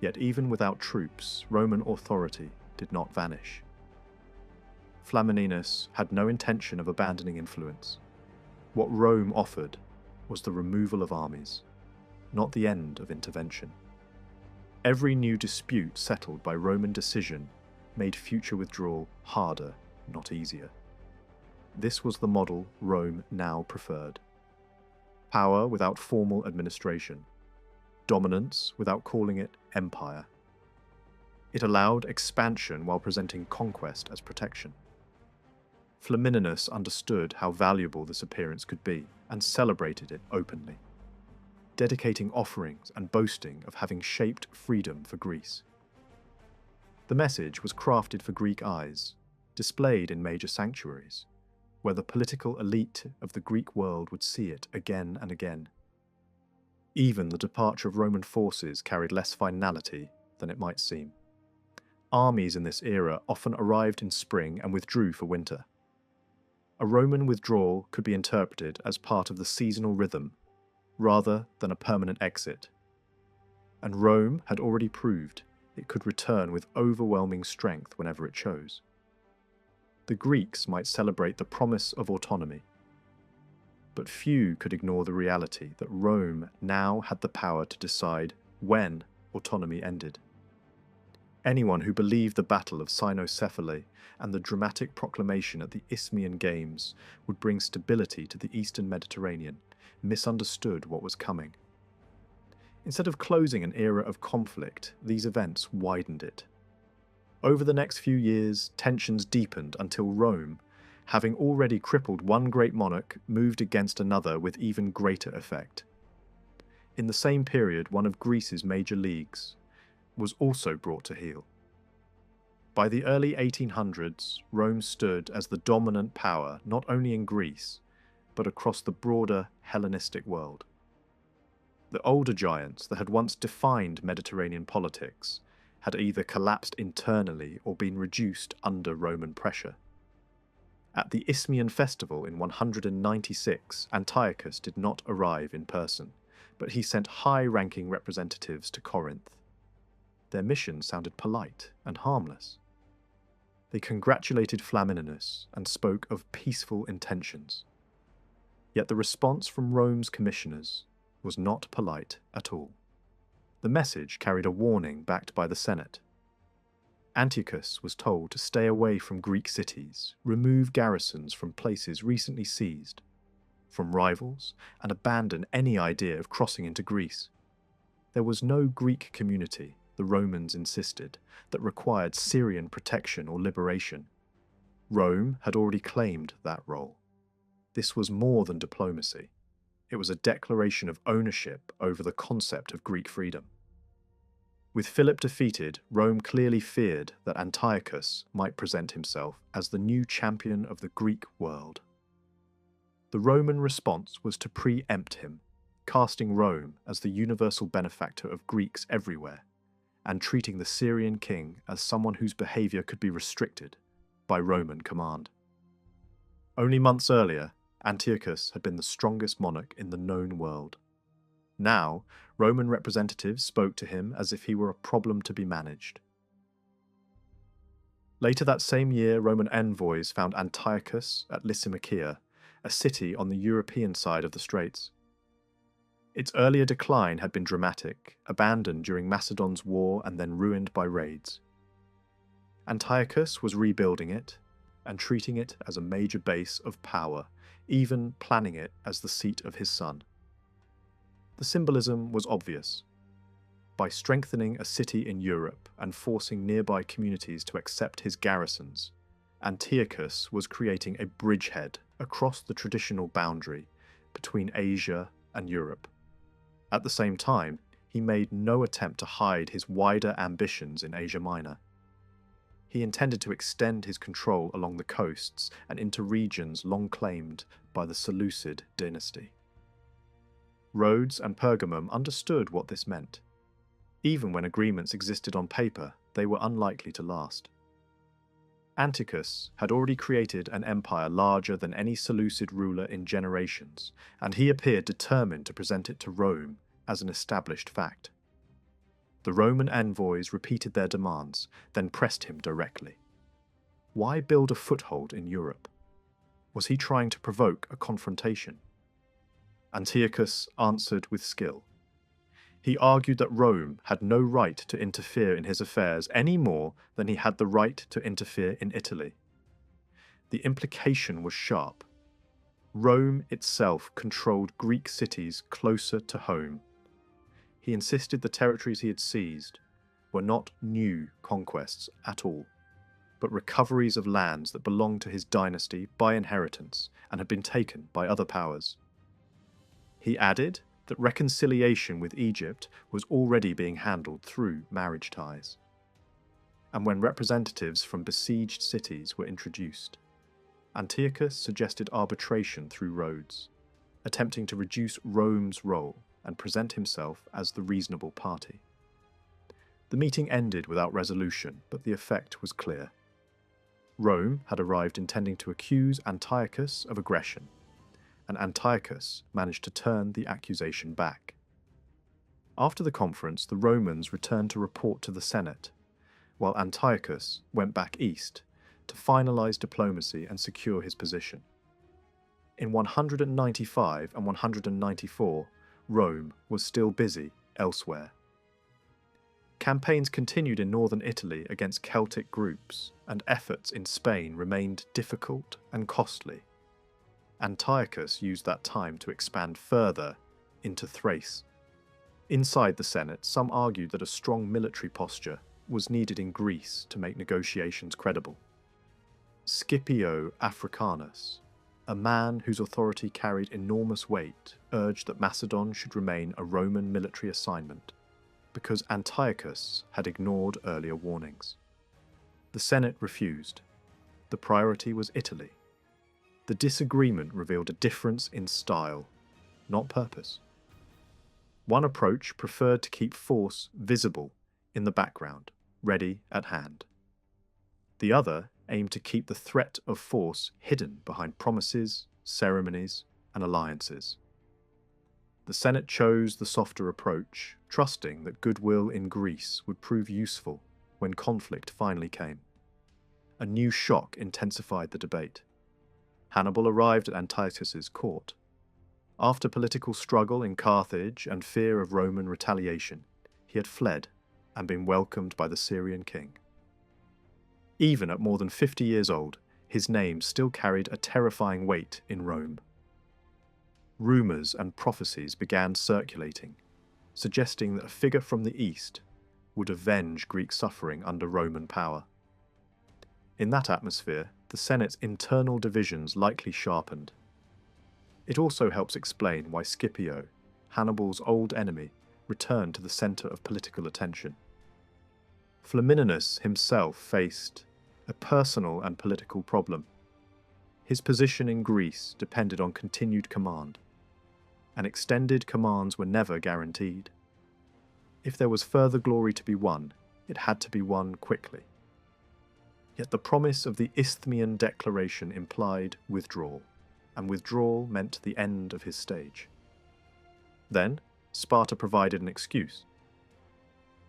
Yet even without troops, Roman authority did not vanish. Flamininus had no intention of abandoning influence. What Rome offered was the removal of armies, not the end of intervention. Every new dispute settled by Roman decision made future withdrawal harder, not easier. This was the model Rome now preferred. Power without formal administration. Dominance without calling it empire. It allowed expansion while presenting conquest as protection. Flamininus understood how valuable this appearance could be and celebrated it openly, dedicating offerings and boasting of having shaped freedom for Greece. The message was crafted for Greek eyes, displayed in major sanctuaries, where the political elite of the Greek world would see it again and again. Even the departure of Roman forces carried less finality than it might seem. Armies in this era often arrived in spring and withdrew for winter. A Roman withdrawal could be interpreted as part of the seasonal rhythm, rather than a permanent exit. and Rome had already proved it could return with overwhelming strength whenever it chose. The Greeks might celebrate the promise of autonomy, but few could ignore the reality that Rome now had the power to decide when autonomy ended. Anyone who believed the Battle of Cynocephaly and the dramatic proclamation at the Isthmian Games would bring stability to the Eastern Mediterranean misunderstood what was coming. Instead of closing an era of conflict, these events widened it. Over the next few years, tensions deepened until Rome, having already crippled one great monarch, moved against another with even greater effect. In the same period, one of Greece's major leagues was also brought to heel. By the early 1800s, Rome stood as the dominant power not only in Greece, but across the broader Hellenistic world. The older giants that had once defined Mediterranean politics had either collapsed internally or been reduced under Roman pressure. At the Isthmian festival in 196, Antiochus did not arrive in person, but he sent high-ranking representatives to Corinth. Their mission sounded polite and harmless. They congratulated Flamininus and spoke of peaceful intentions. Yet the response from Rome's commissioners was not polite at all. The message carried a warning backed by the Senate. Antiochus was told to stay away from Greek cities, remove garrisons from places recently seized, from rivals, and abandon any idea of crossing into Greece. There was no Greek community, the Romans insisted, that required Syrian protection or liberation. Rome had already claimed that role. This was more than diplomacy. It was a declaration of ownership over the concept of Greek freedom. With Philip defeated, Rome clearly feared that Antiochus might present himself as the new champion of the Greek world. The Roman response was to preempt him, casting Rome as the universal benefactor of Greeks everywhere, and treating the Syrian king as someone whose behaviour could be restricted by Roman command. Only months earlier, Antiochus had been the strongest monarch in the known world. Now, Roman representatives spoke to him as if he were a problem to be managed. Later that same year, Roman envoys found Antiochus at Lysimachia, a city on the European side of the Straits. Its earlier decline had been dramatic, abandoned during Macedon's war and then ruined by raids. Antiochus was rebuilding it and treating it as a major base of power, even planning it as the seat of his son. The symbolism was obvious. By strengthening a city in Europe and forcing nearby communities to accept his garrisons, Antiochus was creating a bridgehead across the traditional boundary between Asia and Europe. At the same time, he made no attempt to hide his wider ambitions in Asia Minor. He intended to extend his control along the coasts and into regions long claimed by the Seleucid dynasty. Rhodes and Pergamum understood what this meant. Even when agreements existed on paper, they were unlikely to last. Antiochus had already created an empire larger than any Seleucid ruler in generations, and he appeared determined to present it to Rome as an established fact. The Roman envoys repeated their demands, then pressed him directly. Why build a foothold in Europe? Was he trying to provoke a confrontation? Antiochus answered with skill. He argued that Rome had no right to interfere in his affairs any more than he had the right to interfere in Italy. The implication was sharp. Rome itself controlled Greek cities closer to home. He insisted the territories he had seized were not new conquests at all, but recoveries of lands that belonged to his dynasty by inheritance and had been taken by other powers. He added that reconciliation with Egypt was already being handled through marriage ties. And when representatives from besieged cities were introduced, Antiochus suggested arbitration through Rhodes, attempting to reduce Rome's role and present himself as the reasonable party. The meeting ended without resolution, but the effect was clear. Rome had arrived intending to accuse Antiochus of aggression, and Antiochus managed to turn the accusation back. After the conference, the Romans returned to report to the Senate, while Antiochus went back east to finalize diplomacy and secure his position. In 195 and 194, Rome was still busy elsewhere. Campaigns continued in northern Italy against Celtic groups, and efforts in Spain remained difficult and costly. Antiochus used that time to expand further into Thrace. Inside the Senate, some argued that a strong military posture was needed in Greece to make negotiations credible. Scipio Africanus, a man whose authority carried enormous weight, urged that Macedon should remain a Roman military assignment, because Antiochus had ignored earlier warnings. The Senate refused. The priority was Italy. The disagreement revealed a difference in style, not purpose. One approach preferred to keep force visible in the background, ready at hand. The other aimed to keep the threat of force hidden behind promises, ceremonies, and alliances. The Senate chose the softer approach, trusting that goodwill in Greece would prove useful when conflict finally came. A new shock intensified the debate. Hannibal arrived at Antiochus's court. After political struggle in Carthage and fear of Roman retaliation, he had fled and been welcomed by the Syrian king. Even at more than 50 years old, his name still carried a terrifying weight in Rome. Rumours and prophecies began circulating, suggesting that a figure from the east would avenge Greek suffering under Roman power. In that atmosphere, the Senate's internal divisions likely sharpened. It also helps explain why Scipio, Hannibal's old enemy, returned to the centre of political attention. Flamininus himself faced a personal and political problem. His position in Greece depended on continued command, and extended commands were never guaranteed. If there was further glory to be won, it had to be won quickly. Yet the promise of the Isthmian Declaration implied withdrawal, and withdrawal meant the end of his stage. Then, Sparta provided an excuse.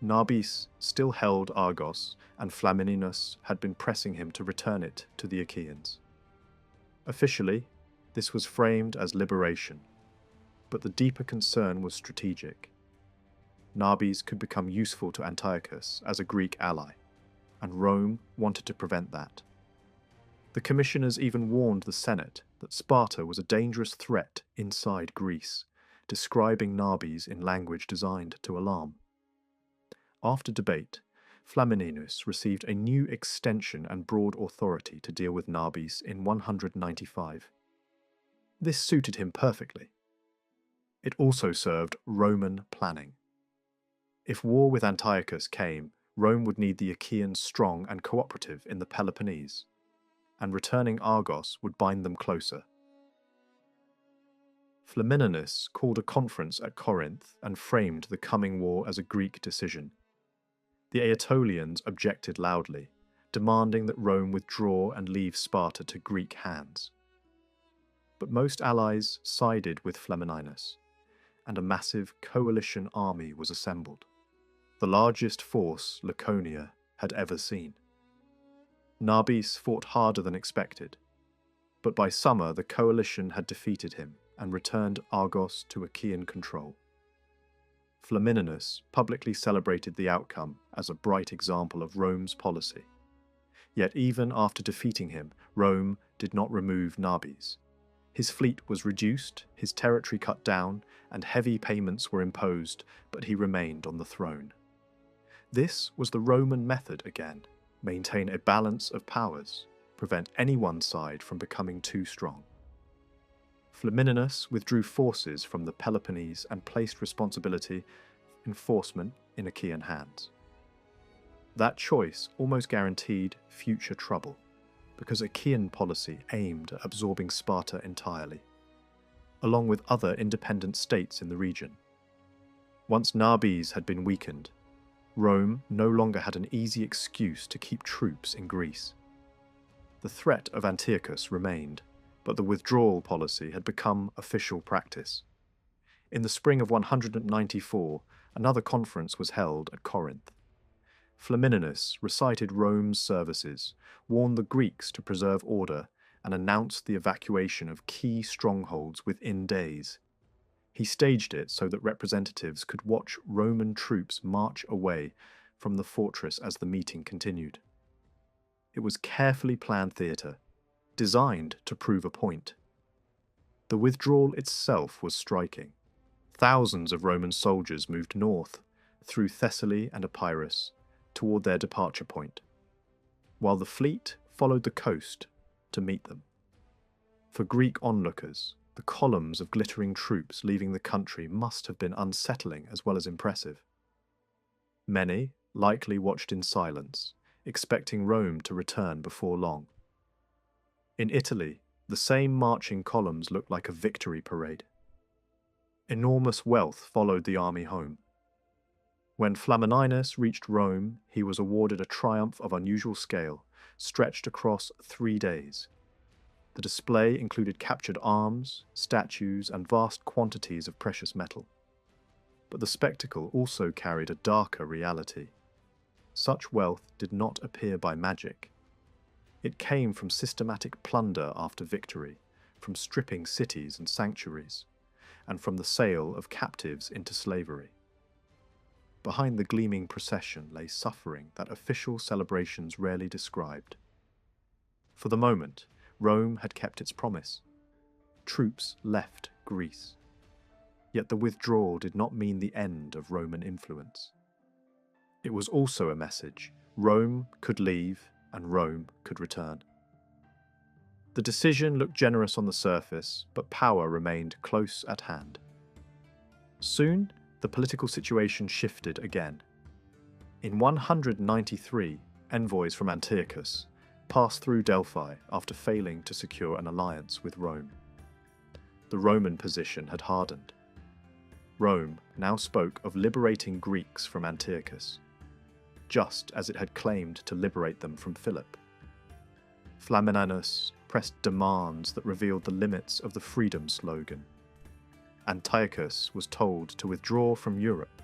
Nabis still held Argos, and Flamininus had been pressing him to return it to the Achaeans. Officially, this was framed as liberation, but the deeper concern was strategic. Nabis could become useful to Antiochus as a Greek ally, and Rome wanted to prevent that. The commissioners even warned the Senate that Sparta was a dangerous threat inside Greece, describing Nabis in language designed to alarm. After debate, Flamininus received a new extension and broad authority to deal with Nabis in 195. This suited him perfectly. It also served Roman planning. If war with Antiochus came, Rome would need the Achaeans strong and cooperative in the Peloponnese, and returning Argos would bind them closer. Flamininus called a conference at Corinth and framed the coming war as a Greek decision. The Aetolians objected loudly, demanding that Rome withdraw and leave Sparta to Greek hands. But most allies sided with Flamininus, and a massive coalition army was assembled, the largest force Laconia had ever seen. Nabis fought harder than expected, but by summer the coalition had defeated him and returned Argos to Achaean control. Flamininus publicly celebrated the outcome as a bright example of Rome's policy. Yet even after defeating him, Rome did not remove Nabis. His fleet was reduced, his territory cut down, and heavy payments were imposed, but he remained on the throne. This was the Roman method again: maintain a balance of powers, prevent any one side from becoming too strong. Flamininus withdrew forces from the Peloponnese and placed responsibility for enforcement in Achaean hands. That choice almost guaranteed future trouble, because Achaean policy aimed at absorbing Sparta entirely, along with other independent states in the region. Once Nabis had been weakened, Rome no longer had an easy excuse to keep troops in Greece. The threat of Antiochus remained, but the withdrawal policy had become official practice. In the spring of 194, another conference was held at Corinth. Flamininus recited Rome's services, warned the Greeks to preserve order, and announced the evacuation of key strongholds within days. He staged it so that representatives could watch Roman troops march away from the fortress as the meeting continued. It was carefully planned theatre, designed to prove a point. The withdrawal itself was striking. Thousands of Roman soldiers moved north, through Thessaly and Epirus, toward their departure point, while the fleet followed the coast to meet them. For Greek onlookers, the columns of glittering troops leaving the country must have been unsettling as well as impressive. Many likely watched in silence, expecting Rome to return before long. In Italy, the same marching columns looked like a victory parade. Enormous wealth followed the army home. When Flamininus reached Rome, he was awarded a triumph of unusual scale, stretched across 3 days. The display included captured arms, statues, and vast quantities of precious metal. But the spectacle also carried a darker reality. Such wealth did not appear by magic. It came from systematic plunder after victory, from stripping cities and sanctuaries, and from the sale of captives into slavery. Behind the gleaming procession lay suffering that official celebrations rarely described. For the moment, Rome had kept its promise. Troops left Greece. Yet the withdrawal did not mean the end of Roman influence. It was also a message: Rome could leave and Rome could return. The decision looked generous on the surface, but power remained close at hand. Soon, the political situation shifted again. In 193, envoys from Antiochus passed through Delphi after failing to secure an alliance with Rome. The Roman position had hardened. Rome now spoke of liberating Greeks from Antiochus, just as it had claimed to liberate them from Philip. Flamininus pressed demands that revealed the limits of the freedom slogan. Antiochus was told to withdraw from Europe,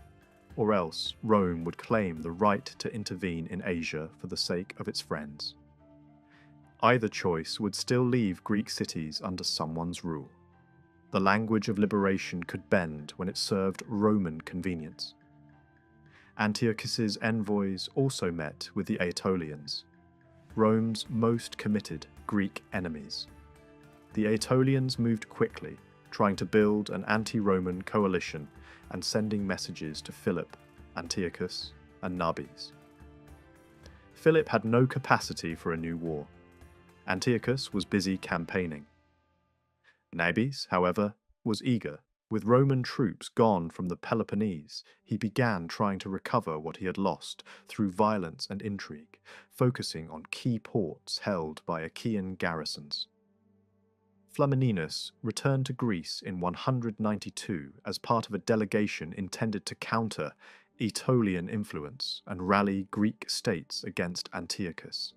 or else Rome would claim the right to intervene in Asia for the sake of its friends. Either choice would still leave Greek cities under someone's rule. The language of liberation could bend when it served Roman convenience. Antiochus's envoys also met with the Aetolians, Rome's most committed Greek enemies. The Aetolians moved quickly, trying to build an anti-Roman coalition and sending messages to Philip, Antiochus, and Nabis. Philip had no capacity for a new war. Antiochus was busy campaigning. Nabis, however, was eager. With Roman troops gone from the Peloponnese, he began trying to recover what he had lost through violence and intrigue, focusing on key ports held by Achaean garrisons. Flamininus returned to Greece in 192 as part of a delegation intended to counter Aetolian influence and rally Greek states against Antiochus.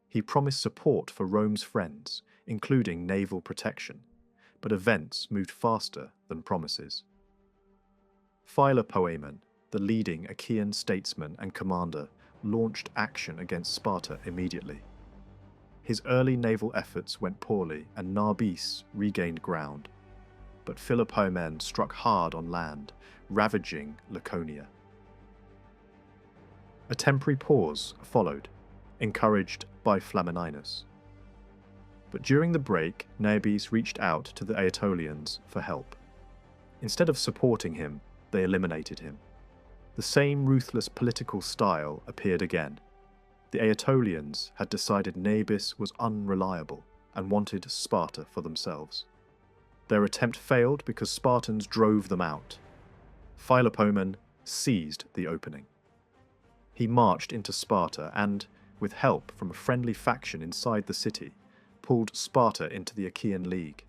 He promised support for Rome's friends, including naval protection, but events moved faster than promises. Philopoemen, the leading Achaean statesman and commander, launched action against Sparta immediately. His early naval efforts went poorly and Nabis regained ground, but Philopoemen struck hard on land, ravaging Laconia. A temporary pause followed, encouraged by Flamininus. But during the break, Nabis reached out to the Aetolians for help. Instead of supporting him, they eliminated him. The same ruthless political style appeared again. The Aetolians had decided Nabis was unreliable and wanted Sparta for themselves. Their attempt failed because Spartans drove them out. Philopoemen seized the opening. He marched into Sparta and, with help from a friendly faction inside the city, pulled Sparta into the Achaean League.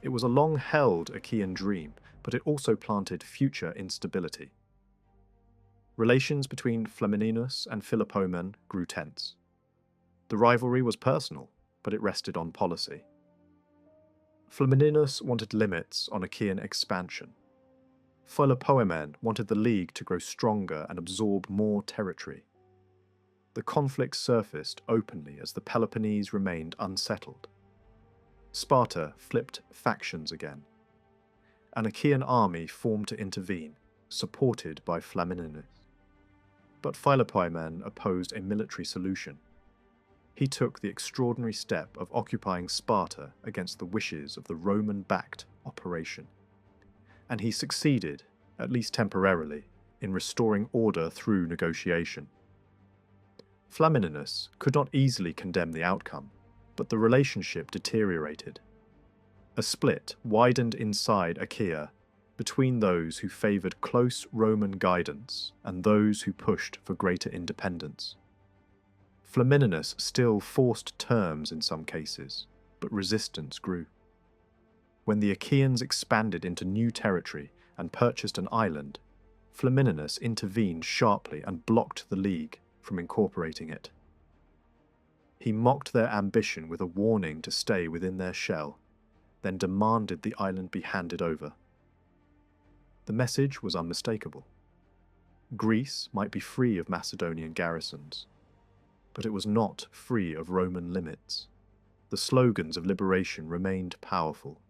It was a long-held Achaean dream, but it also planted future instability. Relations between Flamininus and Philopoemen grew tense. The rivalry was personal, but it rested on policy. Flamininus wanted limits on Achaean expansion. Philopoemen wanted the League to grow stronger and absorb more territory. The conflict surfaced openly as the Peloponnese remained unsettled. Sparta flipped factions again. An Achaean army formed to intervene, supported by Flamininus. But Philopoemen opposed a military solution. He took the extraordinary step of occupying Sparta against the wishes of the Roman-backed operation. And he succeeded, at least temporarily, in restoring order through negotiation. Flamininus could not easily condemn the outcome, but the relationship deteriorated. A split widened inside Achaea between those who favoured close Roman guidance and those who pushed for greater independence. Flamininus still forced terms in some cases, but resistance grew. When the Achaeans expanded into new territory and purchased an island, Flamininus intervened sharply and blocked the League from incorporating it. He mocked their ambition with a warning to stay within their shell, then demanded the island be handed over. The message was unmistakable. Greece might be free of Macedonian garrisons, but it was not free of Roman limits. The slogans of liberation remained powerful,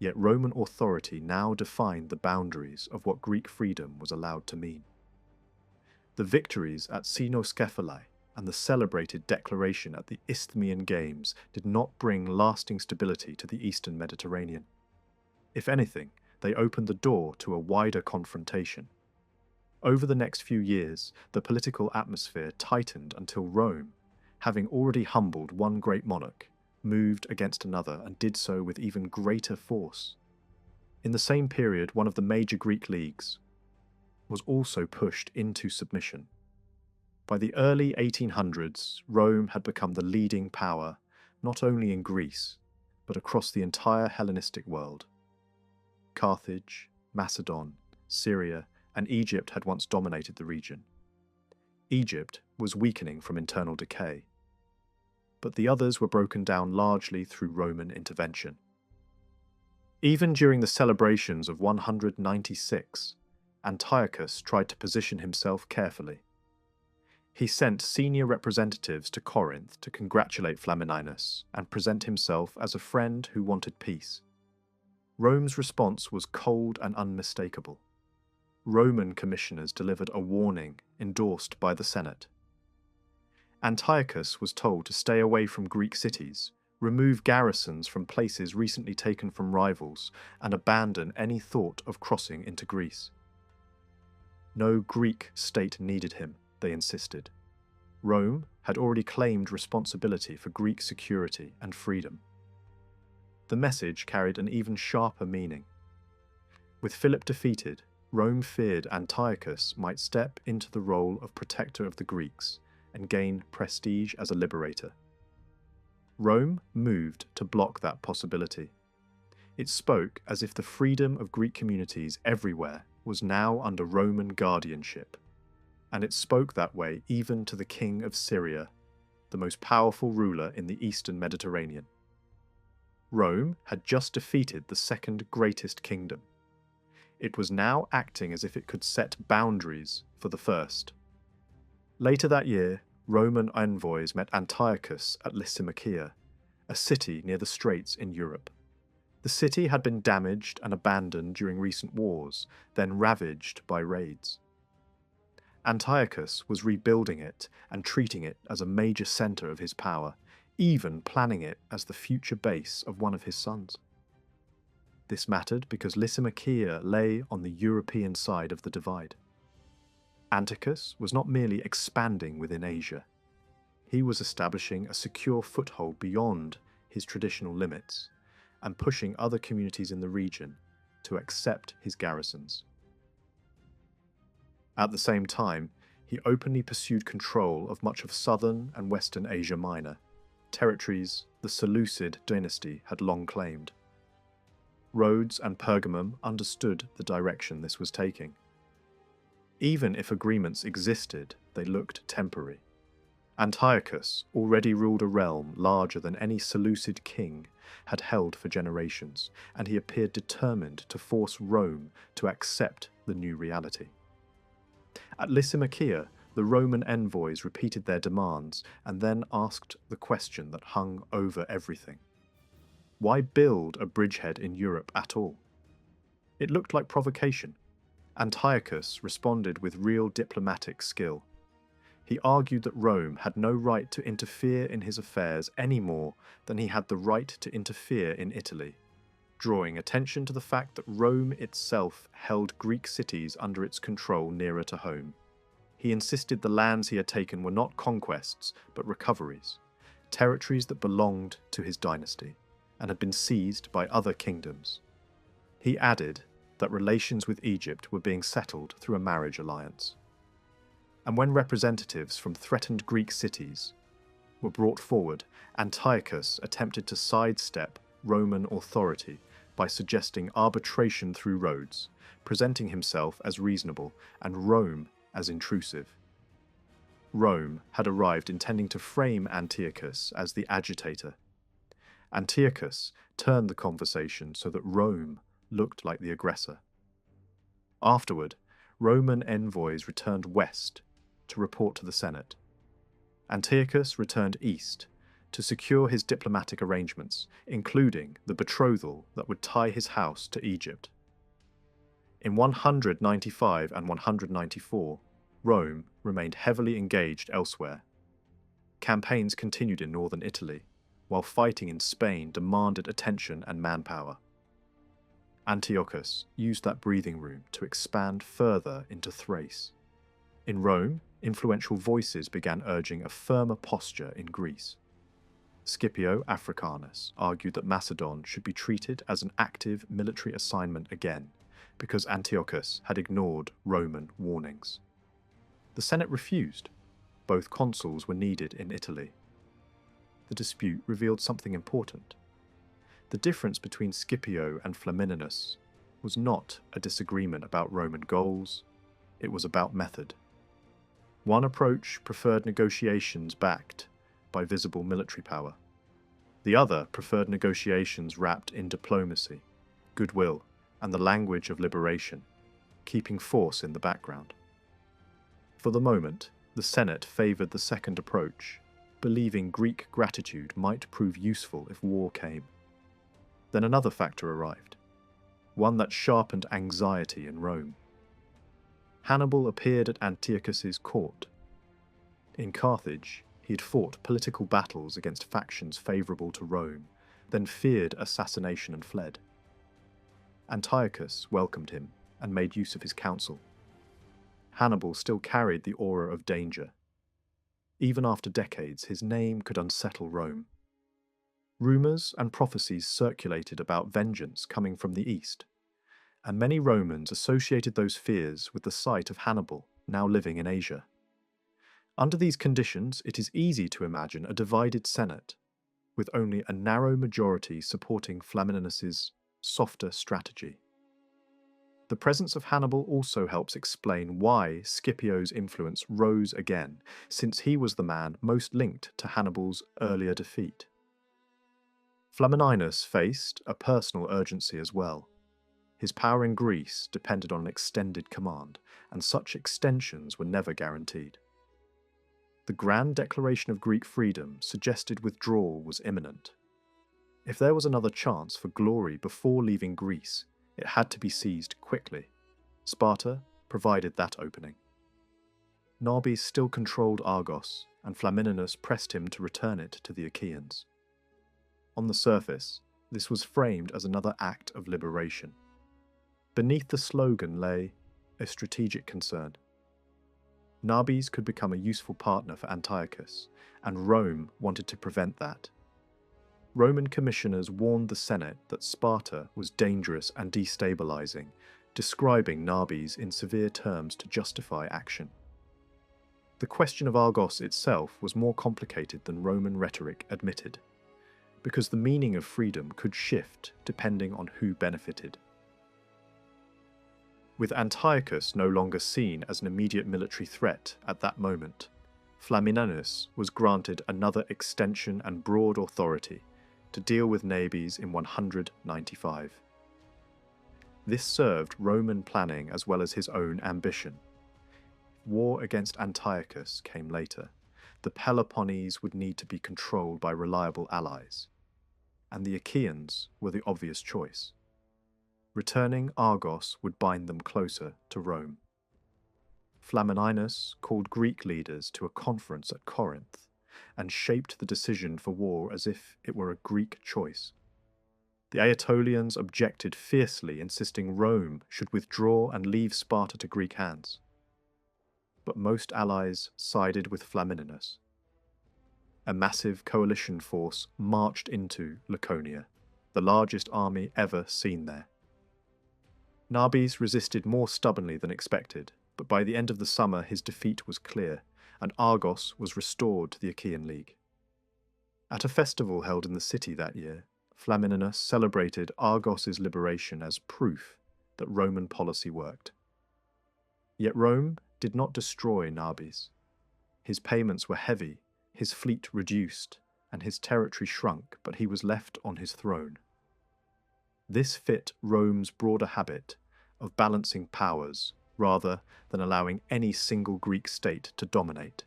yet Roman authority now defined the boundaries of what Greek freedom was allowed to mean. The victories at Cynoscephalae and the celebrated declaration at the Isthmian Games did not bring lasting stability to the eastern Mediterranean. If anything, they opened the door to a wider confrontation. Over the next few years, the political atmosphere tightened until Rome, having already humbled one great monarch, moved against another and did so with even greater force. In the same period, one of the major Greek leagues was also pushed into submission. By the early 1800s, Rome had become the leading power, not only in Greece, but across the entire Hellenistic world. Carthage, Macedon, Syria, and Egypt had once dominated the region. Egypt was weakening from internal decay, but the others were broken down largely through Roman intervention. Even during the celebrations of 196, Antiochus tried to position himself carefully. He sent senior representatives to Corinth to congratulate Flamininus and present himself as a friend who wanted peace. Rome's response was cold and unmistakable. Roman commissioners delivered a warning endorsed by the Senate. Antiochus was told to stay away from Greek cities, remove garrisons from places recently taken from rivals, and abandon any thought of crossing into Greece. No Greek state needed him, they insisted. Rome had already claimed responsibility for Greek security and freedom. The message carried an even sharper meaning. With Philip defeated, Rome feared Antiochus might step into the role of protector of the Greeks and gain prestige as a liberator. Rome moved to block that possibility. It spoke as if the freedom of Greek communities everywhere was now under Roman guardianship, and it spoke that way even to the king of Syria, the most powerful ruler in the eastern Mediterranean. Rome had just defeated the second greatest kingdom. It was now acting as if it could set boundaries for the first. Later that year, Roman envoys met Antiochus at Lysimachia, a city near the straits in Europe. The city had been damaged and abandoned during recent wars, then ravaged by raids. Antiochus was rebuilding it and treating it as a major centre of his power, even planning it as the future base of one of his sons. This mattered because Lysimachia lay on the European side of the divide. Antiochus was not merely expanding within Asia. He was establishing a secure foothold beyond his traditional limits and pushing other communities in the region to accept his garrisons. At the same time, he openly pursued control of much of southern and western Asia Minor, territories the Seleucid dynasty had long claimed. Rhodes and Pergamum understood the direction this was taking. Even if agreements existed, they looked temporary. Antiochus already ruled a realm larger than any Seleucid king had held for generations, and he appeared determined to force Rome to accept the new reality. At Lysimachia, the Roman envoys repeated their demands and then asked the question that hung over everything. Why build a bridgehead in Europe at all? It looked like provocation. Antiochus responded with real diplomatic skill. He argued that Rome had no right to interfere in his affairs any more than he had the right to interfere in Italy, drawing attention to the fact that Rome itself held Greek cities under its control nearer to home. He insisted the lands he had taken were not conquests, but recoveries, territories that belonged to his dynasty and had been seized by other kingdoms. He added that relations with Egypt were being settled through a marriage alliance. And when representatives from threatened Greek cities were brought forward, Antiochus attempted to sidestep Roman authority by suggesting arbitration through Rhodes, presenting himself as reasonable and Rome as intrusive. Rome had arrived intending to frame Antiochus as the agitator. Antiochus turned the conversation so that Rome looked like the aggressor. Afterward, Roman envoys returned west to report to the Senate. Antiochus returned east to secure his diplomatic arrangements, including the betrothal that would tie his house to Egypt. In 195 and 194, Rome remained heavily engaged elsewhere. Campaigns continued in northern Italy, while fighting in Spain demanded attention and manpower. Antiochus used that breathing room to expand further into Thrace. In Rome, influential voices began urging a firmer posture in Greece. Scipio Africanus argued that Macedon should be treated as an active military assignment again, because Antiochus had ignored Roman warnings. The Senate refused. Both consuls were needed in Italy. The dispute revealed something important. The difference between Scipio and Flamininus was not a disagreement about Roman goals, it was about method. One approach preferred negotiations backed by visible military power. The other preferred negotiations wrapped in diplomacy, goodwill, and the language of liberation, keeping force in the background. For the moment, the Senate favoured the second approach, believing Greek gratitude might prove useful if war came. Then another factor arrived, one that sharpened anxiety in Rome. Hannibal appeared at Antiochus's court. In Carthage, he had fought political battles against factions favourable to Rome, then feared assassination and fled. Antiochus welcomed him and made use of his counsel. Hannibal still carried the aura of danger. Even after decades, his name could unsettle Rome. Rumours and prophecies circulated about vengeance coming from the east, and many Romans associated those fears with the sight of Hannibal, now living in Asia. Under these conditions, it is easy to imagine a divided Senate, with only a narrow majority supporting Flamininus's softer strategy. The presence of Hannibal also helps explain why Scipio's influence rose again, since he was the man most linked to Hannibal's earlier defeat. Flamininus faced a personal urgency as well. His power in Greece depended on an extended command, and such extensions were never guaranteed. The grand declaration of Greek freedom suggested withdrawal was imminent. If there was another chance for glory before leaving Greece, it had to be seized quickly. Sparta provided that opening. Narbes still controlled Argos, and Flamininus pressed him to return it to the Achaeans. On the surface, this was framed as another act of liberation. Beneath the slogan lay a strategic concern. Narbes could become a useful partner for Antiochus, and Rome wanted to prevent that. Roman commissioners warned the Senate that Sparta was dangerous and destabilizing, describing Narbes in severe terms to justify action. The question of Argos itself was more complicated than Roman rhetoric admitted, because the meaning of freedom could shift depending on who benefited. With Antiochus no longer seen as an immediate military threat at that moment, Flamininus was granted another extension and broad authority to deal with nabes in 195. This served Roman planning as well as his own ambition. War against Antiochus came later. The Peloponnese would need to be controlled by reliable allies, and the Achaeans were the obvious choice. Returning Argos would bind them closer to Rome. Flamininus called Greek leaders to a conference at Corinth and shaped the decision for war as if it were a Greek choice. The Aetolians objected fiercely, insisting Rome should withdraw and leave Sparta to Greek hands. But most allies sided with Flamininus. A massive coalition force marched into Laconia, the largest army ever seen there. Nabis resisted more stubbornly than expected, but by the end of the summer his defeat was clear, and Argos was restored to the Achaean League. At a festival held in the city that year, Flamininus celebrated Argos's liberation as proof that Roman policy worked. Yet Rome did not destroy Nabis. His payments were heavy, his fleet reduced, and his territory shrunk, but he was left on his throne. This fit Rome's broader habit of balancing powers rather than allowing any single Greek state to dominate.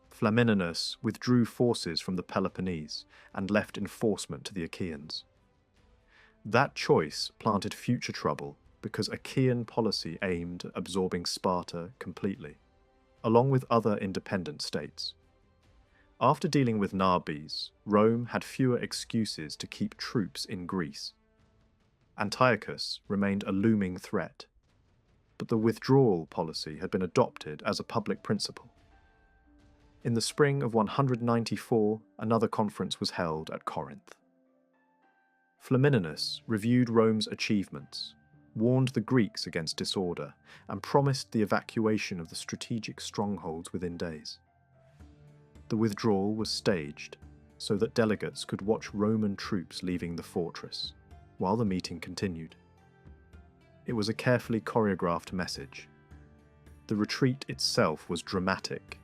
Flamininus withdrew forces from the Peloponnese and left enforcement to the Achaeans. That choice planted future trouble because Achaean policy aimed at absorbing Sparta completely, along with other independent states. After dealing with Nabis, Rome had fewer excuses to keep troops in Greece. Antiochus remained a looming threat, but the withdrawal policy had been adopted as a public principle. In the spring of 194, another conference was held at Corinth. Flamininus reviewed Rome's achievements, warned the Greeks against disorder, and promised the evacuation of the strategic strongholds within days. The withdrawal was staged so that delegates could watch Roman troops leaving the fortress, while the meeting continued. It was a carefully choreographed message. The retreat itself was dramatic.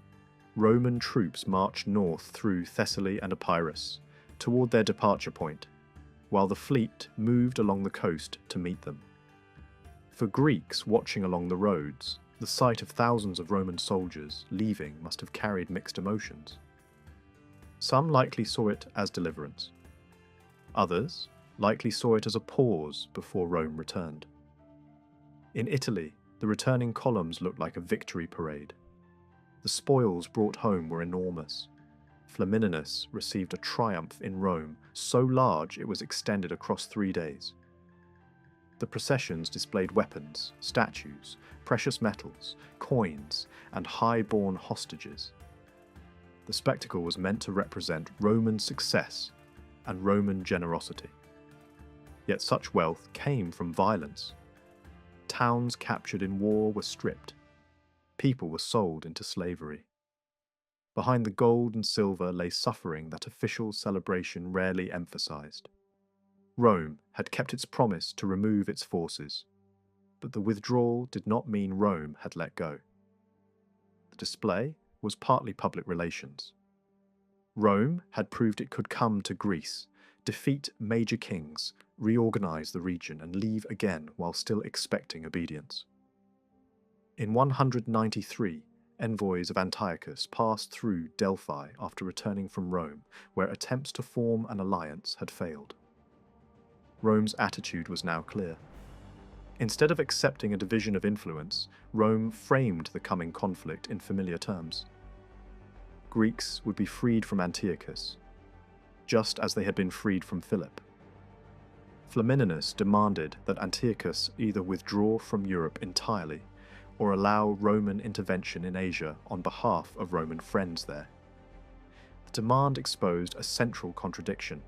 Roman troops marched north through Thessaly and Epirus, toward their departure point, while the fleet moved along the coast to meet them. For Greeks watching along the roads, the sight of thousands of Roman soldiers leaving must have carried mixed emotions. Some likely saw it as deliverance. Others likely saw it as a pause before Rome returned. In Italy, the returning columns looked like a victory parade. The spoils brought home were enormous. Flamininus received a triumph in Rome so large it was extended across 3 days. The processions displayed weapons, statues, precious metals, coins, and high-born hostages. The spectacle was meant to represent Roman success and Roman generosity. Yet such wealth came from violence. Towns captured in war were stripped. People were sold into slavery. Behind the gold and silver lay suffering that official celebration rarely emphasized. Rome had kept its promise to remove its forces, but the withdrawal did not mean Rome had let go. The display was partly public relations. Rome had proved it could come to Greece, defeat major kings, reorganize the region, and leave again while still expecting obedience. In 193, envoys of Antiochus passed through Delphi after returning from Rome, where attempts to form an alliance had failed. Rome's attitude was now clear. Instead of accepting a division of influence, Rome framed the coming conflict in familiar terms. Greeks would be freed from Antiochus, just as they had been freed from Philip. Flamininus demanded that Antiochus either withdraw from Europe entirely or allow Roman intervention in Asia on behalf of Roman friends there. The demand exposed a central contradiction.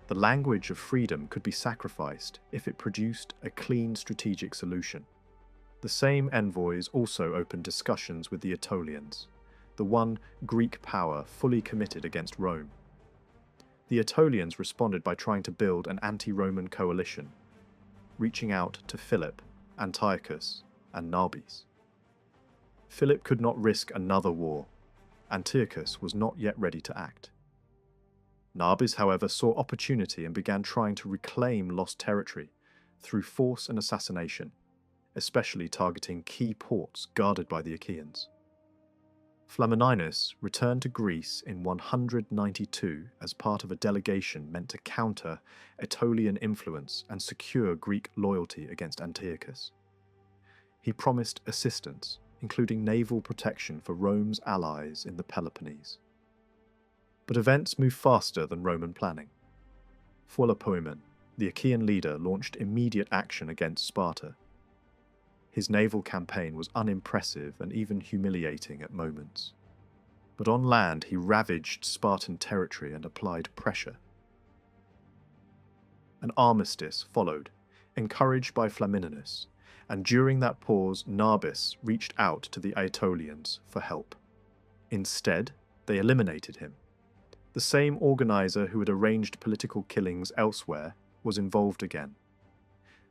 The language of freedom could be sacrificed if it produced a clean strategic solution. The same envoys also opened discussions with the Aetolians, the one Greek power fully committed against Rome. The Aetolians responded by trying to build an anti-Roman coalition, reaching out to Philip, Antiochus, and Nabis. Philip could not risk another war, Antiochus was not yet ready to act. Nabis, however, saw opportunity and began trying to reclaim lost territory through force and assassination, especially targeting key ports guarded by the Achaeans. Flamininus returned to Greece in 192 as part of a delegation meant to counter Aetolian influence and secure Greek loyalty against Antiochus. He promised assistance, including naval protection for Rome's allies in the Peloponnese. But events moved faster than Roman planning. Philopoemen, the Achaean leader, launched immediate action against Sparta. His naval campaign was unimpressive and even humiliating at moments. But on land he ravaged Spartan territory and applied pressure. An armistice followed, encouraged by Flamininus, and during that pause Nabis reached out to the Aetolians for help. Instead, they eliminated him. The same organizer who had arranged political killings elsewhere was involved again.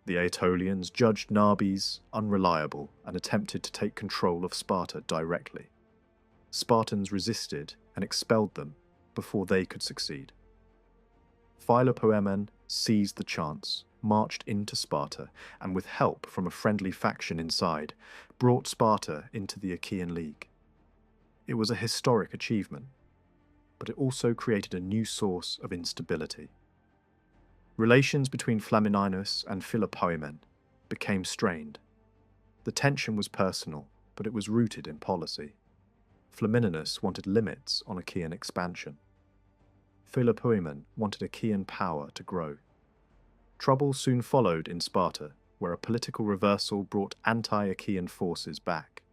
The Aetolians judged Nabis unreliable and attempted to take control of Sparta directly. Spartans resisted and expelled them before they could succeed. Philopoemen seized the chance, marched into Sparta, and with help from a friendly faction inside, brought Sparta into the Achaean League. It was a historic achievement, but it also created a new source of instability. Relations between Flamininus and Philopoemen became strained. The tension was personal, but it was rooted in policy. Flamininus wanted limits on Achaean expansion. Philopoemen wanted Achaean power to grow. Trouble soon followed in Sparta, where a political reversal brought anti-Achaean forces back.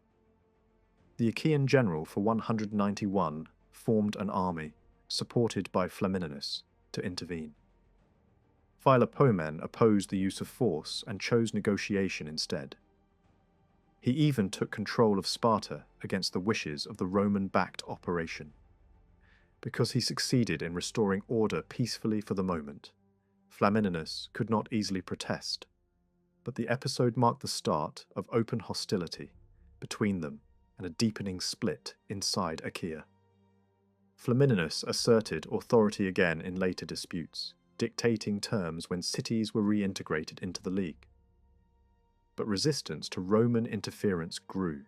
The Achaean general for 191 formed an army, supported by Flamininus, to intervene. Philopoemen opposed the use of force and chose negotiation instead. He even took control of Sparta against the wishes of the Roman-backed operation. Because he succeeded in restoring order peacefully for the moment, Flamininus could not easily protest, but the episode marked the start of open hostility between them and a deepening split inside Achaea. Flamininus asserted authority again in later disputes, dictating terms when cities were reintegrated into the League. But resistance to Roman interference grew.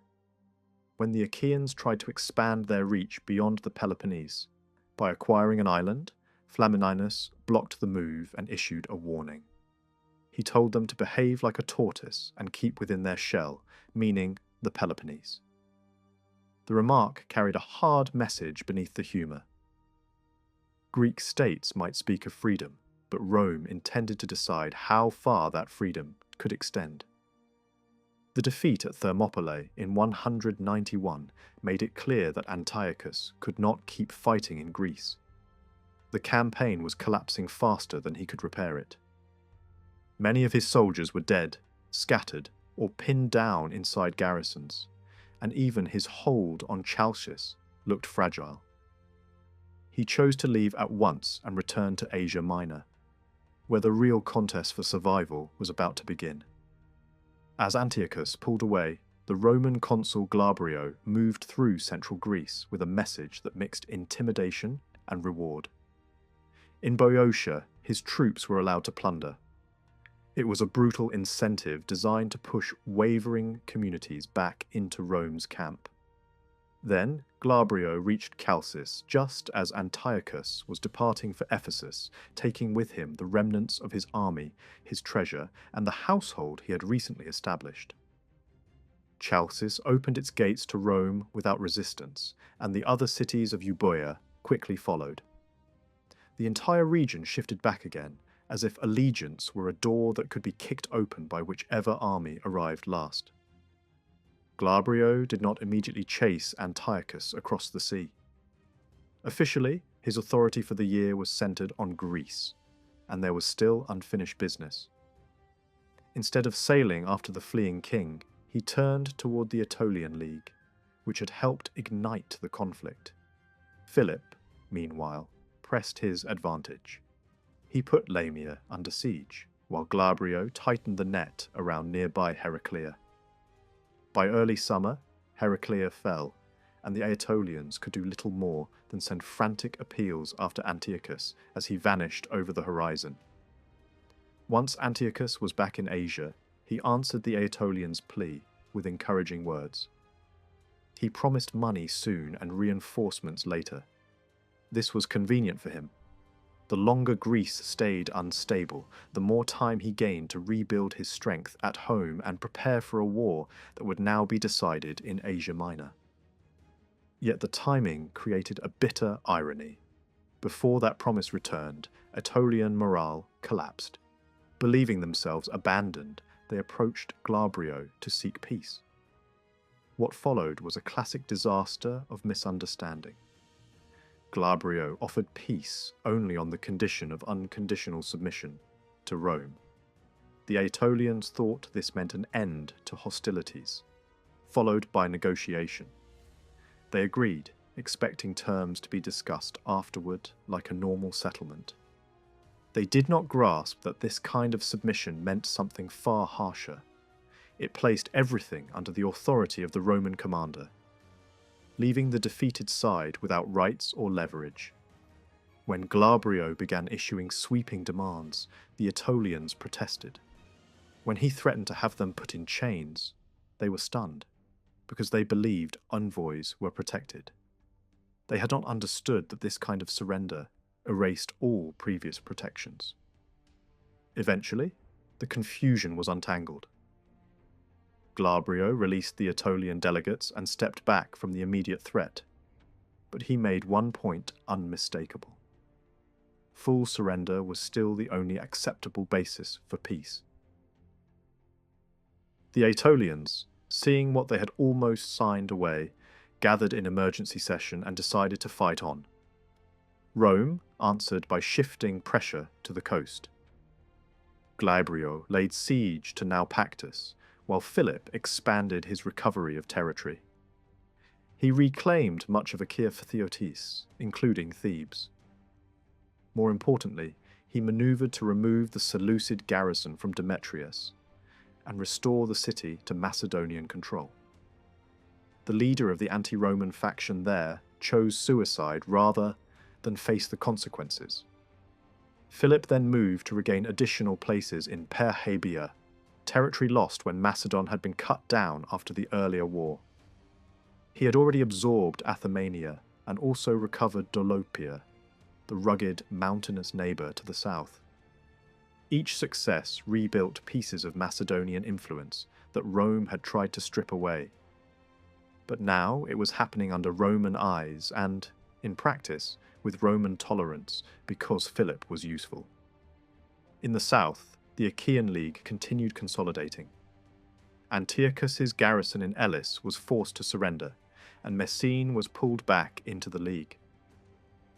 When the Achaeans tried to expand their reach beyond the Peloponnese, by acquiring an island, Flamininus blocked the move and issued a warning. He told them to behave like a tortoise and keep within their shell, meaning the Peloponnese. The remark carried a hard message beneath the humour. Greek states might speak of freedom, but Rome intended to decide how far that freedom could extend. The defeat at Thermopylae in 191 made it clear that Antiochus could not keep fighting in Greece. The campaign was collapsing faster than he could repair it. Many of his soldiers were dead, scattered, or pinned down inside garrisons, and even his hold on Chalcis looked fragile. He chose to leave at once and return to Asia Minor, where the real contest for survival was about to begin. As Antiochus pulled away, the Roman consul Glabrio moved through central Greece with a message that mixed intimidation and reward. In Boeotia, his troops were allowed to plunder. It was a brutal incentive designed to push wavering communities back into Rome's camp. Then, Glabrio reached Chalcis just as Antiochus was departing for Ephesus, taking with him the remnants of his army, his treasure, and the household he had recently established. Chalcis opened its gates to Rome without resistance, and the other cities of Euboea quickly followed. The entire region shifted back again, as if allegiance were a door that could be kicked open by whichever army arrived last. Glabrio did not immediately chase Antiochus across the sea. Officially, his authority for the year was centered on Greece, and there was still unfinished business. Instead of sailing after the fleeing king, he turned toward the Aetolian League, which had helped ignite the conflict. Philip, meanwhile, pressed his advantage. He put Lamia under siege, while Glabrio tightened the net around nearby Heraclea. By early summer, Heraclea fell, and the Aetolians could do little more than send frantic appeals after Antiochus as he vanished over the horizon. Once Antiochus was back in Asia, he answered the Aetolians' plea with encouraging words. He promised money soon and reinforcements later. This was convenient for him. The longer Greece stayed unstable, the more time he gained to rebuild his strength at home and prepare for a war that would now be decided in Asia Minor. Yet the timing created a bitter irony. Before that promise returned, Aetolian morale collapsed. Believing themselves abandoned, they approached Glabrio to seek peace. What followed was a classic disaster of misunderstanding. Glabrio offered peace only on the condition of unconditional submission to Rome. The Aetolians thought this meant an end to hostilities, followed by negotiation. They agreed, expecting terms to be discussed afterward like a normal settlement. They did not grasp that this kind of submission meant something far harsher. It placed everything under the authority of the Roman commander, leaving the defeated side without rights or leverage. When Glabrio began issuing sweeping demands, the Aetolians protested. When he threatened to have them put in chains, they were stunned, because they believed envoys were protected. They had not understood that this kind of surrender erased all previous protections. Eventually, the confusion was untangled. Glabrio released the Aetolian delegates and stepped back from the immediate threat, but he made one point unmistakable. Full surrender was still the only acceptable basis for peace. The Aetolians, seeing what they had almost signed away, gathered in emergency session and decided to fight on. Rome answered by shifting pressure to the coast. Glabrio laid siege to Naupactus, while Philip expanded his recovery of territory. He reclaimed much of Achaea Phthiotis, including Thebes. More importantly, he manoeuvred to remove the Seleucid garrison from Demetrius and restore the city to Macedonian control. The leader of the anti-Roman faction there chose suicide rather than face the consequences. Philip then moved to regain additional places in Perrhaebia, territory lost when Macedon had been cut down after the earlier war. He had already absorbed Athemania and also recovered Dolopia, the rugged, mountainous neighbour to the south. Each success rebuilt pieces of Macedonian influence that Rome had tried to strip away. But now it was happening under Roman eyes and, in practice, with Roman tolerance because Philip was useful. In the south, the Achaean League continued consolidating. Antiochus's garrison in Elis was forced to surrender, and Messene was pulled back into the League.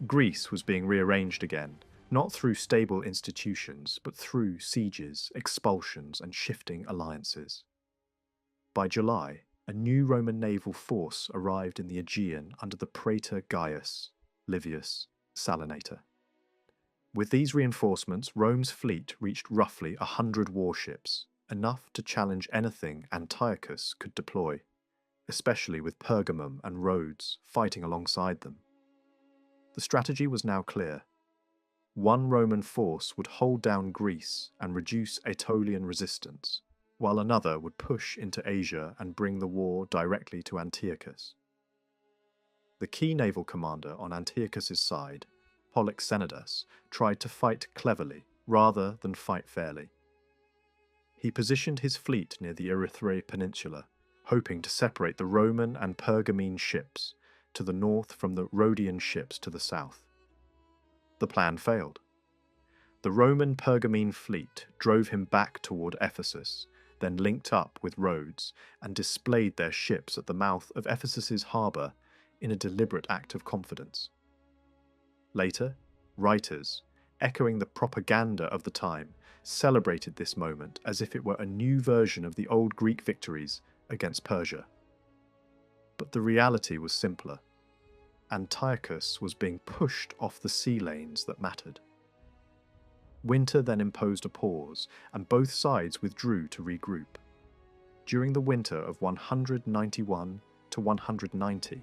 Greece was being rearranged again, not through stable institutions, but through sieges, expulsions, and shifting alliances. By July, a new Roman naval force arrived in the Aegean under the praetor Gaius Livius Salinator. With these reinforcements, Rome's fleet reached roughly 100 warships, enough to challenge anything Antiochus could deploy, especially with Pergamum and Rhodes fighting alongside them. The strategy was now clear. One Roman force would hold down Greece and reduce Aetolian resistance, while another would push into Asia and bring the war directly to Antiochus. The key naval commander on Antiochus's side, Polyxenidas, tried to fight cleverly rather than fight fairly. He positioned his fleet near the Erythrae Peninsula, hoping to separate the Roman and Pergamene ships to the north from the Rhodian ships to the south. The plan failed. The Roman Pergamene fleet drove him back toward Ephesus, then linked up with Rhodes and displayed their ships at the mouth of Ephesus's harbour in a deliberate act of confidence. Later, writers, echoing the propaganda of the time, celebrated this moment as if it were a new version of the old Greek victories against Persia. But the reality was simpler. Antiochus was being pushed off the sea lanes that mattered. Winter then imposed a pause, and both sides withdrew to regroup. During the winter of 191 to 190,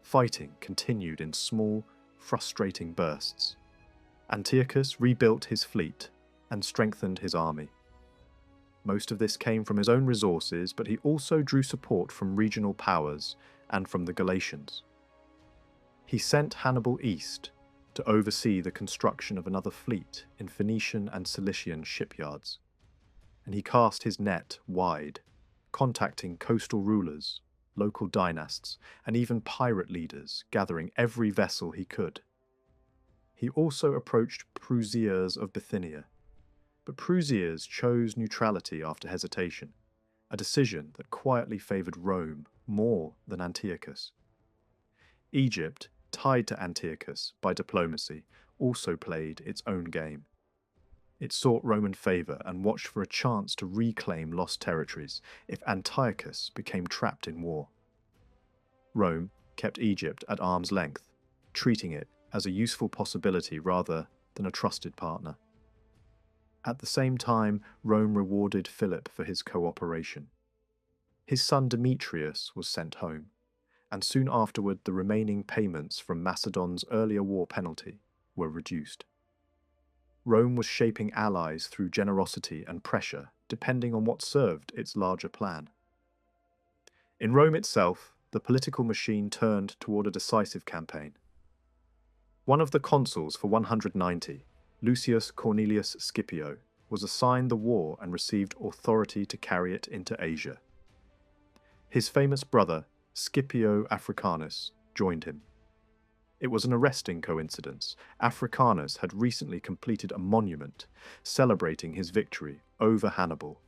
fighting continued in small, frustrating bursts. Antiochus rebuilt his fleet and strengthened his army. Most of this came from his own resources, but he also drew support from regional powers and from the Galatians. He sent Hannibal east to oversee the construction of another fleet in Phoenician and Cilician shipyards, and he cast his net wide, contacting coastal rulers, local dynasts, and even pirate leaders, gathering every vessel he could. He also approached Prusias of Bithynia, but Prusias chose neutrality after hesitation, a decision that quietly favoured Rome more than Antiochus. Egypt, tied to Antiochus by diplomacy, also played its own game. It sought Roman favour and watched for a chance to reclaim lost territories if Antiochus became trapped in war. Rome kept Egypt at arm's length, treating it as a useful possibility rather than a trusted partner. At the same time, Rome rewarded Philip for his cooperation. His son Demetrius was sent home, and soon afterward the remaining payments from Macedon's earlier war penalty were reduced. Rome was shaping allies through generosity and pressure, depending on what served its larger plan. In Rome itself, the political machine turned toward a decisive campaign. One of the consuls for 190, Lucius Cornelius Scipio, was assigned the war and received authority to carry it into Asia. His famous brother, Scipio Africanus, joined him. It was an arresting coincidence. Africanus had recently completed a monument celebrating his victory over Hannibal,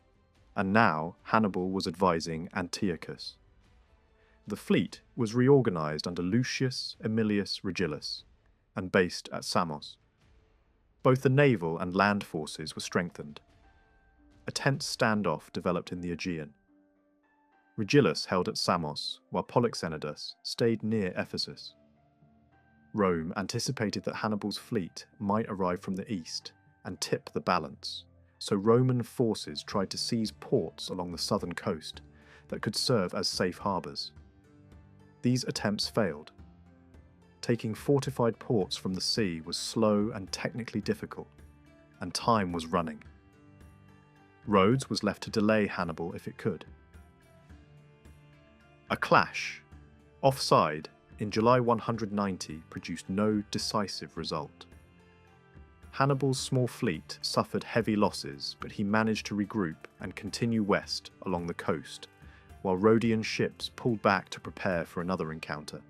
and now Hannibal was advising Antiochus. The fleet was reorganized under Lucius Aemilius Regillus and based at Samos. Both the naval and land forces were strengthened. A tense standoff developed in the Aegean. Regillus held at Samos, while Polixenidus stayed near Ephesus. Rome anticipated that Hannibal's fleet might arrive from the east and tip the balance, so Roman forces tried to seize ports along the southern coast that could serve as safe harbours. These attempts failed. Taking fortified ports from the sea was slow and technically difficult, and time was running. Rhodes was left to delay Hannibal if it could. A clash, offside, in July 190 produced no decisive result. Hannibal's small fleet suffered heavy losses, but he managed to regroup and continue west along the coast, while Rhodian ships pulled back to prepare for another encounter.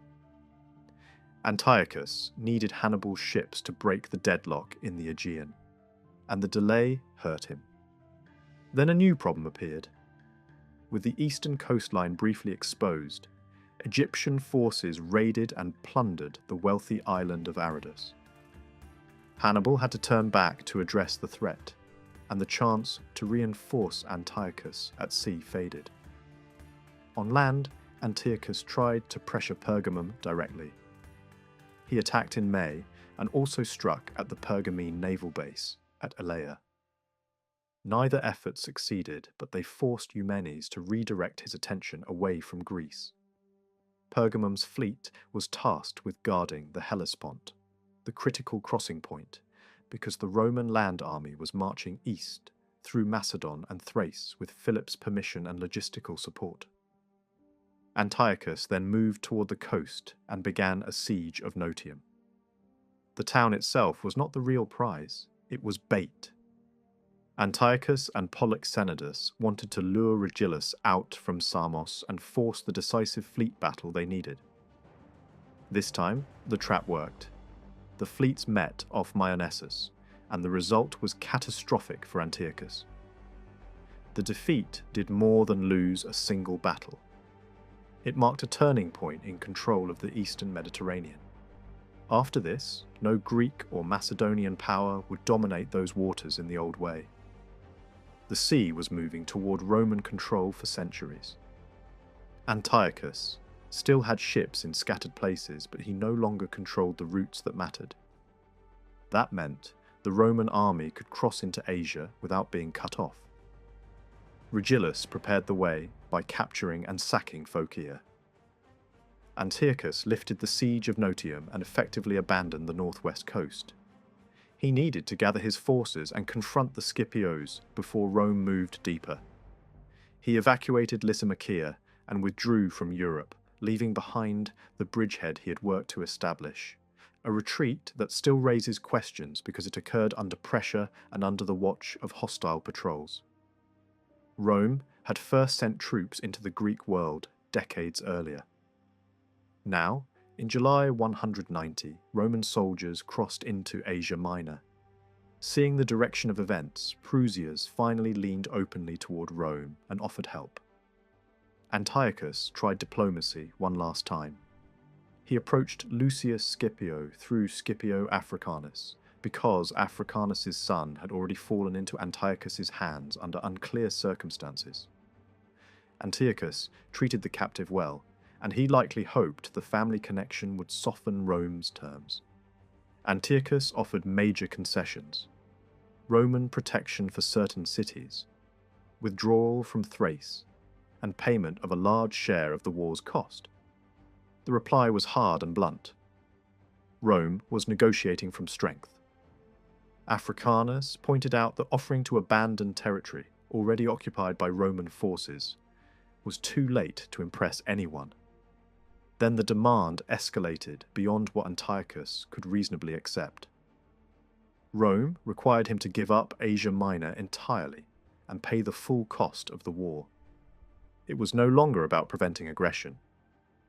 Antiochus needed Hannibal's ships to break the deadlock in the Aegean, and the delay hurt him. Then a new problem appeared. With the eastern coastline briefly exposed, Egyptian forces raided and plundered the wealthy island of Aradus. Hannibal had to turn back to address the threat, and the chance to reinforce Antiochus at sea faded. On land, Antiochus tried to pressure Pergamum directly. He attacked in May and also struck at the Pergamene naval base at Elea. Neither effort succeeded, but they forced Eumenes to redirect his attention away from Greece. Pergamum's fleet was tasked with guarding the Hellespont, the critical crossing point, because the Roman land army was marching east through Macedon and Thrace with Philip's permission and logistical support. Antiochus then moved toward the coast and began a siege of Notium. The town itself was not the real prize, it was bait. Antiochus and Polixenidus wanted to lure Regillus out from Samos and force the decisive fleet battle they needed. This time, the trap worked. The fleets met off Myonnesus, and the result was catastrophic for Antiochus. The defeat did more than lose a single battle. It marked a turning point in control of the eastern Mediterranean. After this, no Greek or Macedonian power would dominate those waters in the old way. The sea was moving toward Roman control for centuries. Antiochus still had ships in scattered places, but he no longer controlled the routes that mattered. That meant the Roman army could cross into Asia without being cut off. Regillus prepared the way by capturing and sacking Phocaea. Antiochus lifted the siege of Notium and effectively abandoned the northwest coast. He needed to gather his forces and confront the Scipios before Rome moved deeper. He evacuated Lysimachia and withdrew from Europe, leaving behind the bridgehead he had worked to establish, a retreat that still raises questions because it occurred under pressure and under the watch of hostile patrols. Rome had first sent troops into the Greek world decades earlier. Now, in July 190, Roman soldiers crossed into Asia Minor. Seeing the direction of events, Prusias finally leaned openly toward Rome and offered help. Antiochus tried diplomacy one last time. He approached Lucius Scipio through Scipio Africanus, because Africanus's son had already fallen into Antiochus's hands under unclear circumstances. Antiochus treated the captive well, and he likely hoped the family connection would soften Rome's terms. Antiochus offered major concessions: Roman protection for certain cities, withdrawal from Thrace, and payment of a large share of the war's cost. The reply was hard and blunt. Rome was negotiating from strength. Africanus pointed out that offering to abandon territory already occupied by Roman forces was too late to impress anyone. Then the demand escalated beyond what Antiochus could reasonably accept. Rome required him to give up Asia Minor entirely and pay the full cost of the war. It was no longer about preventing aggression.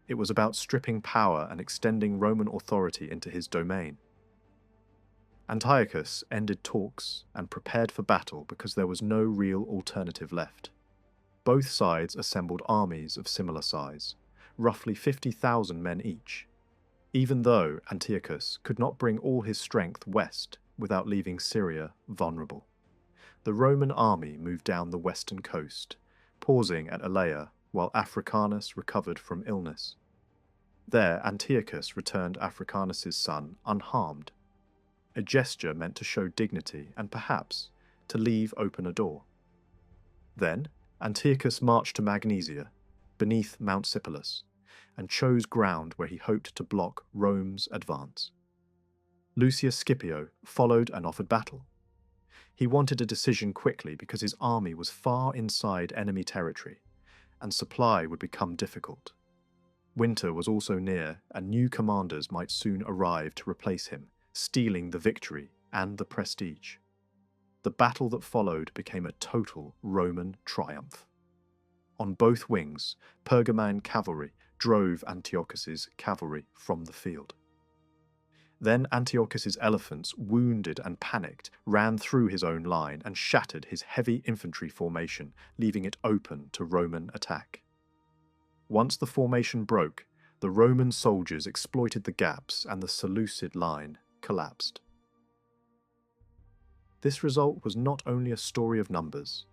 It was about stripping power and extending Roman authority into his domain. Antiochus ended talks and prepared for battle because there was no real alternative left. Both sides assembled armies of similar size, roughly 50,000 men each, even though Antiochus could not bring all his strength west without leaving Syria vulnerable. The Roman army moved down the western coast, pausing at Elea while Africanus recovered from illness. There Antiochus returned Africanus's son unharmed, a gesture meant to show dignity and perhaps to leave open a door. Then Antiochus marched to Magnesia, beneath Mount Sipylus, and chose ground where he hoped to block Rome's advance. Lucius Scipio followed and offered battle. He wanted a decision quickly because his army was far inside enemy territory, and supply would become difficult. Winter was also near, and new commanders might soon arrive to replace him, stealing the victory and the prestige. The battle that followed became a total Roman triumph. On both wings, Pergamene cavalry drove Antiochus's cavalry from the field. Then Antiochus's elephants, wounded and panicked, ran through his own line and shattered his heavy infantry formation, leaving it open to Roman attack. Once the formation broke, the Roman soldiers exploited the gaps and the Seleucid line collapsed. This result was not only a story of numbers,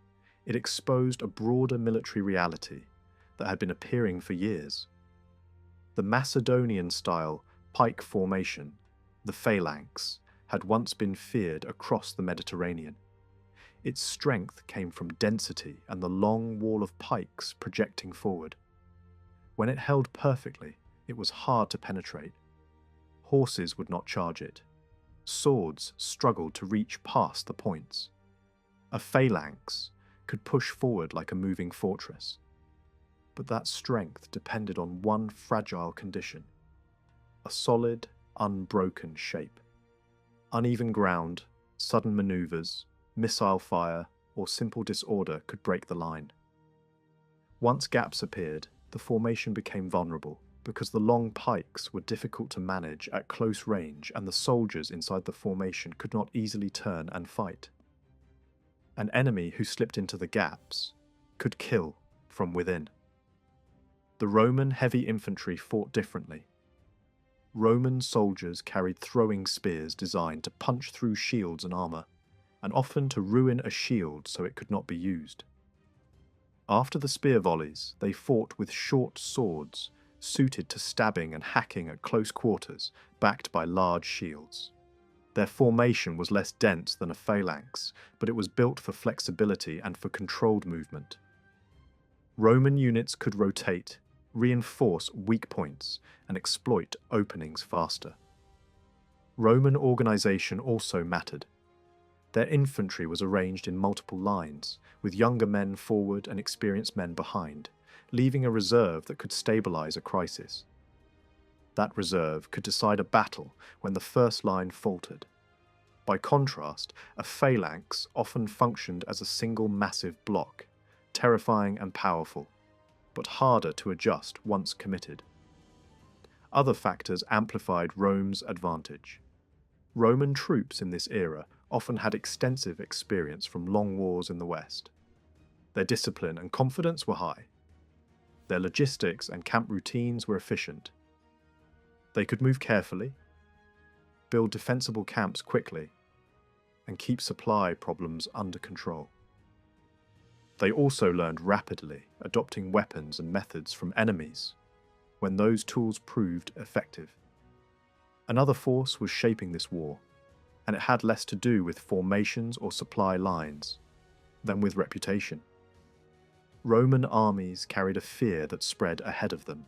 it exposed a broader military reality that had been appearing for years. The Macedonian-style pike formation, the phalanx, had once been feared across the Mediterranean. Its strength came from density and the long wall of pikes projecting forward. When it held perfectly, it was hard to penetrate. Horses would not charge it. Swords struggled to reach past the points. A phalanx could push forward like a moving fortress. But that strength depended on one fragile condition: a solid, unbroken shape. Uneven ground, sudden maneuvers, missile fire, or simple disorder could break the line. Once gaps appeared, the formation became vulnerable, because the long pikes were difficult to manage at close range and the soldiers inside the formation could not easily turn and fight. An enemy who slipped into the gaps could kill from within. The Roman heavy infantry fought differently. Roman soldiers carried throwing spears designed to punch through shields and armour, and often to ruin a shield so it could not be used. After the spear volleys, they fought with short swords, suited to stabbing and hacking at close quarters, backed by large shields. Their formation was less dense than a phalanx, but it was built for flexibility and for controlled movement. Roman units could rotate, reinforce weak points, and exploit openings faster. Roman organization also mattered. Their infantry was arranged in multiple lines, with younger men forward and experienced men behind, leaving a reserve that could stabilize a crisis. That reserve could decide a battle when the first line faltered. By contrast, a phalanx often functioned as a single massive block, terrifying and powerful, but harder to adjust once committed. Other factors amplified Rome's advantage. Roman troops in this era often had extensive experience from long wars in the West. Their discipline and confidence were high. Their logistics and camp routines were efficient. They could move carefully, build defensible camps quickly, and keep supply problems under control. They also learned rapidly, adopting weapons and methods from enemies when those tools proved effective. Another force was shaping this war, and it had less to do with formations or supply lines than with reputation. Roman armies carried a fear that spread ahead of them.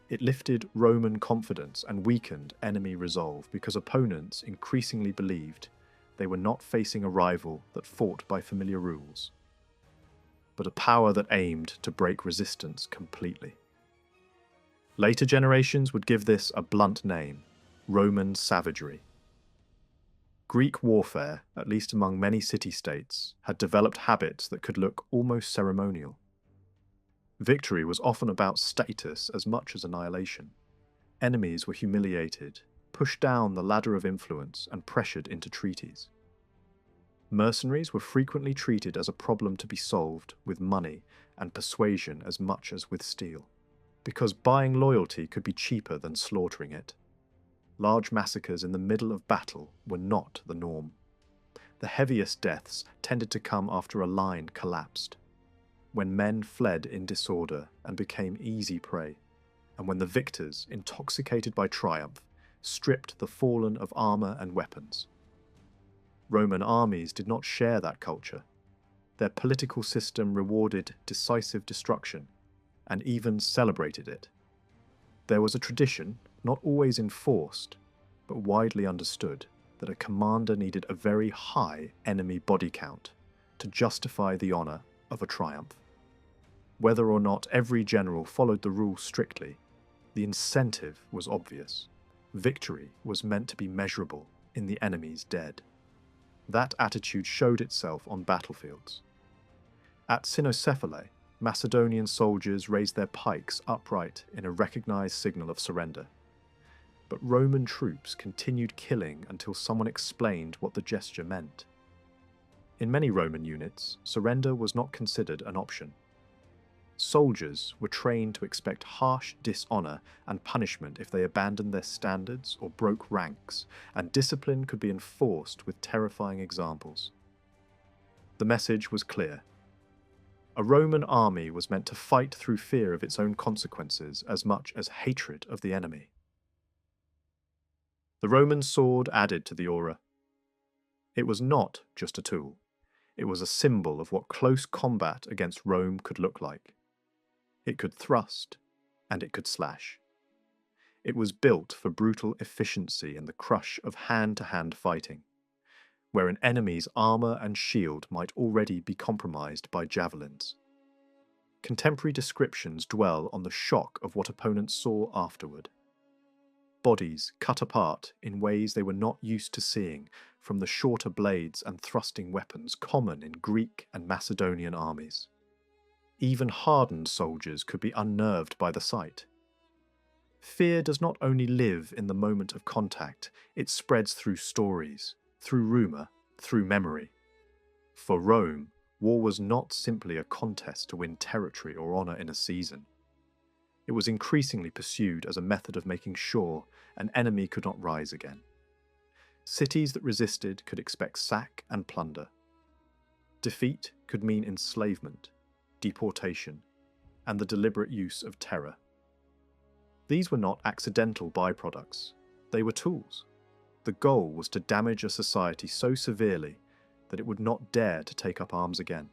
It lifted Roman confidence and weakened enemy resolve because opponents increasingly believed they were not facing a rival that fought by familiar rules, but a power that aimed to break resistance completely. Later generations would give this a blunt name: Roman savagery. Greek warfare, at least among many city-states, had developed habits that could look almost ceremonial. Victory was often about status as much as annihilation. Enemies were humiliated, pushed down the ladder of influence, and pressured into treaties. Mercenaries were frequently treated as a problem to be solved with money and persuasion as much as with steel, because buying loyalty could be cheaper than slaughtering it. Large massacres in the middle of battle were not the norm. The heaviest deaths tended to come after a line collapsed, when men fled in disorder and became easy prey, and when the victors, intoxicated by triumph, stripped the fallen of armor and weapons. Roman armies did not share that culture. Their political system rewarded decisive destruction, and even celebrated it. There was a tradition, not always enforced, but widely understood, that a commander needed a very high enemy body count to justify the honor of a triumph. Whether or not every general followed the rules strictly, the incentive was obvious. Victory was meant to be measurable in the enemy's dead. That attitude showed itself on battlefields. At Cynocephalae, Macedonian soldiers raised their pikes upright in a recognized signal of surrender. But Roman troops continued killing until someone explained what the gesture meant. In many Roman units, surrender was not considered an option. Soldiers were trained to expect harsh dishonor and punishment if they abandoned their standards or broke ranks, and discipline could be enforced with terrifying examples. The message was clear. A Roman army was meant to fight through fear of its own consequences as much as hatred of the enemy. The Roman sword added to the aura. It was not just a tool. It was a symbol of what close combat against Rome could look like. It could thrust, and it could slash. It was built for brutal efficiency in the crush of hand-to-hand fighting, where an enemy's armor and shield might already be compromised by javelins. Contemporary descriptions dwell on the shock of what opponents saw afterward. Bodies cut apart in ways they were not used to seeing from the shorter blades and thrusting weapons common in Greek and Macedonian armies. Even hardened soldiers could be unnerved by the sight. Fear does not only live in the moment of contact, it spreads through stories, through rumour, through memory. For Rome, war was not simply a contest to win territory or honour in a season. It was increasingly pursued as a method of making sure an enemy could not rise again. Cities that resisted could expect sack and plunder. Defeat could mean enslavement, deportation, and the deliberate use of terror. These were not accidental byproducts. They were tools. The goal was to damage a society so severely that it would not dare to take up arms again.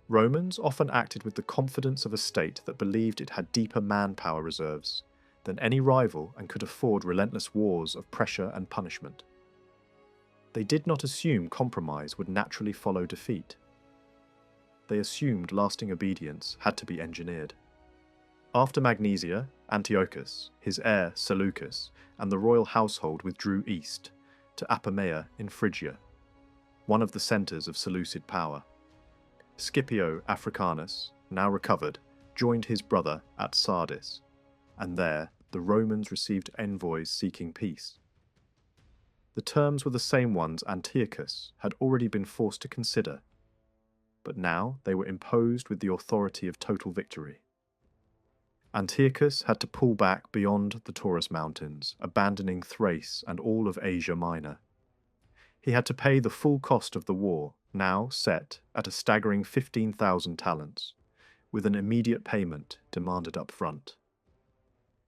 Romans often acted with the confidence of a state that believed it had deeper manpower reserves than any rival and could afford relentless wars of pressure and punishment. They did not assume compromise would naturally follow defeat. They assumed lasting obedience had to be engineered. After Magnesia, Antiochus, his heir Seleucus, and the royal household withdrew east to Apamea in Phrygia, one of the centres of Seleucid power. Scipio Africanus, now recovered, joined his brother at Sardis, and there the Romans received envoys seeking peace. The terms were the same ones Antiochus had already been forced to consider, but now they were imposed with the authority of total victory. Antiochus had to pull back beyond the Taurus Mountains, abandoning Thrace and all of Asia Minor. He had to pay the full cost of the war, now set at a staggering 15,000 talents, with an immediate payment demanded up front.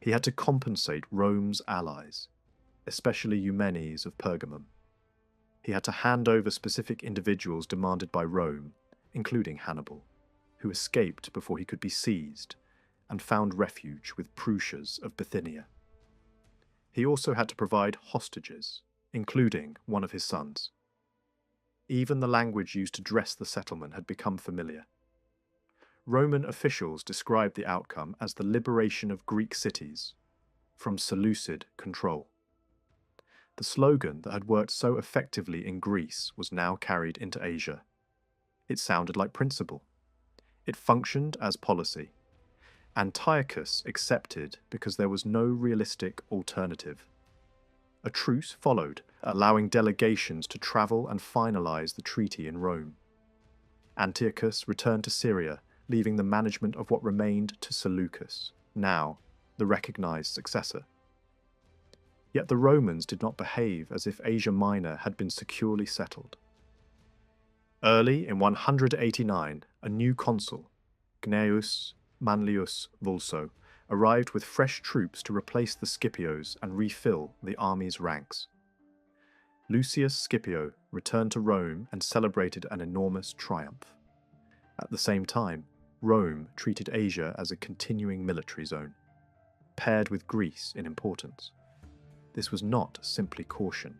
He had to compensate Rome's allies, especially Eumenes of Pergamum. He had to hand over specific individuals demanded by Rome, including Hannibal, who escaped before he could be seized and found refuge with Prusias of Bithynia. He also had to provide hostages, including one of his sons. Even the language used to dress the settlement had become familiar. Roman officials described the outcome as the liberation of Greek cities from Seleucid control. The slogan that had worked so effectively in Greece was now carried into Asia. It sounded like principle. It functioned as policy. Antiochus accepted because there was no realistic alternative. A truce followed, allowing delegations to travel and finalize the treaty in Rome. Antiochus returned to Syria, leaving the management of what remained to Seleucus, now the recognized successor. Yet the Romans did not behave as if Asia Minor had been securely settled. Early in 189, a new consul, Gnaeus Manlius Vulso, arrived with fresh troops to replace the Scipios and refill the army's ranks. Lucius Scipio returned to Rome and celebrated an enormous triumph. At the same time, Rome treated Asia as a continuing military zone, paired with Greece in importance. This was not simply caution.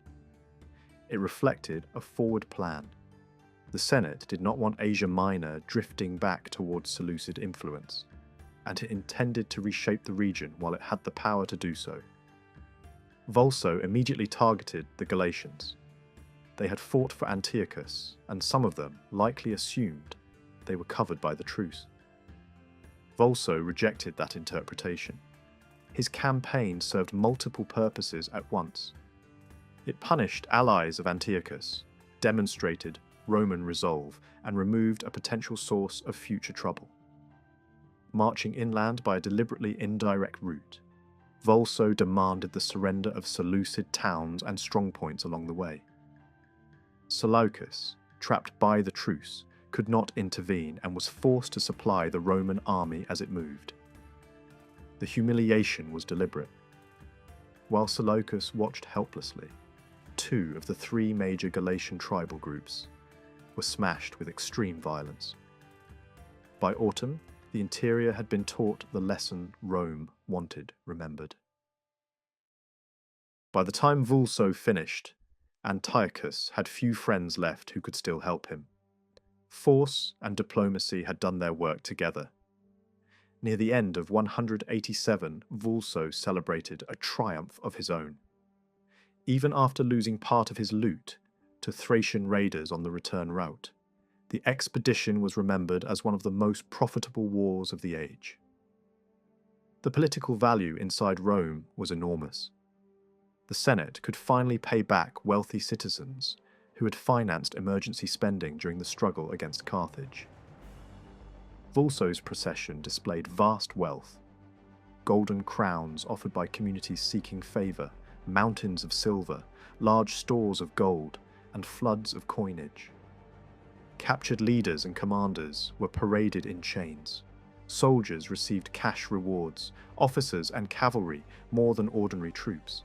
It reflected a forward plan. The Senate did not want Asia Minor drifting back towards Seleucid influence, and it intended to reshape the region while it had the power to do so. Vulso immediately targeted the Galatians. They had fought for Antiochus, and some of them likely assumed they were covered by the truce. Vulso rejected that interpretation. His campaign served multiple purposes at once. It punished allies of Antiochus, demonstrated Roman resolve, and removed a potential source of future trouble. Marching inland by a deliberately indirect route, Vulso demanded the surrender of Seleucid towns and strongpoints along the way. Seleucus, trapped by the truce, could not intervene and was forced to supply the Roman army as it moved. The humiliation was deliberate. While Seleucus watched helplessly, 2 of the 3 major Galatian tribal groups were smashed with extreme violence. By autumn, the interior had been taught the lesson Rome wanted remembered. By the time Vulso finished, Antiochus had few friends left who could still help him. Force and diplomacy had done their work together. Near the end of 187, Vulso celebrated a triumph of his own. Even after losing part of his loot to Thracian raiders on the return route, the expedition was remembered as one of the most profitable wars of the age. The political value inside Rome was enormous. The Senate could finally pay back wealthy citizens who had financed emergency spending during the struggle against Carthage. Vulso's procession displayed vast wealth: golden crowns offered by communities seeking favour, mountains of silver, large stores of gold, and floods of coinage. Captured leaders and commanders were paraded in chains. Soldiers received cash rewards, officers and cavalry more than ordinary troops.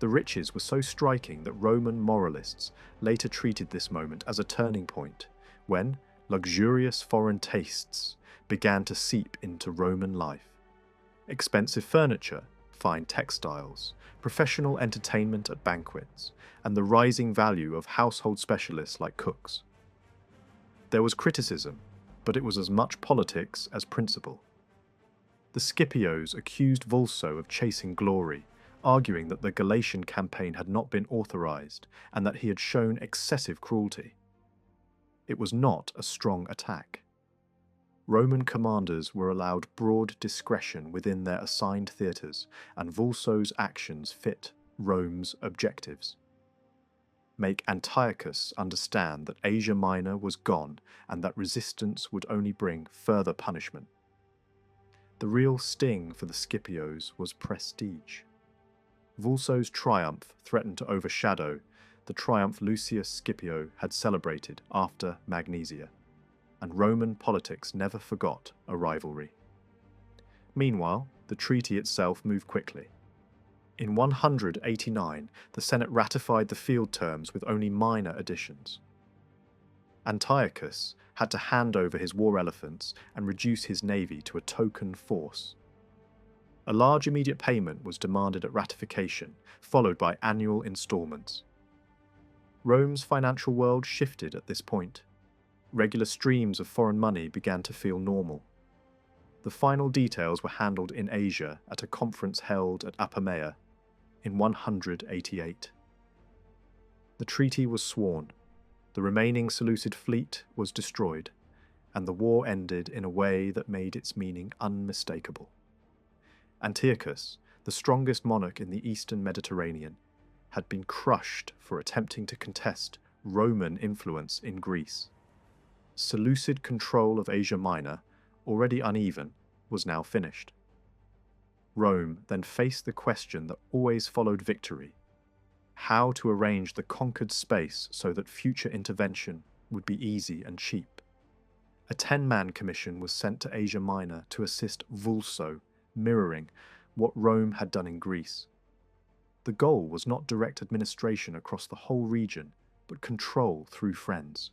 The riches were so striking that Roman moralists later treated this moment as a turning point, when, luxurious foreign tastes began to seep into Roman life. Expensive furniture, fine textiles, professional entertainment at banquets, and the rising value of household specialists like cooks. There was criticism, but it was as much politics as principle. The Scipios accused Vulso of chasing glory, arguing that the Galatian campaign had not been authorized and that he had shown excessive cruelty. It was not a strong attack. Roman commanders were allowed broad discretion within their assigned theatres, and Vulso's actions fit Rome's objectives. Make Antiochus understand that Asia Minor was gone and that resistance would only bring further punishment. The real sting for the Scipios was prestige. Vulso's triumph threatened to overshadow the triumph Lucius Scipio had celebrated after Magnesia, and Roman politics never forgot a rivalry. Meanwhile, the treaty itself moved quickly. In 189, the Senate ratified the field terms with only minor additions. Antiochus had to hand over his war elephants and reduce his navy to a token force. A large immediate payment was demanded at ratification, followed by annual installments. Rome's financial world shifted at this point. Regular streams of foreign money began to feel normal. The final details were handled in Asia at a conference held at Apamea in 188. The treaty was sworn, the remaining Seleucid fleet was destroyed, and the war ended in a way that made its meaning unmistakable. Antiochus, the strongest monarch in the eastern Mediterranean, had been crushed for attempting to contest Roman influence in Greece. Seleucid control of Asia Minor, already uneven, was now finished. Rome then faced the question that always followed victory: how to arrange the conquered space so that future intervention would be easy and cheap. A 10-man commission was sent to Asia Minor to assist Vulso, mirroring what Rome had done in Greece. The goal was not direct administration across the whole region, but control through friends.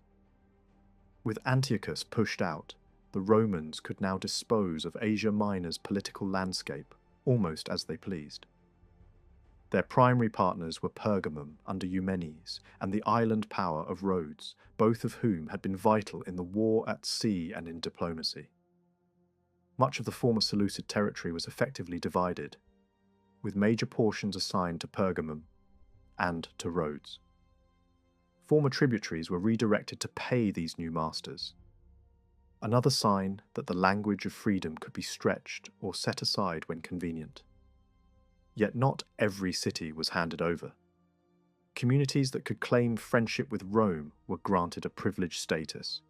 With Antiochus pushed out, the Romans could now dispose of Asia Minor's political landscape almost as they pleased. Their primary partners were Pergamum under Eumenes and the island power of Rhodes, both of whom had been vital in the war at sea and in diplomacy. Much of the former Seleucid territory was effectively divided, with major portions assigned to Pergamum and to Rhodes. Former tributaries were redirected to pay these new masters, another sign that the language of freedom could be stretched or set aside when convenient. Yet not every city was handed over. Communities that could claim friendship with Rome were granted a privileged status.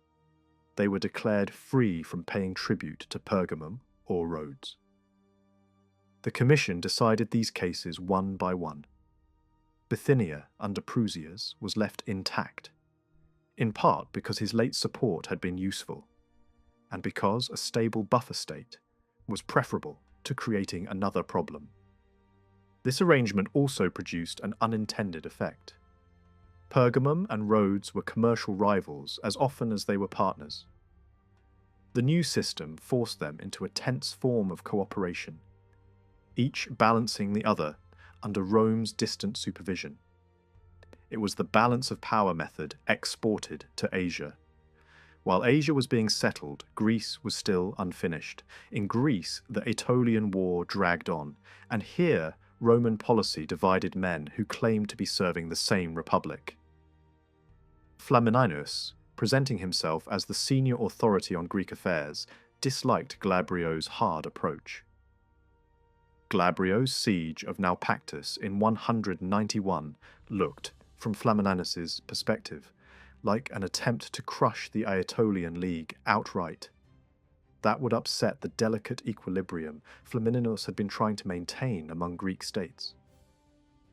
They were declared free from paying tribute to Pergamum or Rhodes. The commission decided these cases one by one. Bithynia under Prusias was left intact, in part because his late support had been useful, and because a stable buffer state was preferable to creating another problem. This arrangement also produced an unintended effect. Pergamum and Rhodes were commercial rivals as often as they were partners. The new system forced them into a tense form of cooperation, each balancing the other under Rome's distant supervision. It was the balance of power method exported to Asia. While Asia was being settled, Greece was still unfinished. In Greece, the Aetolian War dragged on, and here Roman policy divided men who claimed to be serving the same republic. Flamininus, presenting himself as the senior authority on Greek affairs, disliked Glabrio's hard approach. Glabrio's siege of Naupactus in 191 looked, from Flamininus's perspective, like an attempt to crush the Aetolian League outright. That would upset the delicate equilibrium Flamininus had been trying to maintain among Greek states.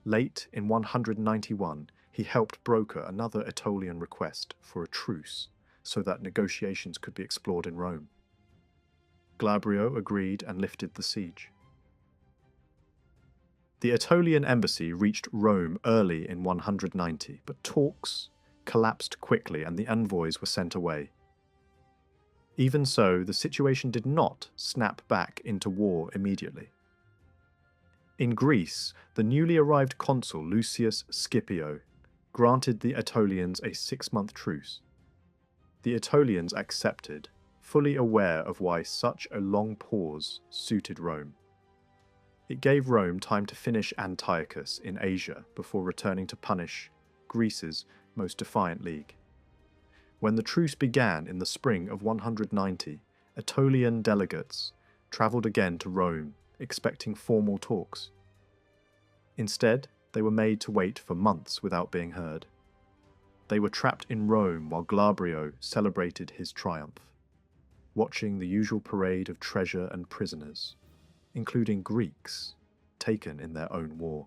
Late in 191, he helped broker another Aetolian request for a truce so that negotiations could be explored in Rome. Glabrio agreed and lifted the siege. The Aetolian embassy reached Rome early in 190, but talks collapsed quickly and the envoys were sent away. Even so, the situation did not snap back into war immediately. In Greece, the newly arrived consul Lucius Scipio granted the Aetolians a 6-month truce. The Aetolians accepted, fully aware of why such a long pause suited Rome. It gave Rome time to finish Antiochus in Asia before returning to punish Greece's most defiant league. When the truce began in the spring of 190, Aetolian delegates travelled again to Rome, expecting formal talks. Instead, they were made to wait for months without being heard. They were trapped in Rome while Glabrio celebrated his triumph, watching the usual parade of treasure and prisoners, including Greeks, taken in their own war.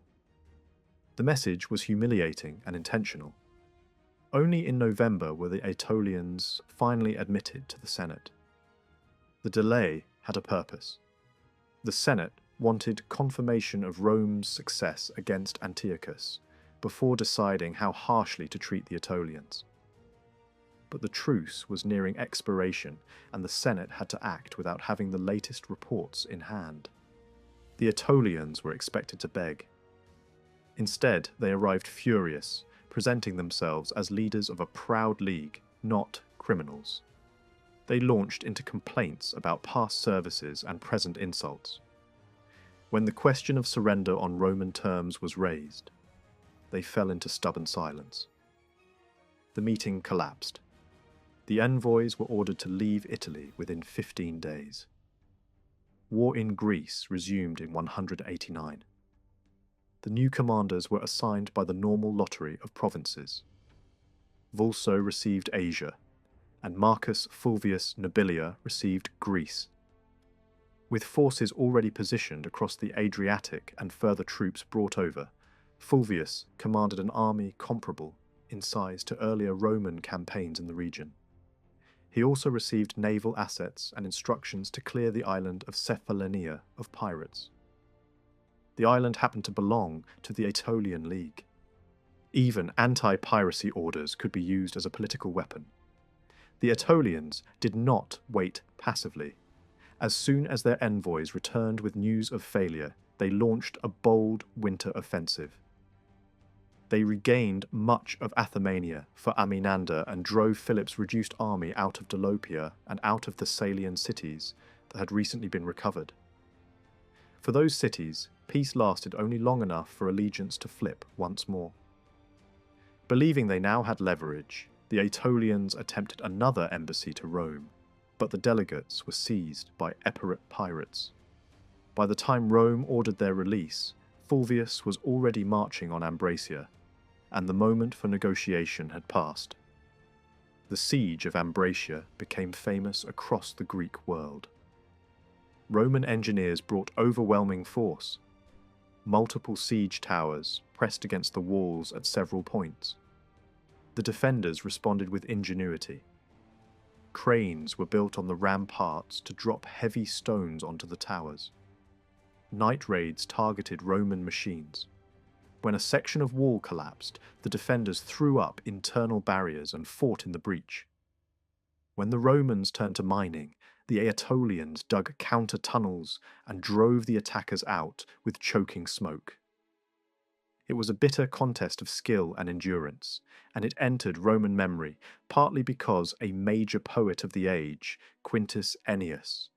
The message was humiliating and intentional. Only in November were the Aetolians finally admitted to the Senate. The delay had a purpose. The Senate wanted confirmation of Rome's success against Antiochus before deciding how harshly to treat the Aetolians. But the truce was nearing expiration, and the Senate had to act without having the latest reports in hand. The Aetolians were expected to beg. Instead, they arrived furious, presenting themselves as leaders of a proud league, not criminals. They launched into complaints about past services and present insults. When the question of surrender on Roman terms was raised, they fell into stubborn silence. The meeting collapsed. The envoys were ordered to leave Italy within 15 days. War in Greece resumed in 189. The new commanders were assigned by the normal lottery of provinces. Vulso received Asia, and Marcus Fulvius Nobilia received Greece. With forces already positioned across the Adriatic and further troops brought over, Fulvius commanded an army comparable in size to earlier Roman campaigns in the region. He also received naval assets and instructions to clear the island of Cephallenia of pirates. The island happened to belong to the Aetolian League. Even anti-piracy orders could be used as a political weapon. The Aetolians did not wait passively. As soon as their envoys returned with news of failure, they launched a bold winter offensive. They regained much of Athemania for Amenander and drove Philip's reduced army out of Dolopia and out of the Salian cities that had recently been recovered. For those cities, peace lasted only long enough for allegiance to flip once more. Believing they now had leverage, the Aetolians attempted another embassy to Rome, but the delegates were seized by Epirot pirates. By the time Rome ordered their release, Fulvius was already marching on Ambracia, and the moment for negotiation had passed. The siege of Ambracia became famous across the Greek world. Roman engineers brought overwhelming force. Multiple siege towers pressed against the walls at several points. The defenders responded with ingenuity. Cranes were built on the ramparts to drop heavy stones onto the towers. Night raids targeted Roman machines. When a section of wall collapsed, the defenders threw up internal barriers and fought in the breach. When the Romans turned to mining, the Aetolians dug counter-tunnels and drove the attackers out with choking smoke. It was a bitter contest of skill and endurance, and it entered Roman memory partly because a major poet of the age, Quintus Ennius,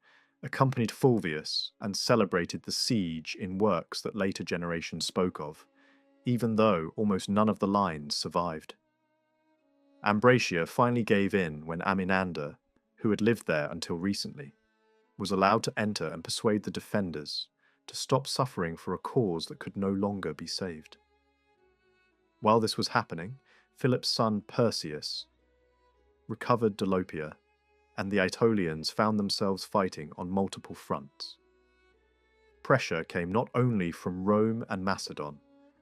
accompanied Fulvius and celebrated the siege in works that later generations spoke of, even though almost none of the lines survived. Ambracia finally gave in when Amenander, who had lived there until recently, was allowed to enter and persuade the defenders to stop suffering for a cause that could no longer be saved. While this was happening, Philip's son Perseus recovered Dolopia, and the Aetolians found themselves fighting on multiple fronts. Pressure came not only from Rome and Macedon,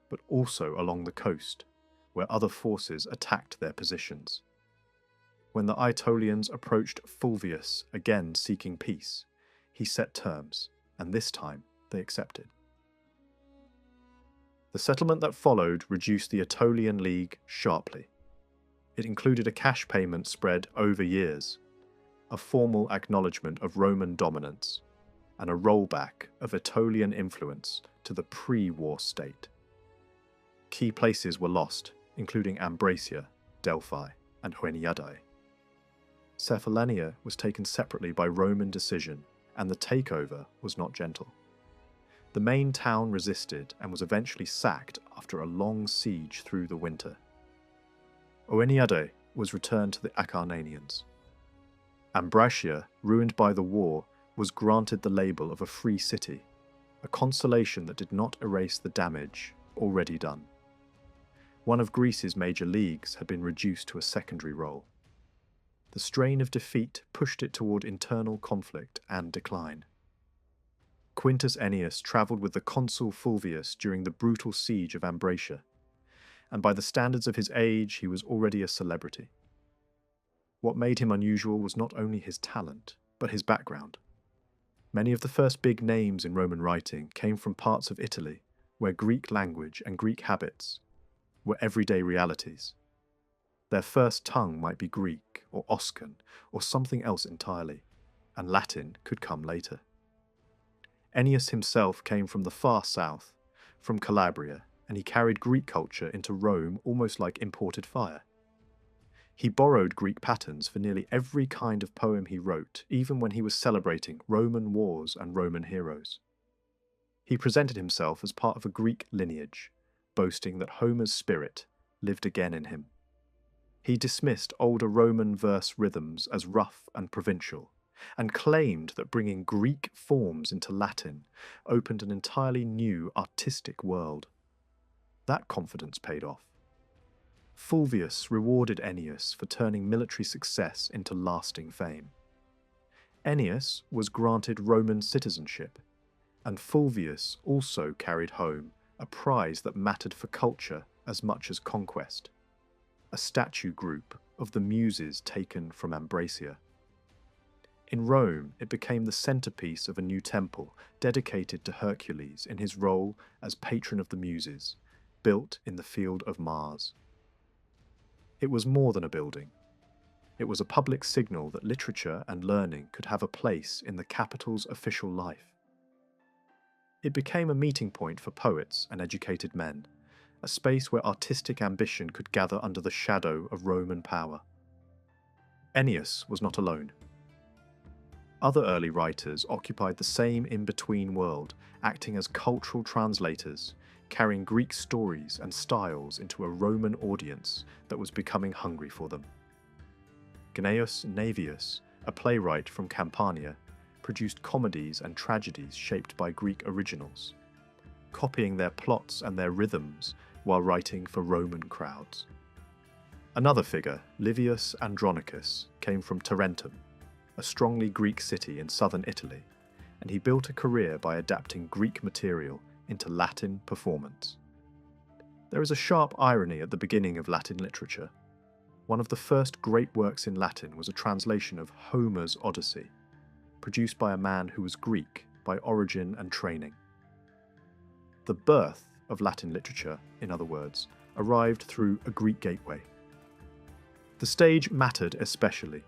but also along the coast, where other forces attacked their positions. When the Aetolians approached Fulvius, again seeking peace, he set terms, and this time they accepted. The settlement that followed reduced the Aetolian League sharply. It included a cash payment spread over years. a formal acknowledgement of Roman dominance, and a rollback of Aetolian influence to the pre-war state. Key places were lost, including Ambracia, Delphi, and Oeniadae. Cephallenia was taken separately by Roman decision, and the takeover was not gentle. The main town resisted and was eventually sacked after a long siege through the winter. Oeniadae was returned to the Acarnanians. Ambracia, ruined by the war, was granted the label of a free city, a consolation that did not erase the damage already done. One of Greece's major leagues had been reduced to a secondary role. The strain of defeat pushed it toward internal conflict and decline. Quintus Ennius travelled with the consul Fulvius during the brutal siege of Ambracia, and by the standards of his age he was already a celebrity. What made him unusual was not only his talent, but his background. Many of the first big names in Roman writing came from parts of Italy where Greek language and Greek habits were everyday realities. Their first tongue might be Greek or Oscan or something else entirely, and Latin could come later. Ennius himself came from the far south, from Calabria, and he carried Greek culture into Rome almost like imported fire. He borrowed Greek patterns for nearly every kind of poem he wrote, even when he was celebrating Roman wars and Roman heroes. He presented himself as part of a Greek lineage, boasting that Homer's spirit lived again in him. He dismissed older Roman verse rhythms as rough and provincial, and claimed that bringing Greek forms into Latin opened an entirely new artistic world. That confidence paid off. Fulvius rewarded Ennius for turning military success into lasting fame. Ennius was granted Roman citizenship, and Fulvius also carried home a prize that mattered for culture as much as conquest: a statue group of the Muses taken from Ambracia. In Rome, it became the centerpiece of a new temple dedicated to Hercules in his role as patron of the Muses, built in the field of Mars. It was more than a building. It was a public signal that literature and learning could have a place in the capital's official life. It became a meeting point for poets and educated men, a space where artistic ambition could gather under the shadow of Roman power. Ennius was not alone. Other early writers occupied the same in-between world, acting as cultural translators, carrying Greek stories and styles into a Roman audience that was becoming hungry for them. Gnaeus Naevius, a playwright from Campania, produced comedies and tragedies shaped by Greek originals, copying their plots and their rhythms while writing for Roman crowds. Another figure, Livius Andronicus, came from Tarentum, a strongly Greek city in southern Italy, and he built a career by adapting Greek material into Latin performance. There is a sharp irony at the beginning of Latin literature. One of the first great works in Latin was a translation of Homer's Odyssey, produced by a man who was Greek by origin and training. The birth of Latin literature, in other words, arrived through a Greek gateway. The stage mattered especially.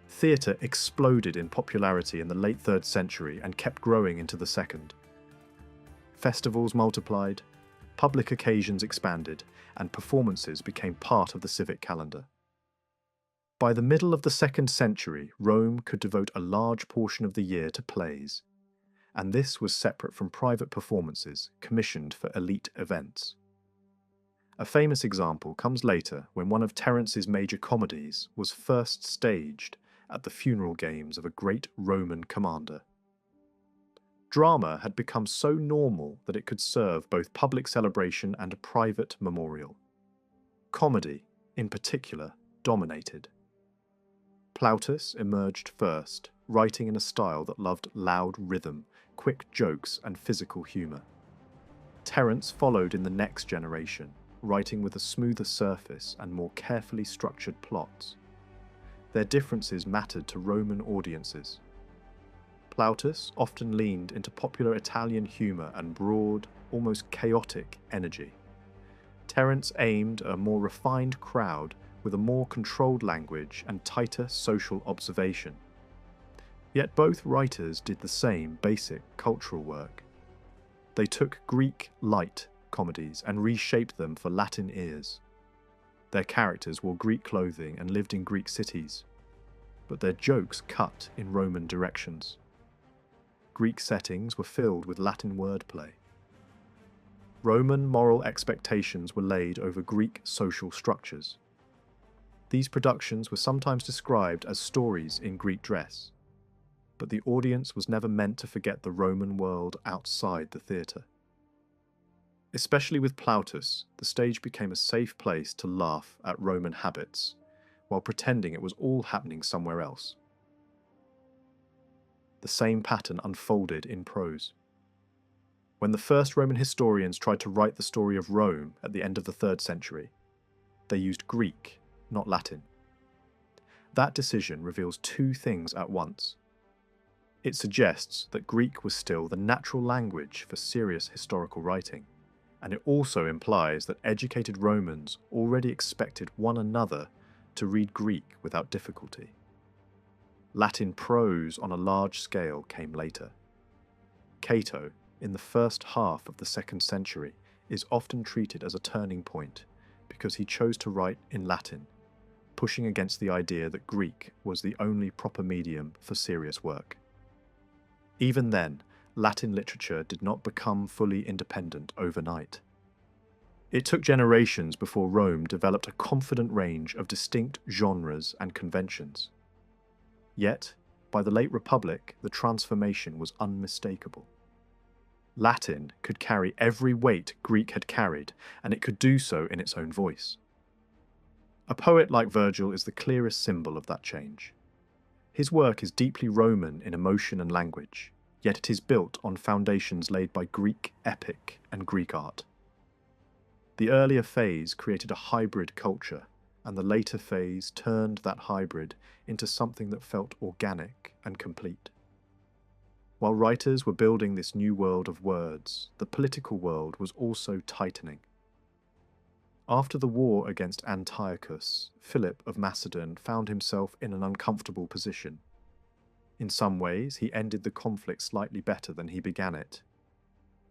Theatre exploded in popularity in the late 3rd century and kept growing into the 2nd. Festivals multiplied, public occasions expanded, and performances became part of the civic calendar. By the middle of the 2nd century, Rome could devote a large portion of the year to plays, and this was separate from private performances commissioned for elite events. A famous example comes later when one of Terence's major comedies was first staged at the funeral games of a great Roman commander. Drama had become so normal that it could serve both public celebration and a private memorial. Comedy, in particular, dominated. Plautus emerged first, writing in a style that loved loud rhythm, quick jokes, and physical humour. Terence followed in the next generation, writing with a smoother surface and more carefully structured plots. Their differences mattered to Roman audiences. Plautus often leaned into popular Italian humour and broad, almost chaotic energy. Terence aimed at a more refined crowd with a more controlled language and tighter social observation. Yet both writers did the same basic cultural work. They took Greek light comedies and reshaped them for Latin ears. Their characters wore Greek clothing and lived in Greek cities, but their jokes cut in Roman directions. Greek settings were filled with Latin wordplay. Roman moral expectations were laid over Greek social structures. These productions were sometimes described as stories in Greek dress, but the audience was never meant to forget the Roman world outside the theatre. Especially with Plautus, the stage became a safe place to laugh at Roman habits, while pretending it was all happening somewhere else. The same pattern unfolded in prose. When the first Roman historians tried to write the story of Rome at the end of the 3rd century, they used Greek, not Latin. That decision reveals two things at once. It suggests that Greek was still the natural language for serious historical writing, and it also implies that educated Romans already expected one another to read Greek without difficulty. Latin prose on a large scale came later. Cato, in the first half of the 2nd century, is often treated as a turning point because he chose to write in Latin, pushing against the idea that Greek was the only proper medium for serious work. Even then, Latin literature did not become fully independent overnight. It took generations before Rome developed a confident range of distinct genres and conventions. Yet, by the late Republic, the transformation was unmistakable. Latin could carry every weight Greek had carried, and it could do so in its own voice. A poet like Virgil is the clearest symbol of that change. His work is deeply Roman in emotion and language, yet it is built on foundations laid by Greek epic and Greek art. The earlier phase created a hybrid culture, and the later phase turned that hybrid into something that felt organic and complete. While writers were building this new world of words, the political world was also tightening. After the war against Antiochus, Philip of Macedon found himself in an uncomfortable position. In some ways, he ended the conflict slightly better than he began it.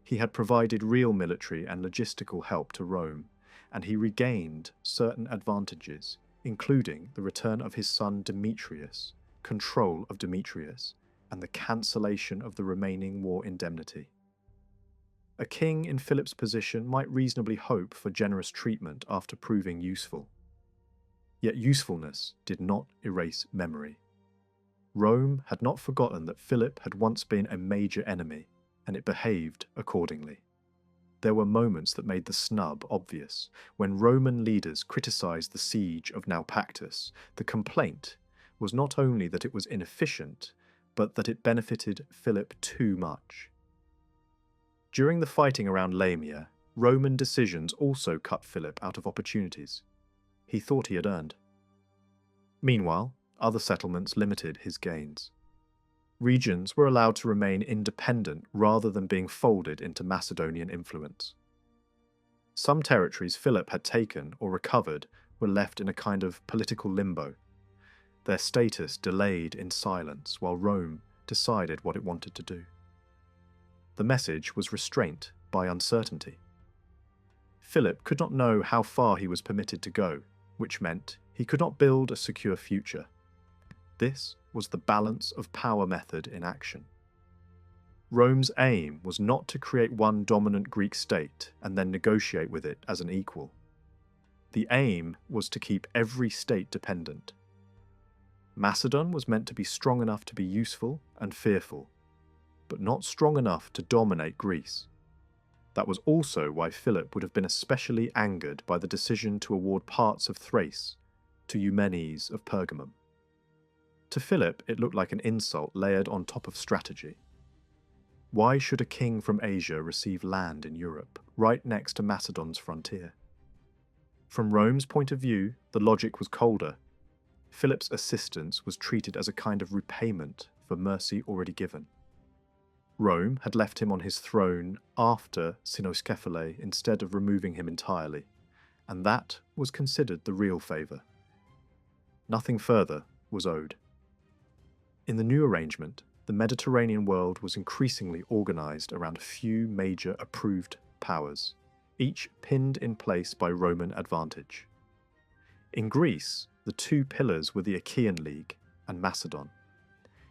He had provided real military and logistical help to Rome, and he regained certain advantages, including the return of his son Demetrius, control of Demetrius, and the cancellation of the remaining war indemnity. A king in Philip's position might reasonably hope for generous treatment after proving useful. Yet usefulness did not erase memory. Rome had not forgotten that Philip had once been a major enemy, and it behaved accordingly. There were moments that made the snub obvious. When Roman leaders criticized the siege of Naupactus, the complaint was not only that it was inefficient, but that it benefited Philip too much. During the fighting around Lamia, Roman decisions also cut Philip out of opportunities he thought he had earned. Meanwhile, other settlements limited his gains. Regions were allowed to remain independent rather than being folded into Macedonian influence. Some territories Philip had taken or recovered were left in a kind of political limbo, their status delayed in silence while Rome decided what it wanted to do. The message was restraint by uncertainty. Philip could not know how far he was permitted to go, which meant he could not build a secure future. This was the balance of power method in action. Rome's aim was not to create one dominant Greek state and then negotiate with it as an equal. The aim was to keep every state dependent. Macedon was meant to be strong enough to be useful and fearful, but not strong enough to dominate Greece. That was also why Philip would have been especially angered by the decision to award parts of Thrace to Eumenes of Pergamum. To Philip, it looked like an insult layered on top of strategy. Why should a king from Asia receive land in Europe, right next to Macedon's frontier? From Rome's point of view, the logic was colder. Philip's assistance was treated as a kind of repayment for mercy already given. Rome had left him on his throne after Cynoscephalae instead of removing him entirely, and that was considered the real favour, Nothing further was owed. In the new arrangement, the Mediterranean world was increasingly organized around a few major approved powers, each pinned in place by Roman advantage. In Greece, the two pillars were the Achaean League and Macedon.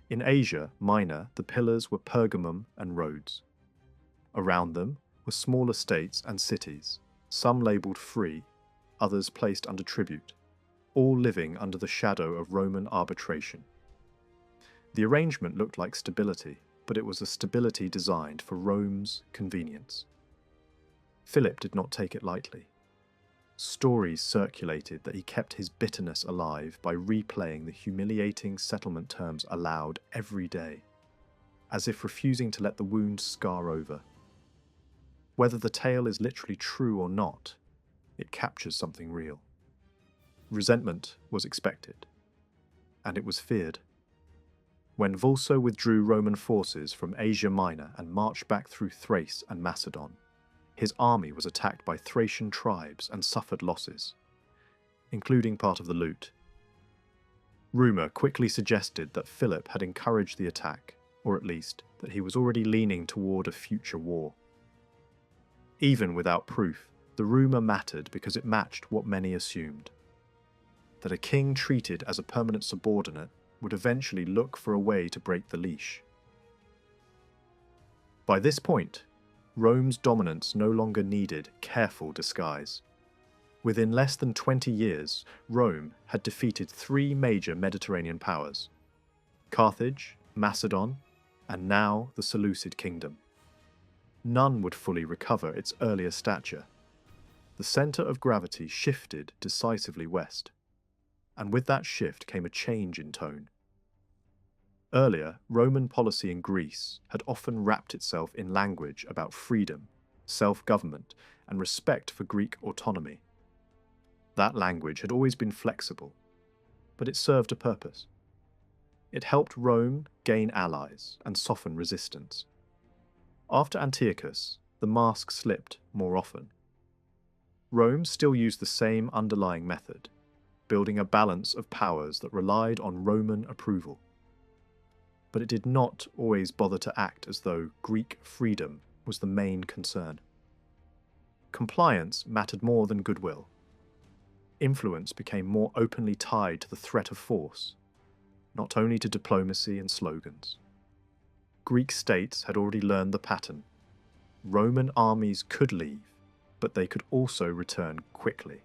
In Asia Minor, the pillars were Pergamum and Rhodes. Around them were smaller states and cities, some labelled free, others placed under tribute, all living under the shadow of Roman arbitration. The arrangement looked like stability, but it was a stability designed for Rome's convenience. Philip did not take it lightly. Stories circulated that he kept his bitterness alive by replaying the humiliating settlement terms aloud every day, as if refusing to let the wound scar over. Whether the tale is literally true or not, it captures something real. Resentment was expected, and it was feared. When Vulso withdrew Roman forces from Asia Minor and marched back through Thrace and Macedon, his army was attacked by Thracian tribes and suffered losses, including part of the loot. Rumour quickly suggested that Philip had encouraged the attack, or at least that he was already leaning toward a future war. Even without proof, the rumour mattered because it matched what many assumed: that a king treated as a permanent subordinate would eventually look for a way to break the leash. By this point, Rome's dominance no longer needed careful disguise. Within less than 20 years, Rome had defeated three major Mediterranean powers: Carthage, Macedon, and now the Seleucid kingdom. None would fully recover its earlier stature. The centre of gravity shifted decisively west, and with that shift came a change in tone. Earlier, Roman policy in Greece had often wrapped itself in language about freedom, self-government, and respect for Greek autonomy. That language had always been flexible, but it served a purpose. It helped Rome gain allies and soften resistance. After Antiochus, the mask slipped more often. Rome still used the same underlying method, building a balance of powers that relied on Roman approval. But it did not always bother to act as though Greek freedom was the main concern. Compliance mattered more than goodwill. Influence became more openly tied to the threat of force, not only to diplomacy and slogans. Greek states had already learned the pattern. Roman armies could leave, but they could also return quickly.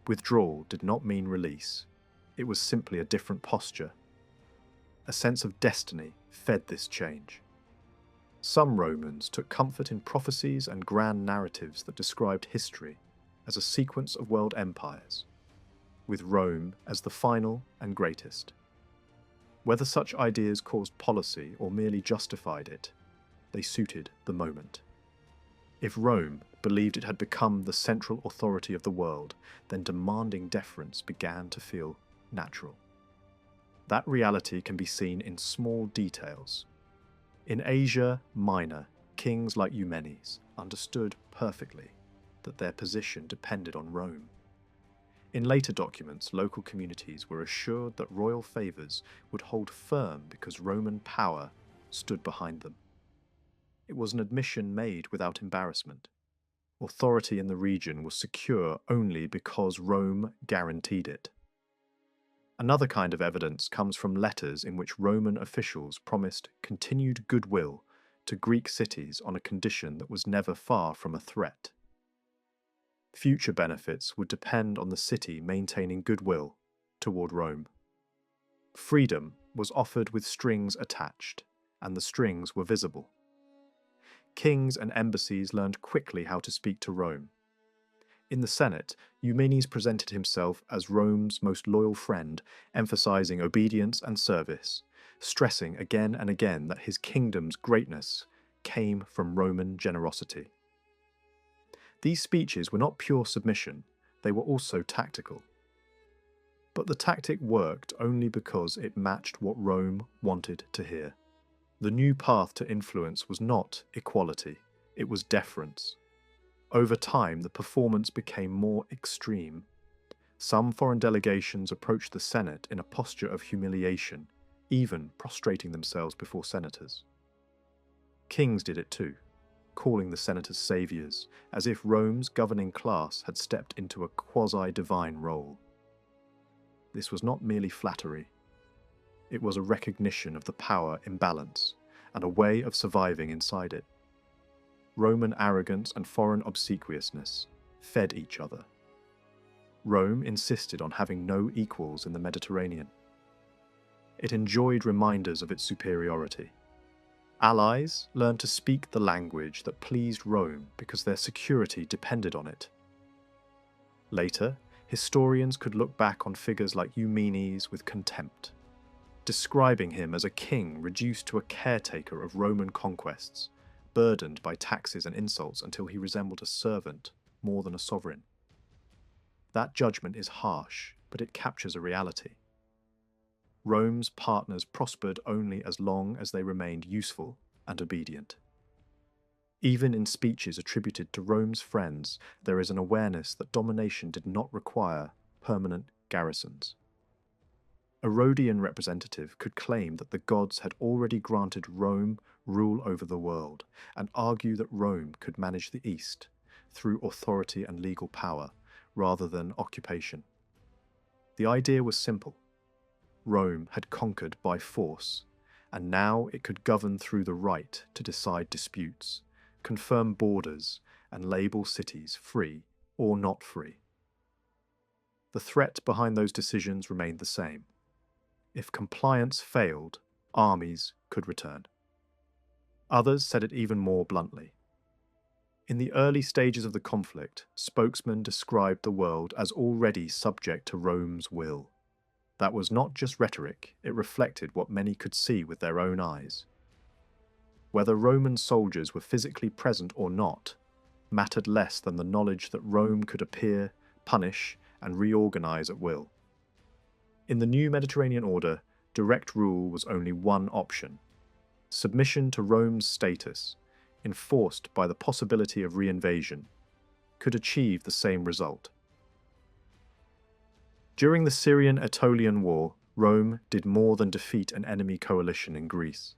Withdrawal did not mean release. It was simply a different posture. A sense of destiny fed this change. Some Romans took comfort in prophecies and grand narratives that described history as a sequence of world empires, with Rome as the final and greatest. Whether such ideas caused policy or merely justified it, they suited the moment. If Rome believed it had become the central authority of the world, then demanding deference began to feel natural. That reality can be seen in small details. In Asia Minor, kings like Eumenes understood perfectly that their position depended on Rome. In later documents, local communities were assured that royal favours would hold firm because Roman power stood behind them. It was an admission made without embarrassment. Authority in the region was secure only because Rome guaranteed it. Another kind of evidence comes from letters in which Roman officials promised continued goodwill to Greek cities on a condition that was never far from a threat. Future benefits would depend on the city maintaining goodwill toward Rome. Freedom was offered with strings attached, and the strings were visible. Kings and embassies learned quickly how to speak to Rome. In the Senate, Eumenes presented himself as Rome's most loyal friend, emphasizing obedience and service, stressing again and again that his kingdom's greatness came from Roman generosity. These speeches were not pure submission, they were also tactical. But the tactic worked only because it matched what Rome wanted to hear. The new path to influence was not equality, it was deference. Over time, the performance became more extreme. Some foreign delegations approached the Senate in a posture of humiliation, even prostrating themselves before senators. Kings did it too, calling the senators saviors, as if Rome's governing class had stepped into a quasi-divine role. This was not merely flattery. It was a recognition of the power imbalance and a way of surviving inside it. Roman arrogance and foreign obsequiousness fed each other. Rome insisted on having no equals in the Mediterranean. It enjoyed reminders of its superiority. Allies learned to speak the language that pleased Rome because their security depended on it. Later, historians could look back on figures like Eumenes with contempt, describing him as a king reduced to a caretaker of Roman conquests, burdened by taxes and insults until he resembled a servant more than a sovereign. That judgment is harsh, but it captures a reality. Rome's partners prospered only as long as they remained useful and obedient. Even in speeches attributed to Rome's friends, there is an awareness that domination did not require permanent garrisons. A Rhodian representative could claim that the gods had already granted Rome rule over the world, and argue that Rome could manage the East through authority and legal power, rather than occupation. The idea was simple. Rome had conquered by force, and now it could govern through the right to decide disputes, confirm borders, and label cities free or not free. The threat behind those decisions remained the same. If compliance failed, armies could return. Others said it even more bluntly. In the early stages of the conflict, spokesmen described the world as already subject to Rome's will. That was not just rhetoric, it reflected what many could see with their own eyes. Whether Roman soldiers were physically present or not mattered less than the knowledge that Rome could appear, punish, and reorganize at will. In the new Mediterranean order, direct rule was only one option. Submission to Rome's status, enforced by the possibility of reinvasion, could achieve the same result. During the Syrian-Aetolian War, Rome did more than defeat an enemy coalition in Greece.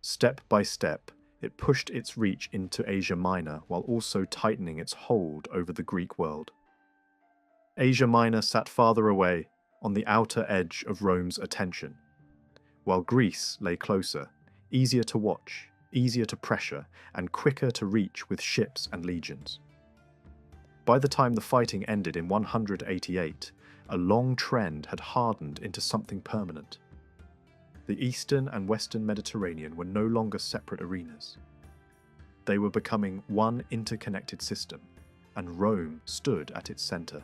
Step by step, it pushed its reach into Asia Minor while also tightening its hold over the Greek world. Asia Minor sat farther away, on the outer edge of Rome's attention, while Greece lay closer, easier to watch, easier to pressure, and quicker to reach with ships and legions. By the time the fighting ended in 188, a long trend had hardened into something permanent. The eastern and western Mediterranean were no longer separate arenas. They were becoming one interconnected system, and Rome stood at its center.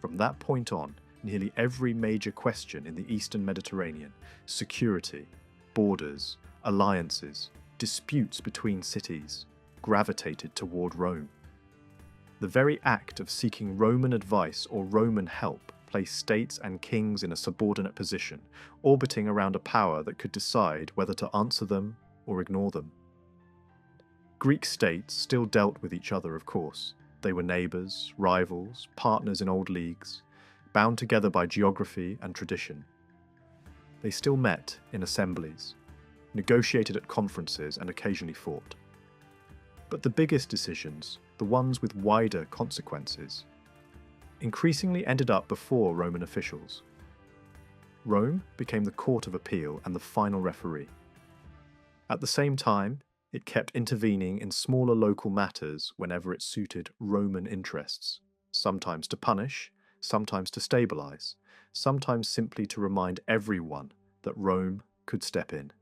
From that point on, nearly every major question in the eastern Mediterranean, security, borders, alliances, disputes between cities, gravitated toward Rome. The very act of seeking Roman advice or Roman help placed states and kings in a subordinate position, orbiting around a power that could decide whether to answer them or ignore them. Greek states still dealt with each other, of course. They were neighbours, rivals, partners in old leagues, bound together by geography and tradition. They still met in assemblies, negotiated at conferences, and occasionally fought. But the biggest decisions, the ones with wider consequences, increasingly ended up before Roman officials. Rome became the court of appeal and the final referee. At the same time, it kept intervening in smaller local matters whenever it suited Roman interests, sometimes to punish, sometimes to stabilize, sometimes simply to remind everyone that Rome could step in.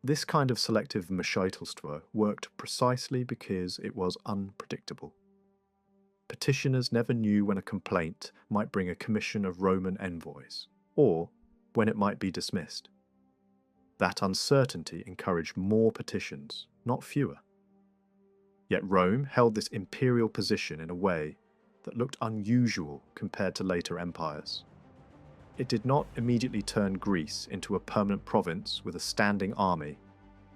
This kind of selective miscalculation worked precisely because it was unpredictable. Petitioners never knew when a complaint might bring a commission of Roman envoys, or when it might be dismissed. That uncertainty encouraged more petitions, not fewer. Yet Rome held this imperial position in a way that looked unusual compared to later empires. It did not immediately turn Greece into a permanent province with a standing army,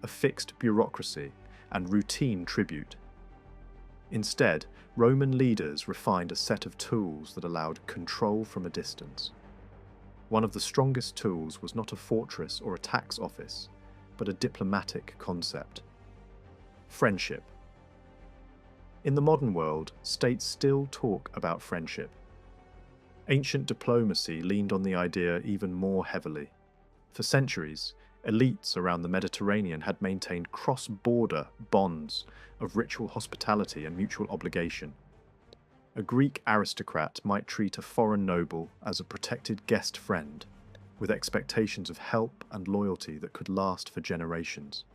a fixed bureaucracy, and routine tribute. Instead, Roman leaders refined a set of tools that allowed control from a distance. One of the strongest tools was not a fortress or a tax office, but a diplomatic concept: friendship. In the modern world, states still talk about friendship. Ancient diplomacy leaned on the idea even more heavily. For centuries, elites around the Mediterranean had maintained cross-border bonds of ritual hospitality and mutual obligation. A Greek aristocrat might treat a foreign noble as a protected guest friend, with expectations of help and loyalty that could last for generations.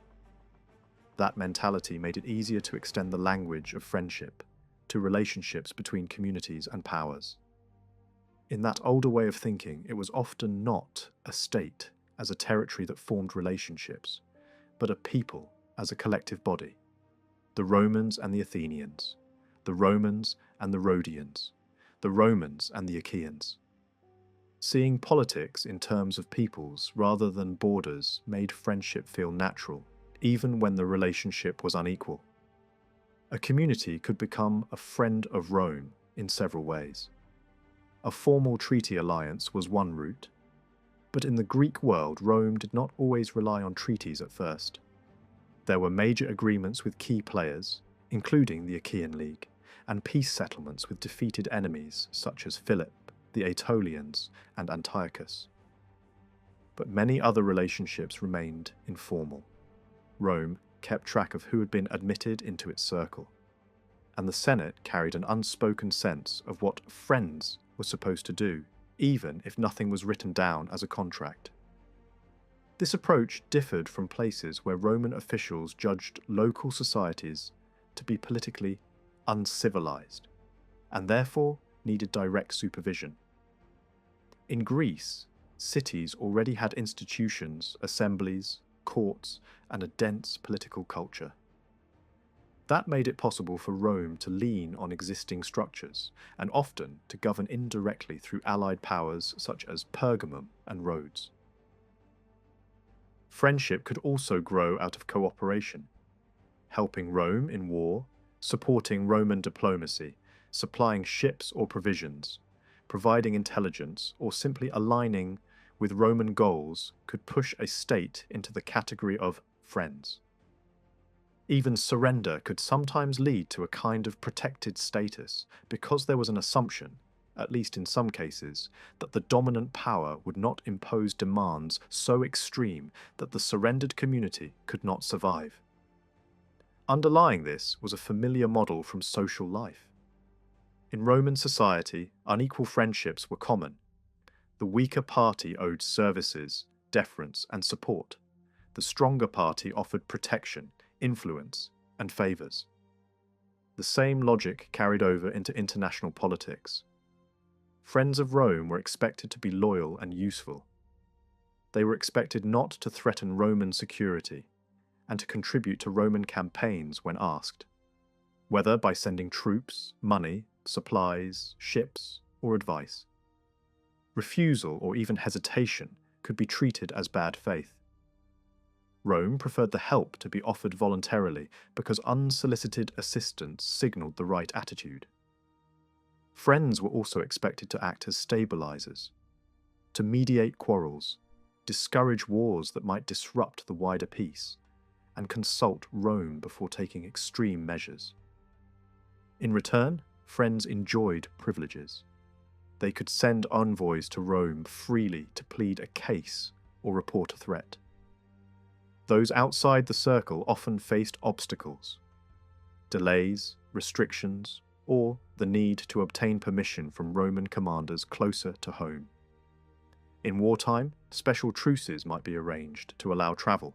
That mentality made it easier to extend the language of friendship to relationships between communities and powers. In that older way of thinking, it was often not a state as a territory that formed relationships, but a people as a collective body. The Romans and the Athenians, the Romans and the Rhodians, the Romans and the Achaeans. Seeing politics in terms of peoples rather than borders made friendship feel natural, even when the relationship was unequal. A community could become a friend of Rome in several ways. A formal treaty alliance was one route, but in the Greek world, Rome did not always rely on treaties at first. There were major agreements with key players, including the Achaean League, and peace settlements with defeated enemies such as Philip, the Aetolians, and Antiochus. But many other relationships remained informal. Rome kept track of who had been admitted into its circle, and the Senate carried an unspoken sense of what friends were supposed to do, even if nothing was written down as a contract. This approach differed from places where Roman officials judged local societies to be politically uncivilized, and therefore needed direct supervision. In Greece, cities already had institutions, assemblies, courts, and a dense political culture. That made it possible for Rome to lean on existing structures, and often to govern indirectly through allied powers such as Pergamum and Rhodes. Friendship could also grow out of cooperation, helping Rome in war, supporting Roman diplomacy, supplying ships or provisions, providing intelligence, or simply aligning with Roman goals could push a state into the category of friends. Even surrender could sometimes lead to a kind of protected status because there was an assumption, at least in some cases, that the dominant power would not impose demands so extreme that the surrendered community could not survive. Underlying this was a familiar model from social life. In Roman society, unequal friendships were common. The weaker party owed services, deference, and support. The stronger party offered protection, influence, and favours. The same logic carried over into international politics. Friends of Rome were expected to be loyal and useful. They were expected not to threaten Roman security, and to contribute to Roman campaigns when asked, whether by sending troops, money, supplies, ships, or advice. Refusal or even hesitation could be treated as bad faith. Rome preferred the help to be offered voluntarily because unsolicited assistance signalled the right attitude. Friends were also expected to act as stabilizers, to mediate quarrels, discourage wars that might disrupt the wider peace, and consult Rome before taking extreme measures. In return, friends enjoyed privileges. They could send envoys to Rome freely to plead a case or report a threat. Those outside the circle often faced obstacles, delays, restrictions, or the need to obtain permission from Roman commanders closer to home. In wartime, special truces might be arranged to allow travel.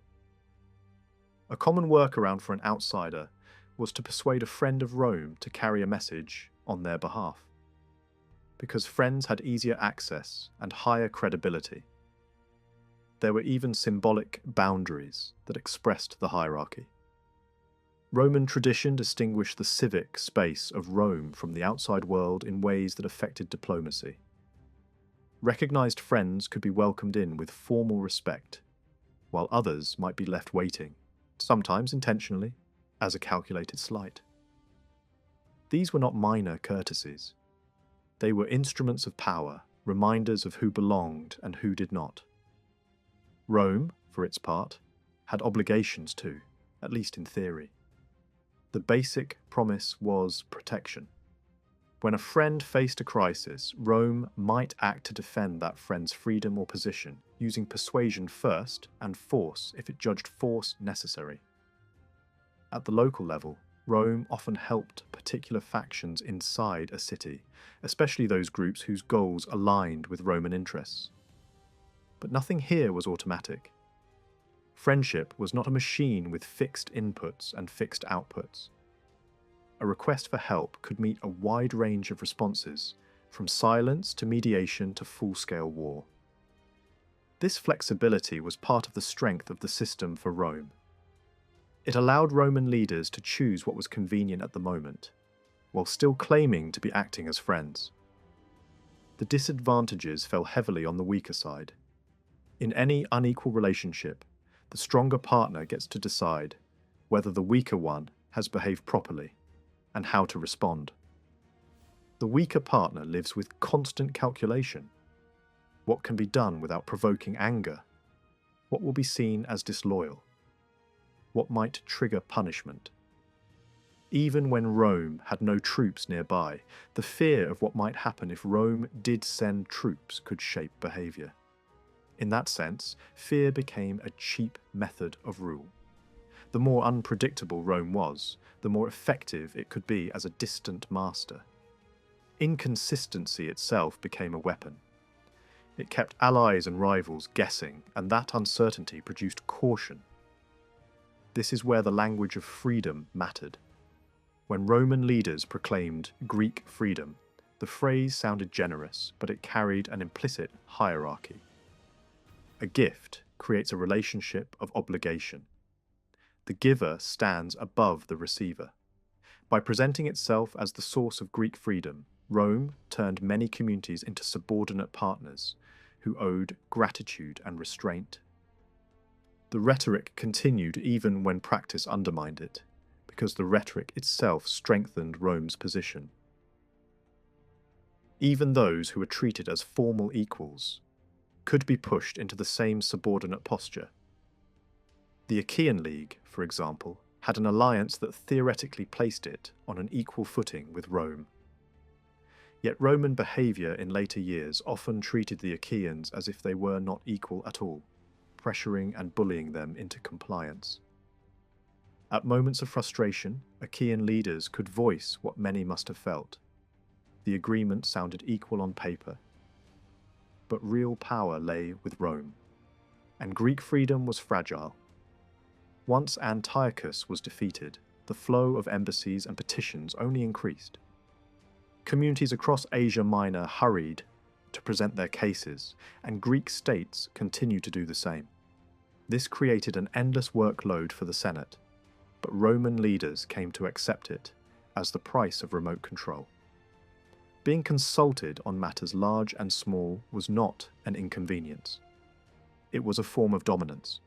A common workaround for an outsider was to persuade a friend of Rome to carry a message on their behalf, because friends had easier access and higher credibility. There were even symbolic boundaries that expressed the hierarchy. Roman tradition distinguished the civic space of Rome from the outside world in ways that affected diplomacy. Recognized friends could be welcomed in with formal respect, while others might be left waiting, sometimes intentionally, as a calculated slight. These were not minor courtesies. They were instruments of power, reminders of who belonged and who did not. Rome, for its part, had obligations too, at least in theory. The basic promise was protection. When a friend faced a crisis, Rome might act to defend that friend's freedom or position, using persuasion first and force if it judged force necessary. At the local level, Rome often helped particular factions inside a city, especially those groups whose goals aligned with Roman interests. But nothing here was automatic. Friendship was not a machine with fixed inputs and fixed outputs. A request for help could meet a wide range of responses, from silence to mediation to full-scale war. This flexibility was part of the strength of the system for Rome. It allowed Roman leaders to choose what was convenient at the moment, while still claiming to be acting as friends. The disadvantages fell heavily on the weaker side. In any unequal relationship, the stronger partner gets to decide whether the weaker one has behaved properly and how to respond. The weaker partner lives with constant calculation. What can be done without provoking anger? What will be seen as disloyal? What might trigger punishment? Even when Rome had no troops nearby, the fear of what might happen if Rome did send troops could shape behaviour. In that sense, fear became a cheap method of rule. The more unpredictable Rome was, the more effective it could be as a distant master. Inconsistency itself became a weapon. It kept allies and rivals guessing, and that uncertainty produced caution. This is where the language of freedom mattered. When Roman leaders proclaimed Greek freedom, the phrase sounded generous, but it carried an implicit hierarchy. A gift creates a relationship of obligation. The giver stands above the receiver. By presenting itself as the source of Greek freedom, Rome turned many communities into subordinate partners who owed gratitude and restraint. The rhetoric continued even when practice undermined it, because the rhetoric itself strengthened Rome's position. Even those who were treated as formal equals could be pushed into the same subordinate posture. The Achaean League, for example, had an alliance that theoretically placed it on an equal footing with Rome. Yet Roman behaviour in later years often treated the Achaeans as if they were not equal at all, pressuring and bullying them into compliance. At moments of frustration, Achaean leaders could voice what many must have felt. The agreement sounded equal on paper, but real power lay with Rome, and Greek freedom was fragile. Once Antiochus was defeated, the flow of embassies and petitions only increased. Communities across Asia Minor hurried to present their cases, and Greek states continued to do the same. This created an endless workload for the Senate, but Roman leaders came to accept it as the price of remote control. Being consulted on matters large and small was not an inconvenience. It was a form of dominance.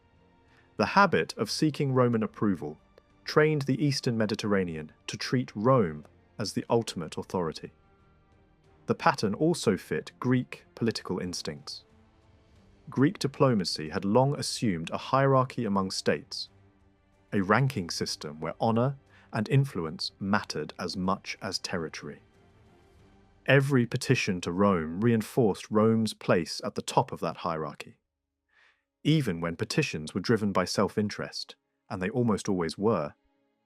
The habit of seeking Roman approval trained the Eastern Mediterranean to treat Rome as the ultimate authority. The pattern also fit Greek political instincts. Greek diplomacy had long assumed a hierarchy among states, a ranking system where honour and influence mattered as much as territory. Every petition to Rome reinforced Rome's place at the top of that hierarchy. Even when petitions were driven by self-interest, and they almost always were,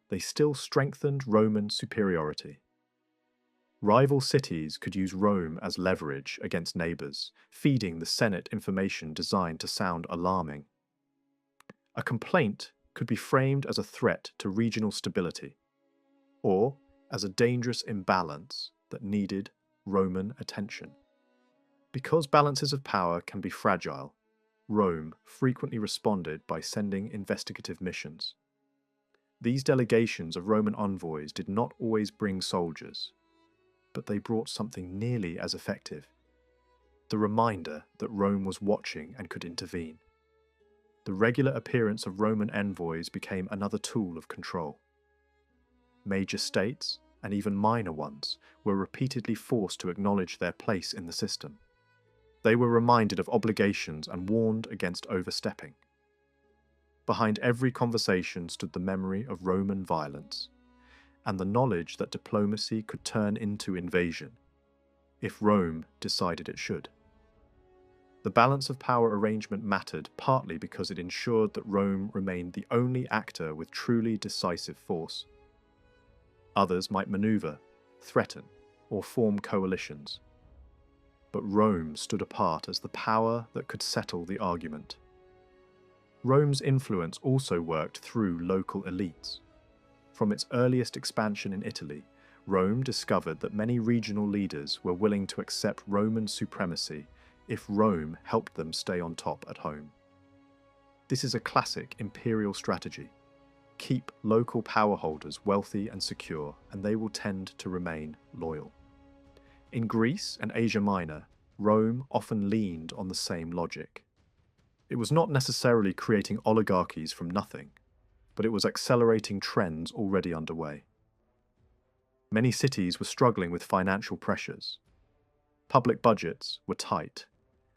they still strengthened Roman superiority. Rival cities could use Rome as leverage against neighbours, feeding the Senate information designed to sound alarming. A complaint could be framed as a threat to regional stability, or as a dangerous imbalance that needed Roman attention. Because balances of power can be fragile, Rome frequently responded by sending investigative missions. These delegations of Roman envoys did not always bring soldiers, but they brought something nearly as effective: the reminder that Rome was watching and could intervene. The regular appearance of Roman envoys became another tool of control. Major states, and even minor ones, were repeatedly forced to acknowledge their place in the system. They were reminded of obligations and warned against overstepping. Behind every conversation stood the memory of Roman violence, and the knowledge that diplomacy could turn into invasion, if Rome decided it should. The balance of power arrangement mattered partly because it ensured that Rome remained the only actor with truly decisive force. Others might maneuver, threaten, or form coalitions. But Rome stood apart as the power that could settle the argument. Rome's influence also worked through local elites. From its earliest expansion in Italy, Rome discovered that many regional leaders were willing to accept Roman supremacy if Rome helped them stay on top at home. This is a classic imperial strategy. Keep local power holders wealthy and secure, and they will tend to remain loyal. In Greece and Asia Minor, Rome often leaned on the same logic. It was not necessarily creating oligarchies from nothing, but it was accelerating trends already underway. Many cities were struggling with financial pressures. Public budgets were tight,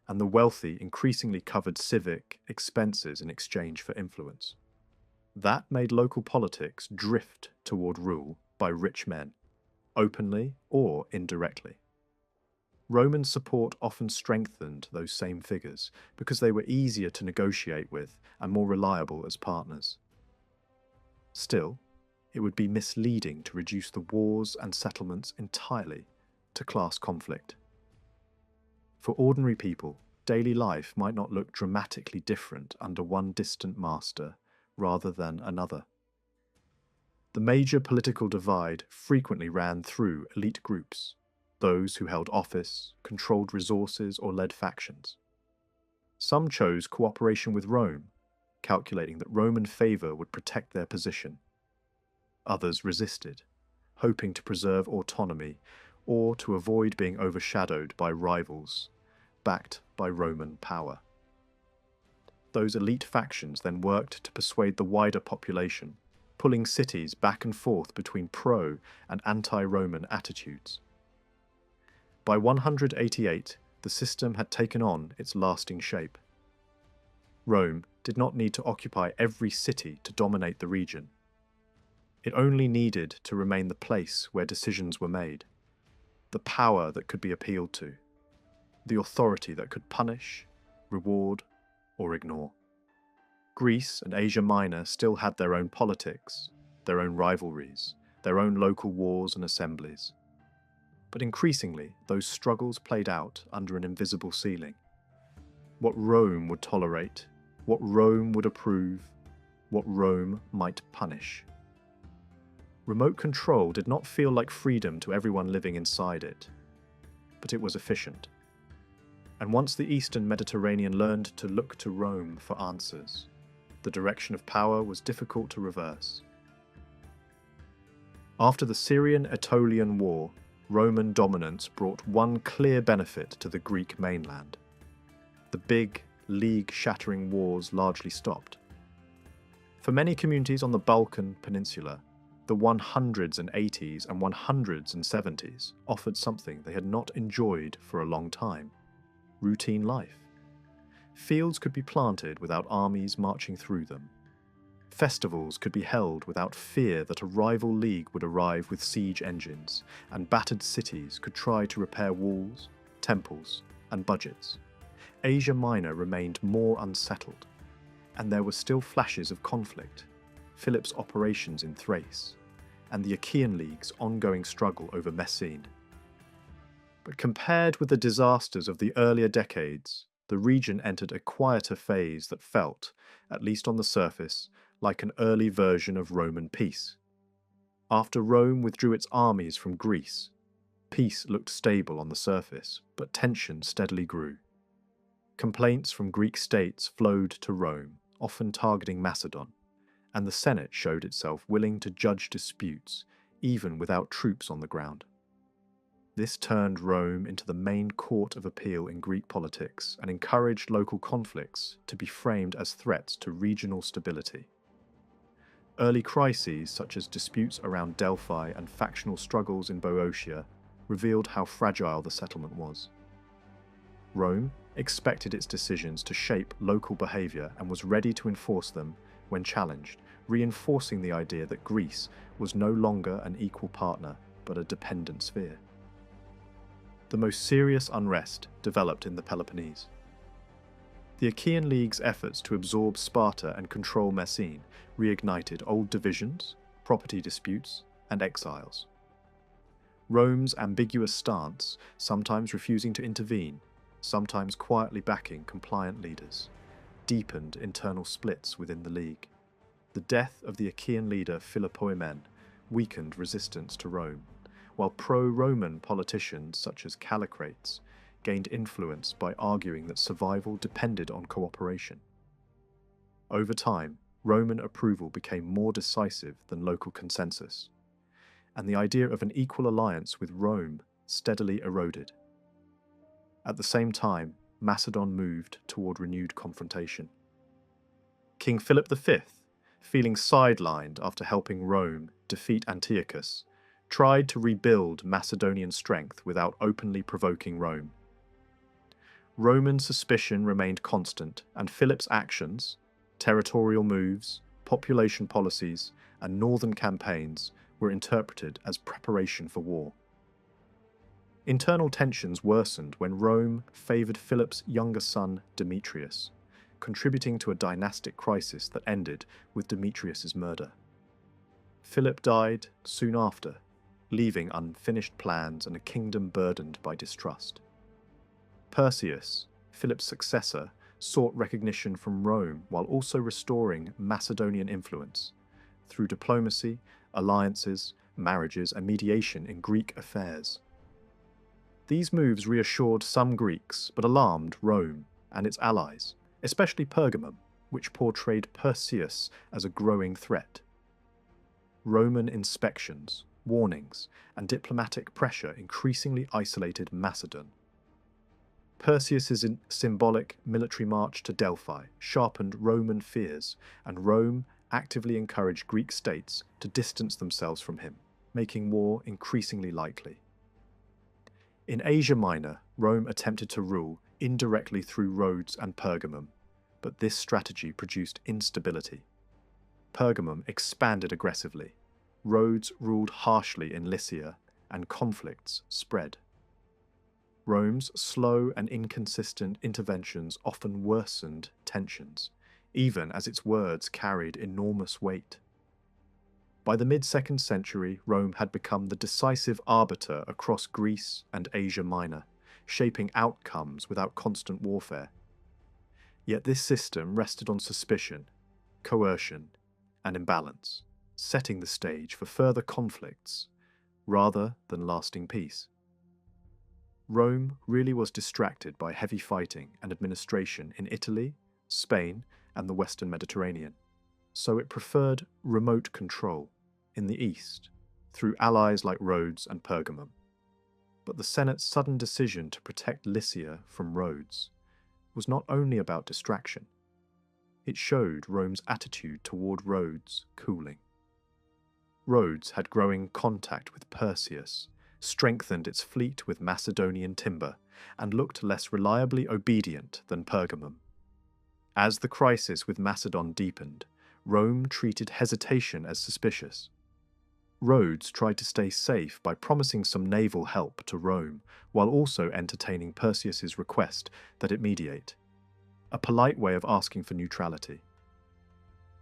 and the wealthy increasingly covered civic expenses in exchange for influence. That made local politics drift toward rule by rich men, openly or indirectly. Roman support often strengthened those same figures because they were easier to negotiate with and more reliable as partners. Still, it would be misleading to reduce the wars and settlements entirely to class conflict. For ordinary people, daily life might not look dramatically different under one distant master rather than another. The major political divide frequently ran through elite groups, those who held office, controlled resources, or led factions. Some chose cooperation with Rome, calculating that Roman favour would protect their position. Others resisted, hoping to preserve autonomy or to avoid being overshadowed by rivals, backed by Roman power. Those elite factions then worked to persuade the wider population, pulling cities back and forth between pro- and anti-Roman attitudes. By 188, the system had taken on its lasting shape. Rome did not need to occupy every city to dominate the region. It only needed to remain the place where decisions were made, the power that could be appealed to, the authority that could punish, reward, or ignore. Greece and Asia Minor still had their own politics, their own rivalries, their own local wars and assemblies. But increasingly, those struggles played out under an invisible ceiling. What Rome would tolerate, what Rome would approve, what Rome might punish. Remote control did not feel like freedom to everyone living inside it, but it was efficient. And once the Eastern Mediterranean learned to look to Rome for answers, the direction of power was difficult to reverse. After the Syrian-Aetolian War, Roman dominance brought one clear benefit to the Greek mainland. The big, league-shattering wars largely stopped. For many communities on the Balkan Peninsula, the 180s and 170s offered something they had not enjoyed for a long time: routine life. Fields could be planted without armies marching through them. Festivals could be held without fear that a rival league would arrive with siege engines, and battered cities could try to repair walls, temples, and budgets. Asia Minor remained more unsettled, and there were still flashes of conflict: Philip's operations in Thrace, and the Achaean League's ongoing struggle over Messene. But compared with the disasters of the earlier decades, the region entered a quieter phase that felt, at least on the surface, like an early version of Roman peace. After Rome withdrew its armies from Greece, peace looked stable on the surface, but tension steadily grew. Complaints from Greek states flowed to Rome, often targeting Macedon, and the Senate showed itself willing to judge disputes, even without troops on the ground. This turned Rome into the main court of appeal in Greek politics and encouraged local conflicts to be framed as threats to regional stability. Early crises, such as disputes around Delphi and factional struggles in Boeotia, revealed how fragile the settlement was. Rome expected its decisions to shape local behaviour and was ready to enforce them when challenged, reinforcing the idea that Greece was no longer an equal partner but a dependent sphere. The most serious unrest developed in the Peloponnese. The Achaean League's efforts to absorb Sparta and control Messene reignited old divisions, property disputes, and exiles. Rome's ambiguous stance, sometimes refusing to intervene, sometimes quietly backing compliant leaders, deepened internal splits within the League. The death of the Achaean leader Philopoemen weakened resistance to Rome, while pro-Roman politicians such as Callicrates gained influence by arguing that survival depended on cooperation. Over time, Roman approval became more decisive than local consensus, and the idea of an equal alliance with Rome steadily eroded. At the same time, Macedon moved toward renewed confrontation. King Philip V, feeling sidelined after helping Rome defeat Antiochus, tried to rebuild Macedonian strength without openly provoking Rome. Roman suspicion remained constant, and Philip's actions, territorial moves, population policies, and northern campaigns were interpreted as preparation for war. Internal tensions worsened when Rome favoured Philip's younger son Demetrius, contributing to a dynastic crisis that ended with Demetrius's murder. Philip died soon after, leaving unfinished plans and a kingdom burdened by distrust. Perseus, Philip's successor, sought recognition from Rome while also restoring Macedonian influence through diplomacy, alliances, marriages, and mediation in Greek affairs. These moves reassured some Greeks but alarmed Rome and its allies, especially Pergamum, which portrayed Perseus as a growing threat. Roman inspections, warnings, and diplomatic pressure increasingly isolated Macedon. Perseus's symbolic military march to Delphi sharpened Roman fears, and Rome actively encouraged Greek states to distance themselves from him, making war increasingly likely. In Asia Minor, Rome attempted to rule indirectly through Rhodes and Pergamum, but this strategy produced instability. Pergamum expanded aggressively, Rhodes ruled harshly in Lycia, and conflicts spread. Rome's slow and inconsistent interventions often worsened tensions, even as its words carried enormous weight. By the mid-2nd century, Rome had become the decisive arbiter across Greece and Asia Minor, shaping outcomes without constant warfare. Yet this system rested on suspicion, coercion, and imbalance, setting the stage for further conflicts rather than lasting peace. Rome really was distracted by heavy fighting and administration in Italy, Spain, and the Western Mediterranean, so it preferred remote control in the east through allies like Rhodes and Pergamum. But the Senate's sudden decision to protect Lycia from Rhodes was not only about distraction. It showed Rome's attitude toward Rhodes cooling. Rhodes had growing contact with Perseus, strengthened its fleet with Macedonian timber, and looked less reliably obedient than Pergamum. As the crisis with Macedon deepened, Rome treated hesitation as suspicious. Rhodes tried to stay safe by promising some naval help to Rome, while also entertaining Perseus's request that it mediate, a polite way of asking for neutrality.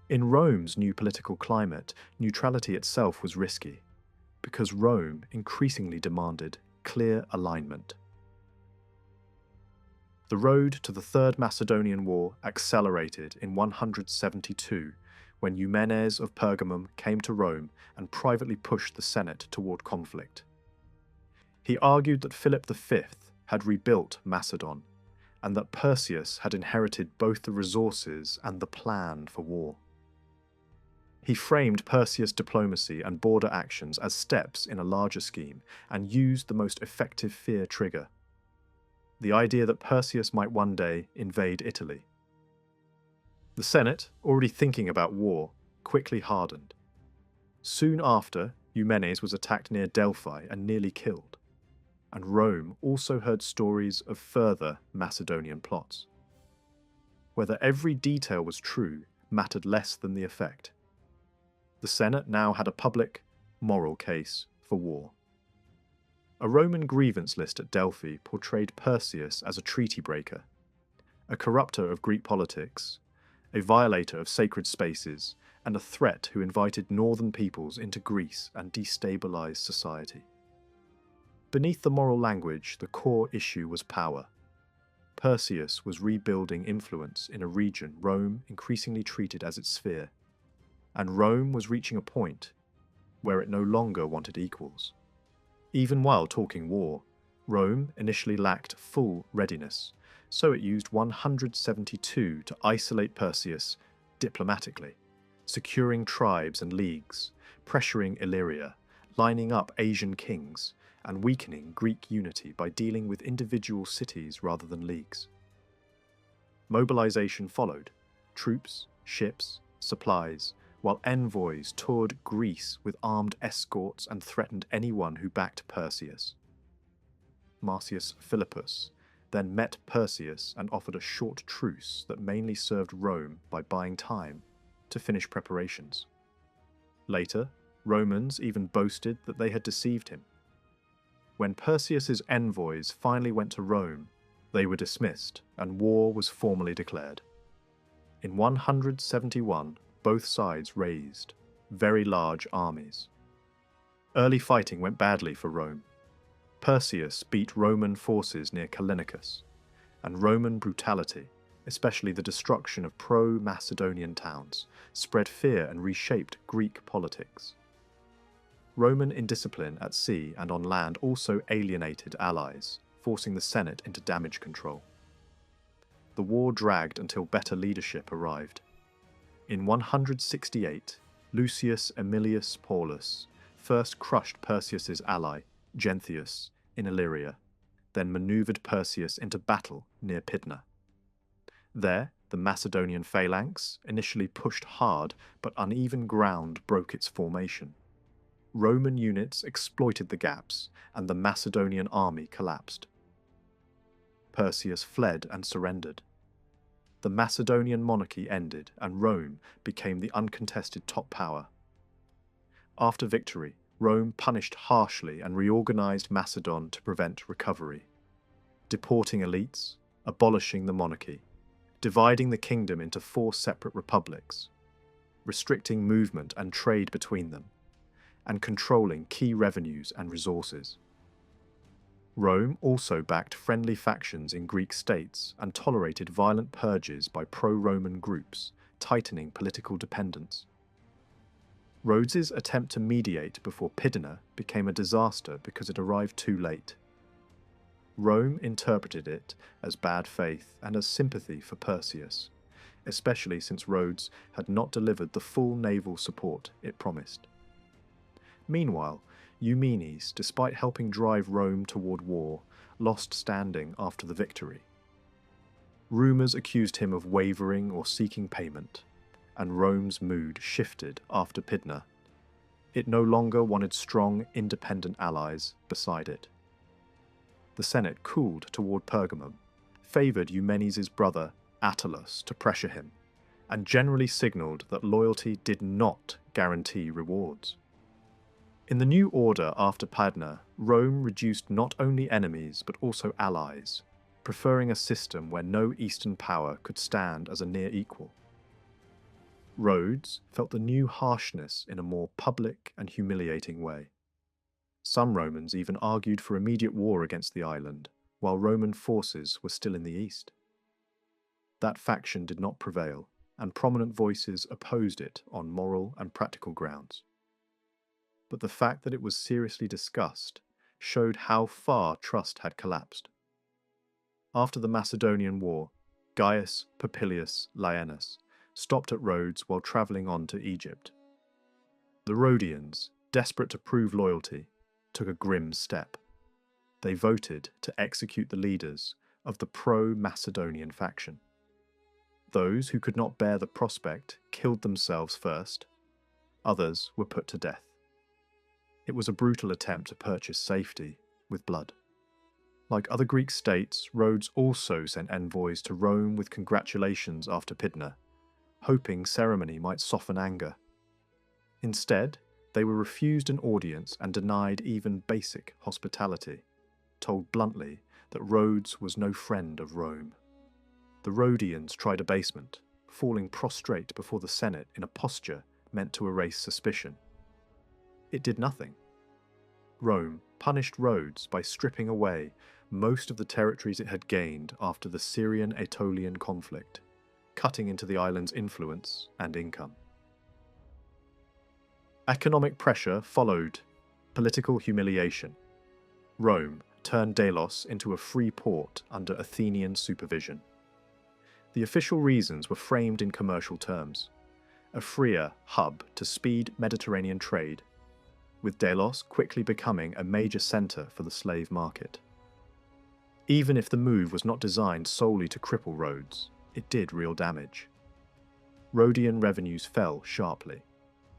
In Rome's new political climate, neutrality itself was risky, because Rome increasingly demanded clear alignment. The road to the Third Macedonian War accelerated in 172 when Eumenes of Pergamum came to Rome and privately pushed the Senate toward conflict. He argued that Philip V had rebuilt Macedon, and that Perseus had inherited both the resources and the plan for war. He framed Perseus' diplomacy and border actions as steps in a larger scheme and used the most effective fear trigger: the idea that Perseus might one day invade Italy. The Senate, already thinking about war, quickly hardened. Soon after, Eumenes was attacked near Delphi and nearly killed, and Rome also heard stories of further Macedonian plots. Whether every detail was true mattered less than the effect. The Senate now had a public, moral case for war. A Roman grievance list at Delphi portrayed Perseus as a treaty breaker, a corrupter of Greek politics, a violator of sacred spaces, and a threat who invited northern peoples into Greece and destabilized society. Beneath the moral language, the core issue was power. Perseus was rebuilding influence in a region Rome increasingly treated as its sphere, and Rome was reaching a point where it no longer wanted equals. Even while talking war, Rome initially lacked full readiness, so it used 172 to isolate Perseus diplomatically, securing tribes and leagues, pressuring Illyria, lining up Asian kings, and weakening Greek unity by dealing with individual cities rather than leagues. Mobilization followed: troops, ships, supplies, while envoys toured Greece with armed escorts and threatened anyone who backed Perseus. Marcius Philippus then met Perseus and offered a short truce that mainly served Rome by buying time to finish preparations. Later, Romans even boasted that they had deceived him. When Perseus's envoys finally went to Rome, they were dismissed and war was formally declared. In 171, both sides raised very large armies. Early fighting went badly for Rome. Perseus beat Roman forces near Callinicus, and Roman brutality, especially the destruction of pro-Macedonian towns, spread fear and reshaped Greek politics. Roman indiscipline at sea and on land also alienated allies, forcing the Senate into damage control. The war dragged until better leadership arrived. In 168, Lucius Aemilius Paulus first crushed Perseus's ally, Genthius, in Illyria, then maneuvered Perseus into battle near Pydna. There, the Macedonian phalanx initially pushed hard, but uneven ground broke its formation. Roman units exploited the gaps, and the Macedonian army collapsed. Perseus fled and surrendered. The Macedonian monarchy ended, and Rome became the uncontested top power. After victory, Rome punished harshly and reorganized Macedon to prevent recovery, deporting elites, abolishing the monarchy, dividing the kingdom into 4 separate republics, restricting movement and trade between them, and controlling key revenues and resources. Rome also backed friendly factions in Greek states and tolerated violent purges by pro-Roman groups, tightening political dependence. Rhodes's attempt to mediate before Pydna became a disaster because it arrived too late. Rome interpreted it as bad faith and as sympathy for Perseus, especially since Rhodes had not delivered the full naval support it promised. Meanwhile, Eumenes, despite helping drive Rome toward war, lost standing after the victory. Rumours accused him of wavering or seeking payment, and Rome's mood shifted after Pydna. It no longer wanted strong, independent allies beside it. The Senate cooled toward Pergamum, favoured Eumenes' brother Attalus to pressure him, and generally signalled that loyalty did not guarantee rewards. In the new order after Pydna, Rome reduced not only enemies but also allies, preferring a system where no Eastern power could stand as a near equal. Rhodes felt the new harshness in a more public and humiliating way. Some Romans even argued for immediate war against the island, while Roman forces were still in the east. That faction did not prevail, and prominent voices opposed it on moral and practical grounds. But the fact that it was seriously discussed showed how far trust had collapsed. After the Macedonian War, Gaius Popilius Laenus stopped at Rhodes while travelling on to Egypt. The Rhodians, desperate to prove loyalty, took a grim step. They voted to execute the leaders of the pro-Macedonian faction. Those who could not bear the prospect killed themselves first Others were put to death. It was a brutal attempt to purchase safety with blood. Like other Greek states, Rhodes also sent envoys to Rome with congratulations after Pydna, hoping ceremony might soften anger. Instead, they were refused an audience and denied even basic hospitality, told bluntly that Rhodes was no friend of Rome. The Rhodians tried abasement, falling prostrate before the Senate in a posture meant to erase suspicion. It did nothing. Rome punished Rhodes by stripping away most of the territories it had gained after the Syrian-Aetolian conflict, cutting into the island's influence and income. Economic pressure followed political humiliation. Rome turned Delos into a free port under Athenian supervision. The official reasons were framed in commercial terms: a freer hub to speed Mediterranean trade, with Delos quickly becoming a major centre for the slave market. Even if the move was not designed solely to cripple Rhodes, it did real damage. Rhodian revenues fell sharply,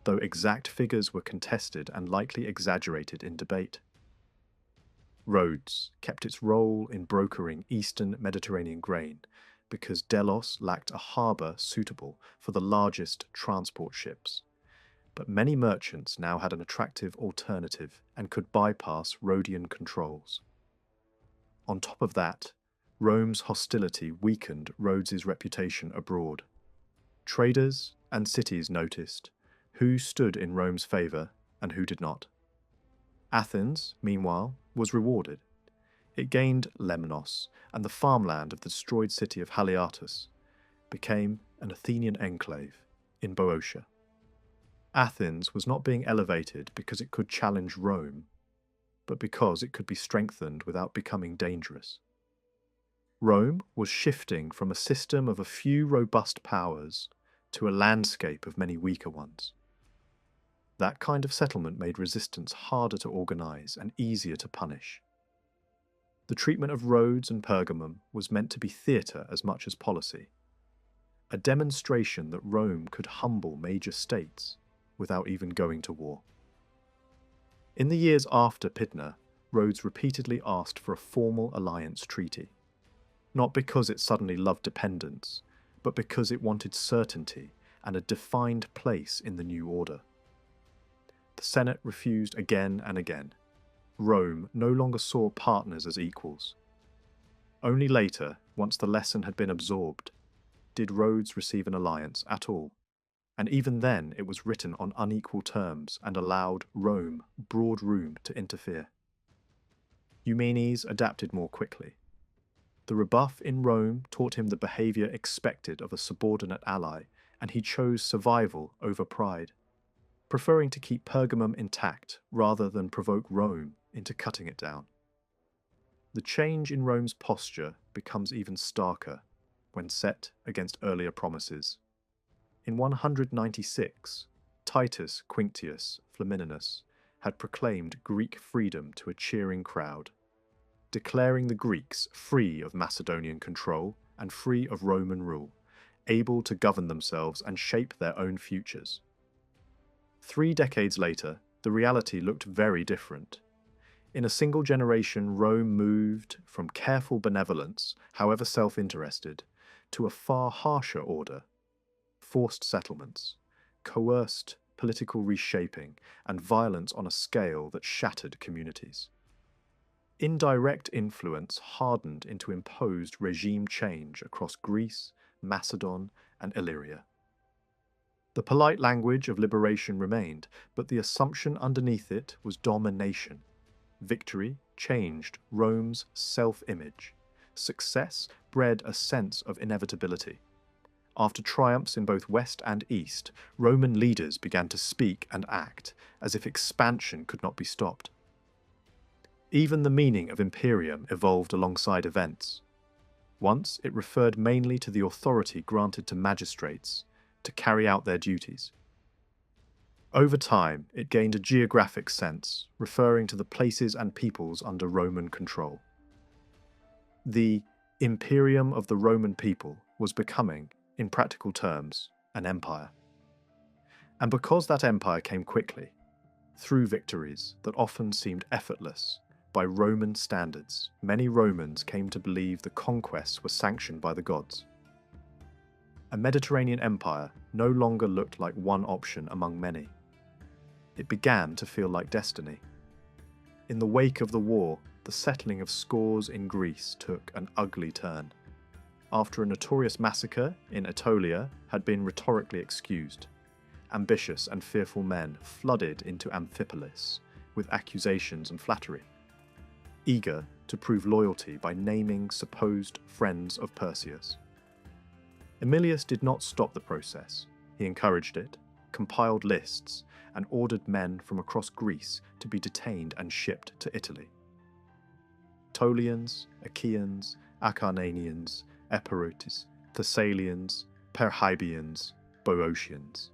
though exact figures were contested and likely exaggerated in debate. Rhodes kept its role in brokering eastern Mediterranean grain because Delos lacked a harbour suitable for the largest transport ships. But many merchants now had an attractive alternative and could bypass Rhodian controls. On top of that, Rome's hostility weakened Rhodes's reputation abroad. Traders and cities noticed who stood in Rome's favour and who did not. Athens, meanwhile, was rewarded. It gained Lemnos, and the farmland of the destroyed city of Haliartus became an Athenian enclave in Boeotia. Athens was not being elevated because it could challenge Rome, but because it could be strengthened without becoming dangerous. Rome was shifting from a system of a few robust powers to a landscape of many weaker ones. That kind of settlement made resistance harder to organize and easier to punish. The treatment of Rhodes and Pergamum was meant to be theatre as much as policy, a demonstration that Rome could humble major states without even going to war. In the years after Pydna, Rhodes repeatedly asked for a formal alliance treaty, not because it suddenly loved dependence, but because it wanted certainty and a defined place in the new order. The Senate refused again and again. Rome no longer saw partners as equals. Only later, once the lesson had been absorbed, did Rhodes receive an alliance at all, and even then it was written on unequal terms and allowed Rome broad room to interfere. Eumenes adapted more quickly. The rebuff in Rome taught him the behaviour expected of a subordinate ally, and he chose survival over pride, preferring to keep Pergamum intact rather than provoke Rome into cutting it down. The change in Rome's posture becomes even starker when set against earlier promises. In 196, Titus Quinctius Flamininus had proclaimed Greek freedom to a cheering crowd, declaring the Greeks free of Macedonian control and free of Roman rule, able to govern themselves and shape their own futures. 3 decades later, the reality looked very different. In a single generation, Rome moved from careful benevolence, however self-interested, to a far harsher order: forced settlements, coerced political reshaping, and violence on a scale that shattered communities. Indirect influence hardened into imposed regime change across Greece, Macedon, and Illyria. The polite language of liberation remained, but the assumption underneath it was domination. Victory changed Rome's self-image. Success bred a sense of inevitability. After triumphs in both West and East, Roman leaders began to speak and act as if expansion could not be stopped. Even the meaning of imperium evolved alongside events. Once it referred mainly to the authority granted to magistrates to carry out their duties. Over time, it gained a geographic sense, referring to the places and peoples under Roman control. The imperium of the Roman people was becoming, in practical terms, an empire. And because that empire came quickly, through victories that often seemed effortless, by Roman standards, many Romans came to believe the conquests were sanctioned by the gods. A Mediterranean empire no longer looked like one option among many. It began to feel like destiny. In the wake of the war, the settling of scores in Greece took an ugly turn. After a notorious massacre in Aetolia had been rhetorically excused, ambitious and fearful men flooded into Amphipolis with accusations and flattery, eager to prove loyalty by naming supposed friends of Perseus. Emilius did not stop the process. He encouraged it, compiled lists, and ordered men from across Greece to be detained and shipped to Italy. Aetolians, Achaeans, Acarnanians, Epirotes, Thessalians, Perrhaebians, Boeotians.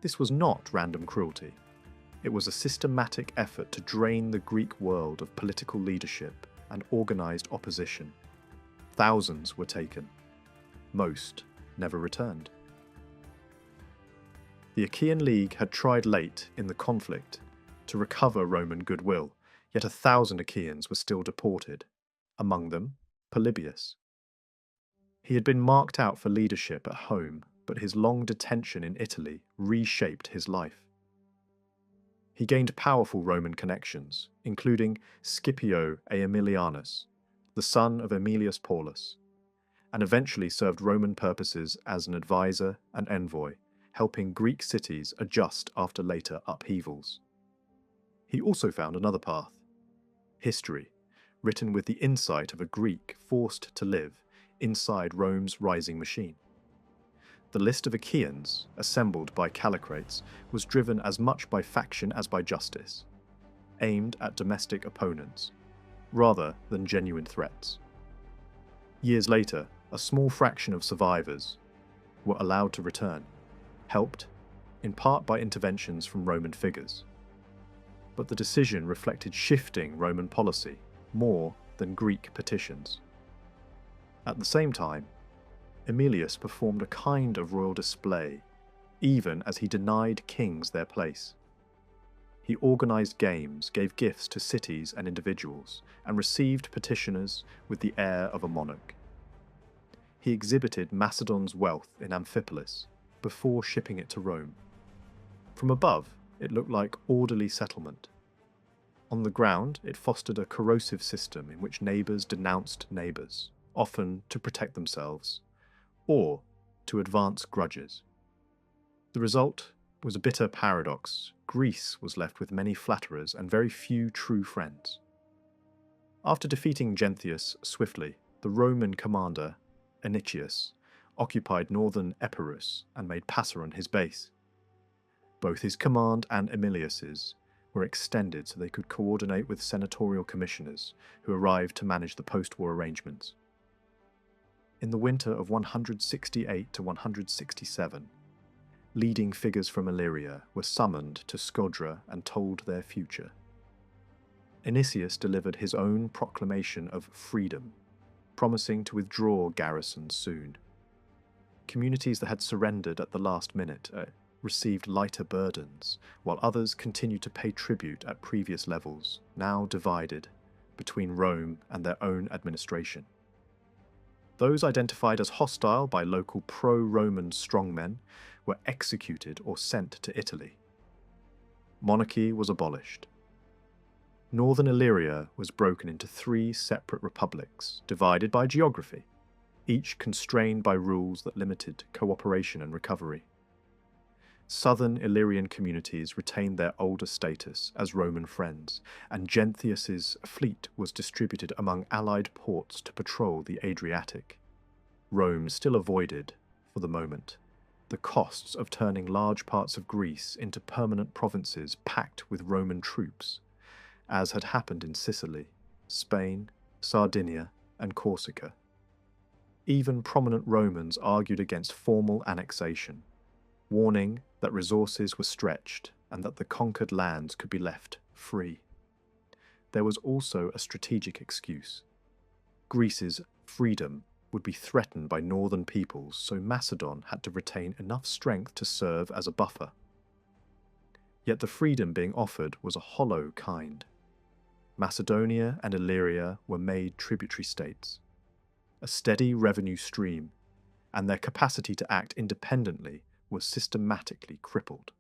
This was not random cruelty. It was a systematic effort to drain the Greek world of political leadership and organised opposition. Thousands were taken. Most never returned. The Achaean League had tried late in the conflict to recover Roman goodwill, yet 1,000 Achaeans were still deported, among them Polybius. He had been marked out for leadership at home, but his long detention in Italy reshaped his life. He gained powerful Roman connections, including Scipio Aemilianus, the son of Aemilius Paulus, and eventually served Roman purposes as an advisor and envoy, helping Greek cities adjust after later upheavals. He also found another path: history, written with the insight of a Greek forced to live inside Rome's rising machine. The list of Achaeans, assembled by Callicrates, was driven as much by faction as by justice, aimed at domestic opponents, rather than genuine threats. Years later, a small fraction of survivors were allowed to return, helped in part by interventions from Roman figures. But the decision reflected shifting Roman policy more than Greek petitions. At the same time, Emilius performed a kind of royal display, even as he denied kings their place. He organised games, gave gifts to cities and individuals, and received petitioners with the air of a monarch. He exhibited Macedon's wealth in Amphipolis before shipping it to Rome. From above, it looked like orderly settlement. On the ground, it fostered a corrosive system in which neighbours denounced neighbours, often to protect themselves, or to advance grudges. The result was a bitter paradox. Greece was left with many flatterers and very few true friends. After defeating Genthius swiftly, the Roman commander, Anicius, occupied northern Epirus and made Passaron his base. Both his command and Emilius's were extended so they could coordinate with senatorial commissioners who arrived to manage the post-war arrangements. In the winter of 168 to 167, leading figures from Illyria were summoned to Scodra and told their future. Anicius delivered his own proclamation of freedom, promising to withdraw garrisons soon. Communities that had surrendered at the last minute received lighter burdens, while others continued to pay tribute at previous levels, now divided between Rome and their own administration. Those identified as hostile by local pro-Roman strongmen were executed or sent to Italy. Monarchy was abolished. Northern Illyria was broken into 3 separate republics, divided by geography, each constrained by rules that limited cooperation and recovery. Southern Illyrian communities retained their older status as Roman friends, and Genthius's fleet was distributed among allied ports to patrol the Adriatic. Rome still avoided, for the moment, the costs of turning large parts of Greece into permanent provinces packed with Roman troops, as had happened in Sicily, Spain, Sardinia, and Corsica. Even prominent Romans argued against formal annexation, warning that resources were stretched and that the conquered lands could be left free. There was also a strategic excuse. Greece's freedom would be threatened by northern peoples, so Macedon had to retain enough strength to serve as a buffer. Yet the freedom being offered was a hollow kind. Macedonia and Illyria were made tributary states, a steady revenue stream, and their capacity to act independently was systematically crippled.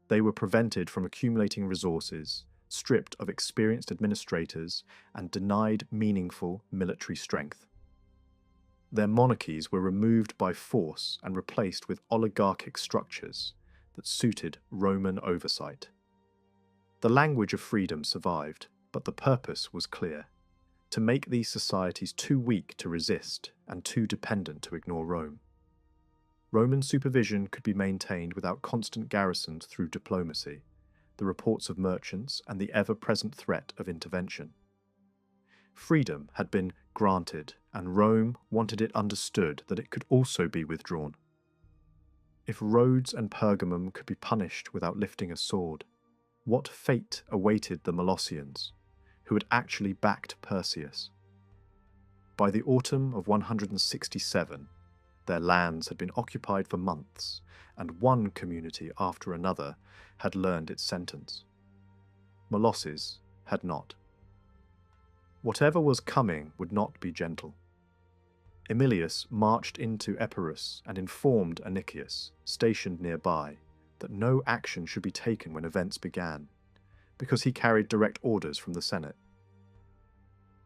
They were prevented from accumulating resources, stripped of experienced administrators, and denied meaningful military strength. Their monarchies were removed by force and replaced with oligarchic structures that suited Roman oversight. The language of freedom survived, but the purpose was clear: to make these societies too weak to resist and too dependent to ignore Rome. Roman supervision could be maintained without constant garrisons through diplomacy, the reports of merchants, and the ever-present threat of intervention. Freedom had been granted, and Rome wanted it understood that it could also be withdrawn. If Rhodes and Pergamum could be punished without lifting a sword, what fate awaited the Molossians, who had actually backed Perseus? By the autumn of 167, their lands had been occupied for months, and one community after another had learned its sentence. Molosses had not. Whatever was coming would not be gentle. Emilius marched into Epirus and informed Anicius, stationed nearby, that no action should be taken when events began, because he carried direct orders from the Senate.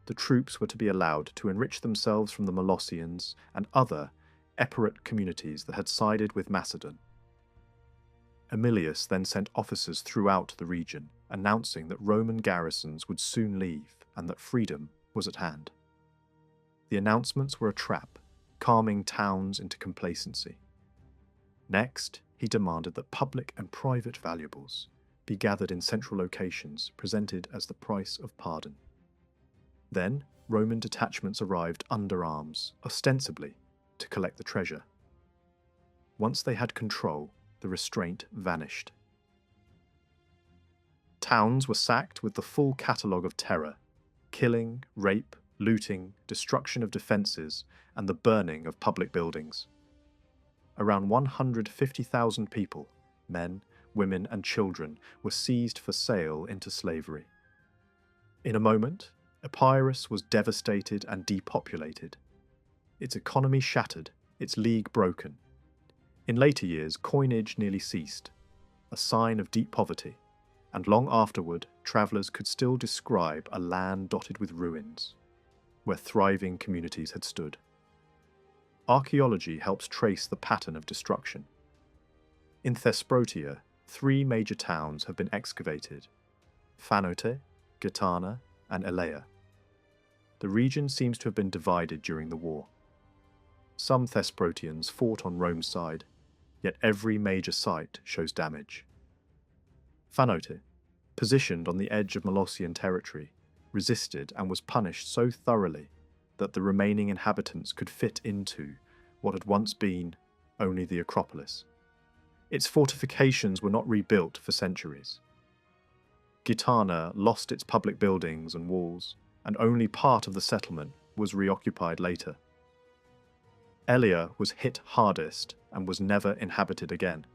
The troops were to be allowed to enrich themselves from the Molossians and other Epirot communities that had sided with Macedon. Emilius then sent officers throughout the region, announcing that Roman garrisons would soon leave and that freedom was at hand. The announcements were a trap, calming towns into complacency. Next, he demanded that public and private valuables be gathered in central locations, presented as the price of pardon. Then, Roman detachments arrived under arms, ostensibly to collect the treasure. Once they had control, the restraint vanished. Towns were sacked with the full catalogue of terror: killing, rape, looting, destruction of defences, and the burning of public buildings. Around 150,000 people, men, women, and children, were seized for sale into slavery. In a moment, Epirus was devastated and depopulated. Its economy shattered, its league broken. In later years, coinage nearly ceased, a sign of deep poverty, and long afterward, travellers could still describe a land dotted with ruins, where thriving communities had stood. Archaeology helps trace the pattern of destruction. In Thesprotia, 3 major towns have been excavated: Phanote, Gitana, and Elea. The region seems to have been divided during the war. Some Thesprotians fought on Rome's side, yet every major site shows damage. Phanote, positioned on the edge of Molossian territory, resisted and was punished so thoroughly that the remaining inhabitants could fit into what had once been only the Acropolis. Its fortifications were not rebuilt for centuries. Gitana lost its public buildings and walls, and only part of the settlement was reoccupied later. Elea was hit hardest and was never inhabited again.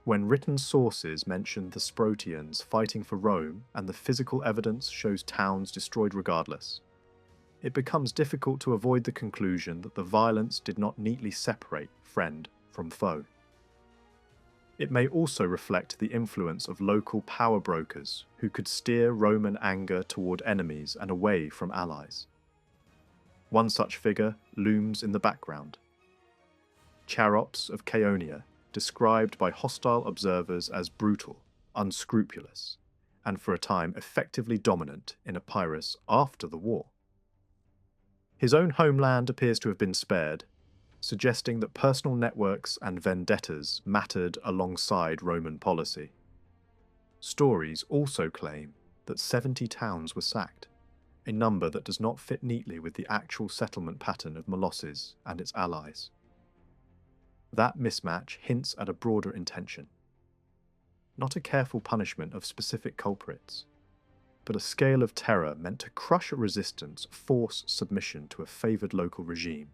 When written sources mention the Sprotians fighting for Rome and the physical evidence shows towns destroyed regardless, it becomes difficult to avoid the conclusion that the violence did not neatly separate friend from foe. It may also reflect the influence of local power brokers who could steer Roman anger toward enemies and away from allies. One such figure looms in the background. Charops of Chaonia, described by hostile observers as brutal, unscrupulous, and for a time effectively dominant in Epirus after the war. His own homeland appears to have been spared, suggesting that personal networks and vendettas mattered alongside Roman policy. Stories also claim that 70 towns were sacked, a number that does not fit neatly with the actual settlement pattern of Molosses and its allies. That mismatch hints at a broader intention, not a careful punishment of specific culprits, but a scale of terror meant to crush a resistance, force submission to a favoured local regime,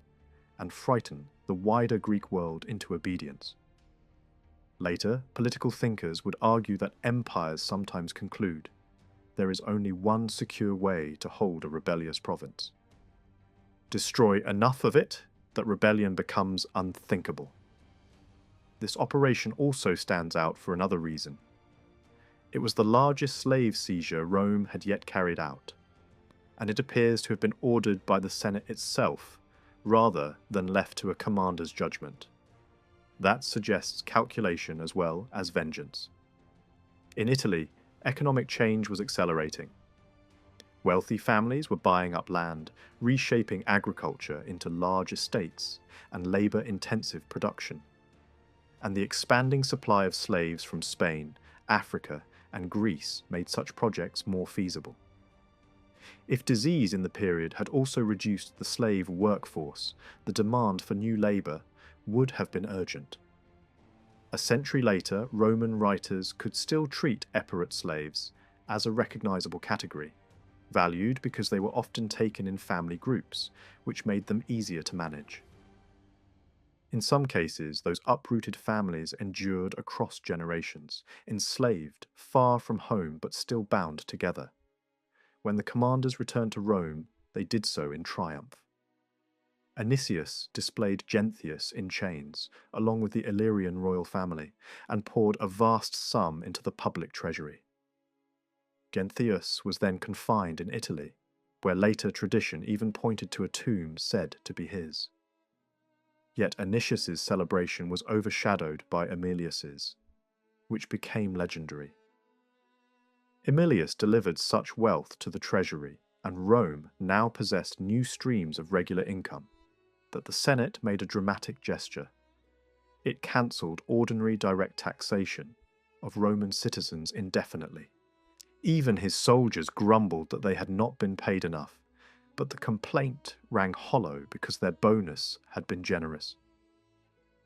and frighten the wider Greek world into obedience. Later, political thinkers would argue that empires sometimes conclude there is only one secure way to hold a rebellious province. Destroy enough of it that rebellion becomes unthinkable. This operation also stands out for another reason. It was the largest slave seizure Rome had yet carried out, and it appears to have been ordered by the Senate itself, rather than left to a commander's judgment. That suggests calculation as well as vengeance. In Italy, economic change was accelerating. Wealthy families were buying up land, reshaping agriculture into large estates and labour-intensive production. And the expanding supply of slaves from Spain, Africa, and Greece made such projects more feasible. If disease in the period had also reduced the slave workforce, the demand for new labour would have been urgent. A century later, Roman writers could still treat Epirot slaves as a recognisable category, valued because they were often taken in family groups, which made them easier to manage. In some cases, those uprooted families endured across generations, enslaved, far from home but still bound together. When the commanders returned to Rome, they did so in triumph. Anicius displayed Genthius in chains, along with the Illyrian royal family, and poured a vast sum into the public treasury. Genthius was then confined in Italy, where later tradition even pointed to a tomb said to be his. Yet Anicius's celebration was overshadowed by Aemilius's, which became legendary. Aemilius delivered such wealth to the treasury, and Rome now possessed new streams of regular income, that the Senate made a dramatic gesture. It cancelled ordinary direct taxation of Roman citizens indefinitely. Even his soldiers grumbled that they had not been paid enough, but the complaint rang hollow because their bonus had been generous.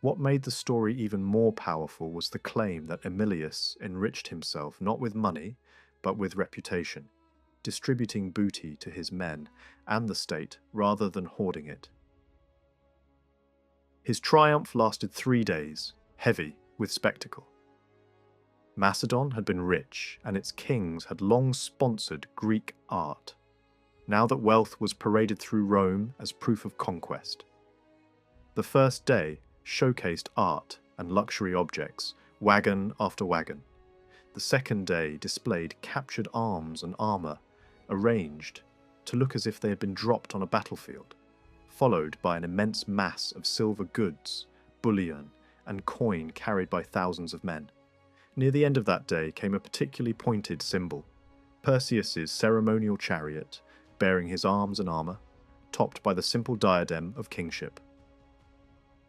What made the story even more powerful was the claim that Aemilius enriched himself not with money, but with reputation, distributing booty to his men and the state rather than hoarding it. His triumph lasted 3 days, heavy with spectacle. Macedon had been rich, and its kings had long sponsored Greek art, now that wealth was paraded through Rome as proof of conquest. The first day showcased art and luxury objects, wagon after wagon. The second day displayed captured arms and armour, arranged to look as if they had been dropped on a battlefield, followed by an immense mass of silver goods, bullion, and coin carried by thousands of men. Near the end of that day came a particularly pointed symbol, Perseus's ceremonial chariot, bearing his arms and armour, topped by the simple diadem of kingship.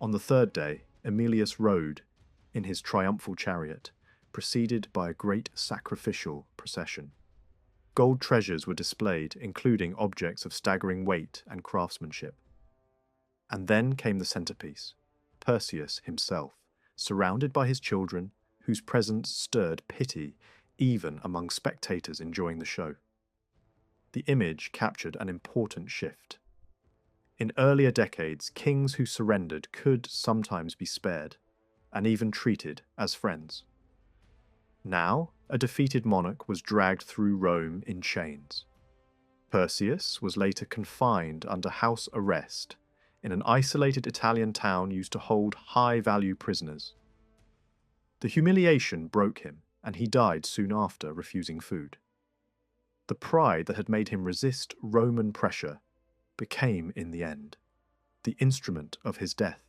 On the third day, Aemilius rode in his triumphal chariot, preceded by a great sacrificial procession. Gold treasures were displayed, including objects of staggering weight and craftsmanship. And then came the centrepiece, Perseus himself, surrounded by his children, whose presence stirred pity even among spectators enjoying the show. The image captured an important shift. In earlier decades, kings who surrendered could sometimes be spared, and even treated as friends. Now, a defeated monarch was dragged through Rome in chains. Perseus was later confined under house arrest in an isolated Italian town used to hold high-value prisoners. The humiliation broke him, and he died soon after, refusing food. The pride that had made him resist Roman pressure became, in the end, the instrument of his death.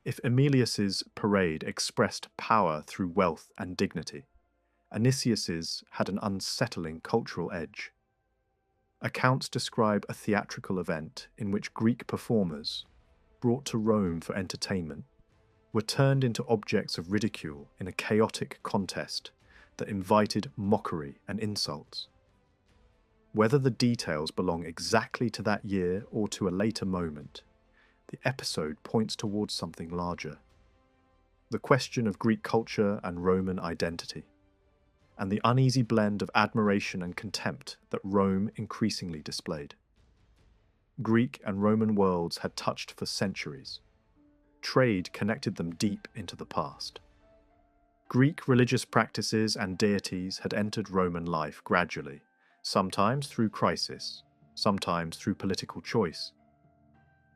If Aemilius's parade expressed power through wealth and dignity, Anicius's had an unsettling cultural edge. Accounts describe a theatrical event in which Greek performers, brought to Rome for entertainment, were turned into objects of ridicule in a chaotic contest that invited mockery and insults. Whether the details belong exactly to that year or to a later moment, the episode points towards something larger: the question of Greek culture and Roman identity. and the uneasy blend of admiration and contempt that Rome increasingly displayed. Greek and Roman worlds had touched for centuries. Trade connected them deep into the past. Greek religious practices and deities had entered Roman life gradually, sometimes through crisis, sometimes through political choice.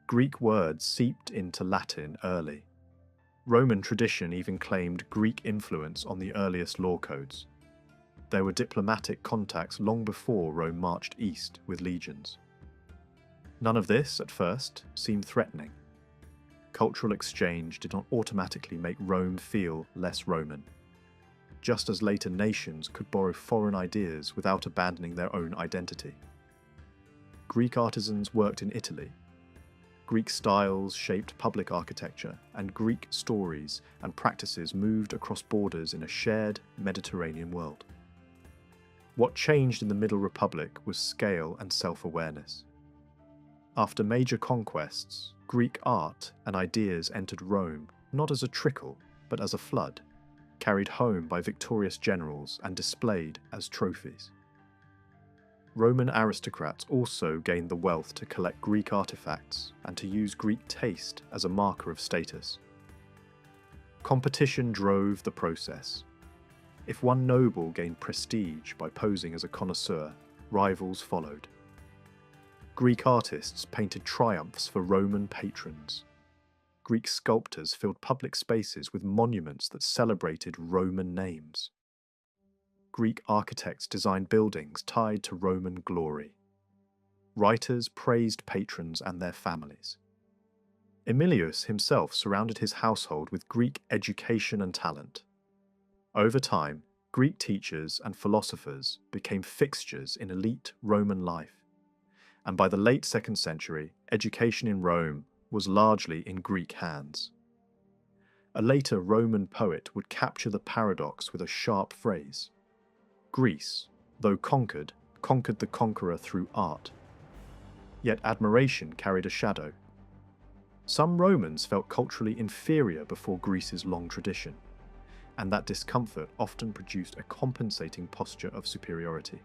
Greek words seeped into Latin early. Roman tradition even claimed Greek influence on the earliest law codes. There were diplomatic contacts long before Rome marched east with legions. None of this, at first, seemed threatening. Cultural exchange did not automatically make Rome feel less Roman, just as later nations could borrow foreign ideas without abandoning their own identity. Greek artisans worked in Italy. Greek styles shaped public architecture, and Greek stories and practices moved across borders in a shared Mediterranean world. What changed in the Middle Republic was scale and self-awareness. After major conquests, Greek art and ideas entered Rome not as a trickle, but as a flood, carried home by victorious generals and displayed as trophies. Roman aristocrats also gained the wealth to collect Greek artifacts and to use Greek taste as a marker of status. Competition drove the process. If one noble gained prestige by posing as a connoisseur, rivals followed. Greek artists painted triumphs for Roman patrons. Greek sculptors filled public spaces with monuments that celebrated Roman names. Greek architects designed buildings tied to Roman glory. Writers praised patrons and their families. Aemilius himself surrounded his household with Greek education and talent. Over time, Greek teachers and philosophers became fixtures in elite Roman life, and by the late 2nd century, education in Rome was largely in Greek hands. A later Roman poet would capture the paradox with a sharp phrase. Greece, though conquered the conqueror through art. Yet admiration carried a shadow. Some Romans felt culturally inferior before Greece's long tradition, and that discomfort often produced a compensating posture of superiority.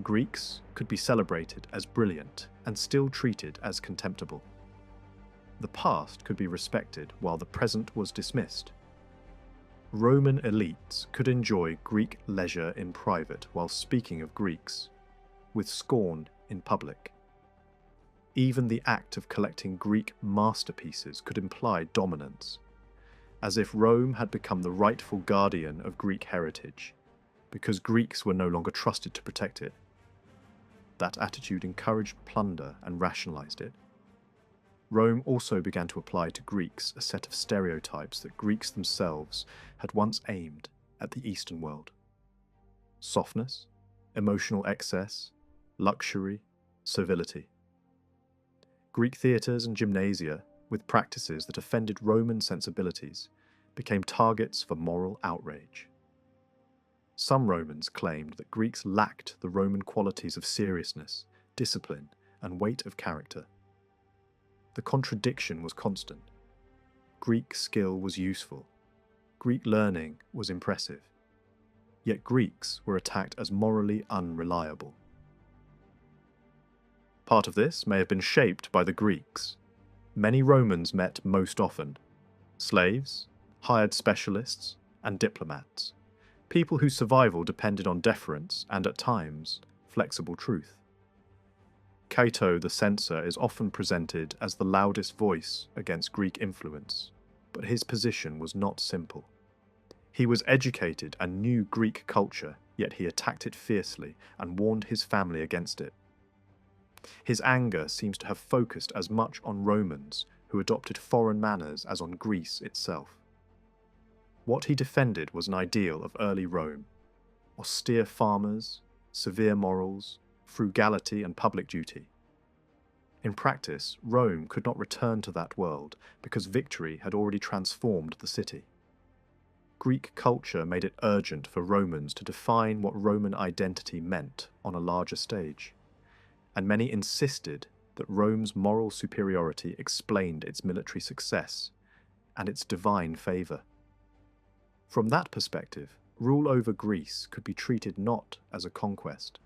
Greeks could be celebrated as brilliant and still treated as contemptible. The past could be respected while the present was dismissed. Roman elites could enjoy Greek leisure in private while speaking of Greeks, with scorn in public. Even the act of collecting Greek masterpieces could imply dominance, as if Rome had become the rightful guardian of Greek heritage, because Greeks were no longer trusted to protect it. That attitude encouraged plunder and rationalized it. Rome also began to apply to Greeks a set of stereotypes that Greeks themselves had once aimed at the Eastern world. Softness, emotional excess, luxury, servility. Greek theatres and gymnasia, with practices that offended Roman sensibilities, became targets for moral outrage. Some Romans claimed that Greeks lacked the Roman qualities of seriousness, discipline, and weight of character. The contradiction was constant. Greek skill was useful. Greek learning was impressive. Yet Greeks were attacked as morally unreliable. Part of this may have been shaped by the Greeks. Many Romans met most often: slaves, hired specialists, and diplomats, people whose survival depended on deference and, at times, flexible truth. Cato the censor is often presented as the loudest voice against Greek influence, but his position was not simple. He was educated and knew Greek culture, yet he attacked it fiercely and warned his family against it. His anger seems to have focused as much on Romans who adopted foreign manners as on Greece itself. What he defended was an ideal of early Rome: austere farmers, severe morals, frugality and public duty. In practice, Rome could not return to that world because victory had already transformed the city. Greek culture made it urgent for Romans to define what Roman identity meant on a larger stage, and many insisted that Rome's moral superiority explained its military success and its divine favour. From that perspective, Rule over Greece could be treated not as a conquest,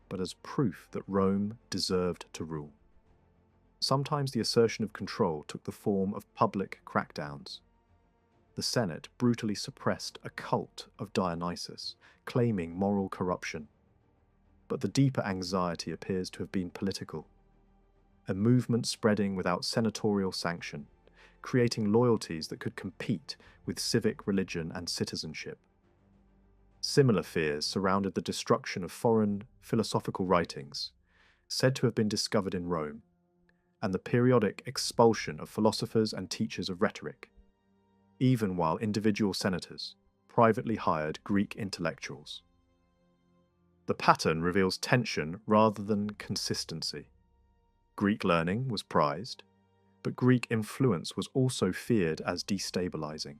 but as proof that Rome deserved to rule. Sometimes the assertion of control took the form of public crackdowns. The Senate brutally suppressed a cult of Dionysus, claiming moral corruption. But the deeper anxiety appears to have been political, a movement spreading without senatorial sanction, creating loyalties that could compete with civic religion and citizenship. Similar fears surrounded the destruction of foreign philosophical writings, said to have been discovered in Rome, and the periodic expulsion of philosophers and teachers of rhetoric, even while individual senators privately hired Greek intellectuals. The pattern reveals tension rather than consistency. Greek learning was prized, but Greek influence was also feared as destabilizing.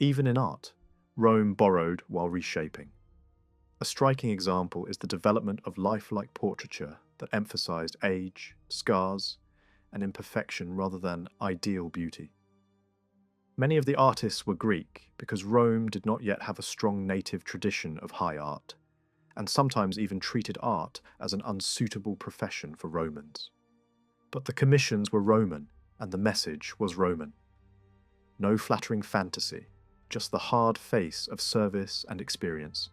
Even in art, Rome borrowed while reshaping. A striking example is the development of lifelike portraiture that emphasized age, scars, and imperfection rather than ideal beauty. Many of the artists were Greek because Rome did not yet have a strong native tradition of high art, and sometimes even treated art as an unsuitable profession for Romans. But the commissions were Roman, and the message was Roman. No flattering fantasy, just the hard face of service and experience.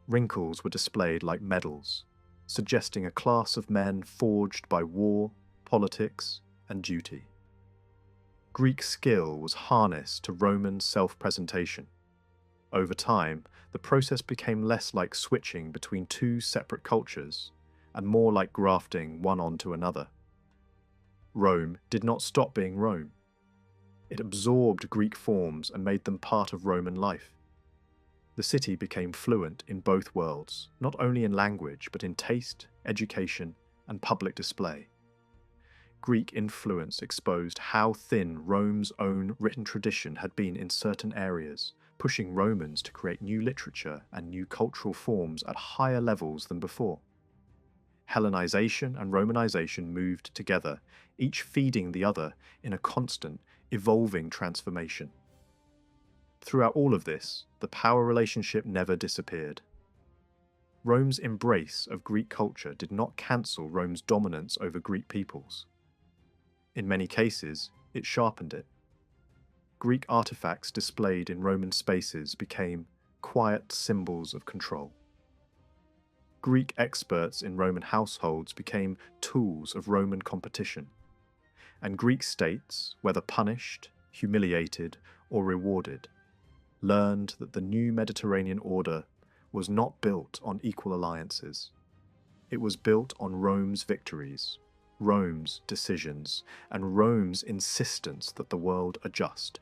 Wrinkles were displayed like medals, suggesting a class of men forged by war, politics, and duty. Greek skill was harnessed to Roman self-presentation. Over time, the process became less like switching between two separate cultures and more like grafting one onto another. Rome did not stop being Rome. It absorbed Greek forms and made them part of Roman life. The city became fluent in both worlds, not only in language, but in taste, education, and public display. Greek influence exposed how thin Rome's own written tradition had been in certain areas, pushing Romans to create new literature and new cultural forms at higher levels than before. Hellenization and Romanization moved together, each feeding the other in a constant, evolving transformation. Throughout all of this, the power relationship never disappeared. Rome's embrace of Greek culture did not cancel Rome's dominance over Greek peoples. In many cases, it sharpened it. Greek artifacts displayed in Roman spaces became quiet symbols of control. Greek experts in Roman households became tools of Roman competition, and Greek states, whether punished, humiliated, or rewarded, learned that the new Mediterranean order was not built on equal alliances. It was built on Rome's victories, Rome's decisions, and Rome's insistence that the world adjust.